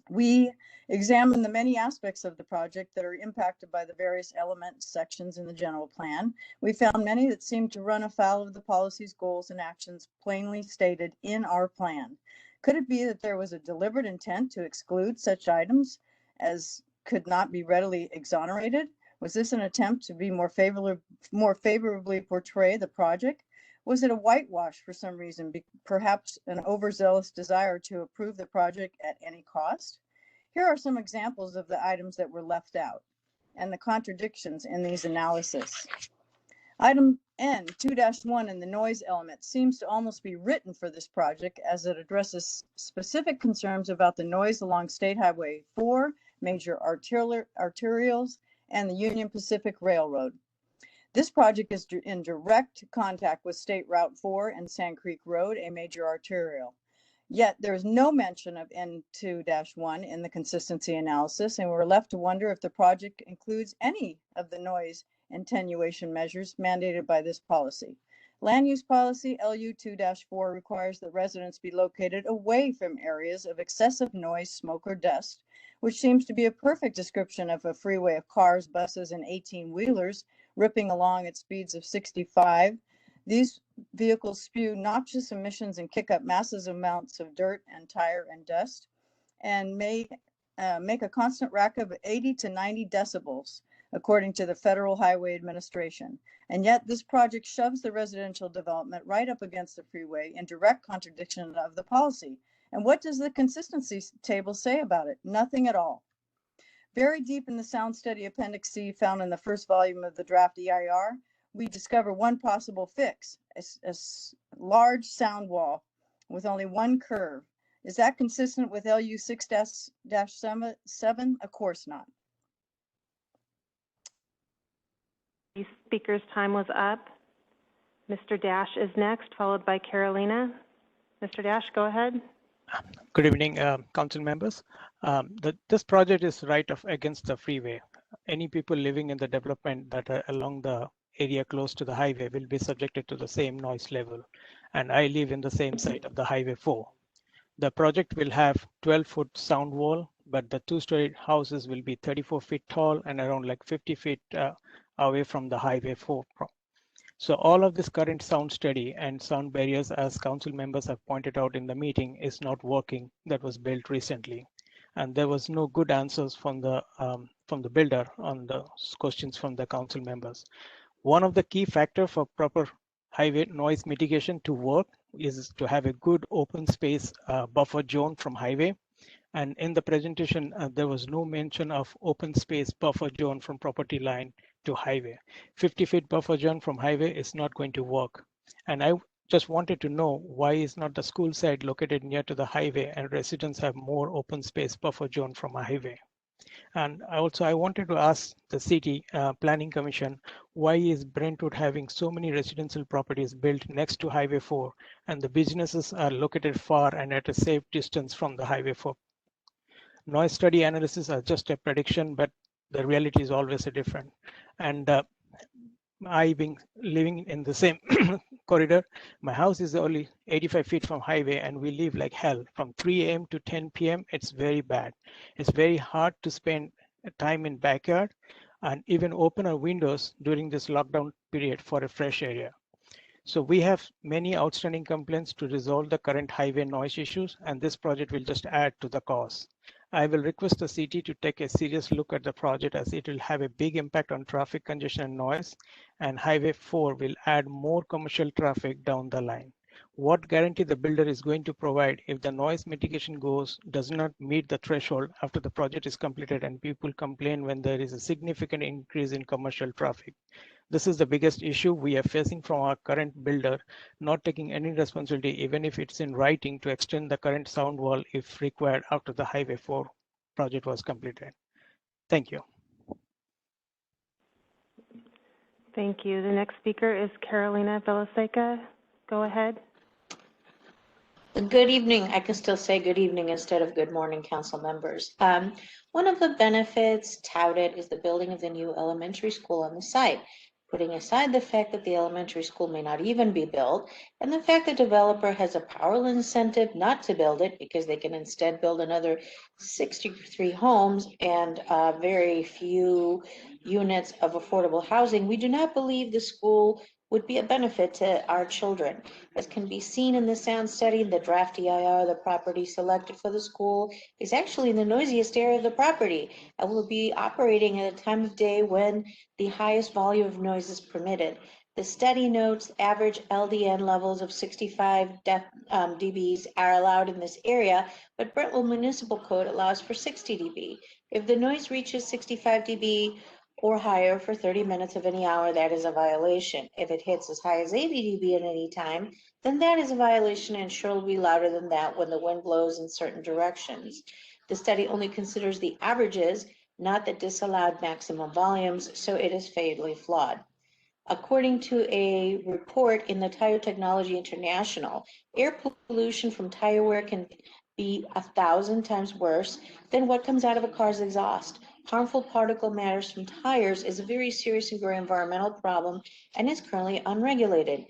We examined the many aspects of the project that are impacted by the various element sections in the general plan. We found many that seemed to run afoul of the policy's goals and actions plainly stated in our plan. Could it be that there was a deliberate intent to exclude such items as could not be readily exonerated? Was this an attempt to be more favorably portray the project? Was it a whitewash for some reason, perhaps an overzealous desire to approve the project at any cost? Here are some examples of the items that were left out and the contradictions in these analyses. Item N, 2-1 in the noise element seems to almost be written for this project as it addresses specific concerns about the noise along State Highway 4, major arterials, and the Union Pacific Railroad. This project is in direct contact with State Route 4 and Sand Creek Road, a major arterial. Yet there is no mention of N2-1 in the consistency analysis, and we're left to wonder if the project includes any of the noise attenuation measures mandated by this policy. Land use policy LU 2-4 requires that residents be located away from areas of excessive noise, smoke, or dust, which seems to be a perfect description of a freeway of cars, buses, and 18-wheelers ripping along at speeds of 65. These vehicles spew noxious emissions and kick up massive amounts of dirt and tire and dust, and may make a constant rack of 80 to 90 decibels, according to the Federal Highway Administration. And yet this project shoves the residential development right up against the freeway in direct contradiction of the policy. And what does the consistency table say about it? Nothing at all. Very deep in the sound study Appendix C found in the first volume of the draft EIR, we discover one possible fix, a large sound wall with only one curve. Is that consistent with LU 6-7? Of course not. The speaker's time was up. Mr. Dash is next, followed by Carolina. Mr. Dash, go ahead. Good evening, council members. This project is right against the freeway. Any people living in the development that are along the area close to the highway will be subjected to the same noise level. And I live in the same side of the Highway 4. The project will have 12-foot sound wall, but the two-story houses will be 34 feet tall and around like 50 feet away from the Highway 4. So all of this current sound study and sound barriers, as council members have pointed out in the meeting, is not working. That was built recently. And there was no good answers from the builder on the questions from the council members. One of the key factors for proper highway noise mitigation to work is to have a good open space buffer zone from highway. And in the presentation, there was no mention of open space buffer zone from property line to highway. 50-feet buffer zone from highway is not going to work. And I just wanted to know why is not the school site located near to the highway and residents have more open space buffer zone from a highway. And also I wanted to ask the city planning commission, why is Brentwood having so many residential properties built next to Highway 4 and the businesses are located far and at a safe distance from the Highway 4? Noise study analysis are just a prediction, but the reality is always a different. And I being living in the same corridor, my house is only 85 feet from highway and we live like hell. From 3 a.m. to 10 p.m. it's very bad. It's very hard to spend time in backyard and even open our windows during this lockdown period for a fresh area. So we have many outstanding complaints to resolve the current highway noise issues, and this project will just add to the cause. I will request the city to take a serious look at the project as it will have a big impact on traffic congestion and noise, and Highway 4 will add more commercial traffic down the line. What guarantee the builder is going to provide if the noise mitigation goals does not meet the threshold after the project is completed and people complain when there is a significant increase in commercial traffic? This is the biggest issue we are facing from our current builder, not taking any responsibility, even if it's in writing, to extend the current sound wall if required after the Highway 4 project was completed. Thank you. Thank you. The next speaker is Carolina Villaseca. Go ahead. Good evening. I can still say good evening instead of good morning, council members. One of the benefits touted is the building of the new elementary school on the site. Putting aside the fact that the elementary school may not even be built, and the fact the developer has a powerful incentive not to build it because they can instead build another 63 homes and very few units of affordable housing, we do not believe the school would be a benefit to our children. As can be seen in the sound study, the draft EIR, the property selected for the school is actually in the noisiest area of the property and will be operating at a time of day when the highest volume of noise is permitted. The study notes average LDN levels of 65 dBs are allowed in this area, but Brentwood Municipal Code allows for 60 dB. If the noise reaches 65 dB or higher for 30 minutes of any hour, that is a violation. If it hits as high as 80 dB at any time, then that is a violation and sure will be louder than that when the wind blows in certain directions. The study only considers the averages, not the disallowed maximum volumes, so it is fatally flawed. According to a report in the Tire Technology International, air pollution from tire wear can be 1,000 times worse than what comes out of a car's exhaust. Harmful particle matters from tires is a very serious and growing environmental problem and is currently unregulated.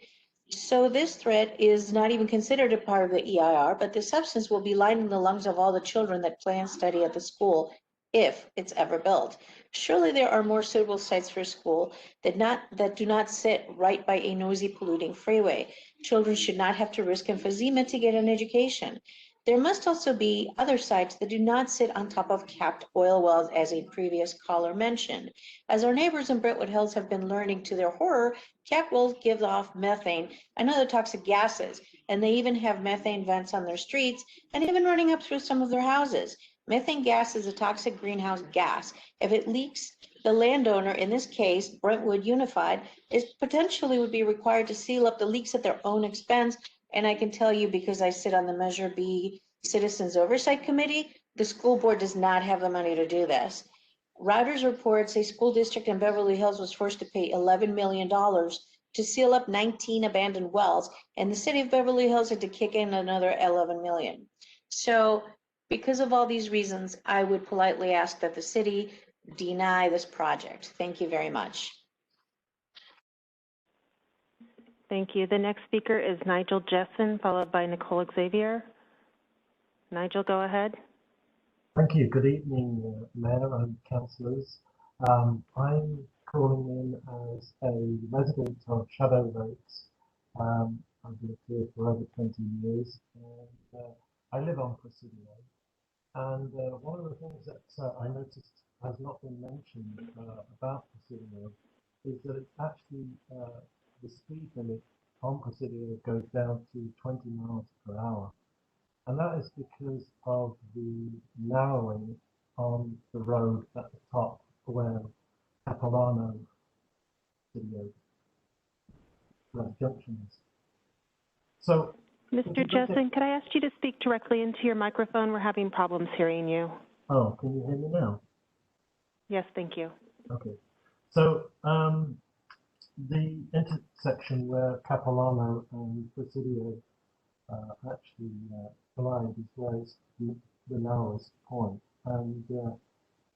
So this threat is not even considered a part of the EIR, but the substance will be lining the lungs of all the children that play and study at the school if it's ever built. Surely there are more suitable sites for school that do not sit right by a noisy, polluting freeway. Children should not have to risk emphysema to get an education. There must also be other sites that do not sit on top of capped oil wells, as a previous caller mentioned. As our neighbors in Brentwood Hills have been learning to their horror, capped wells give off methane and other toxic gases, and they even have methane vents on their streets and even running up through some of their houses. Methane gas is a toxic greenhouse gas. If it leaks, the landowner, in this case, Brentwood Unified, is potentially would be required to seal up the leaks at their own expense. And I can tell you, because I sit on the Measure B Citizens Oversight Committee, the school board does not have the money to do this. Reuters reports a school district in Beverly Hills was forced to pay $11 million to seal up 19 abandoned wells, and the city of Beverly Hills had to kick in another $11 million. So because of all these reasons, I would politely ask that the city deny this project. Thank you very much. Thank you. The next speaker is Nigel Jessen, followed by Nicole Xavier. Nigel, go ahead. Thank you. Good evening, Mayor and councillors. I'm calling in as a resident of Shadow Lakes. I've lived here for over 20 years, and I live on Presidio. And one of the things that I noticed has not been mentioned about Presidio is that it's actually the speed limit on Presidio goes down to 20 miles per hour. And that is because of the narrowing on the road at the top where Capilano Presidio junction is. So, Mr. Jessen, could I ask you to speak directly into your microphone? We're having problems hearing you. Oh, can you hear me now? Yes, thank you. Okay. So, the intersection where Capilano and Presidio actually collide is where it's the narrowest point. And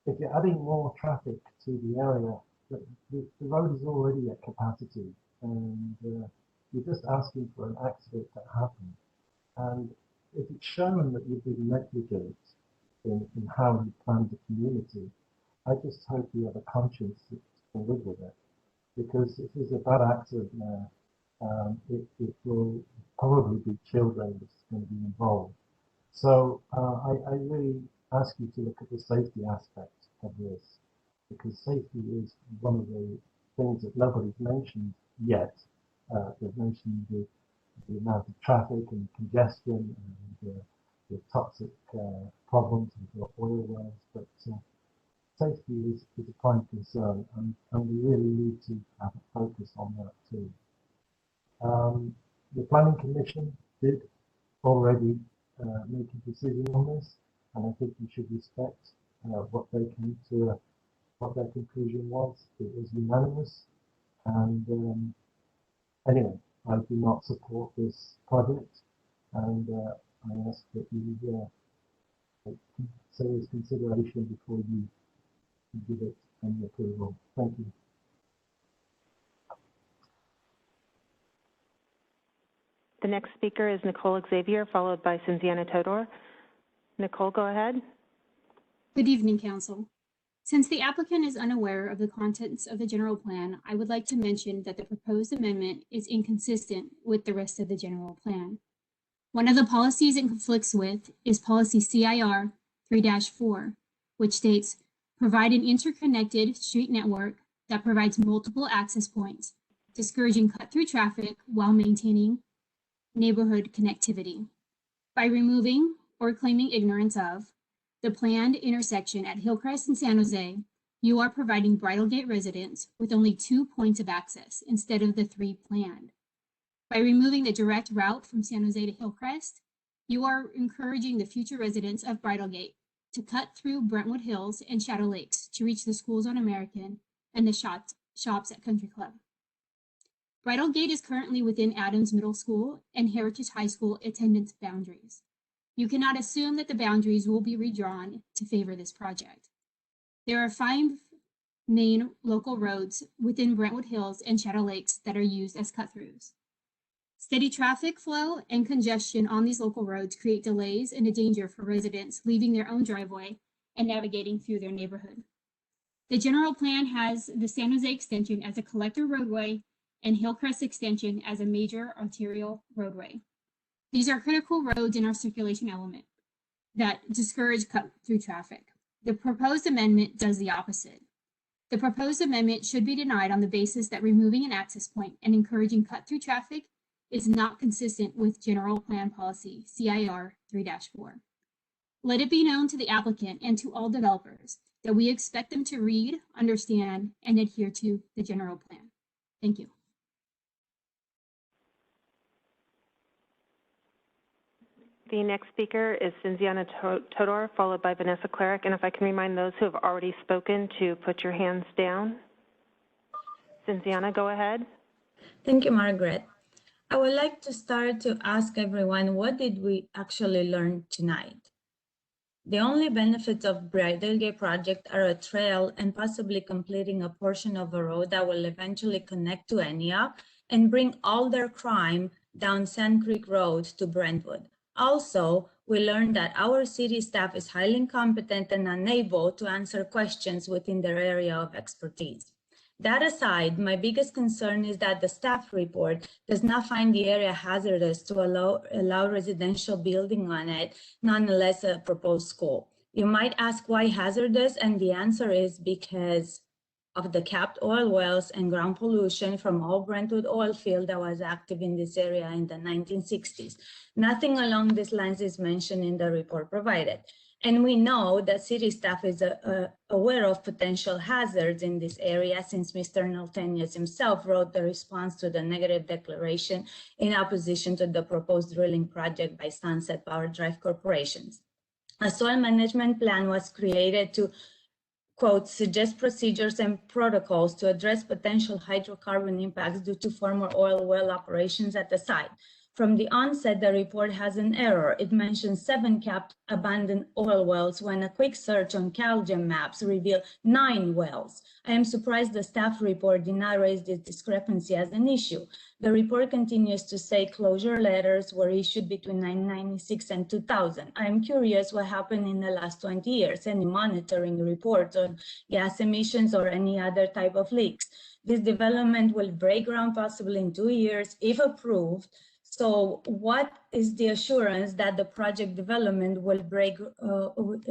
if you're adding more traffic to the area, the road is already at capacity, and you're just asking for an accident to happen. And if it's shown that you've been negligent in how you planned the community, I just hope you have a conscience that can live with it. Because if there's a bad accident there, it will probably be children that's going to be involved. So I really ask you to look at the safety aspect of this, because safety is one of the things that nobody's mentioned yet. They've mentioned the amount of traffic and congestion and the toxic problems with the oil wells, but safety is a prime concern, and we really need to have a focus on that too. The Planning Commission did already make a decision on this, and I think you should respect what they came to, what their conclusion was. It was unanimous, and anyway, I do not support this project, and I ask that you take serious consideration before you give it any approval. Thank you. The next speaker is Nicole Xavier, followed by Cinziana Todor. Nicole, go ahead. Good evening, Council. Since the applicant is unaware of the contents of the general plan, I would like to mention that the proposed amendment is inconsistent with the rest of the general plan. One of the policies it conflicts with is policy CIR 3-4, which states, provide an interconnected street network that provides multiple access points, discouraging cut-through traffic while maintaining neighborhood connectivity. By removing or claiming ignorance of the planned intersection at Hillcrest and San Jose, you are providing Bridle Gate residents with only 2 points of access instead of the 3 planned. By removing the direct route from San Jose to Hillcrest, you are encouraging the future residents of Bridle Gate to cut through Brentwood Hills and Shadow Lakes to reach the schools on American and the shops at Country Club. Bridle Gate is currently within Adams Middle School and Heritage High School attendance boundaries. You cannot assume that the boundaries will be redrawn to favor this project. There are 5 main local roads within Brentwood Hills and Shadow Lakes that are used as cut-throughs. Steady traffic flow and congestion on these local roads create delays and a danger for residents leaving their own driveway and navigating through their neighborhood. The general plan has the San Jose extension as a collector roadway and Hillcrest extension as a major arterial roadway. These are critical roads in our circulation element that discourage cut-through traffic. The proposed amendment does the opposite. The proposed amendment should be denied on the basis that removing an access point and encouraging cut-through traffic is not consistent with General Plan Policy CIR 3-4. Let it be known to the applicant and to all developers that we expect them to read, understand, and adhere to the general plan. Thank you. The next speaker is Cinziana Todor, followed by Vanessa Cleric. And if I can remind those who have already spoken to put your hands down. Cinziana, go ahead. Thank you, Margaret. I would like to start to ask everyone, what did we actually learn tonight? The only benefits of Bridle Gate project are a trail and possibly completing a portion of a road that will eventually connect to ENIAC and bring all their crime down Sand Creek Road to Brentwood. Also, we learned that our city staff is highly incompetent and unable to answer questions within their area of expertise. That aside, my biggest concern is that the staff report does not find the area hazardous to allow residential building on it, nonetheless a proposed school. You might ask why hazardous, and the answer is because of the capped oil wells and ground pollution from all Brentwood oil field that was active in this area in the 1960s. Nothing along these lines is mentioned in the report provided. And we know that city staff is aware of potential hazards in this area since Mr. Nolteñez himself wrote the response to the negative declaration in opposition to the proposed drilling project by Sunset Power Drive Corporations. A soil management plan was created to, quote, suggest procedures and protocols to address potential hydrocarbon impacts due to former oil well operations at the site. From the onset, the report has an error. It mentions 7 capped abandoned oil wells when a quick search on CalGEM maps revealed 9 wells. I am surprised the staff report did not raise this discrepancy as an issue. The report continues to say closure letters were issued between 1996 and 2000. I am curious what happened in the last 20 years, any monitoring reports on gas emissions or any other type of leaks. This development will break ground possibly in 2 years if approved. So what is the assurance that the project development will break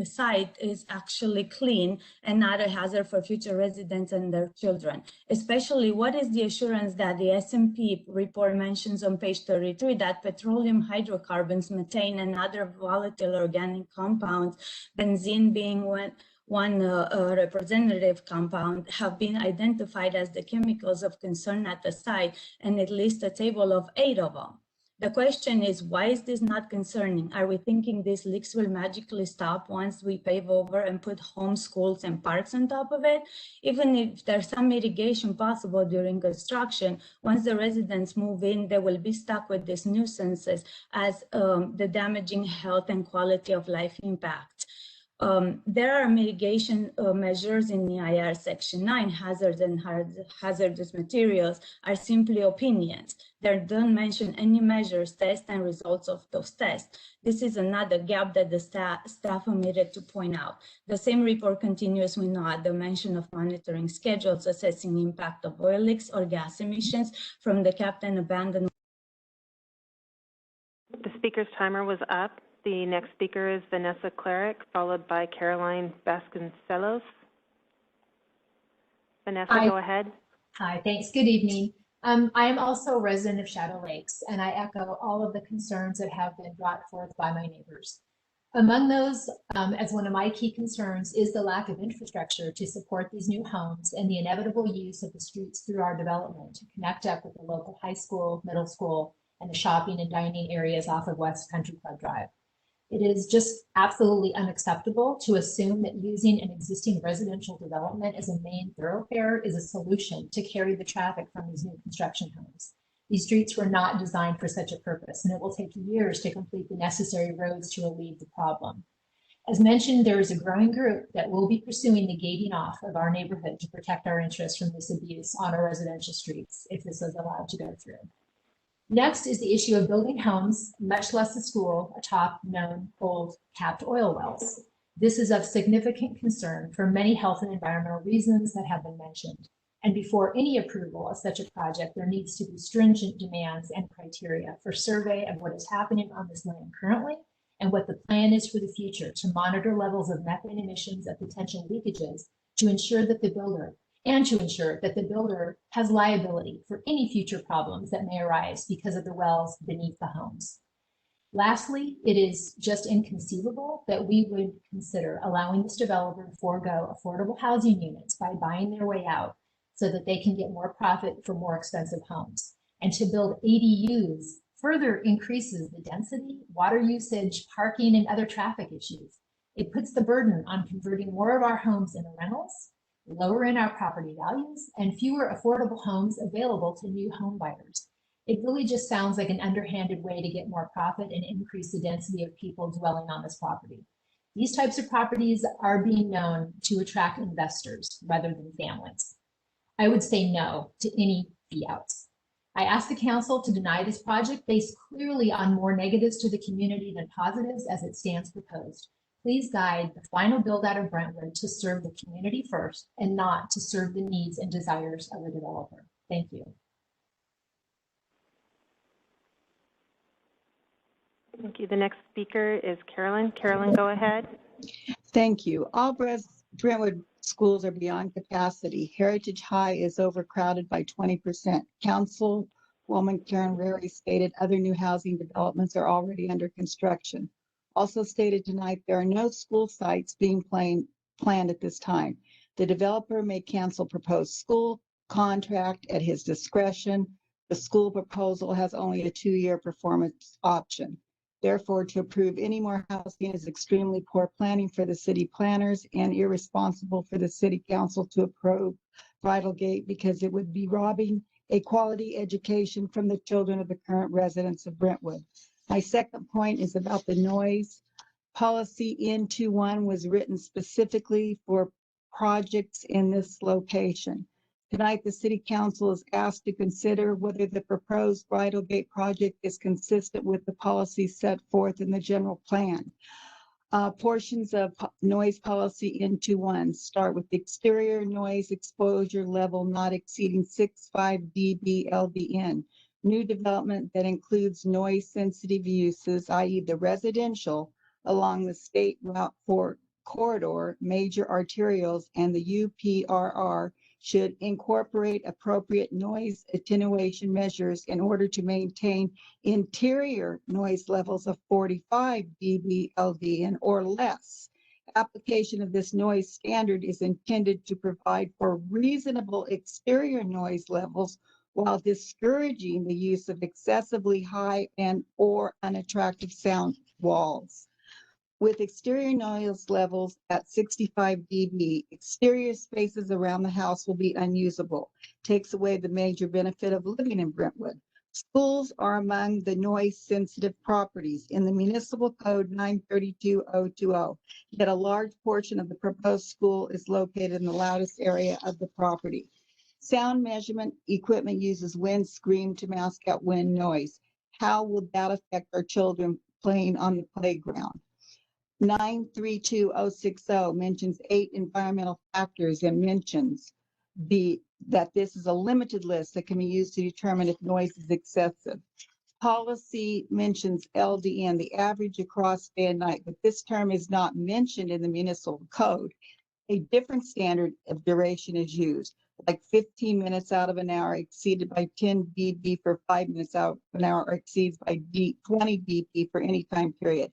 site is actually clean and not a hazard for future residents and their children? Especially, what is the assurance that the S&P report mentions on page 33 that petroleum hydrocarbons, methane, and other volatile organic compounds, benzene being one representative compound, have been identified as the chemicals of concern at the site, and it lists a table of 8 of them. The question is, why is this not concerning? Are we thinking these leaks will magically stop once we pave over and put homes, schools, and parks on top of it? Even if there's some mitigation possible during construction, once the residents move in, they will be stuck with these nuisances as the damaging health and quality of life impact. There are mitigation measures in the EIR Section 9. Hazards and hazardous materials are simply opinions. They don't mention any measures, tests, and results of those tests. This is another gap that the staff omitted to point out. The same report continues with no other mention of monitoring schedules assessing impact of oil leaks or gas emissions from the capped and abandoned. The speaker's timer was up. The next speaker is Vanessa Cleric, followed by Caroline Vasconcelos. Vanessa, Hi. go ahead. Hi, thanks. Good evening. I am also a resident of Shadow Lakes, and I echo all of the concerns that have been brought forth by my neighbors. Among those, as one of my key concerns, is the lack of infrastructure to support these new homes and the inevitable use of the streets through our development to connect up with the local high school, middle school, and the shopping and dining areas off of West Country Club Drive. It is just absolutely unacceptable to assume that using an existing residential development as a main thoroughfare is a solution to carry the traffic from these new construction homes. These streets were not designed for such a purpose, and it will take years to complete the necessary roads to relieve the problem. As mentioned, there is a growing group that will be pursuing the gating off of our neighborhood to protect our interests from this abuse on our residential streets, if this is allowed to go through. Next is the issue of building homes, much less a school, atop known old capped oil wells. This is of significant concern for many health and environmental reasons that have been mentioned. And before any approval of such a project, there needs to be stringent demands and criteria for survey of what is happening on this land currently and what the plan is for the future to monitor levels of methane emissions and potential leakages to ensure that the builder has liability for any future problems that may arise because of the wells beneath the homes. Lastly, it is just inconceivable that we would consider allowing this developer to forego affordable housing units by buying their way out so that they can get more profit for more expensive homes. And to build ADUs further increases the density, water usage, parking, and other traffic issues. It puts the burden on converting more of our homes into rentals, lowering our property values, and fewer affordable homes available to new home buyers. It really just sounds like an underhanded way to get more profit and increase the density of people dwelling on this property. These types of properties are being known to attract investors rather than families. I would say no to any fee outs. I ask the council to deny this project based clearly on more negatives to the community than positives as it stands proposed. Please guide the final build out of Brentwood to serve the community first and not to serve the needs and desires of a developer. Thank you. Thank you. The next speaker is Carolyn. Carolyn, go ahead. Thank you. All Brentwood schools are beyond capacity. Heritage High is overcrowded by 20%. Councilwoman Karen Rary stated other new housing developments are already under construction. Also stated tonight, there are no school sites being planned at this time. The developer may cancel proposed school contract at his discretion. The school proposal has only a 2-year performance option. Therefore, to approve any more housing is extremely poor planning for the city planners and irresponsible for the city council to approve Bridle Gate because it would be robbing a quality education from the children of the current residents of Brentwood. My second point is about the noise. Policy N.2.1 was written specifically for projects in this location. Tonight, the City Council is asked to consider whether the proposed Bridle Gate project is consistent with the policies set forth in the general plan. Portions of noise policy N.2.1 start with exterior noise exposure level not exceeding 65 dB LDN. New development that includes noise sensitive uses, i.e. the residential, along the State Route 4 corridor, major arterials, and the UPRR should incorporate appropriate noise attenuation measures in order to maintain interior noise levels of 45 dB LDN or less. Application of this noise standard is intended to provide for reasonable exterior noise levels while discouraging the use of excessively high and or unattractive sound walls. With exterior noise levels at 65 dB, exterior spaces around the house will be unusable. Takes away the major benefit of living in Brentwood. Schools are among the noise-sensitive properties in the Municipal Code 932-020, yet a large portion of the proposed school is located in the loudest area of the property. Sound measurement equipment uses wind scream to mask out wind noise. How will that affect our children playing on the playground? 932060 mentions 8 environmental factors and mentions that this is a limited list that can be used to determine if noise is excessive. Policy mentions LDN, the average across day and night, but this term is not mentioned in the municipal code. A different standard of duration is used, like 15 minutes out of an hour exceeded by 10 dB for 5 minutes out of an hour, or exceeds by 20 dB for any time period.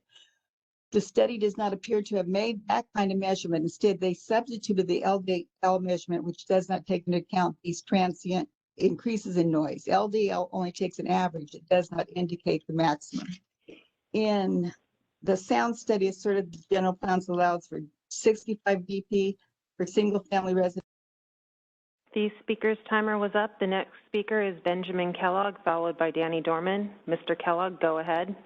The study does not appear to have made that kind of measurement. Instead, they substituted the LDL measurement, which does not take into account these transient increases in noise. LDL only takes an average. It does not indicate the maximum. In the sound study asserted the general plans allows for 65 dB for single-family residents. The speaker's timer was up. The next speaker is Benjamin Kellogg, followed by Danny Dorman. Mr. Kellogg, go ahead.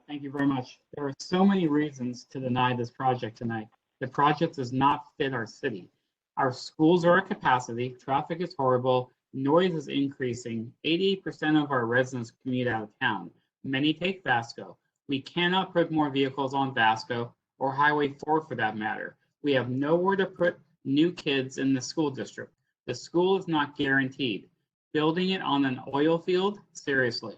Thank you very much. There are so many reasons to deny this project tonight. The project does not fit our city. Our schools are at capacity, traffic is horrible, noise is increasing, 88% of our residents commute out of town. Many take Vasco. We cannot put more vehicles on Vasco or Highway 4 for that matter. We have nowhere to put new kids in the school district. The school is not guaranteed. Building it on an oil field? Seriously.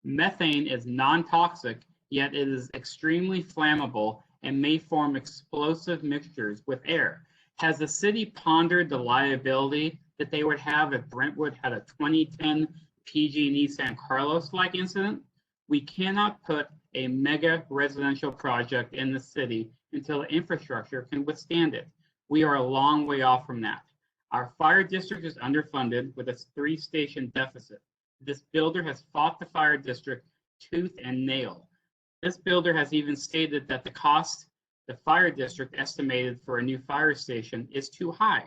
Methane is non-toxic, yet it is extremely flammable and may form explosive mixtures with air. Has the city pondered the liability that they would have if Brentwood had a 2010 PG&E San Carlos-like incident? We cannot put a mega residential project in the city until the infrastructure can withstand it. We are a long way off from that. Our fire district is underfunded with a 3-station deficit. This builder has fought the fire district tooth and nail. This builder has even stated that the cost the fire district estimated for a new fire station is too high.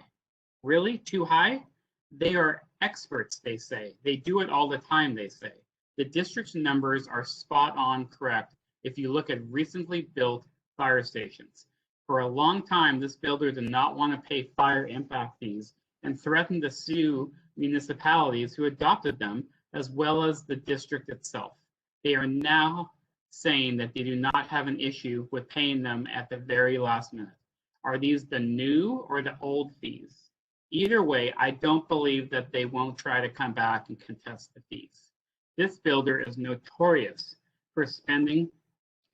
Really? Too high? They are experts, they say. They do it all the time, they say. The district's numbers are spot on correct if you look at recently built fire stations. For a long time, this builder did not want to pay fire impact fees and threatened to sue municipalities who adopted them, as well as the district itself. They are now saying that they do not have an issue with paying them at the very last minute. Are these the new or the old fees? Either way, I don't believe that they won't try to come back and contest the fees. This builder is notorious for spending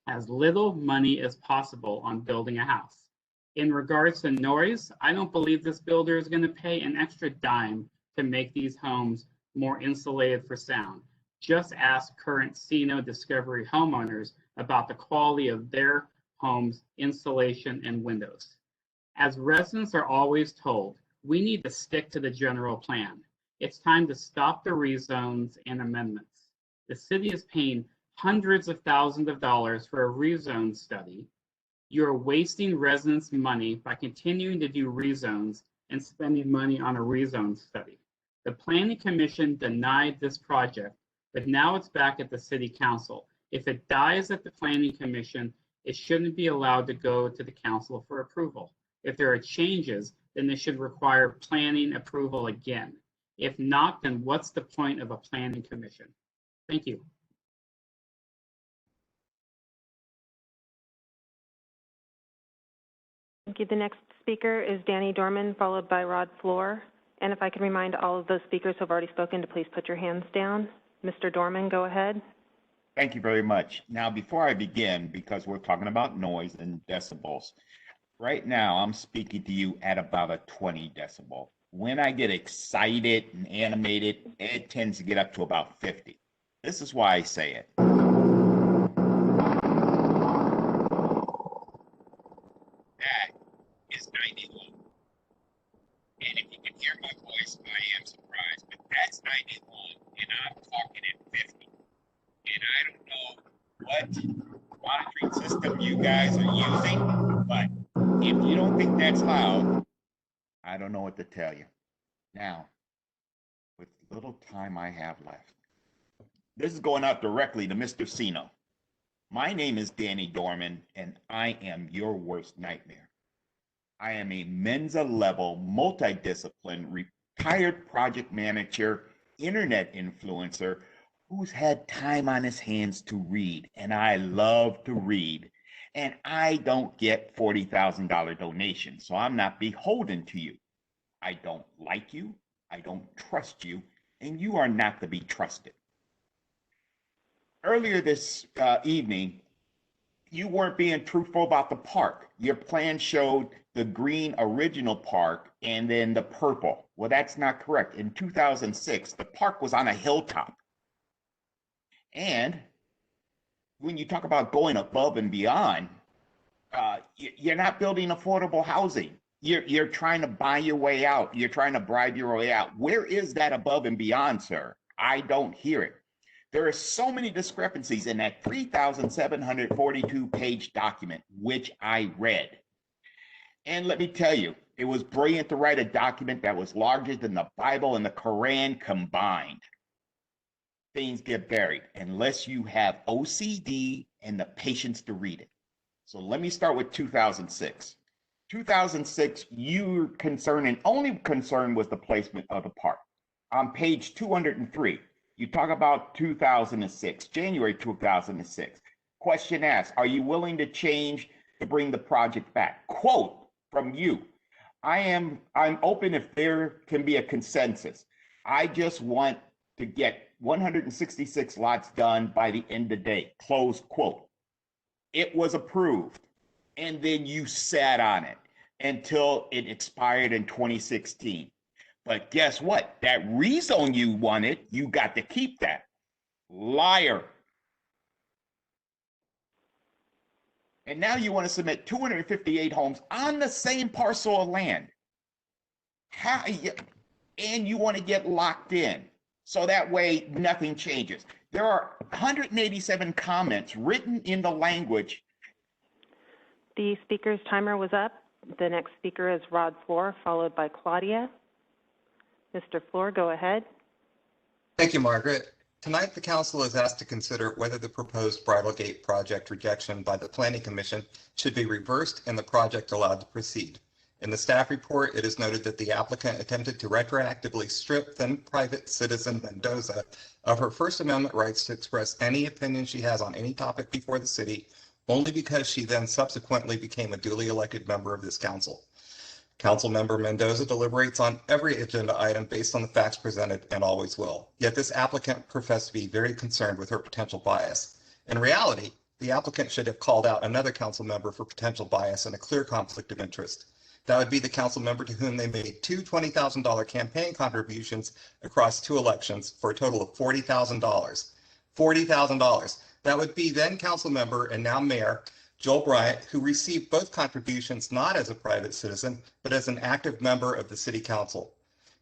as little money as possible on building a house. In regards to noise, I don't believe this builder is going to pay an extra dime to make these homes more insulated for sound. Just ask current CNO Discovery homeowners about the quality of their homes' insulation and windows. As residents are always told, we need to stick to the general plan. It's time to stop the rezones and amendments. The city is paying hundreds of thousands of dollars for a rezone study. You're wasting residents' money by continuing to do rezones and spending money on a rezone study. The Planning Commission denied this project, but now it's back at the City Council. If it dies at the Planning Commission, it shouldn't be allowed to go to the Council for approval. If there are changes, then they should require planning approval again. If not, then what's the point of a Planning Commission? Thank you. Thank you. The next speaker is Danny Dorman, followed by Rod Floor. And if I could remind all of those speakers who have already spoken to please put your hands down. Mr. Dorman, go ahead. Thank you very much. Now, before I begin, because we're talking about noise and decibels, right now I'm speaking to you at about a 20 decibel. When I get excited and animated, it tends to get up to about 50. This is why I say it. That is 91. And if you can hear my voice, I am surprised, but that's 91, and I'm talking at 50. And I don't know what monitoring system you guys are using, but if you don't think that's loud, I don't know what to tell you. Now, with little time I have left, this is going out directly to Mr. Sino. My name is Danny Dorman, and I am your worst nightmare. I am a Mensa-level, multidiscipline, retired project manager, internet influencer, who's had time on his hands to read, and I love to read. And I don't get $40,000 donations, so I'm not beholden to you. I don't like you, I don't trust you, and you are not to be trusted. Earlier this evening, you weren't being truthful about the park. Your plan showed the green original park and then the purple. Well, that's not correct. In 2006, the park was on a hilltop. And when you talk about going above and beyond, you're not building affordable housing. You're trying to buy your way out. You're trying to bribe your way out. Where is that above and beyond, sir? I don't hear it. There are so many discrepancies in that 3,742-page document, which I read. And let me tell you, it was brilliant to write a document that was larger than the Bible and the Quran combined. Things get buried unless you have OCD and the patience to read it. So let me start with 2006. 2006, your concern and only concern was the placement of the park. On page 203, you talk about 2006, January 2006. Question asked, are you willing to change to bring the project back? Quote from you, I'm open if there can be a consensus. I just want to get 166 lots done by the end of the day, close quote. It was approved, and then you sat on it until it expired in 2016. But guess what? That rezone you wanted, you got to keep that. Liar. And now you want to submit 258 homes on the same parcel of land. And you want to get locked in. So that way nothing changes. There are 187 comments written in the language. The speaker's timer was up. The next speaker is Rod Floor, followed by Claudia. Mr. Floor, go ahead. Thank you, Margaret. Tonight, the Council is asked to consider whether the proposed Bridle Gate project rejection by the Planning Commission should be reversed and the project allowed to proceed. In the staff report, it is noted that the applicant attempted to retroactively strip then private citizen Mendoza of her First Amendment rights to express any opinion she has on any topic before the city, only because she then subsequently became a duly elected member of this council. Councilmember Mendoza deliberates on every agenda item based on the facts presented and always will. Yet this applicant professed to be very concerned with her potential bias. In reality, the applicant should have called out another council member for potential bias and a clear conflict of interest. That would be the council member to whom they made two $20,000 campaign contributions across 2 elections for a total of $40,000. $40,000. That would be then council member and now mayor Joel Bryant, who received both contributions not as a private citizen, but as an active member of the city council.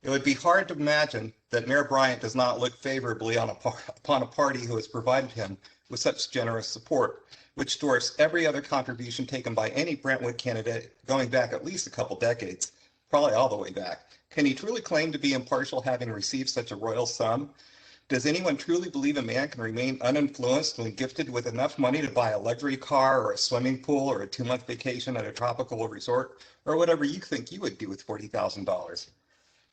It would be hard to imagine that Mayor Bryant does not look favorably upon a party who has provided him with such generous support, which dwarfs every other contribution taken by any Brentwood candidate going back at least a couple decades. probably all the way back. Can he truly claim to be impartial having received such a royal sum? Does anyone truly believe a man can remain uninfluenced when gifted with enough money to buy a luxury car or a swimming pool or a 2-month vacation at a tropical resort or whatever you think you would do with $40,000?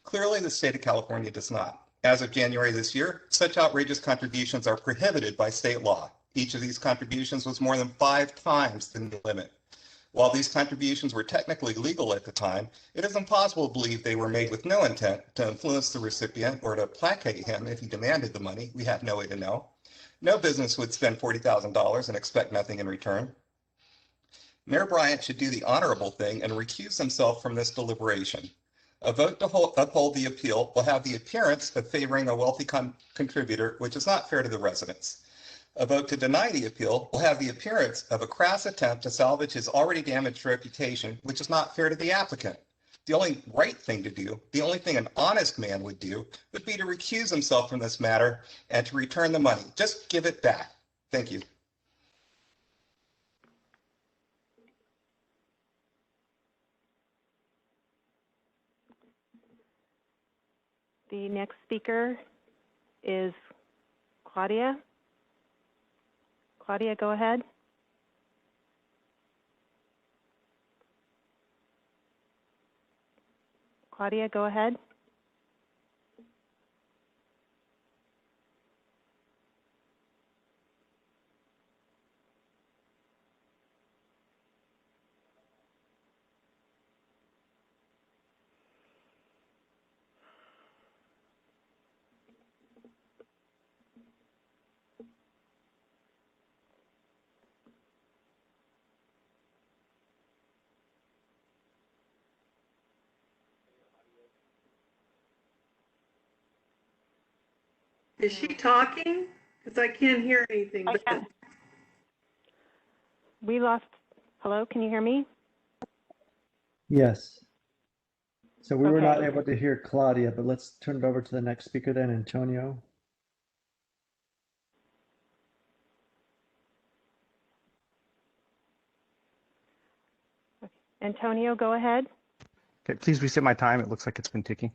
Clearly, the state of California does not. As of January this year, such outrageous contributions are prohibited by state law. Each of these contributions was more than 5 times the new limit. While these contributions were technically legal at the time, it is impossible to believe they were made with no intent to influence the recipient or to placate him if he demanded the money. We have no way to know. No business would spend $40,000 and expect nothing in return. Mayor Bryant should do the honorable thing and recuse himself from this deliberation. A vote to uphold the appeal will have the appearance of favoring a wealthy contributor, which is not fair to the residents. A vote to deny the appeal will have the appearance of a crass attempt to salvage his already damaged reputation, which is not fair to the applicant. The only right thing to do, the only thing an honest man would do, would be to recuse himself from this matter and to return the money. Just give it back. Thank you. The next speaker is Claudia. Claudia, go ahead. Claudia, go ahead. Is she talking? Because I can't hear anything. We lost, hello, can you hear me? Yes. So we were not Okay. able to hear Claudia, but let's turn it over to the next speaker then, Antonio. Antonio, go ahead. Okay, please reset my time. It looks like it's been ticking.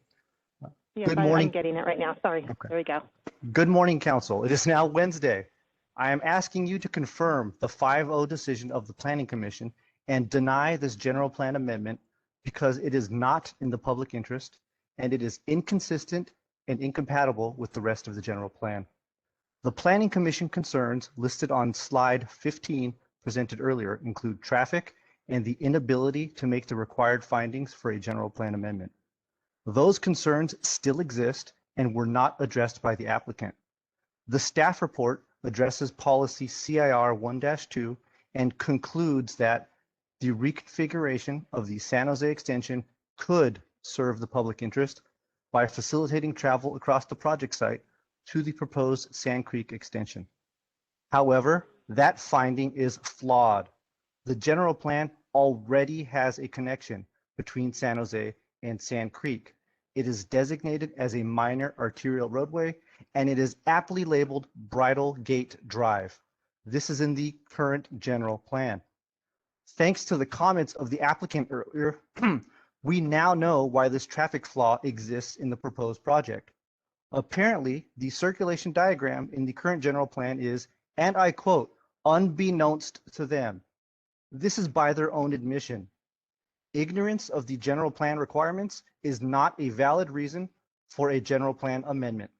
Yes, Good I'm morning. getting it right now. Sorry. Okay. There we go. Good morning, Council. It is now Wednesday. I am asking you to confirm the 5-0 decision of the Planning Commission and deny this general plan amendment because it is not in the public interest and it is inconsistent and incompatible with the rest of the general plan. The Planning Commission concerns listed on slide 15 presented earlier include traffic and the inability to make the required findings for a general plan amendment. Those concerns still exist and were not addressed by the applicant. The staff report addresses policy CIR 1-2 and concludes that the reconfiguration of the San Jose extension could serve the public interest by facilitating travel across the project site to the proposed Sand Creek extension. However, that finding is flawed. The general plan already has a connection between San Jose and Sand Creek. It is designated as a minor arterial roadway and it is aptly labeled Bridle Gate Drive. This is in the current general plan. Thanks to the comments of the applicant earlier, we now know why this traffic flaw exists in the proposed project. Apparently, the circulation diagram in the current general plan is, and I quote, unbeknownst to them. This is by their own admission. Ignorance of the general plan requirements is not a valid reason for a general plan amendment.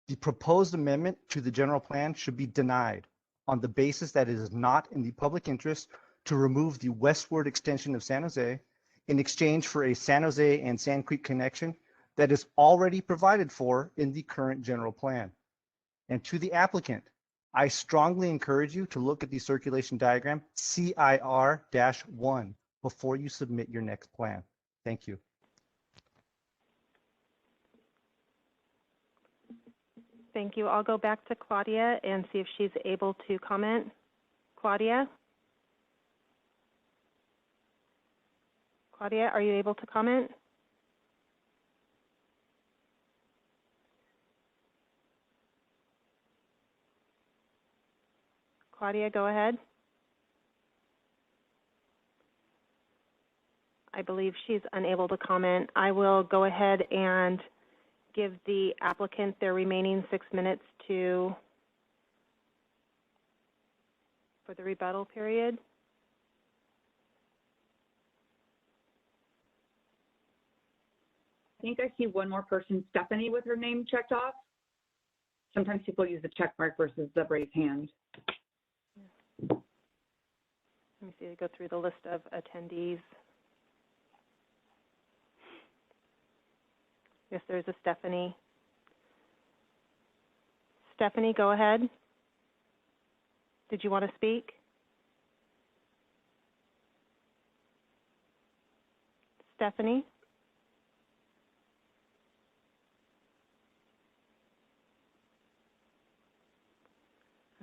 The proposed amendment to the general plan should be denied on the basis that it is not in the public interest to remove the westward extension of San Jose in exchange for a San Jose and Sand Creek connection that is already provided for in the current general plan. And to the applicant, I strongly encourage you to look at the circulation diagram CIR-1 before you submit your next plan. Thank you. Thank you. I'll go back to Claudia and see if she's able to comment. Claudia? Claudia, are you able to comment? Claudia, go ahead. I believe she's unable to comment. I will go ahead and give the applicant their remaining 6 minutes for the rebuttal period. I think I see one more person, Stephanie, with her name checked off. Sometimes people use the check mark versus the raised hand. Let me see, I go through the list of attendees. Yes, there's a Stephanie. Stephanie, go ahead. Did you want to speak? Stephanie?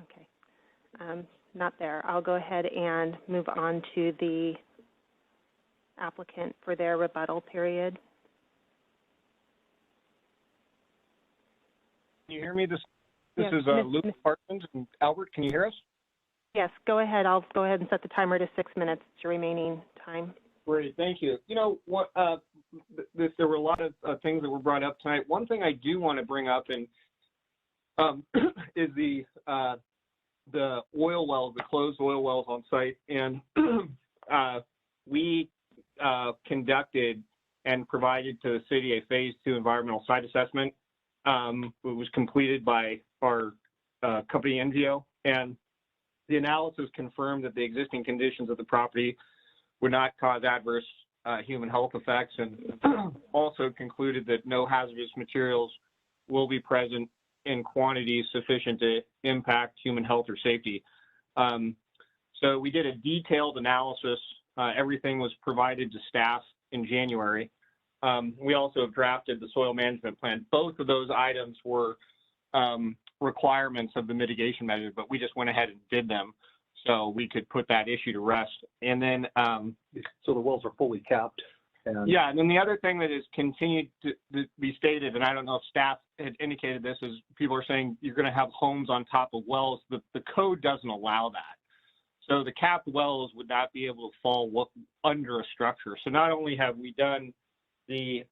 Okay, not there. I'll go ahead and move on to the applicant for their rebuttal period. Can you hear me? This Yes, is Luke Parsons and Albert. Can you hear us? Yes, go ahead. I'll go ahead and set the timer to 6 minutes. It's your remaining time. Great, thank you. You know what? There were a lot of things that were brought up tonight. One thing I do want to bring up and is the oil wells, the closed oil wells on site, and we conducted and provided to the city a phase 2 environmental site assessment. It was completed by our company NGO, and the analysis confirmed that the existing conditions of the property would not cause adverse human health effects, and also concluded that no hazardous materials will be present in quantities sufficient to impact human health or safety. So we did a detailed analysis. Everything was provided to staff in January. We also have drafted the soil management plan. Both of those items were requirements of the mitigation measure, but we just went ahead and did them so we could put that issue to rest. And then so the wells are fully capped. Yeah, and then the other thing that has continued to be stated, and I don't know if staff had indicated this, is people are saying you're going to have homes on top of wells. The code doesn't allow that. So the capped wells would not be able to fall under a structure. So not only have we done the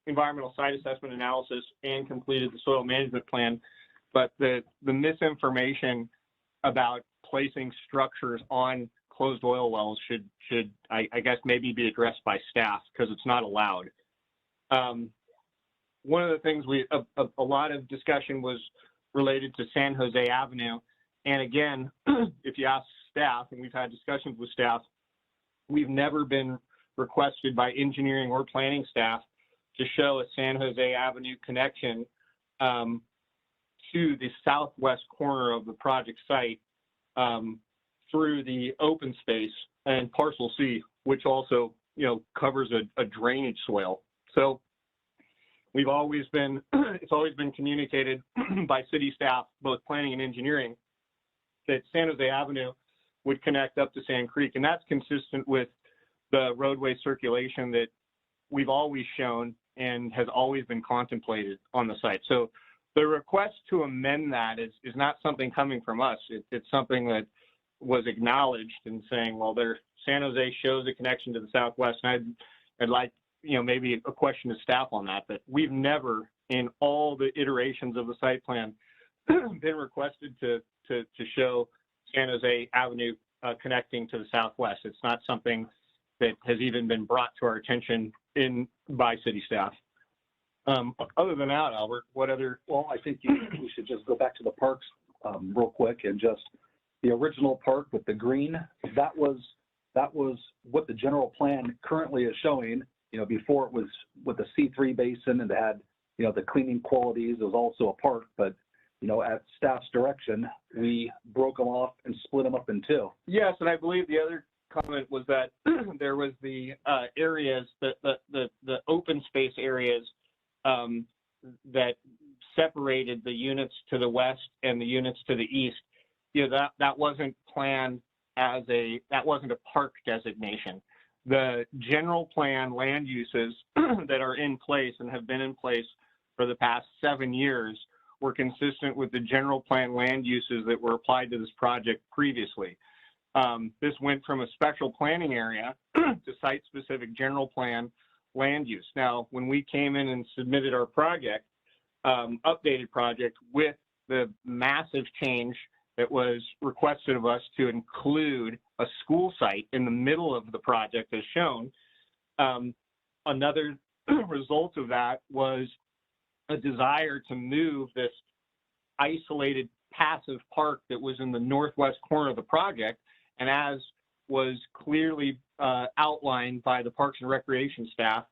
environmental site assessment analysis and completed the soil management plan, but the misinformation about placing structures on closed oil wells should I guess maybe be addressed by staff, because it's not allowed. One of the things a lot of discussion was related to San Jose Avenue. And again, if you ask staff, and we've had discussions with staff, we've never been requested by engineering or planning staff to show a San Jose Avenue connection to the southwest corner of the project site through the open space and parcel C, which also, covers a drainage swale. So we've always been, it's always been communicated by city staff, both planning and engineering, that San Jose Avenue would connect up to Sand Creek. And that's consistent with the roadway circulation that we've always shown and has always been contemplated on the site. So the request to amend that is not something coming from us. It's something that was acknowledged and saying, well, San Jose shows a connection to the southwest. And I'd like, maybe a question to staff on that, but we've never, in all the iterations of the site plan, been requested to show San Jose Avenue connecting to the southwest. It's not something that has even been brought to our attention by city staff. Other than that, Albert, what other? Well, I think we should just go back to the parks real quick, and just the original park with the green, that was what the general plan currently is showing. Before it was with the C3 basin, and it had, the cleaning qualities. It was also a park, but at staff's direction, we broke them off and split them up in two. Yes, and I believe the other comment was that there was the areas, the open space areas that separated the units to the west and the units to the east. That wasn't planned as that wasn't a park designation. The general plan land uses that are in place and have been in place for the past 7 years were consistent with the general plan land uses that were applied to this project previously. This went from a special planning area to site-specific general plan land use. Now, when we came in and submitted our project, updated project with the massive change that was requested of us to include a school site in the middle of the project as shown, another result of that was a desire to move this isolated passive park that was in the northwest corner of the project, and as was clearly outlined by the Parks and Recreation staff,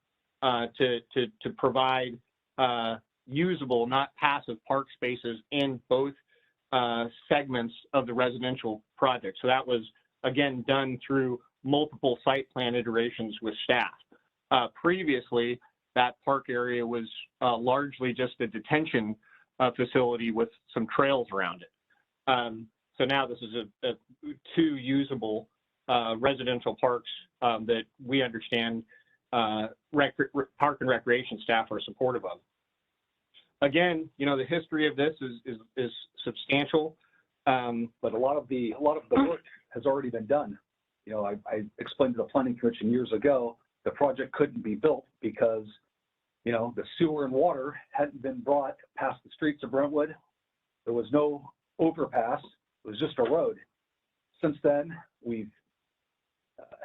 to provide usable, not passive park spaces in both segments of the residential project. So that was, again, done through multiple site plan iterations with staff. Previously, that park area was largely just a detention facility with some trails around it. So now this is two usable residential parks that we understand Park and Recreation staff are supportive of. Again, you know, the history of this is substantial. But a lot of the work has already been done. You know, I explained to the Planning Commission years ago, the project couldn't be built because, you know, the sewer and water hadn't been brought past the streets of Brentwood. There was no overpass. It was just a road. Since then, we've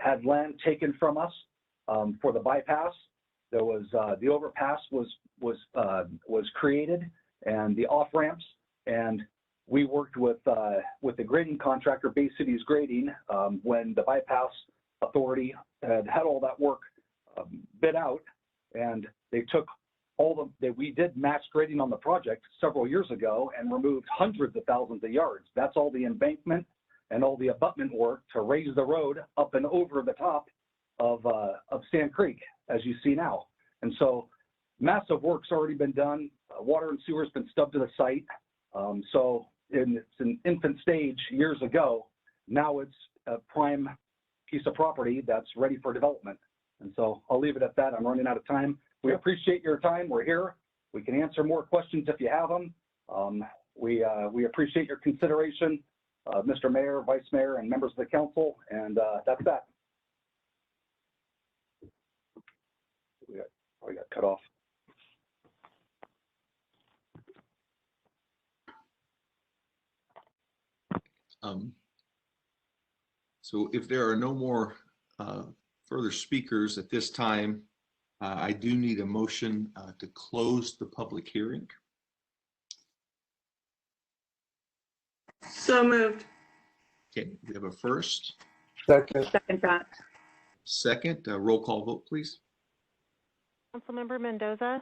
had land taken from us for the bypass. There was the overpass was created, and the off ramps, and we worked with the grading contractor, Bay Cities Grading, when the bypass authority had all that work bid out, and they took we did mass grading on the project several years ago and removed hundreds of thousands of yards. That's all the embankment and all the abutment work to raise the road up and over the top of Sand Creek, as you see now. And so massive work's already been done. Water and sewer's been stubbed to the site. So it's an infant stage years ago. Now it's a prime piece of property that's ready for development. And so I'll leave it at that. I'm running out of time. We appreciate your time. We're here. We can answer more questions if you have them. We appreciate your consideration, Mr. Mayor, Vice Mayor, and members of the council. And that's that. We got cut off. So if there are no more further speakers at this time, I do need a motion to close the public hearing. So moved. Okay, we have a first. Second. Second that. Second, roll call vote, please. Councilmember Mendoza?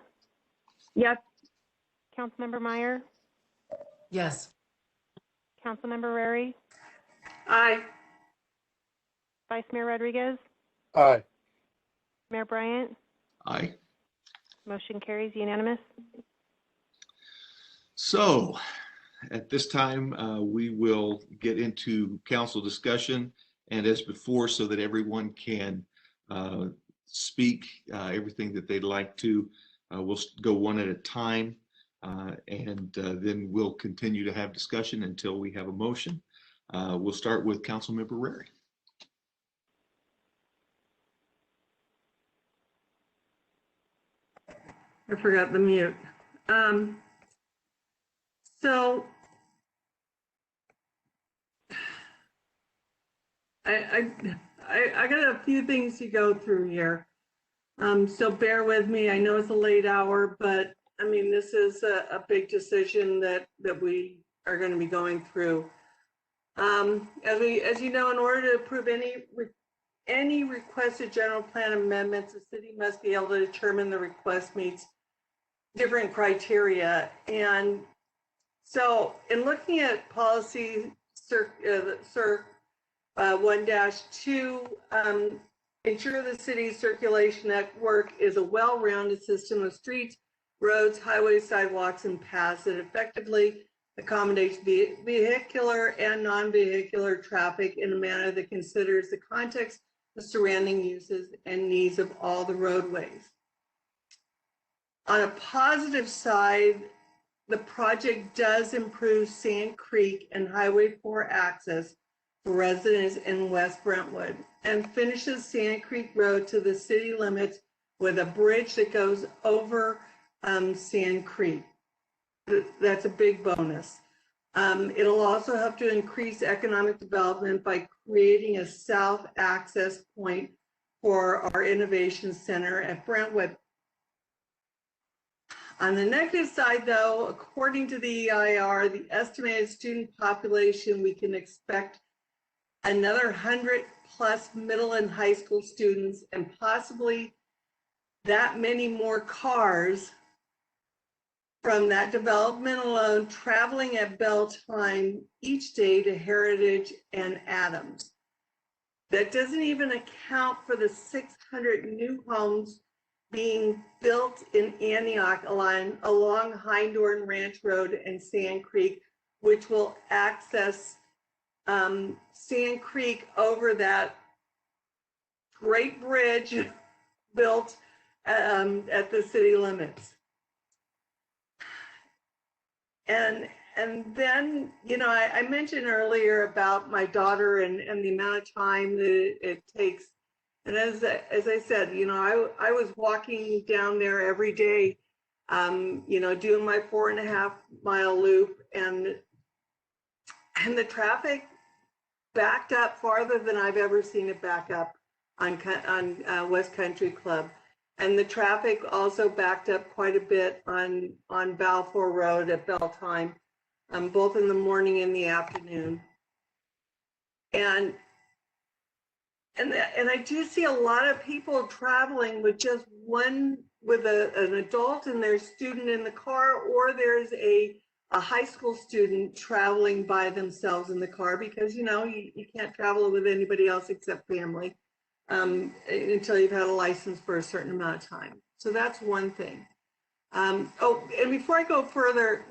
Yes. Councilmember Meyer? Yes. Councilmember Rary? Aye. Vice Mayor Rodriguez? Aye. Mayor Bryant? Aye. Motion carries unanimous. So at this time, we will get into council discussion, and as before, so that everyone can speak everything that they'd like to. We'll go one at a time, and then we'll continue to have discussion until we have a motion. We'll start with Councilmember Rary. I forgot the mute. So I got a few things to go through here. So bear with me. I know it's a late hour, but I mean, this is a big decision that we are going to be going through. As you know, in order to approve any requested general plan amendments, the city must be able to determine the request meets different criteria. And so in looking at policy CIRC 1-2, ensure the city's circulation network is a well-rounded system of streets, roads, highways, sidewalks, and paths that effectively accommodates vehicular and non-vehicular traffic in a manner that considers the context of surrounding uses and needs of all the roadways. On a positive side, the project does improve Sand Creek and Highway 4 access for residents in West Brentwood, and finishes Sand Creek Road to the city limits with a bridge that goes over Sand Creek. That's a big bonus. It'll also help to increase economic development by creating a south access point for our innovation center at Brentwood. On the negative side, though, according to the EIR, the estimated student population, we can expect another 100 plus middle and high school students, and possibly that many more cars from that development alone traveling at bell time each day to Heritage and Adams. That doesn't even account for the 600 new homes being built in Antioch along Hindorn Ranch Road and Sand Creek, which will access Sand Creek over that great bridge built at the city limits. And then, you know, I mentioned earlier about my daughter and the amount of time that it takes. And as I said, you know, I was walking down there every day, you know, doing my 4.5-mile loop, and the traffic backed up farther than I've ever seen it back up on West Country Club. And the traffic also backed up quite a bit on Balfour Road at bell time, both in the morning and the afternoon. And I do see a lot of people traveling with just an adult and their student in the car, or there's a high school student traveling by themselves in the car, because, you know, you can't travel with anybody else except family until you've had a license for a certain amount of time. So that's one thing. Oh, and before I go further,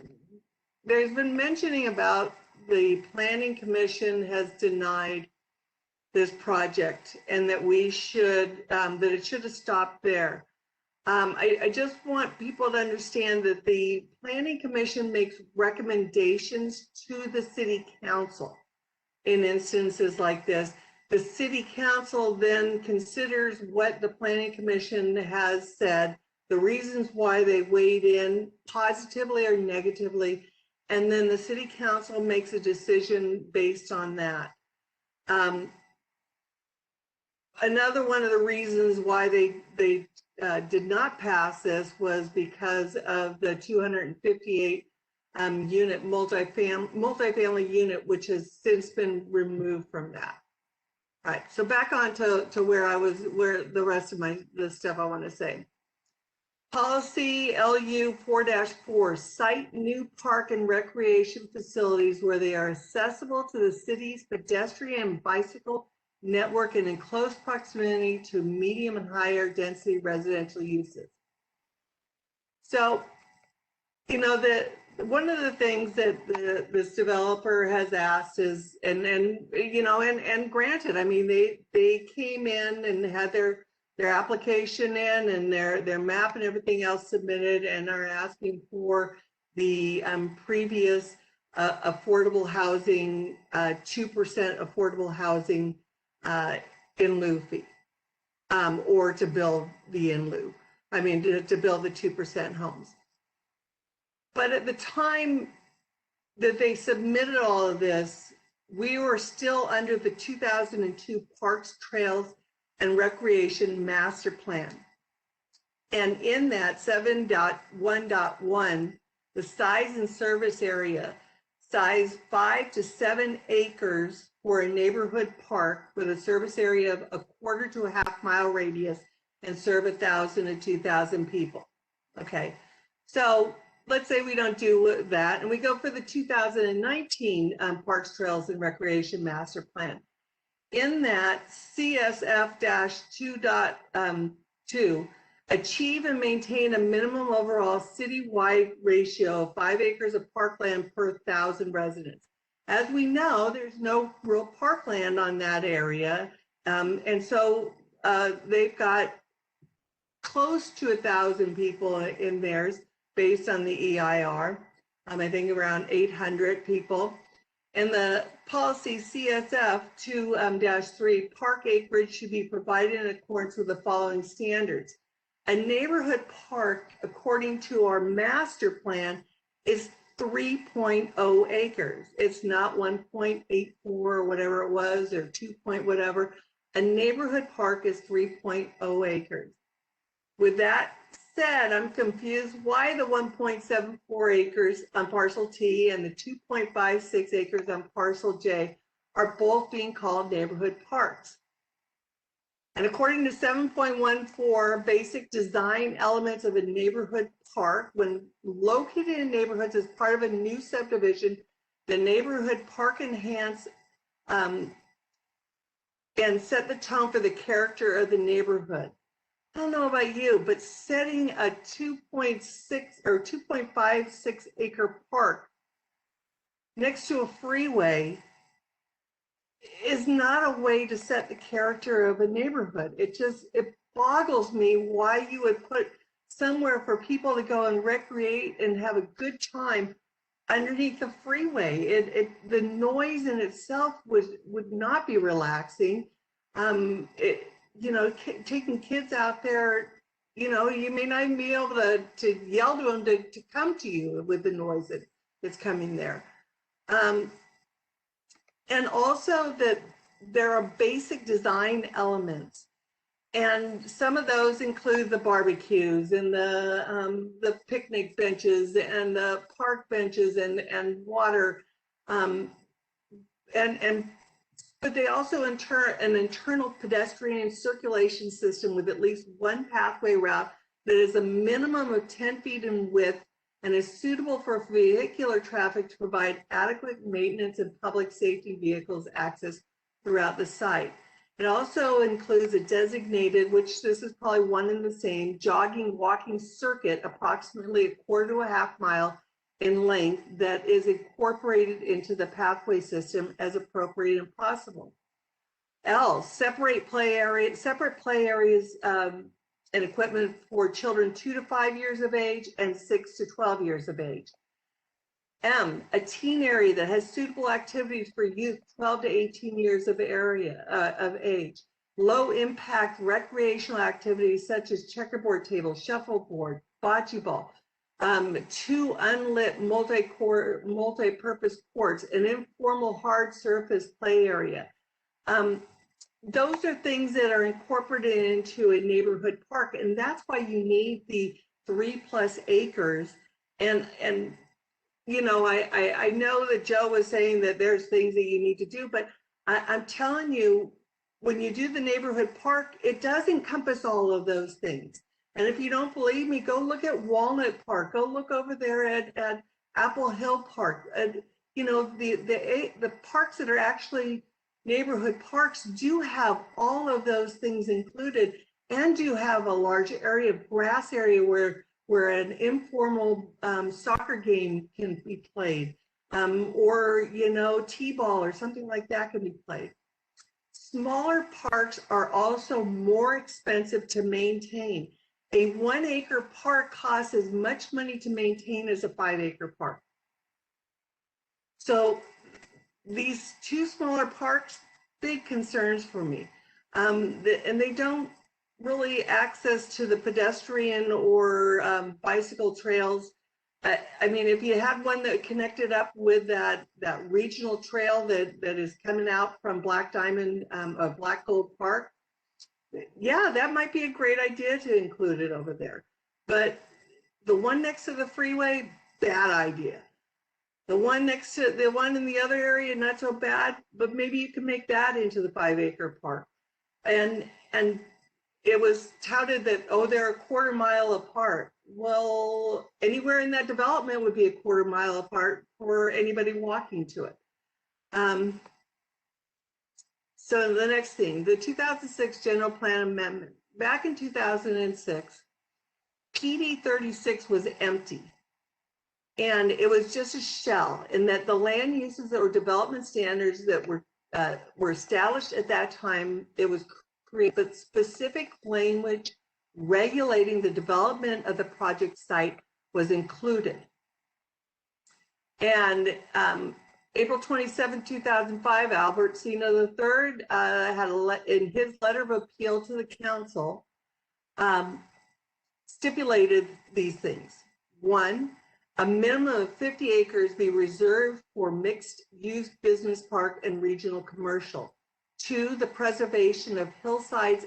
there's been mentioning about the Planning Commission has denied this project, and that we should, that it should have stopped there. I just want people to understand that the Planning Commission makes recommendations to the City Council in instances like this. The City Council then considers what the Planning Commission has said, the reasons why they weighed in positively or negatively, and then the City Council makes a decision based on that. Another one of the reasons why they did not pass this was because of the 258 unit multifamily unit, which has since been removed from that. All right, so back on to where the rest of the stuff I want to say. Policy LU 4-4, site new park and recreation facilities where they are accessible to the city's pedestrian and bicycle network and in close proximity to medium and higher density residential uses. So, you know, one of the things that this developer has asked is, and you know, and granted, I mean, they came in and had their application in and their map and everything else submitted, and are asking for the previous affordable housing, 2% affordable housing in lieu fee, or to build the in lieu. I mean, to build the 2% homes. But at the time that they submitted all of this, we were still under the 2002 Parks, Trails, and Recreation Master Plan. And in that 7.1.1, the size and service area, size 5 to 7 acres for a neighborhood park with a service area of 1/4 to 1/2 mile radius and serve 1,000 to 2,000 people. Okay, so let's say we don't do that and we go for the 2019 Parks, Trails, and Recreation Master Plan. In that CSF-2.2, achieve and maintain a minimum overall citywide ratio of 5 acres of parkland per 1,000 residents. As we know, there's no real parkland on that area. And so they've got close to 1,000 people in theirs based on the EIR. I think around 800 people. And the policy CSF 2-3, park acreage should be provided in accordance with the following standards. A neighborhood park, according to our master plan, is 3.0 acres. It's not 1.84 or whatever it was, or 2 point whatever. A neighborhood park is 3.0 acres. With that said, I'm confused why the 1.74 acres on parcel T and the 2.56 acres on parcel J are both being called neighborhood parks. And according to 7.14, basic design elements of a neighborhood park, when located in neighborhoods as part of a new subdivision, the neighborhood park enhance and set the tone for the character of the neighborhood. I don't know about you, but setting a 2.6 or 2.56 acre park next to a freeway is not a way to set the character of a neighborhood. It boggles me why you would put somewhere for people to go and recreate and have a good time underneath the freeway. The noise in itself would not be relaxing. Taking kids out there, you may not even be able to yell to them to come to you with the noise that's coming there. And also that there are basic design elements. And some of those include the barbecues and the picnic benches and the park benches and water. But they also ensure an internal pedestrian circulation system with at least one pathway route that is a minimum of 10 feet in width and is suitable for vehicular traffic to provide adequate maintenance and public safety vehicles access throughout the site. It also includes a designated, which this is probably one and the same, jogging, walking circuit, approximately a quarter to a half mile in length, that is incorporated into the pathway system as appropriate and possible. Separate play areas and equipment for children 2 to 5 years of age and 6 to 12 years of age. A teen area that has suitable activities for youth 12 to 18 years of age. Low impact recreational activities such as checkerboard table, shuffleboard, bocce ball. 2 unlit multi-purpose courts, an informal hard surface play area. Those are things that are incorporated into a neighborhood park, and that's why you need the 3+ acres. And I know that Joe was saying that there's things that you need to do, but I'm telling you, when you do the neighborhood park, it does encompass all of those things. And if you don't believe me, go look at Walnut Park. Go look over there at Apple Hill Park. The parks that are actually neighborhood parks do have all of those things included, and do have a large area of grass area where an informal soccer game can be played, or t-ball or something like that can be played. Smaller parks are also more expensive to maintain. A 1 acre park costs as much money to maintain as a 5 acre park. So these 2 smaller parks, big concerns for me. And they don't really access to the pedestrian or bicycle trails. I mean, if you had one that connected up with that regional trail that is coming out from Black Diamond, Black Gold Park, yeah, that might be a great idea to include it over there. But the one next to the freeway, bad idea. The one next to the one in the other area, not so bad, but maybe you can make that into the 5 acre park. And it was touted that, oh, they're a quarter mile apart. Well, anywhere in that development would be a quarter mile apart for anybody walking to it. So the next thing, the 2006 General Plan Amendment. Back in 2006, PD 36 was empty. And it was just a shell, in that the land uses or development standards that were established at that time, it was created, but specific language regulating the development of the project site was included. And April 27, 2005, Albert Sino III had in his letter of appeal to the council, stipulated these things. 1, a minimum of 50 acres be reserved for mixed-use business park and regional commercial. 2, the preservation of hillsides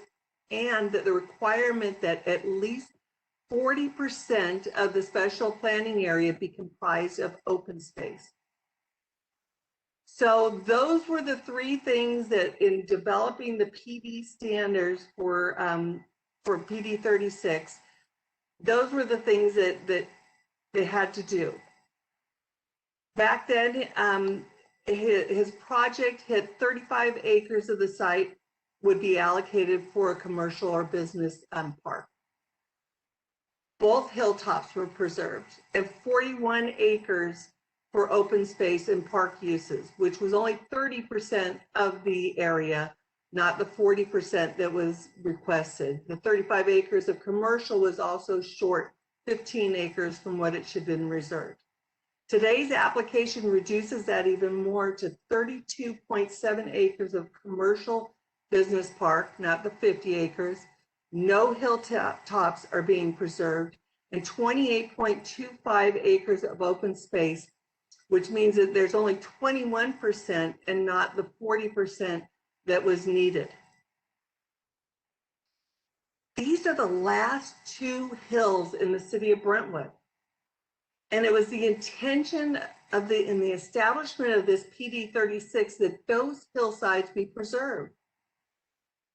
and the requirement that at least 40% of the special planning area be comprised of open space. So those were the 3 things that in developing the PD standards for PD 36, those were the things that they had to do. Back then, his project hit 35 acres of the site would be allocated for a commercial or business park. Both hilltops were preserved, and 41 acres for open space and park uses, which was only 30% of the area, not the 40% that was requested. The 35 acres of commercial was also short 15 acres from what it should have been reserved. Today's application reduces that even more to 32.7 acres of commercial business park, not the 50 acres. No hilltops are being preserved, and 28.25 acres of open space, which means that there's only 21% and not the 40% that was needed. These are the last 2 hills in the city of Brentwood. And it was the intention of in the establishment of this PD 36 that those hillsides be preserved.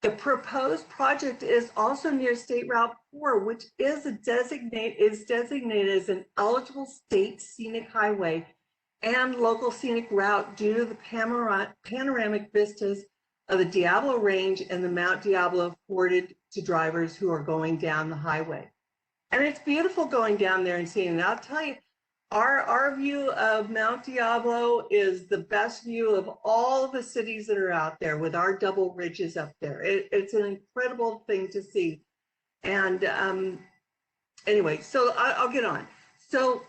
The proposed project is also near State Route 4, which is designated as an eligible state scenic highway and local scenic route due to the panoramic vistas of the Diablo Range and the Mount Diablo afforded to drivers who are going down the highway. And it's beautiful going down there and seeing it. I'll tell you, our view of Mount Diablo is the best view of all the cities that are out there with our double ridges up there. It's an incredible thing to see. And anyway, so I'll get on. So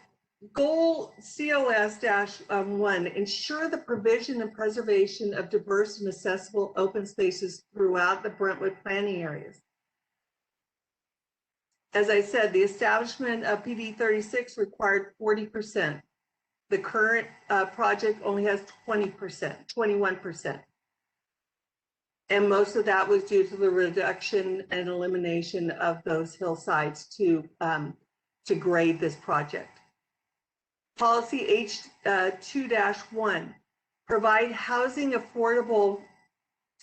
goal COS-1, ensure the provision and preservation of diverse and accessible open spaces throughout the Brentwood planning areas. As I said, the establishment of PD 36 required 40%. The current project only has 21%. And most of that was due to the reduction and elimination of those hillsides to grade this project. Policy H2-1, provide housing affordable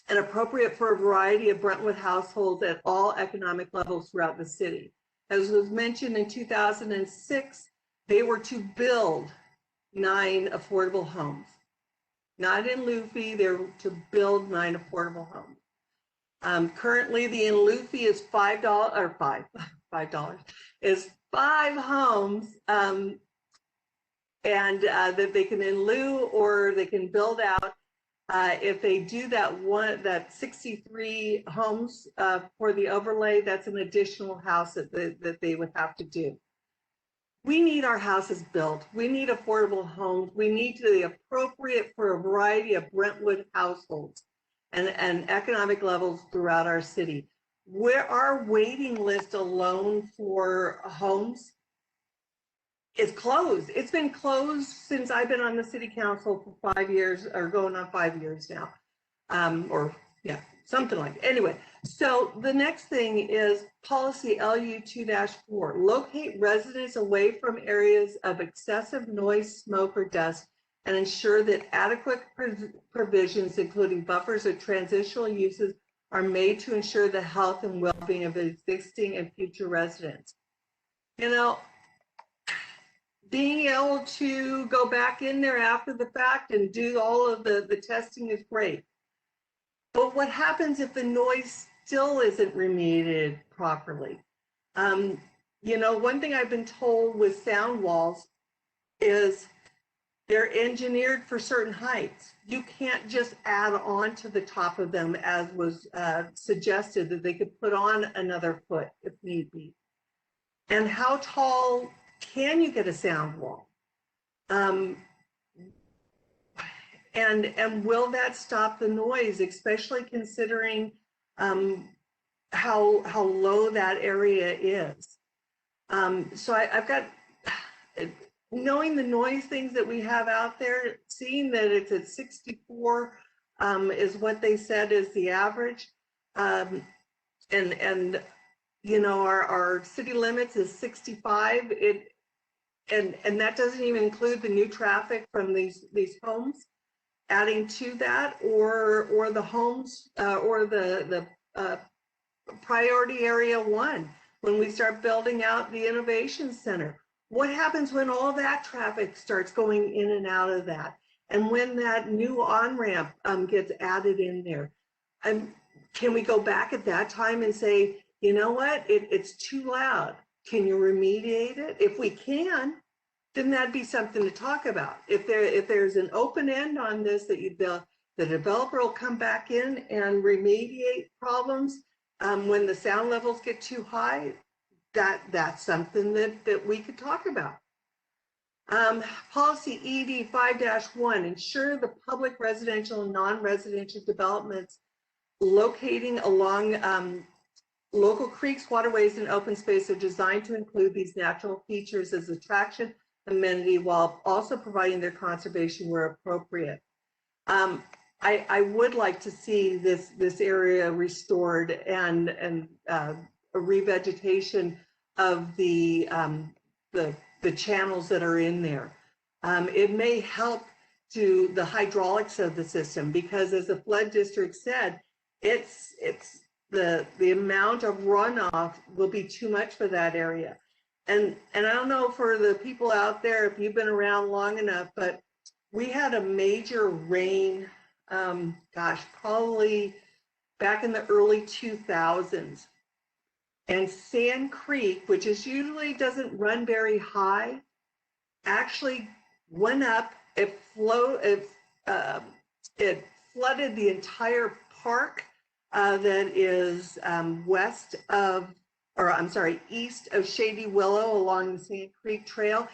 and appropriate for a variety of Brentwood households at all economic levels throughout the city. As was mentioned in 2006, they were to build 9 affordable homes. Not in lieu fee, they were to build 9 affordable homes. Currently, the in lieu fee is $5 or $5 is 5 homes, and that they can in lieu or they can build out. If they do that 63 homes for the overlay, that's an additional house that they would have to do. We need our houses built. We need affordable homes. We need to be appropriate for a variety of Brentwood households and economic levels throughout our city. Where our waiting list alone for homes is closed. It's been closed since I've been on the city council for 5 years, or going on 5 years now, or yeah, something like that. Anyway, so the next thing is policy LU2-4, locate residents away from areas of excessive noise, smoke, or dust, and ensure that adequate provisions, including buffers or transitional uses, are made to ensure the health and well-being of existing and future residents. You know, being able to go back in there after the fact and do all of the testing is great. But what happens if the noise still isn't remediated properly? You know, one thing I've been told with sound walls is they're engineered for certain heights. You can't just add on to the top of them, as was suggested, that they could put on another foot if need be. And how tall can you get a sound wall? And will that stop the noise, especially considering how low that area is? So I've got, knowing the noise things that we have out there, seeing that it's at 64 is what they said is the average. And you know, our city limits is 65. And that doesn't even include the new traffic from these homes. Adding to that, or the homes, or the priority area 1, when we start building out the innovation center. What happens when all that traffic starts going in and out of that? And when that new on-ramp gets added in there? Can we go back at that time and say, you know what, it's too loud. Can you remediate it? If we can, then that'd be something to talk about. If there's an open end on this, that the developer will come back in and remediate problems when the sound levels get too high, that's something that we could talk about. Policy ED 5-1, ensure the public residential and non-residential developments locating along local creeks, waterways, and open space are designed to include these natural features as attraction amenity while also providing their conservation where appropriate. I would like to see this area restored and a revegetation of the channels that are in there. It may help to the hydraulics of the system, because as the flood district said, it's the amount of runoff will be too much for that area. And I don't know for the people out there, if you've been around long enough, but we had a major rain, gosh, probably back in the early 2000s. And Sand Creek, which is usually doesn't run very high, actually went up. It flooded the entire park that is east of Shady Willow along the Sand Creek Trail.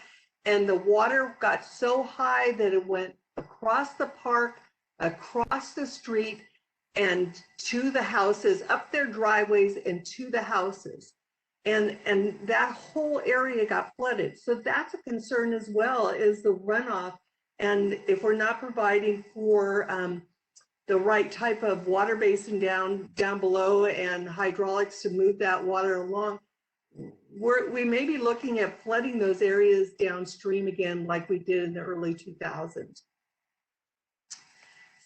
And the water got so high that it went across the park, across the street, and to the houses, up their driveways and to the houses. And that whole area got flooded. So that's a concern as well, is the runoff. And if we're not providing for the right type of water basin down below and hydraulics to move that water along, we may be looking at flooding those areas downstream again, like we did in the early 2000s.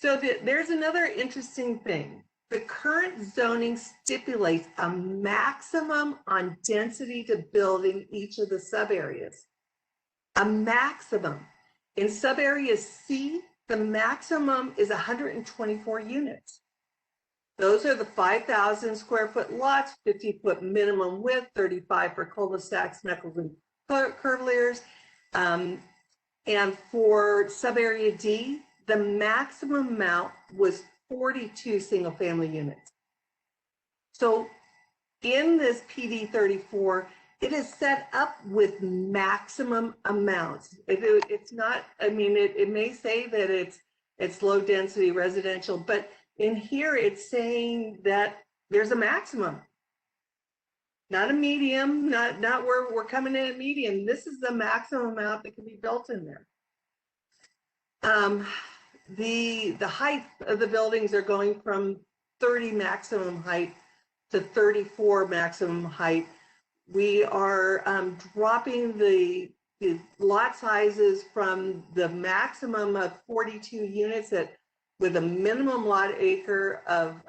So there's another interesting thing. The current zoning stipulates a maximum on density to build in each of the sub areas. A maximum. In sub area C, the maximum is 124 units. Those are the 5,000 square foot lots, 50-foot minimum width, 35 for cul-de-sacs, knuckles, and curviliers. And for sub-area D, the maximum amount was 42 single-family units. So in this PD 34, it is set up with maximum amounts. It's not, I mean, it may say that it's low density residential, but in here, it's saying that there's a maximum, not a medium, not where we're coming in at medium. This is the maximum amount that can be built in there. The height of the buildings are going from 30 maximum height to 34 maximum height. We are dropping the lot sizes from the maximum of 42 units with a minimum lot acre of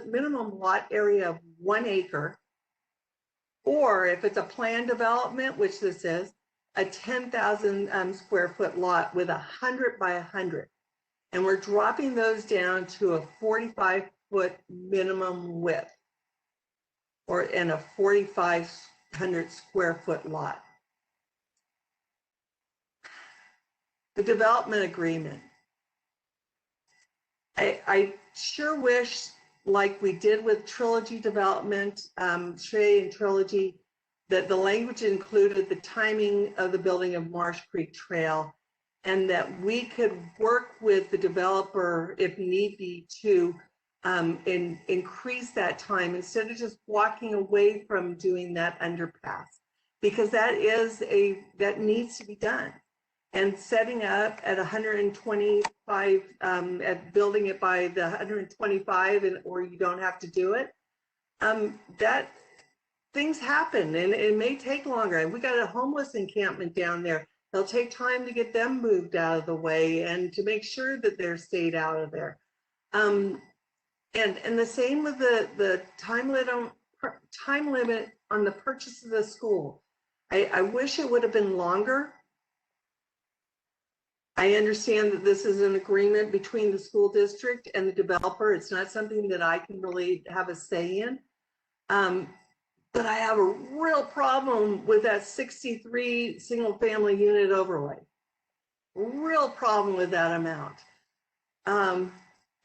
minimum lot area of 1 acre, or if it's a planned development, which this is, a 10,000 square foot lot with 100 by 100, and we're dropping those down to a 45-foot minimum width, and a 4,500 square foot lot. The development agreement. I sure wish, like we did with Trilogy Development, Shea and Trilogy, that the language included the timing of the building of Marsh Creek Trail and that we could work with the developer if need be to increase that time instead of just walking away from doing that underpass, because that needs to be done. And setting up at 125, at building it by the 125, or you don't have to do it, that things happen and it may take longer. We got a homeless encampment down there. It'll take time to get them moved out of the way and to make sure that they're stayed out of there. And the same with the time limit on the purchase of the school. I wish it would have been longer. I understand that this is an agreement between the school district and the developer. It's not something that I can really have a say in. But I have a real problem with that 63 single family unit overlay. Real problem with that amount. And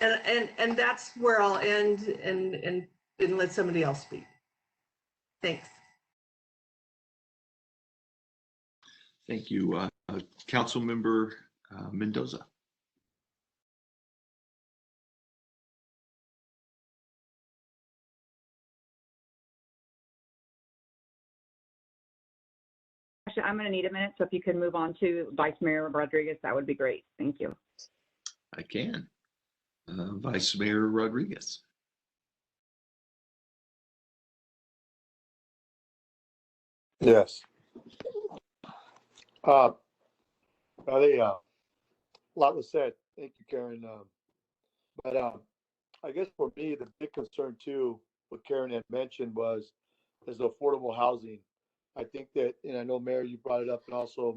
that's where I'll end and let somebody else speak. Thanks. Thank you. Councilmember Mendoza. Actually, I'm going to need a minute, so if you could move on to Vice Mayor Rodriguez, that would be great. Thank you. I can. Vice Mayor Rodriguez. Yes. I think a lot was said. Thank you, Karen. But I guess for me, the big concern too, what Karen had mentioned is affordable housing. I think that, and I know Mayor, you brought it up, and also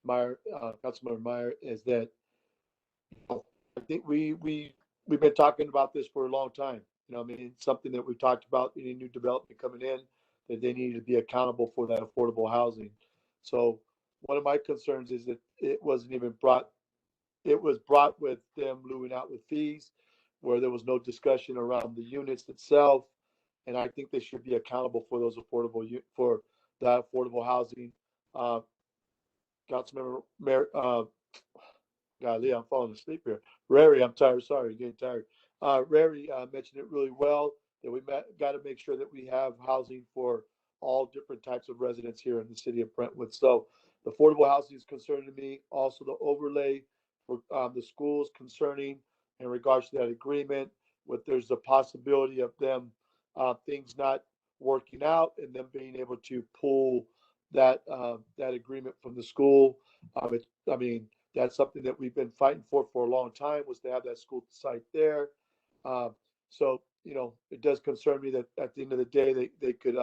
Councilmember Meyer, is that I think we've been talking about this for a long time. I mean, it's something that we talked about, any new development coming in, that they need to be accountable for that affordable housing. So one of my concerns is that it wasn't even brought. It was brought with them moving out with fees, where there was no discussion around the units itself. And I think they should be accountable for those for that affordable housing. Councilmember Mayor, golly, I'm falling asleep here. Rary, I'm tired. Sorry, getting tired. Rary mentioned it really well, that we got to make sure that we have housing for all different types of residents here in the city of Brentwood. So the affordable housing is concerning to me. Also the overlay for the schools concerning in regards to that agreement, there's a possibility of them things not working out and them being able to pull that agreement from the school. I mean, that's something that we've been fighting for a long time, was to have that school site there. So, it does concern me that at the end of the day, they could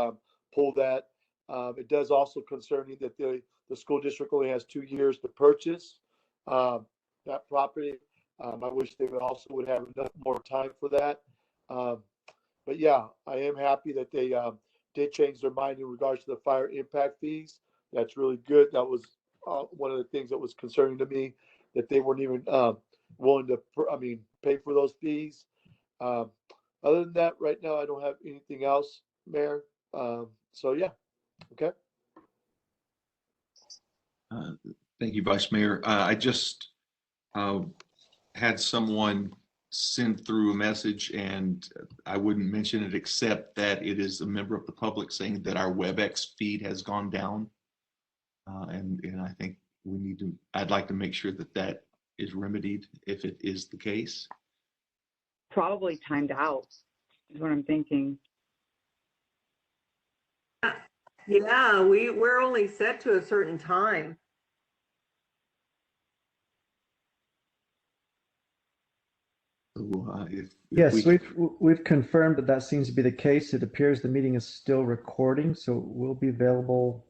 pull that. It does also concern me that the school district only has 2 years to purchase that property. I wish they would have enough more time for that. But yeah, I am happy that they did change their mind in regards to the fire impact fees. That's really good. That was one of the things that was concerning to me, that they weren't even willing to, pay for those fees. Other than that, right now, I don't have anything else, Mayor. So yeah, okay. Thank you, Vice Mayor. I just had someone send through a message, and I wouldn't mention it except that it is a member of the public saying that our WebEx feed has gone down. And I think I'd like to make sure that is remedied if it is the case. Probably timed out is what I'm thinking. Yeah, we're only set to a certain time. Yes, we've confirmed that seems to be the case. It appears the meeting is still recording, so it will be available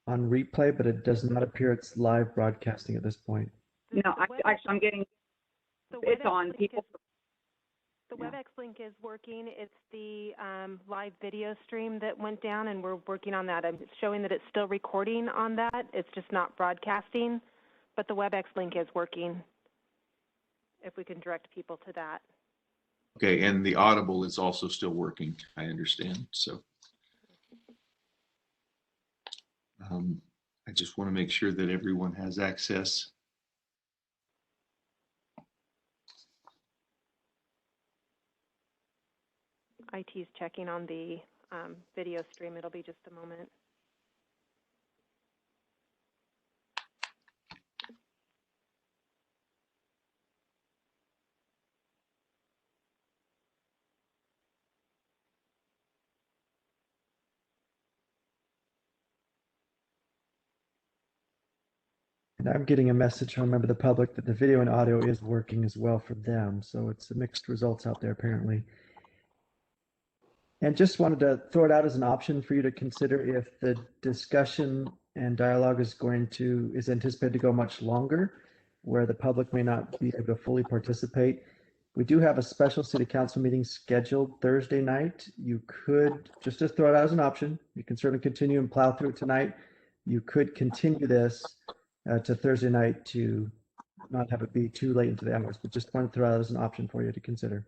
on replay, but it does not appear it's live broadcasting at this point. No, actually, I'm getting it's on people. The WebEx link is working. It's the live video stream that went down, and we're working on that. I'm showing that it's still recording on that. It's just not broadcasting, but the WebEx link is working, if we can direct people to that. Okay, and the Audible is also still working, I understand. So I just want to make sure that everyone has access. IT is checking on the video stream. It'll be just a moment. And I'm getting a message from a member of the public that the video and audio is working as well for them. So it's mixed results out there apparently. And just wanted to throw it out as an option for you to consider if the discussion and dialogue is anticipated to go much longer, where the public may not be able to fully participate. We do have a special city council meeting scheduled Thursday night. You could, just to throw it out as an option, you can certainly continue and plow through it tonight. You could continue this to Thursday night to not have it be too late into the hours, but just want to throw it out as an option for you to consider.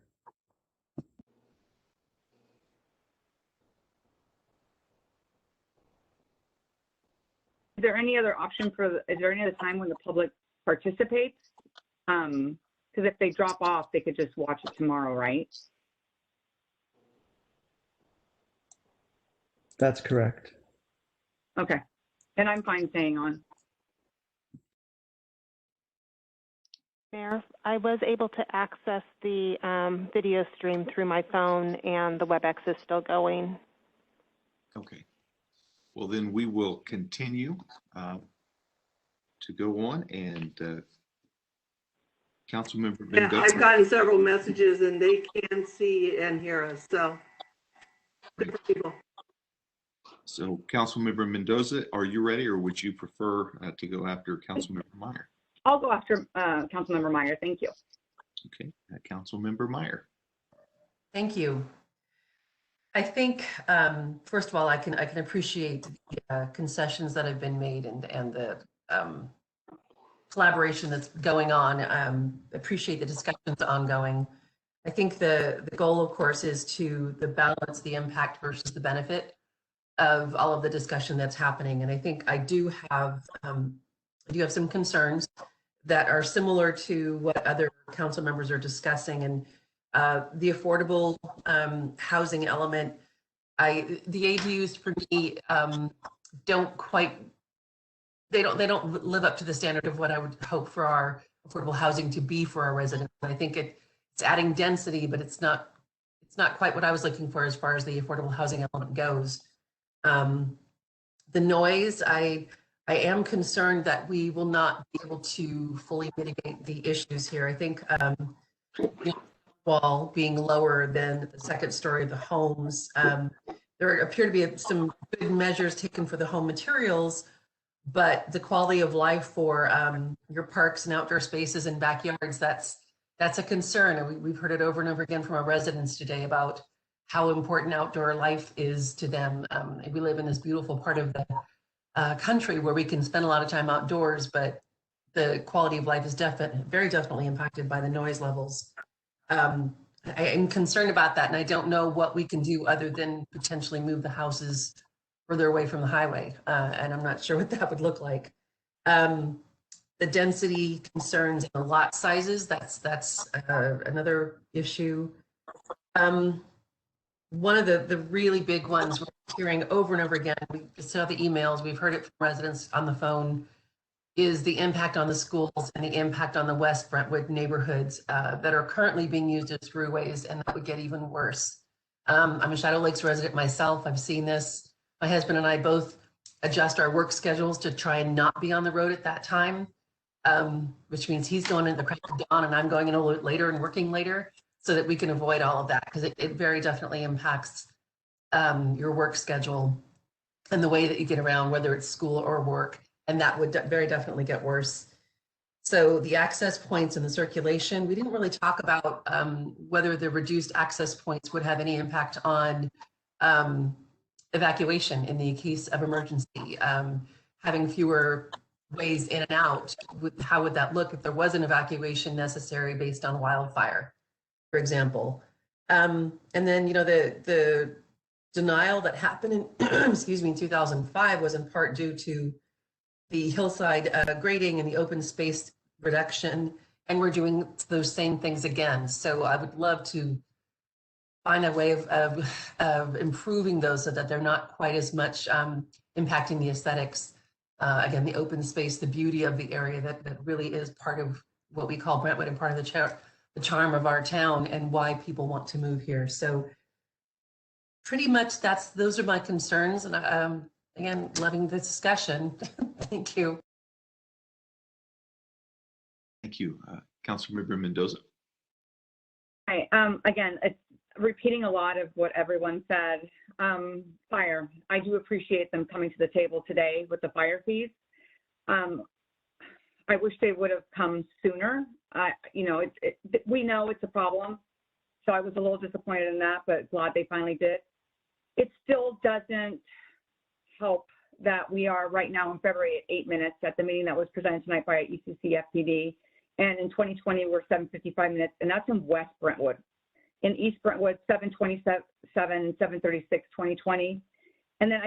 Is there any other option is there any other time when the public participates? Because if they drop off, they could just watch it tomorrow, right? That's correct. Okay. And I'm fine staying on. Mayor, I was able to access the video stream through my phone, and the WebEx is still going. Okay. Well, then we will continue to go on, and Councilmember Yeah, Mendoza. I've gotten several messages and they can see and hear us, so good for people. So Councilmember Mendoza, are you ready, or would you prefer to go after Councilmember Meyer? I'll go after Councilmember Meyer. Thank you. Okay, Councilmember Meyer. Thank you. I think, first of all, I can appreciate the concessions that have been made and the collaboration that's going on. Appreciate the discussions ongoing. I think the goal, of course, is to balance the impact versus the benefit of all of the discussion that's happening. And I think I do have some concerns that are similar to what other council members are discussing. And the affordable housing element, the ADUs for me they don't live up to the standard of what I would hope for our affordable housing to be for our residents. I think it's adding density, but it's not quite what I was looking for as far as the affordable housing element goes. The noise, I am concerned that we will not be able to fully mitigate the issues here. I think wall being lower than the second story of the homes. There appear to be some good measures taken for the home materials, but the quality of life for your parks and outdoor spaces and backyards, that's a concern. And we've heard it over and over again from our residents today about how important outdoor life is to them. We live in this beautiful part of the country where we can spend a lot of time outdoors, but the quality of life is very definitely impacted by the noise levels. I am concerned about that, and I don't know what we can do other than potentially move the houses further away from the highway, and I'm not sure what that would look like. The density concerns and the lot sizes, that's another issue. One of the really big ones we're hearing over and over again, we saw the emails, we've heard it from residents on the phone, is the impact on the schools and the impact on the West Brentwood neighborhoods that are currently being used as throughways, and that would get even worse. I'm a Shadow Lakes resident myself. I've seen this. My husband and I both adjust our work schedules to try and not be on the road at that time, which means he's going in the crack of dawn and I'm going in a little later and working later, so that we can avoid all of that, because it very definitely impacts your work schedule and the way that you get around, whether it's school or work. And that would very definitely get worse. So the access points and the circulation, we didn't really talk about whether the reduced access points would have any impact on evacuation in the case of emergency. Having fewer ways in and out, how would that look if there was an evacuation necessary based on wildfire, for example? And then, the denial that happened in, excuse me, in 2005 was in part due to the hillside grading and the open space reduction, and we're doing those same things again. So I would love to find a way of improving those so that they're not quite as much impacting the aesthetics. Again, the open space, the beauty of the area that really is part of what we call Brentwood and part of the charm of our town and why people want to move here. So pretty much those are my concerns. And again, loving the discussion. Thank you. Thank you. Councilmember Mendoza. Hi, again, it's repeating a lot of what everyone said. Fire, I do appreciate them coming to the table today with the fire fees. I wish they would have come sooner. You know, we know it's a problem, so I was a little disappointed in that, but glad they finally did. It still doesn't help that we are right now in February at 8 minutes at the meeting that was presented tonight by ECC FPD. And in 2020, we're 7:55 minutes, and that's in West Brentwood. In East Brentwood, 7:27, 7:36, 2020. And then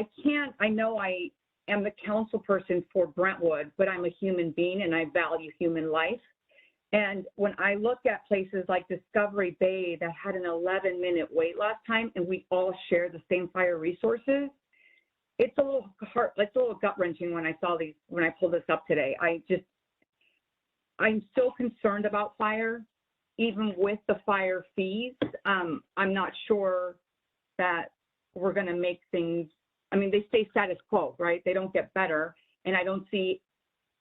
I know I am the council person for Brentwood, but I'm a human being and I value human life. And when I look at places like Discovery Bay that had an 11-minute wait last time, and we all share the same fire resources, it's a little gut-wrenching when I saw these, when I pulled this up today. I'm so concerned about fire, even with the fire fees. I'm not sure that we're going to make things, I mean, they stay status quo, right? They don't get better. And I don't see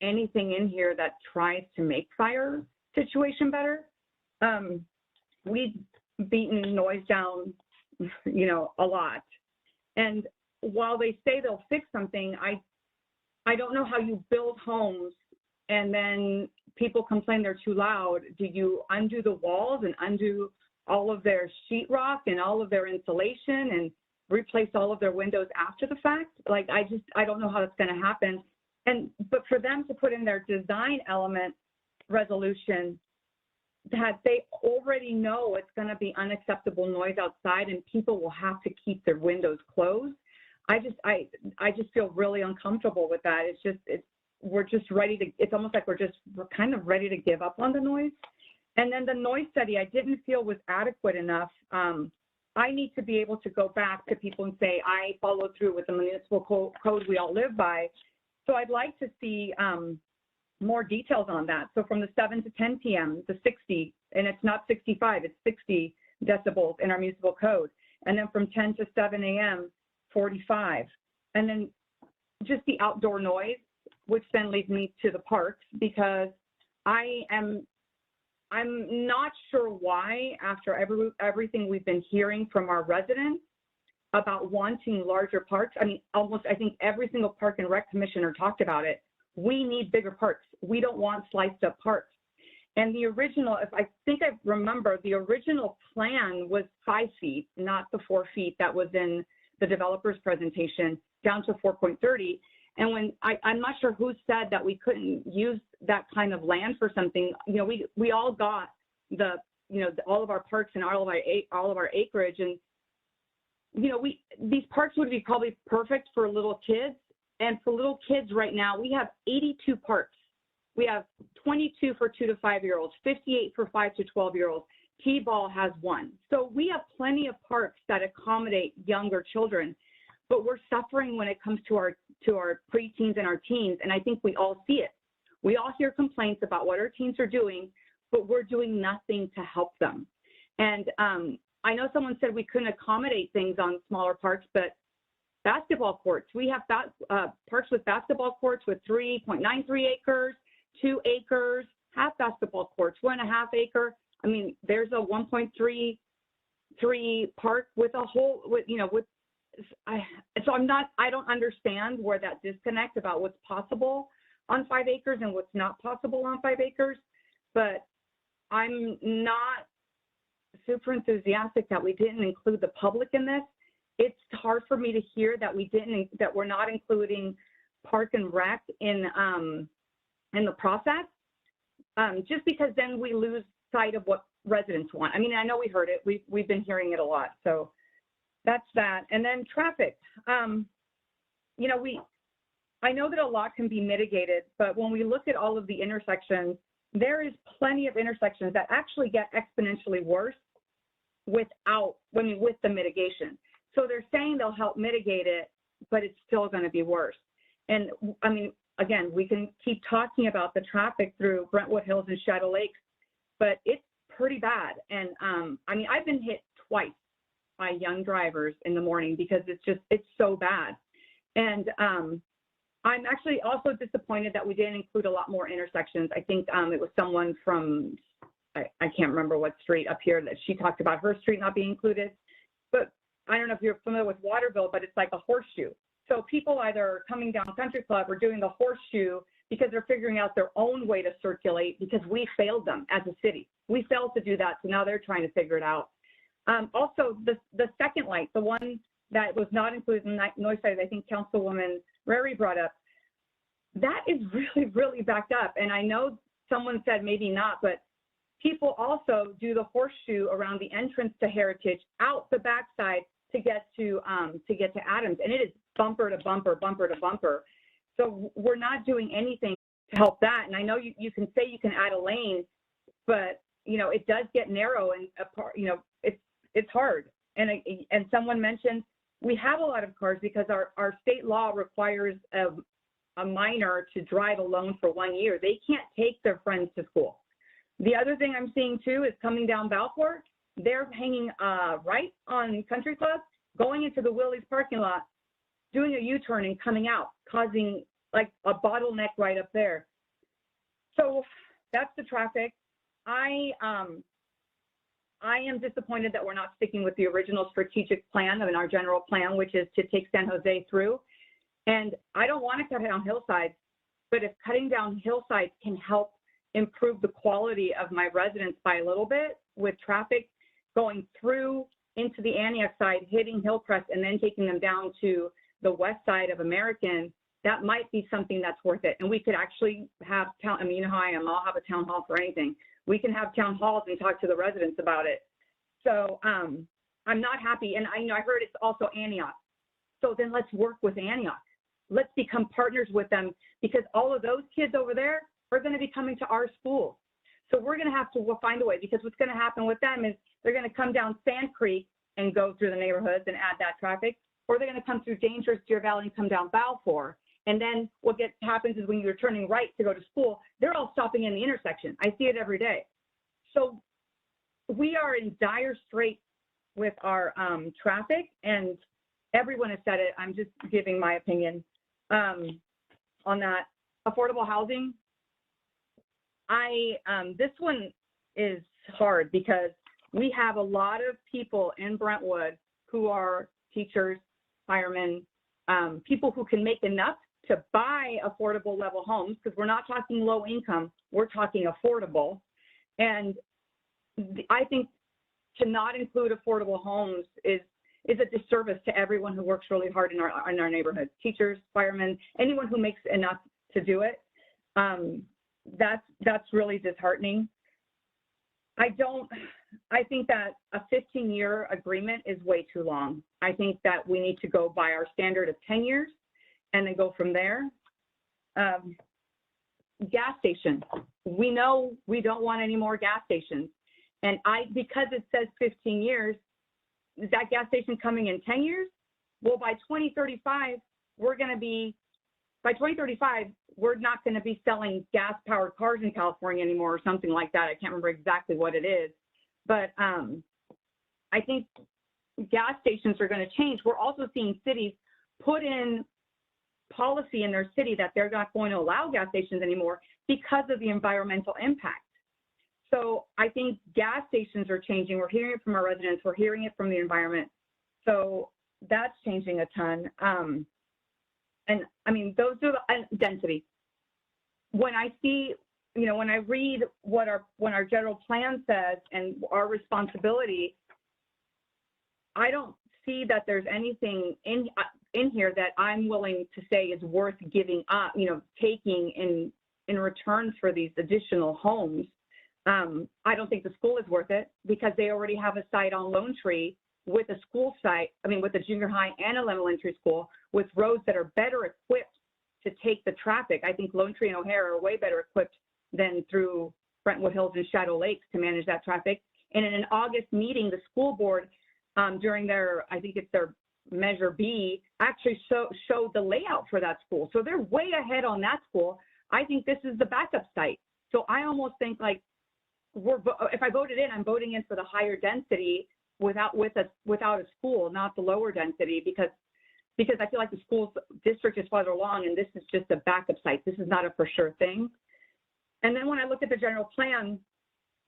anything in here that tries to make fire situation better. We've beaten noise down, you know, a lot. And while they say they'll fix something, I don't know how you build homes and then people complain they're too loud. Do you undo the walls and undo all of their sheetrock and all of their insulation and replace all of their windows after the fact? Like, I don't know how that's going to happen. But for them to put in their design element resolution that they already know it's going to be unacceptable noise outside and people will have to keep their windows closed. I just feel really uncomfortable with that. We're just ready to, it's almost like we're kind of ready to give up on the noise. And then the noise study I didn't feel was adequate enough. I need to be able to go back to people and say, I followed through with the municipal code we all live by. So I'd like to see more details on that. So from the 7 to 10 p.m., the 60, and it's not 65, it's 60 decibels in our municipal code. And then from 10 to 7 a.m., 45. And then just the outdoor noise, which then leads me to the parks, because I'm not sure why, after everything we've been hearing from our residents about wanting larger parks. I mean, I think every single park and rec commissioner talked about it. We need bigger parks. We don't want sliced up parks. And the original, if I think I remember, the original plan was 5 feet, not the 4 feet that was in the developer's presentation, down to 4.30. And when I'm not sure who said that we couldn't use that kind of land for something, you know, we all got all of our parks and all of our acreage, and you know, these parks would be probably perfect for little kids. And for little kids right now, we have 82 parks. We have 22 for 2 to 5 year olds, 58 for 5 to 12 year olds. T-ball has 1. So we have plenty of parks that accommodate younger children, but we're suffering when it comes to our preteens and our teens. And I think we all see it. We all hear complaints about what our teens are doing, but we're doing nothing to help them. And I know someone said we couldn't accommodate things on smaller parks, but basketball courts, we have parks with basketball courts with 3.93 acres, 2 acres, half basketball courts, 1.5 acre. I mean, there's a 1.33 park with a whole, so I don't understand where that disconnect about what's possible on 5 acres and what's not possible on 5 acres, but I'm not super enthusiastic that we didn't include the public in this. It's hard for me to hear that we're not including park and rec in the process, just because then we lose sight of what residents want. I mean, I know we heard it. We've been hearing it a lot. So that's that. And then traffic. You know, I know that a lot can be mitigated, but when we look at all of the intersections, there is plenty of intersections that actually get exponentially worse with the mitigation. So they're saying they'll help mitigate it, but it's still going to be worse. And I mean, again, we can keep talking about the traffic through Brentwood Hills and Shadow Lakes, but it's pretty bad. And I mean, I've been hit twice by young drivers in the morning because it's so bad. And I'm actually also disappointed that we didn't include a lot more intersections. I think it was someone from, I can't remember what street up here that she talked about her street not being included. But I don't know if you're familiar with Waterville, but it's like a horseshoe. So people either are coming down Country Club or doing the horseshoe because they're figuring out their own way to circulate because we failed them as a city. We failed to do that, so now they're trying to figure it out. Also, the second light, the one that was not included in the noise side, I think Councilwoman Rary brought up, that is really, really backed up. And I know someone said maybe not, but people also do the horseshoe around the entrance to Heritage out the backside to get to Adams, and it is bumper to bumper, bumper to bumper. So we're not doing anything to help that. And I know you can say you can add a lane, but you know it does get narrow and you know it's hard. And someone mentioned we have a lot of cars because our state law requires a minor to drive alone for 1 year. They can't take their friends to school. The other thing I'm seeing too is coming down Balfour, they're hanging right on Country Club, going into the Willie's parking lot, doing a U-turn and coming out, causing like a bottleneck right up there. So that's the traffic. I am disappointed that we're not sticking with the original strategic plan in our general plan, which is to take San Jose through. And I don't want to cut down hillsides, but if cutting down hillsides can help improve the quality of my residents by a little bit with traffic going through into the Antioch side, hitting Hillcrest, and then taking them down to the west side of American, that might be something that's worth it. And we could actually have I mean, you know how I am, I'll have a town hall for anything. We can have town halls and talk to the residents about it. So I'm not happy. And I heard it's also Antioch. So then let's work with Antioch. Let's become partners with them because all of those kids over there are going to be coming to our schools. So we're going to have to find a way, because what's going to happen with them is they're going to come down Sand Creek and go through the neighborhoods and add that traffic, or they're going to come through dangerous Deer Valley and come down Balfour. And then what happens is when you're turning right to go to school, they're all stopping in the intersection. I see it every day. So we are in dire straits with our traffic, and everyone has said it. I'm just giving my opinion on that. Affordable housing, this one is hard because we have a lot of people in Brentwood who are teachers, firemen, people who can make enough to buy affordable level homes, because we're not talking low income, we're talking affordable. And I think to not include affordable homes is a disservice to everyone who works really hard in our neighborhoods, teachers, firemen, anyone who makes enough to do it. That's really disheartening. I think that a 15-year agreement is way too long. I think that we need to go by our standard of 10 years and then go from there. Gas station. We know we don't want any more gas stations. And because it says 15 years, is that gas station coming in 10 years? Well, by 2035, we're not going to be selling gas-powered cars in California anymore or something like that. I can't remember exactly what it is. But I think gas stations are going to change. We're also seeing cities put in policy in their city that they're not going to allow gas stations anymore because of the environmental impact. So I think gas stations are changing. We're hearing it from our residents. We're hearing it from the environment. So that's changing a ton. And I mean, those are the density. When I see, when I read what our general plan says and our responsibility, I don't see that there's anything in here that I'm willing to say is worth giving up, taking in return for these additional homes. I don't think the school is worth it because they already have a site on Lone Tree with a school site, with a junior high and an elementary school with roads that are better equipped to take the traffic. I think Lone Tree and O'Hare are way better equipped than through Brentwood Hills and Shadow Lakes to manage that traffic. And in an August meeting, the school board, during their, I think it's their Measure B, actually showed the layout for that school. So they're way ahead on that school. I think this is the backup site. So I almost think like if I voted in, I'm voting in for the higher density without a school, not the lower density, because I feel like the school district is farther along and this is just a backup site. This is not a for sure thing. And then when I look at the general plan,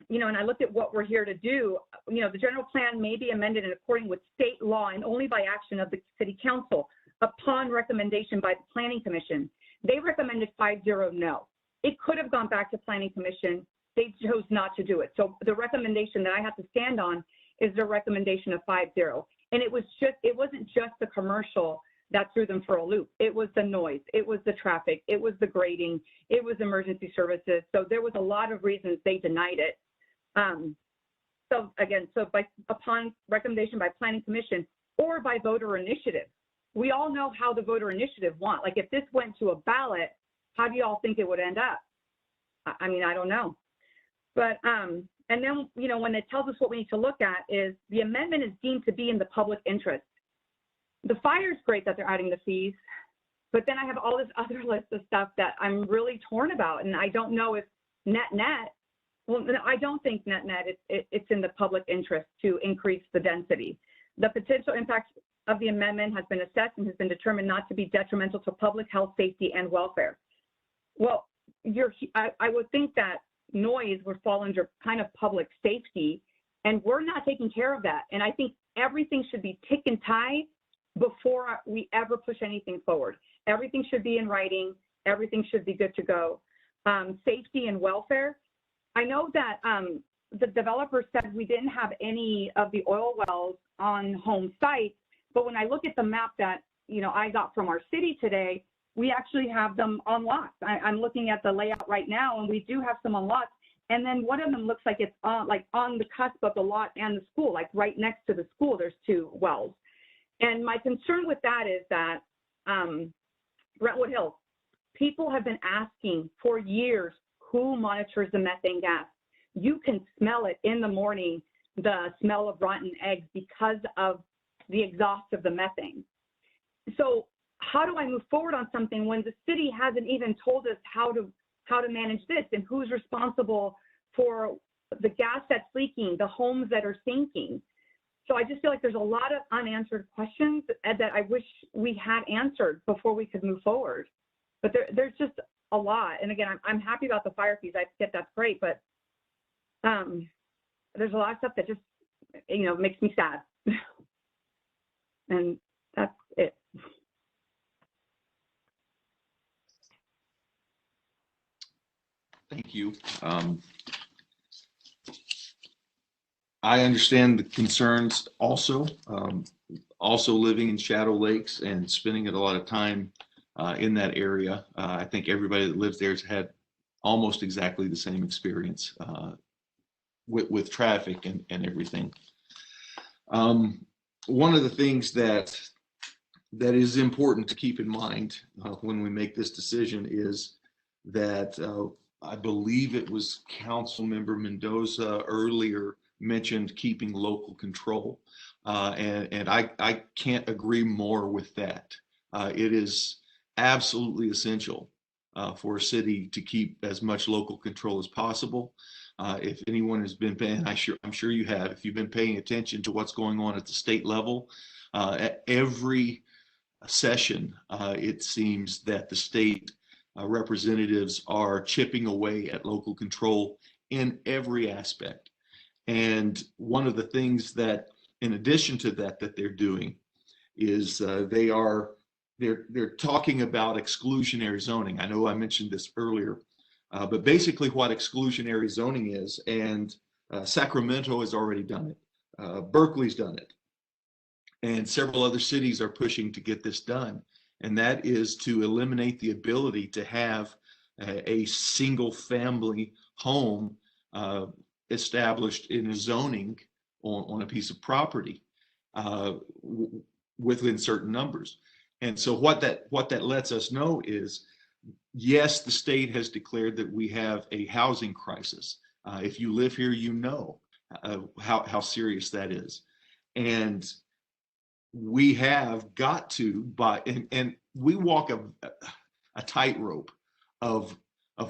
and I looked at what we're here to do, the general plan may be amended in accordance with state law and only by action of the city council upon recommendation by the planning commission. They recommended 5-0 no. It could have gone back to planning commission. They chose not to do it. So the recommendation that I have to stand on is the recommendation of 5-0. And it wasn't just the commercial that threw them for a loop. It was the noise, it was the traffic, it was the grading, it was emergency services. So there was a lot of reasons they denied it. Upon recommendation by planning commission or by voter initiative, we all know how the voter initiative want. Like if this went to a ballot, how do you all think it would end up? I mean, I don't know. But, and then, when it tells us what we need to look at is the amendment is deemed to be in the public interest. The fire is great that they're adding the fees, but then I have all this other list of stuff that I'm really torn about. And I don't know if well, I don't think net it's in the public interest to increase the density. The potential impact of the amendment has been assessed and has been determined not to be detrimental to public health, safety, and welfare. Well, I would think that noise would fall under kind of public safety, and we're not taking care of that. And I think everything should be tick and tie before we ever push anything forward. Everything should be in writing. Everything should be good to go. Safety and welfare. I know that the developer said we didn't have any of the oil wells on home site, but when I look at the map that I got from our city today, we actually have them on lots. I'm looking at the layout right now, and we do have some on lots. And then one of them looks like it's on the cusp of the lot and the school, like right next to the school, there's 2 wells. And my concern with that is that Brentwood Hills, people have been asking for years who monitors the methane gas. You can smell it in the morning, the smell of rotten eggs because of the exhaust of the methane. So how do I move forward on something when the city hasn't even told us how to manage this and who's responsible for the gas that's leaking, the homes that are sinking? So I just feel like there's a lot of unanswered questions that I wish we had answered before we could move forward. But there's just a lot. And again, I'm happy about the fire fees. I think that's great, but there's a lot of stuff that just, makes me sad. And that's it. Thank you. I understand the concerns also. Also living in Shadow Lakes and spending a lot of time in that area. I think everybody that lives there has had almost exactly the same experience with traffic and everything. One of the things that is important to keep in mind when we make this decision is that I believe it was Councilmember Mendoza earlier mentioned keeping local control. And I can't agree more with that. It is absolutely essential for a city to keep as much local control as possible. If anyone has been paying, I'm sure you have, if you've been paying attention to what's going on at the state level, at every session, it seems that the state representatives are chipping away at local control in every aspect. And one of the things that, in addition to that they're doing is they're talking about exclusionary zoning. I know I mentioned this earlier, but basically what exclusionary zoning is, and Sacramento has already done it, Berkeley's done it, and several other cities are pushing to get this done. And that is to eliminate the ability to have a single family home established in a zoning on a piece of property within certain numbers. And so what that lets us know is, yes, the state has declared that we have a housing crisis. If you live here, you know how serious that is. And we have got to, and we walk a tightrope of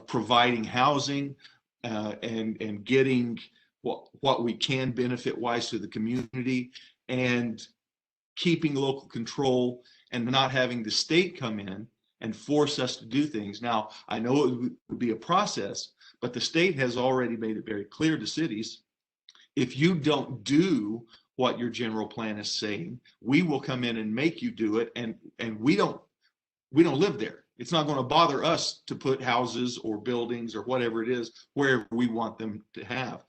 providing housing and getting what we can benefit wise to the community, and keeping local control and not having the state come in and force us to do things. Now, I know it would be a process, but the state has already made it very clear to cities, if you don't do what your general plan is saying, we will come in and make you do it. And we don't live there. It's not going to bother us to put houses or buildings or whatever it is where we want them to have.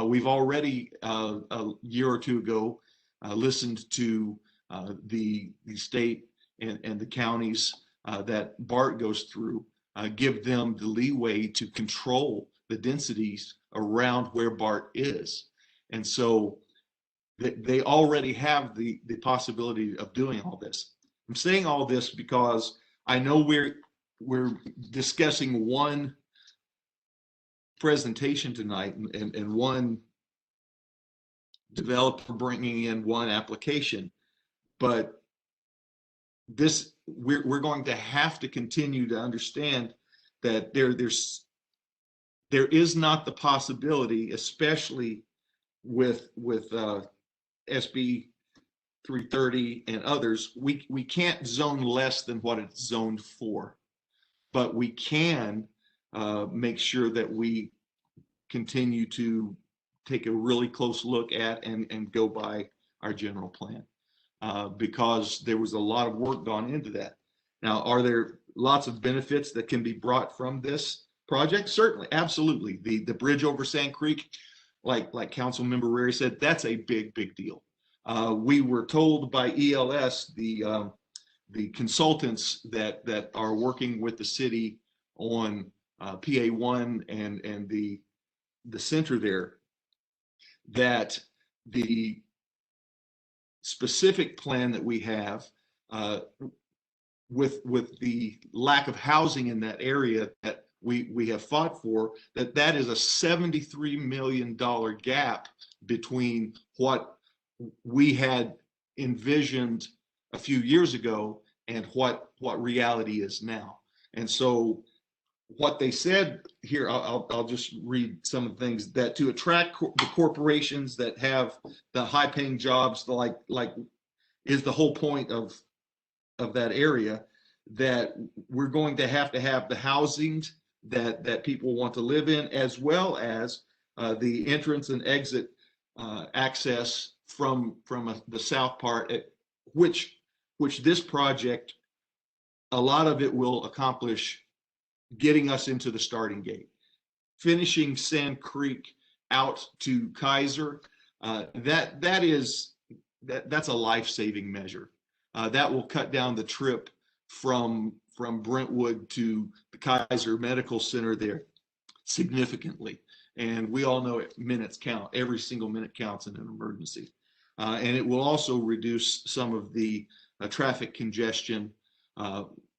We've already, a year or two ago, listened to the state and the counties that BART goes through, give them the leeway to control the densities around where BART is. And so they already have the possibility of doing all this. I'm saying all this because I know we're discussing one presentation tonight and one developer bringing in one application, but this we're going to have to continue to understand that there is not the possibility, especially with SB 330 and others, we can't zone less than what it's zoned for, but we can make sure that we continue to take a really close look at and go by our general plan, because there was a lot of work gone into that. Now, are there lots of benefits that can be brought from this project? Certainly, absolutely. The bridge over Sand Creek, like Councilmember Rary said, that's a big deal. We were told by ELS, the consultants that are working with the city on PA1 and the center there, that the specific plan that we have with the lack of housing in that area that we have fought for, that is a $73 million gap between what we had envisioned a few years ago and what reality is now. And so what they said here, I'll just read some of the things, that to attract the corporations that have the high paying jobs, like is the whole point of that area, that we're going to have the housing that people want to live in, as well as the entrance and exit access from the south part, which this project, a lot of it will accomplish getting us into the starting gate. Finishing Sand Creek out to Kaiser, that's a life-saving measure. That will cut down the trip from Brentwood to the Kaiser Medical Center there significantly. And we all know minutes count. Every single minute counts in an emergency. And it will also reduce some of the traffic congestion,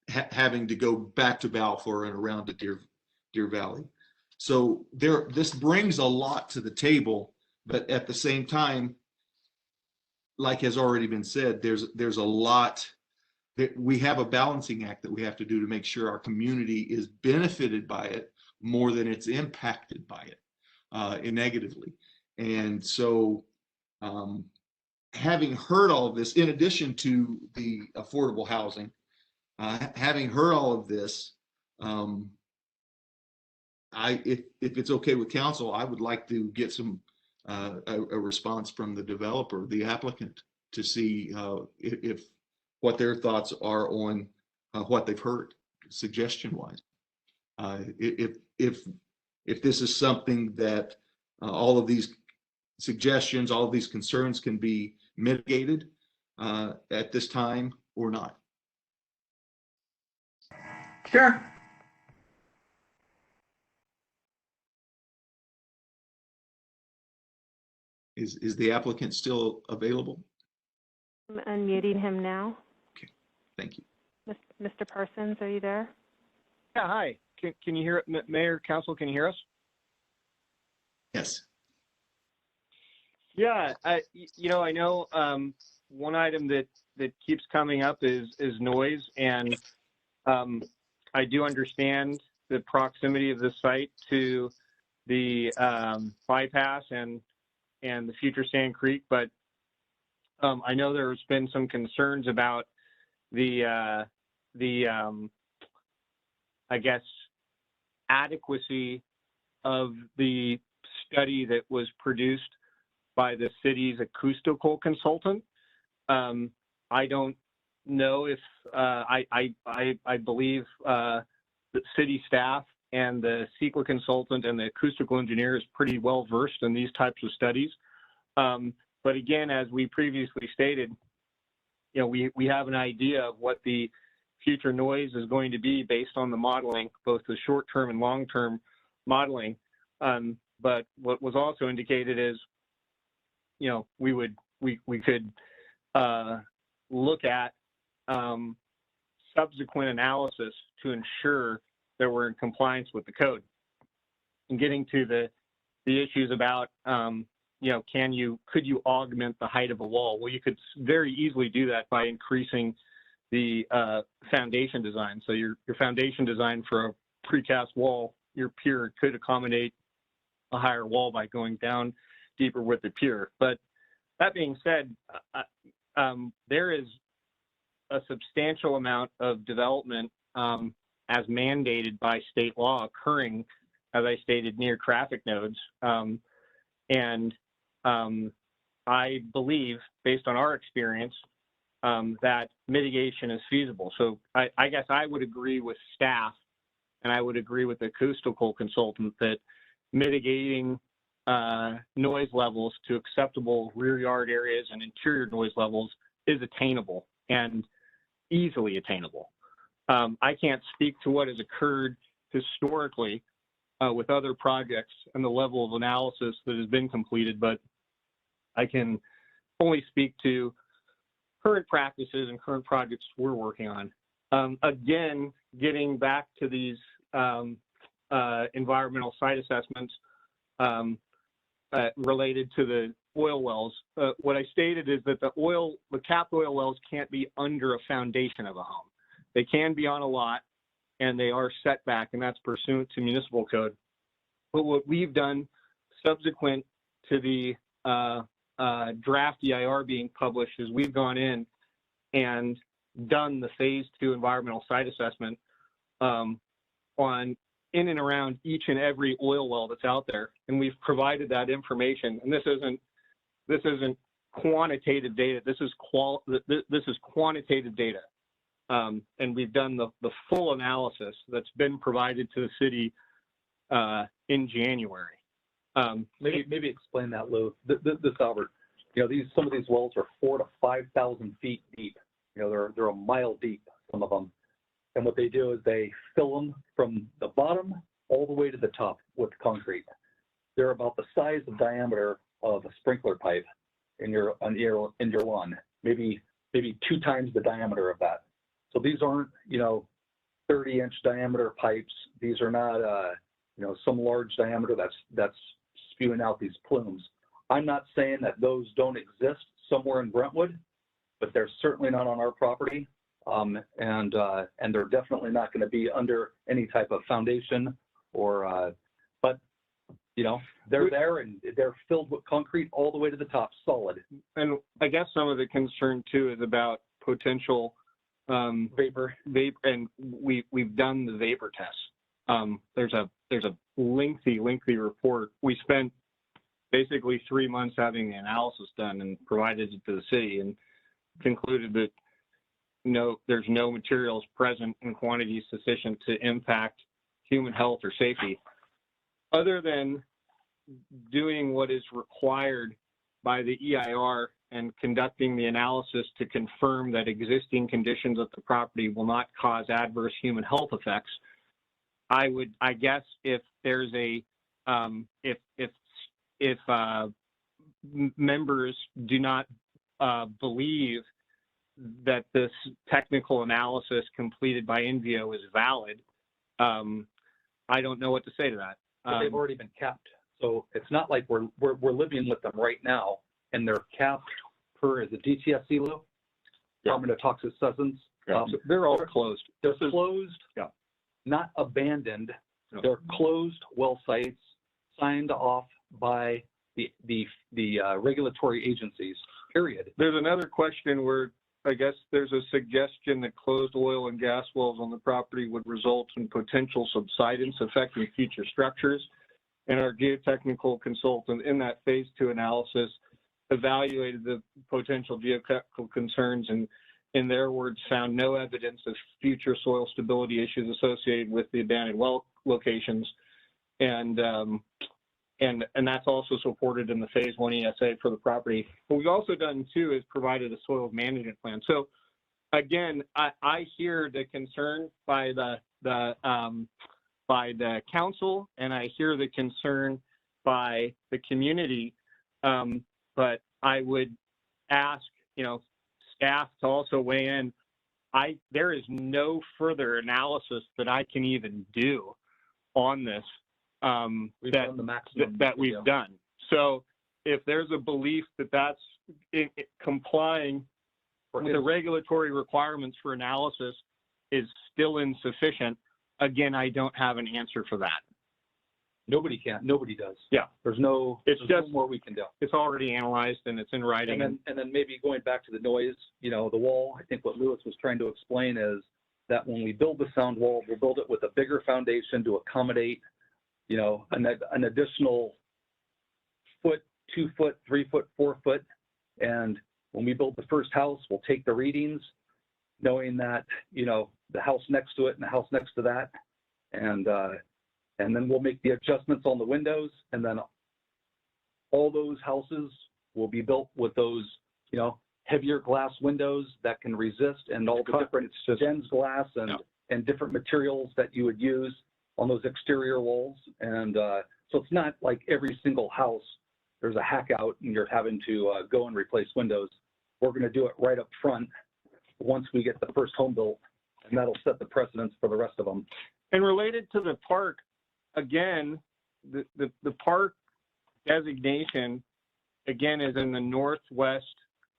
having to go back to Balfour and around to Deer Valley. So this brings a lot to the table, but at the same time, like has already been said, there's a lot that we have a balancing act that we have to do to make sure our community is benefited by it more than it's impacted by it negatively. And so having heard all of this, in addition to the affordable housing, having heard all of this, if it's okay with council, I would like to get some a response from the developer, the applicant, to see if what their thoughts are on what they've heard, suggestion-wise. If this is something that all of these suggestions, all of these concerns can be mitigated at this time or not. Sure. Is the applicant still available? I'm unmuting him now. Okay. Thank you. Mr. Parsons, are you there? Yeah, hi. Can you hear it? Mayor, Council, can you hear us? Yes. Yeah, I know one item that keeps coming up is noise, and I do understand the proximity of the site to the bypass and the future Sand Creek, but I know there's been some concerns about the I guess adequacy of the study that was produced by the city's acoustical consultant. I don't know if I believe the city staff and the CEQA consultant and the acoustical engineer is pretty well versed in these types of studies. But again, as we previously stated, we have an idea of what the future noise is going to be based on the modeling, both the short-term and long-term modeling. But what was also indicated is, we could look at subsequent analysis to ensure that we're in compliance with the code. And getting to the issues about, could you augment the height of a wall? Well, you could very easily do that by increasing the foundation design. So your foundation design for a precast wall, your pier could accommodate a higher wall by going down deeper with the pier. But that being said, there is a substantial amount of development as mandated by state law occurring, as I stated, near traffic nodes. And I believe, based on our experience, that mitigation is feasible. So I guess I would agree with staff, and I would agree with the acoustical consultant that mitigating noise levels to acceptable rear yard areas and interior noise levels is attainable and easily attainable. I can't speak to what has occurred historically with other projects and the level of analysis that has been completed, but I can only speak to current practices and current projects we're working on. Again, getting back to these environmental site assessments related to the oil wells, what I stated is that the capped oil wells can't be under a foundation of a home. They can be on a lot, and they are set back, and that's pursuant to municipal code. But what we've done subsequent to the draft EIR being published is we've gone in and done the phase 2 environmental site assessment on in and around each and every oil well that's out there, and we've provided that information. And this isn't quantitative data. This is quantitative data. And we've done the full analysis that's been provided to the city in January. Maybe explain that, Lou. This Albert. Some of these wells are 4,000 to 5,000 feet deep. They're a mile deep, some of them. And what they do is they fill them from the bottom all the way to the top with concrete. They're about the size and diameter of a sprinkler pipe in your lawn, maybe 2 times the diameter of that. So these aren't 30-inch diameter pipes. These are not some large diameter that's spewing out these plumes. I'm not saying that those don't exist somewhere in Brentwood, but they're certainly not on our property. And they're definitely not going to be under any type of foundation or, but they're there and they're filled with concrete all the way to the top, solid. And I guess some of the concern too is about potential vapor, and we've done the vapor tests. There's a lengthy report. We spent basically 3 months having the analysis done and provided it to the city, and concluded that there's no materials present in quantities sufficient to impact human health or safety, other than doing what is required by the EIR and conducting the analysis to confirm that existing conditions of the property will not cause adverse human health effects. I guess if there's if members do not believe this technical analysis completed by Envio is valid, I don't know what to say to that. But they've already been capped. So it's not like we're living with them right now, and they're capped per the DTSC law, Department of Toxic Substance. So they're all closed. They're closed, not abandoned. No. They're closed well sites signed off by the regulatory agencies, period. There's another question where I guess there's a suggestion that closed oil and gas wells on the property would result in potential subsidence affecting future structures. And our geotechnical consultant in that phase 2 analysis evaluated the potential geotechnical concerns and, in their words, found no evidence of future soil stability issues associated with the abandoned well locations. And that's also supported in the phase 1 ESA for the property. What we've also done too is provided a soil management plan. So again, I hear the concern by the council, and I hear the concern by the community, but I would ask, staff to also weigh in. There is no further analysis that I can even do on this we've done the maximum that we've done. So if there's a belief that that's complying with the regulatory requirements for analysis is still insufficient, again, I don't have an answer for that. Nobody can. Nobody does. Yeah. There's no more we can do. It's already analyzed and it's in writing. And then maybe going back to the noise, the wall, I think what Lewis was trying to explain is that when we build the sound wall, we'll build it with a bigger foundation to accommodate, an additional foot, 2 foot, 3 foot, 4 foot. And when we build the first house, we'll take the readings, knowing that, the house next to it and the house next to that. And then we'll make the adjustments on the windows, and then all those houses will be built with those, heavier glass windows that can resist, and all the different gens glass and different materials that you would use on those exterior walls. And so it's not like every single house there's a hack out and you're having to go and replace windows. We're going to do it right up front once we get the first home built, and that'll set the precedence for the rest of them. And related to the park, again, the park designation, again, is in the northwest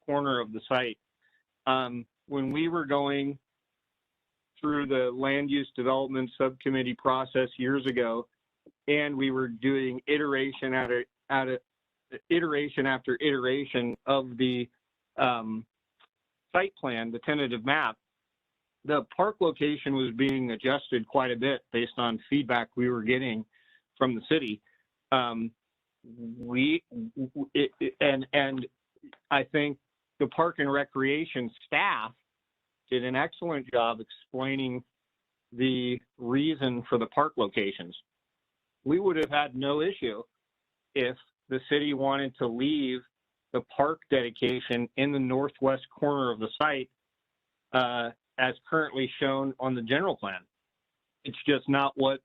corner of the site. When we were going through the land use development subcommittee process years ago, and we were doing iteration after iteration of the site plan, the tentative map, the park location was being adjusted quite a bit based on feedback we were getting from the city. And I think the Park and Recreation staff did an excellent job explaining the reason for the park locations. We would have had no issue if the city wanted to leave the park dedication in the northwest corner of the site as currently shown on the general plan. It's just not what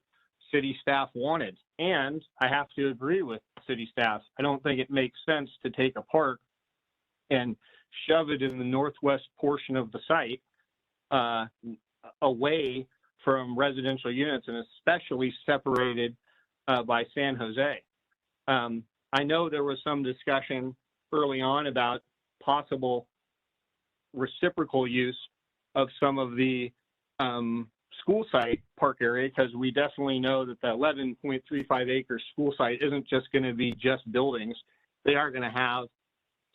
city staff wanted. And I have to agree with city staff. I don't think it makes sense to take a park and shove it in the northwest portion of the site away from residential units, and especially separated by San Jose. I know there was some discussion early on about possible reciprocal use of some of the school site park area, because we definitely know that the 11.35 acre school site isn't just going to be just buildings. They are going to have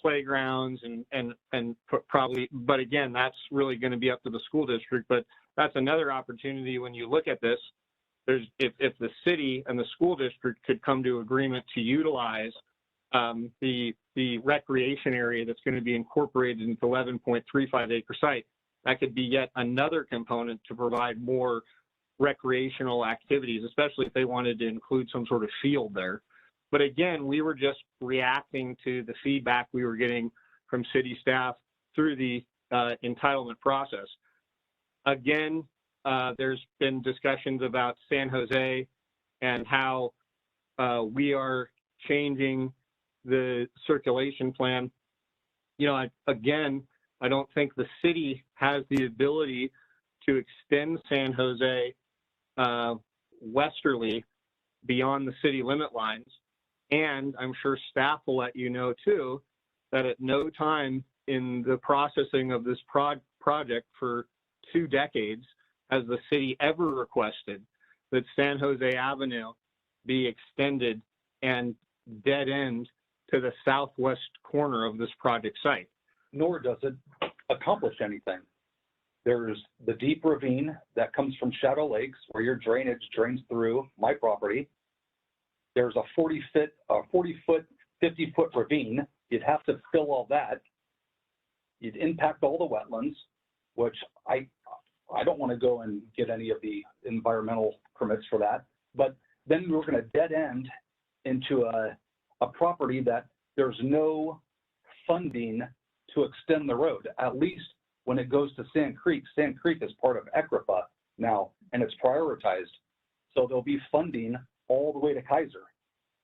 playgrounds and probably, but again, that's really going to be up to the school district. But that's another opportunity when you look at this. There's if the city and the school district could come to agreement to utilize the recreation area that's going to be incorporated into 11.35 acre site, that could be yet another component to provide more recreational activities, especially if they wanted to include some sort of field there. But again, we were just reacting to the feedback we were getting from city staff through the entitlement process. Again, there's been discussions about San Jose and how we are changing the circulation plan. Again, I don't think the city has the ability to extend San Jose westerly beyond the city limit lines. And I'm sure staff will let you know too, that at no time in the processing of this project for 2 decades has the city ever requested that San Jose Avenue be extended and dead end to the southwest corner of this project site. Nor does it accomplish anything. There's the deep ravine that comes from Shadow Lakes where your drainage drains through my property. There's a 40-foot, 50-foot ravine. You'd have to fill all that. You'd impact all the wetlands, which I don't want to go and get any of the environmental permits for that. But then we're going to dead end into a property that there's no funding to extend the road, at least when it goes to Sand Creek. Sand Creek is part of ECRIPA now, and it's prioritized. So there'll be funding all the way to Kaiser.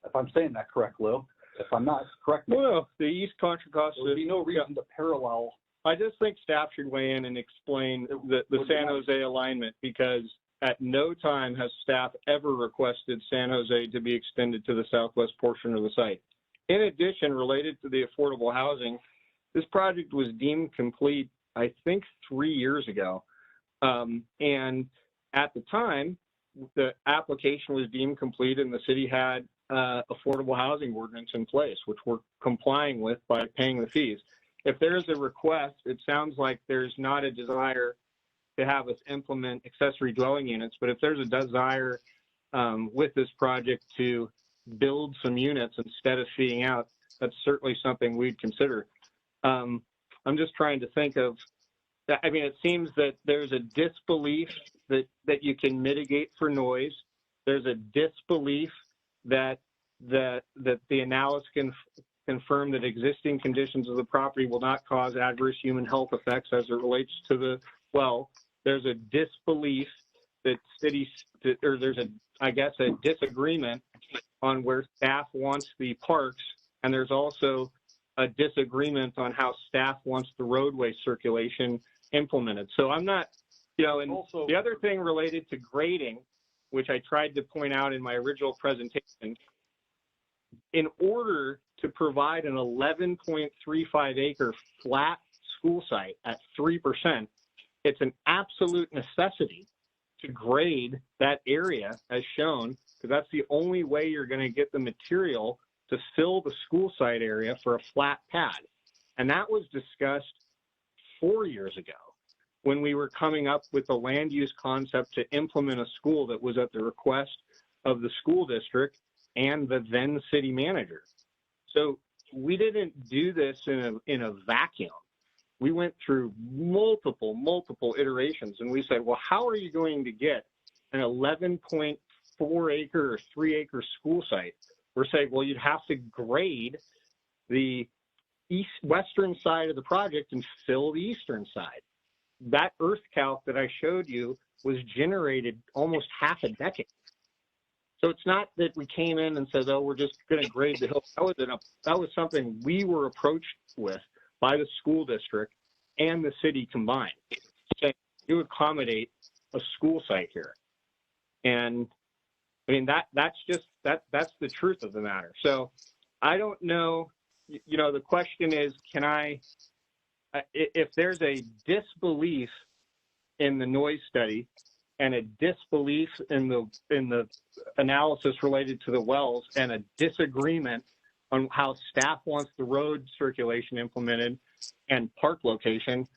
If I'm saying that correct, Lou. If I'm not, correct me. Well, the East Contra Costa. There would be no reason to parallel. I just think staff should weigh in and explain the San Jose alignment, because at no time has staff ever requested San Jose to be extended to the southwest portion of the site. In addition, related to the affordable housing, this project was deemed complete, I think, 3 years ago. And at the time, the application was deemed complete and the city had affordable housing ordinance in place, which we're complying with by paying the fees. If there's a request, it sounds like there's not a desire to have us implement accessory dwelling units, but if there's a desire with this project to build some units instead of feeing out, that's certainly something we'd consider. I'm just trying to think of, I mean, it seems that there's a disbelief that you can mitigate for noise. There's a disbelief that the analysis can confirm that existing conditions of the property will not cause adverse human health effects as it relates to the well. There's a disbelief that cities, or there's I guess a disagreement on where staff wants the parks, and there's also a disagreement on how staff wants the roadway circulation implemented. So I'm not, and also, the other thing related to grading, which I tried to point out in my original presentation, in order to provide an 11.35 acre flat school site at 3%, it's an absolute necessity to grade that area as shown, because that's the only way you're going to get the material to fill the school site area for a flat pad. And that was discussed 4 years ago when we were coming up with the land use concept to implement a school that was at the request of the school district and the then city manager. So we didn't do this in a vacuum. We went through multiple iterations, and we said, well, how are you going to get an 11.4 acre or 3 acre school site? We're saying, well, you'd have to grade the western side of the project and fill the eastern side. That earth calc that I showed you was generated almost half a decade. So it's not that we came in and said, oh, we're just going to grade the hill. That was something we were approached with by the school district and the city combined, saying you accommodate a school site here. And I mean, that's the truth of the matter. So I don't know, the question is, if there's a disbelief in the noise study and a disbelief in the analysis related to the wells and a disagreement on how staff wants the road circulation implemented and park location,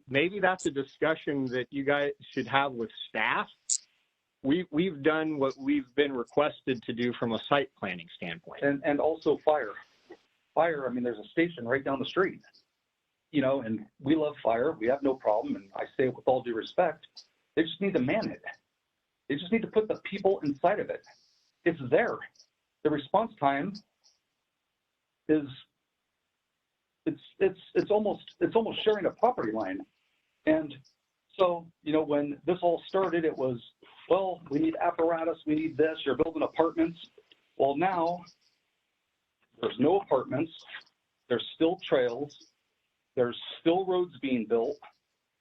maybe that's a discussion that you guys should have with staff. We've done what we've been requested to do from a site planning standpoint. And also fire. I mean, there's a station right down the street, and we love fire. We have no problem. And I say it with all due respect, they just need to man it. They just need to put the people inside of it. It's there. The response time is, it's almost sharing a property line. And so, when this all started, it was, well, we need apparatus, we need this, you're building apartments. Well, now there's no apartments, there's still trails, There's still roads being built.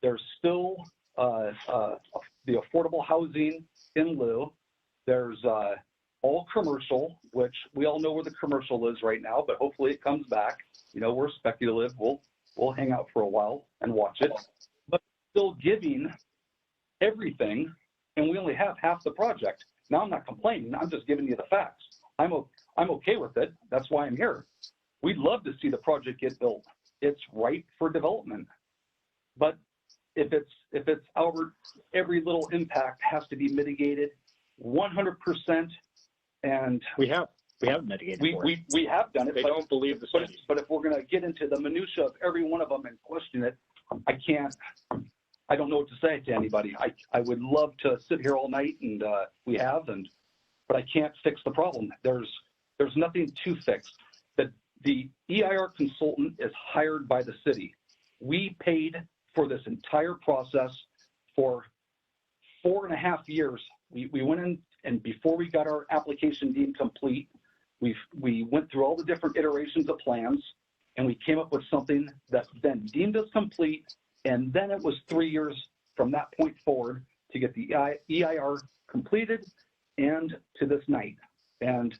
There's still the affordable housing in lieu. There's all commercial, which we all know where the commercial is right now, but hopefully it comes back. You know, we're speculative. We'll hang out for a while and watch it, but still giving everything, and we only have half the project. Now, I'm not complaining. I'm just giving you the facts. I'm okay with it. That's why I'm here. We'd love to see the project get built. It's ripe for development. But if it's our, every little impact has to be mitigated 100%, and we have mitigated. We have done it. They don't believe the studies. But if we're going to get into the minutia of every one of them and question it, I don't know what to say to anybody. I would love to sit here all night, and but I can't fix the problem. There's nothing to fix. The EIR consultant is hired by the city. We paid for this entire process for 4.5 years. We went in, and before we got our application deemed complete, we went through all the different iterations of plans, and we came up with something that then deemed us complete. And then it was 3 years from that point forward to get the EIR completed and to this night. And,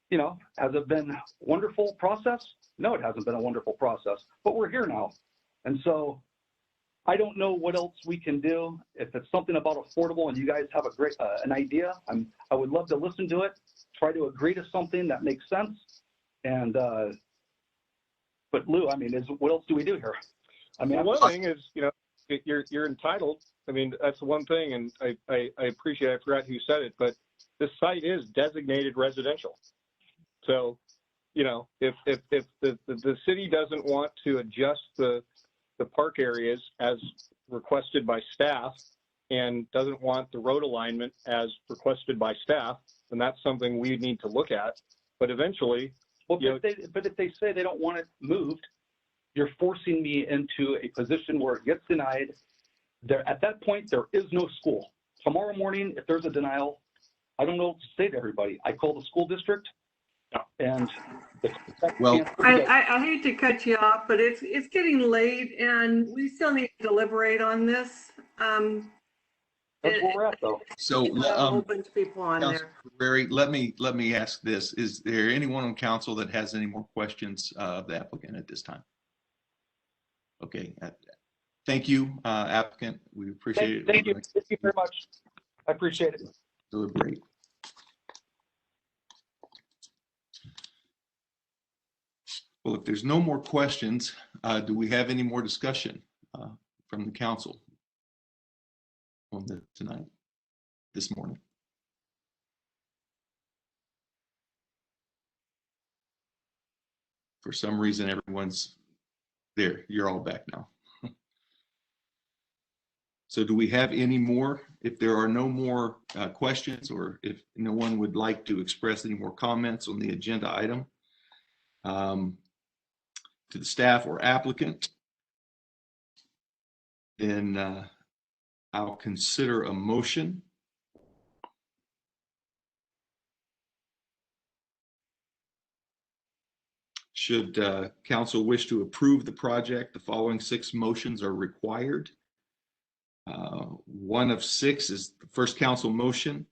you know, has it been a wonderful process? No, it hasn't been a wonderful process, but we're here now. And so I don't know what else we can do. If it's something about affordable and you guys have a great, an idea, I would love to listen to it, try to agree to something that makes sense. And, but Lou, I mean, what else do we do here? I mean, one thing is, you know, you're entitled. I mean, that's one thing, and I appreciate. I forgot who said it, but this site is designated residential. So, you know, if the city doesn't want to adjust the park areas as requested by staff and doesn't want the road alignment as requested by staff, then that's something we need to look at. But eventually, well, but if they say they don't want it moved, you're forcing me into a position where it gets denied. At that point, there is no school. Tomorrow morning, if there's a denial, I don't know what to say to everybody. I call the school district, and I hate to cut you off, but it's getting late, and we still need to deliberate on this. That's where we're at, though. So a whole bunch of people on there. Barry, let me ask this: is there anyone on council that has any more questions of the applicant at this time? Okay, thank you, applicant. We appreciate it. Thank you. Thank you very much. I appreciate it. Deliberate. Well, if there's no more questions, do we have any more discussion from the council on this morning? For some reason, everyone's there. You're all back now. So do we have any more? If there are no more questions, or if no one would like to express any more comments on the agenda item, to the staff or applicant, then I'll consider a motion. Should council wish to approve the project, the following 6 motions are required. One of 6 is the first council motion,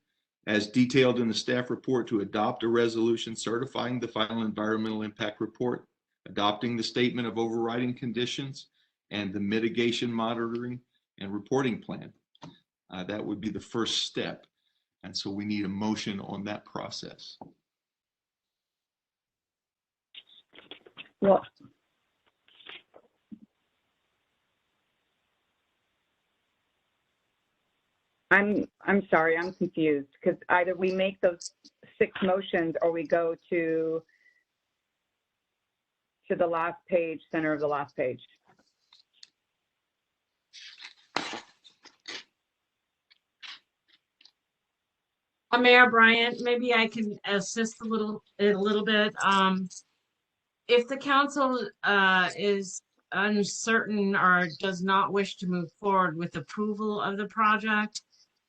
as detailed in the staff report, to adopt a resolution certifying the final environmental impact report, adopting the statement of overriding conditions, and the mitigation monitoring and reporting plan. That would be the first step. And so we need a motion on that process. Well, I'm sorry, I'm confused, because either we make those 6 motions or we go to the last page, center of the last page. Mayor Bryant, maybe I can assist a little bit. If the council is uncertain or does not wish to move forward with approval of the project,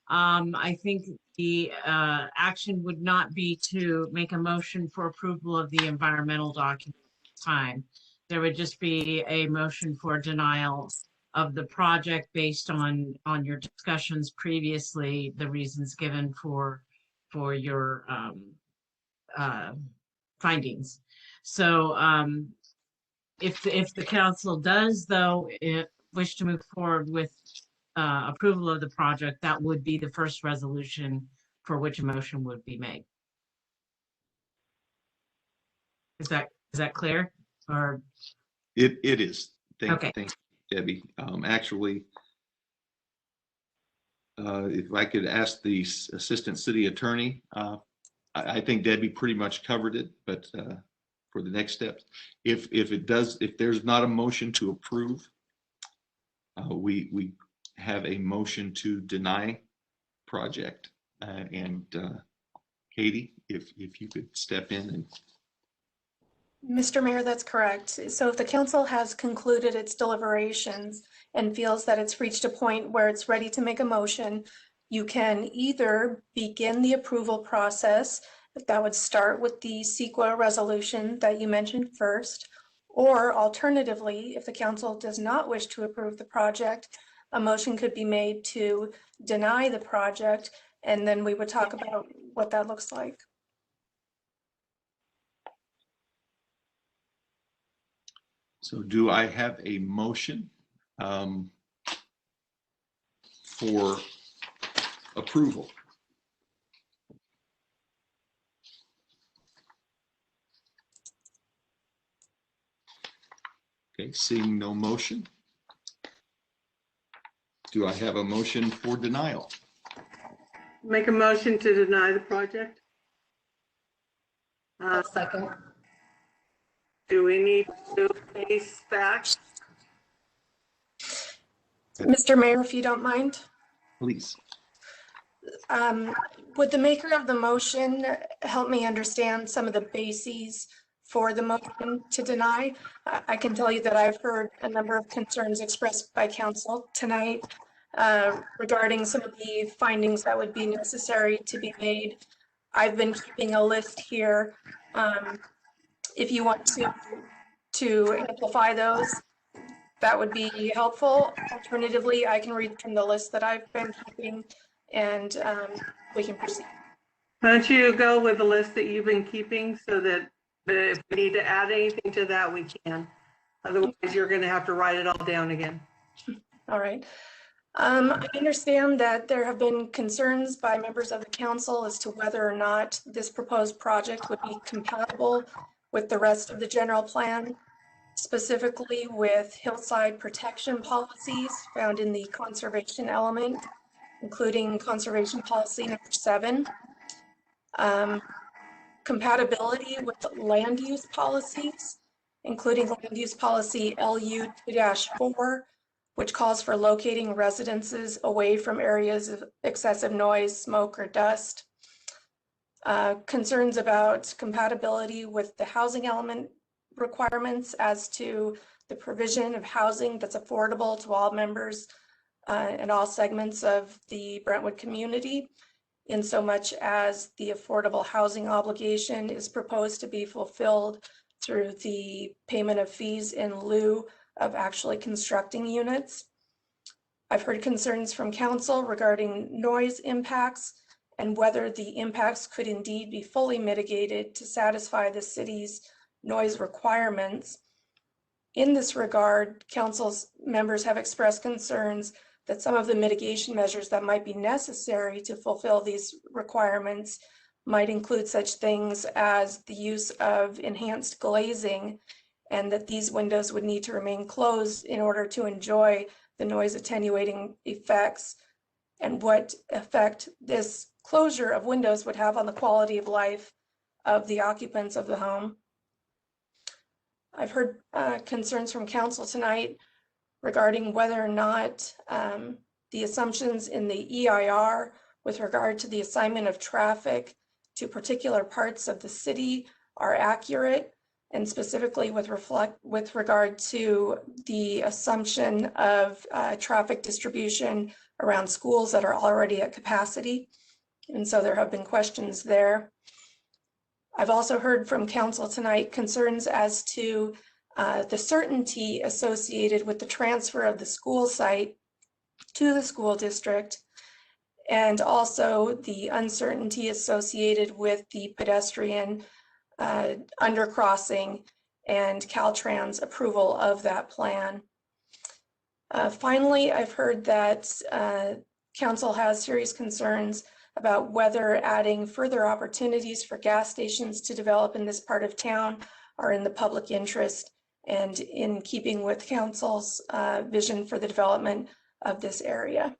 I think the action would not be to make a motion for approval of the environmental document at this time. there would just be a motion for denial of the project based on your discussions previously, the reasons given for your findings. So if the council does, though, wish to move forward with approval of the project, that would be the first resolution for which a motion would be made. Is that clear? Or it is. Okay. Thank you, Debbie. Actually, if I could ask the assistant city attorney, I think Debbie pretty much covered it, but for the next steps, if there's not a motion to approve, we have a motion to deny project. And Katie, if you could step in and. Mr. Mayor, that's correct. So if the council has concluded its deliberations and feels that it's reached a point where it's ready to make a motion, you can either begin the approval process. That would start with the CEQA resolution that you mentioned first, or alternatively, if the council does not wish to approve the project, a motion could be made to deny the project, and then we would talk about what that looks like. So do I have a motion for approval? Okay, seeing no motion. Do I have a motion for denial? Make a motion to deny the project. Second. Do we need to face facts? Mr. Mayor, if you don't mind. Please. Would the maker of the motion help me understand some of the bases for the motion to deny? I can tell you that I've heard a number of concerns expressed by council tonight regarding some of the findings that would be necessary to be made. I've been keeping a list here. If you want to amplify those, that would be helpful. Alternatively, I can read from the list that I've been keeping and we can proceed. Why don't you go with the list that you've been keeping so that if we need to add anything to that, we can. Otherwise, you're going to have to write it all down again. All right. I understand that there have been concerns by members of the council as to whether or not this proposed project would be compatible with the rest of the general plan, specifically with hillside protection policies found in the conservation element, including conservation policy number 7. Compatibility with land use policies, including land use policy LU 2-4, which calls for locating residences away from areas of excessive noise, smoke, or dust. Concerns about compatibility with the housing element requirements as to the provision of housing that's affordable to all members and all segments of the Brentwood community, in so much as the affordable housing obligation is proposed to be fulfilled through the payment of fees in lieu of actually constructing units. I've heard concerns from council regarding noise impacts and whether the impacts could indeed be fully mitigated to satisfy the city's noise requirements. In this regard, council's members have expressed concerns that some of the mitigation measures that might be necessary to fulfill these requirements might include such things as the use of enhanced glazing, and that these windows would need to remain closed in order to enjoy the noise attenuating effects, and what effect this closure of windows would have on the quality of life of the occupants of the home. I've heard concerns from council tonight regarding whether or not the assumptions in the EIR with regard to the assignment of traffic to particular parts of the city are accurate, and specifically with regard to the assumption of traffic distribution around schools that are already at capacity. And so there have been questions there. I've also heard from council tonight concerns as to the certainty associated with the transfer of the school site to the school district, and also the uncertainty associated with the pedestrian undercrossing and Caltrans approval of that plan. Finally, I've heard that Council has serious concerns about whether adding further opportunities for gas stations to develop in this part of town are in the public interest and in keeping with Council's vision for the development of this area.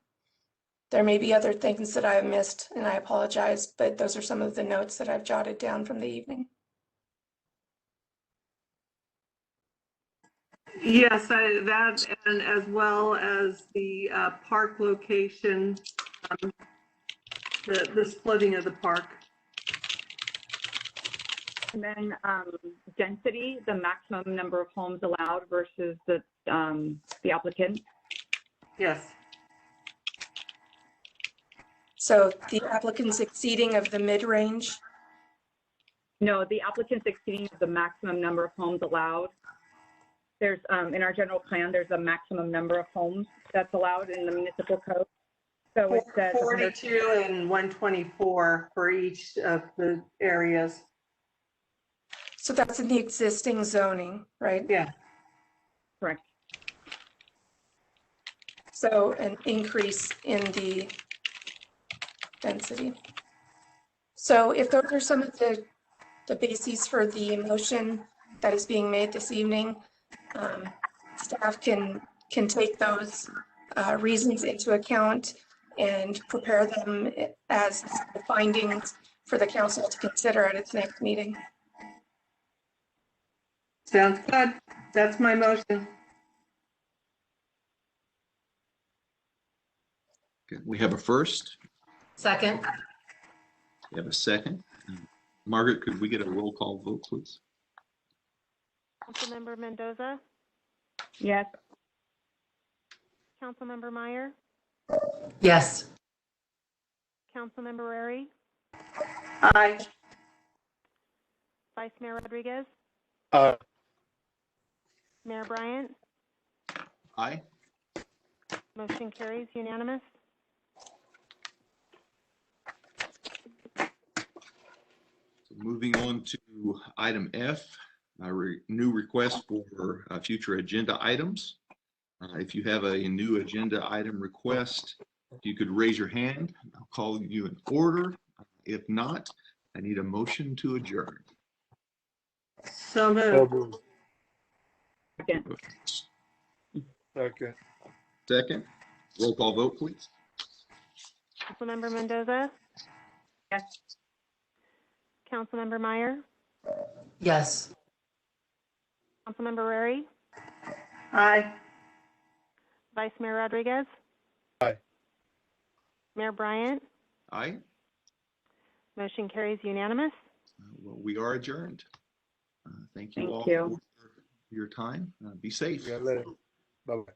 There may be other things that I have missed, and I apologize, but those are some of the notes that I've jotted down from the evening. Yes, that, and as well as the park location, the splitting of the park. And then density, the maximum number of homes allowed versus the applicant. Yes. So the applicant's exceeding of the mid-range? No, the applicant's exceeding the maximum number of homes allowed. There's, in our general plan, there's a maximum number of homes that's allowed in the municipal code. So it says 42 and 124 for each of the areas. So that's in the existing zoning, right? Yeah. Correct. So an increase in the density. So if those are some of the bases for the motion that is being made this evening, staff can take those reasons into account and prepare them as the findings for the council to consider at its next meeting. Sounds good. That's my motion. Okay, we have a first. Second. We have a second. Margaret, could we get a roll call vote, please? Councilmember Mendoza? Yes. Councilmember Meyer? Yes. Councilmember Rary? Aye. Vice Mayor Rodriguez? Aye. Mayor Bryant? Aye. Motion carries unanimous. So moving on to item F, new request for future agenda items. If you have a new agenda item request, if you could raise your hand, I'll call you in order. If not, I need a motion to adjourn. So moved. Second. Second. Second. Roll call vote, please. Councilmember Mendoza? Yes. Councilmember Meyer? Yes. Councilmember Rary? Aye. Vice Mayor Rodriguez? Aye. Mayor Bryant? Aye. Motion carries unanimous. Well, we are adjourned. Thank you all you. for your time. Be safe. Yeah, later. Bye-bye.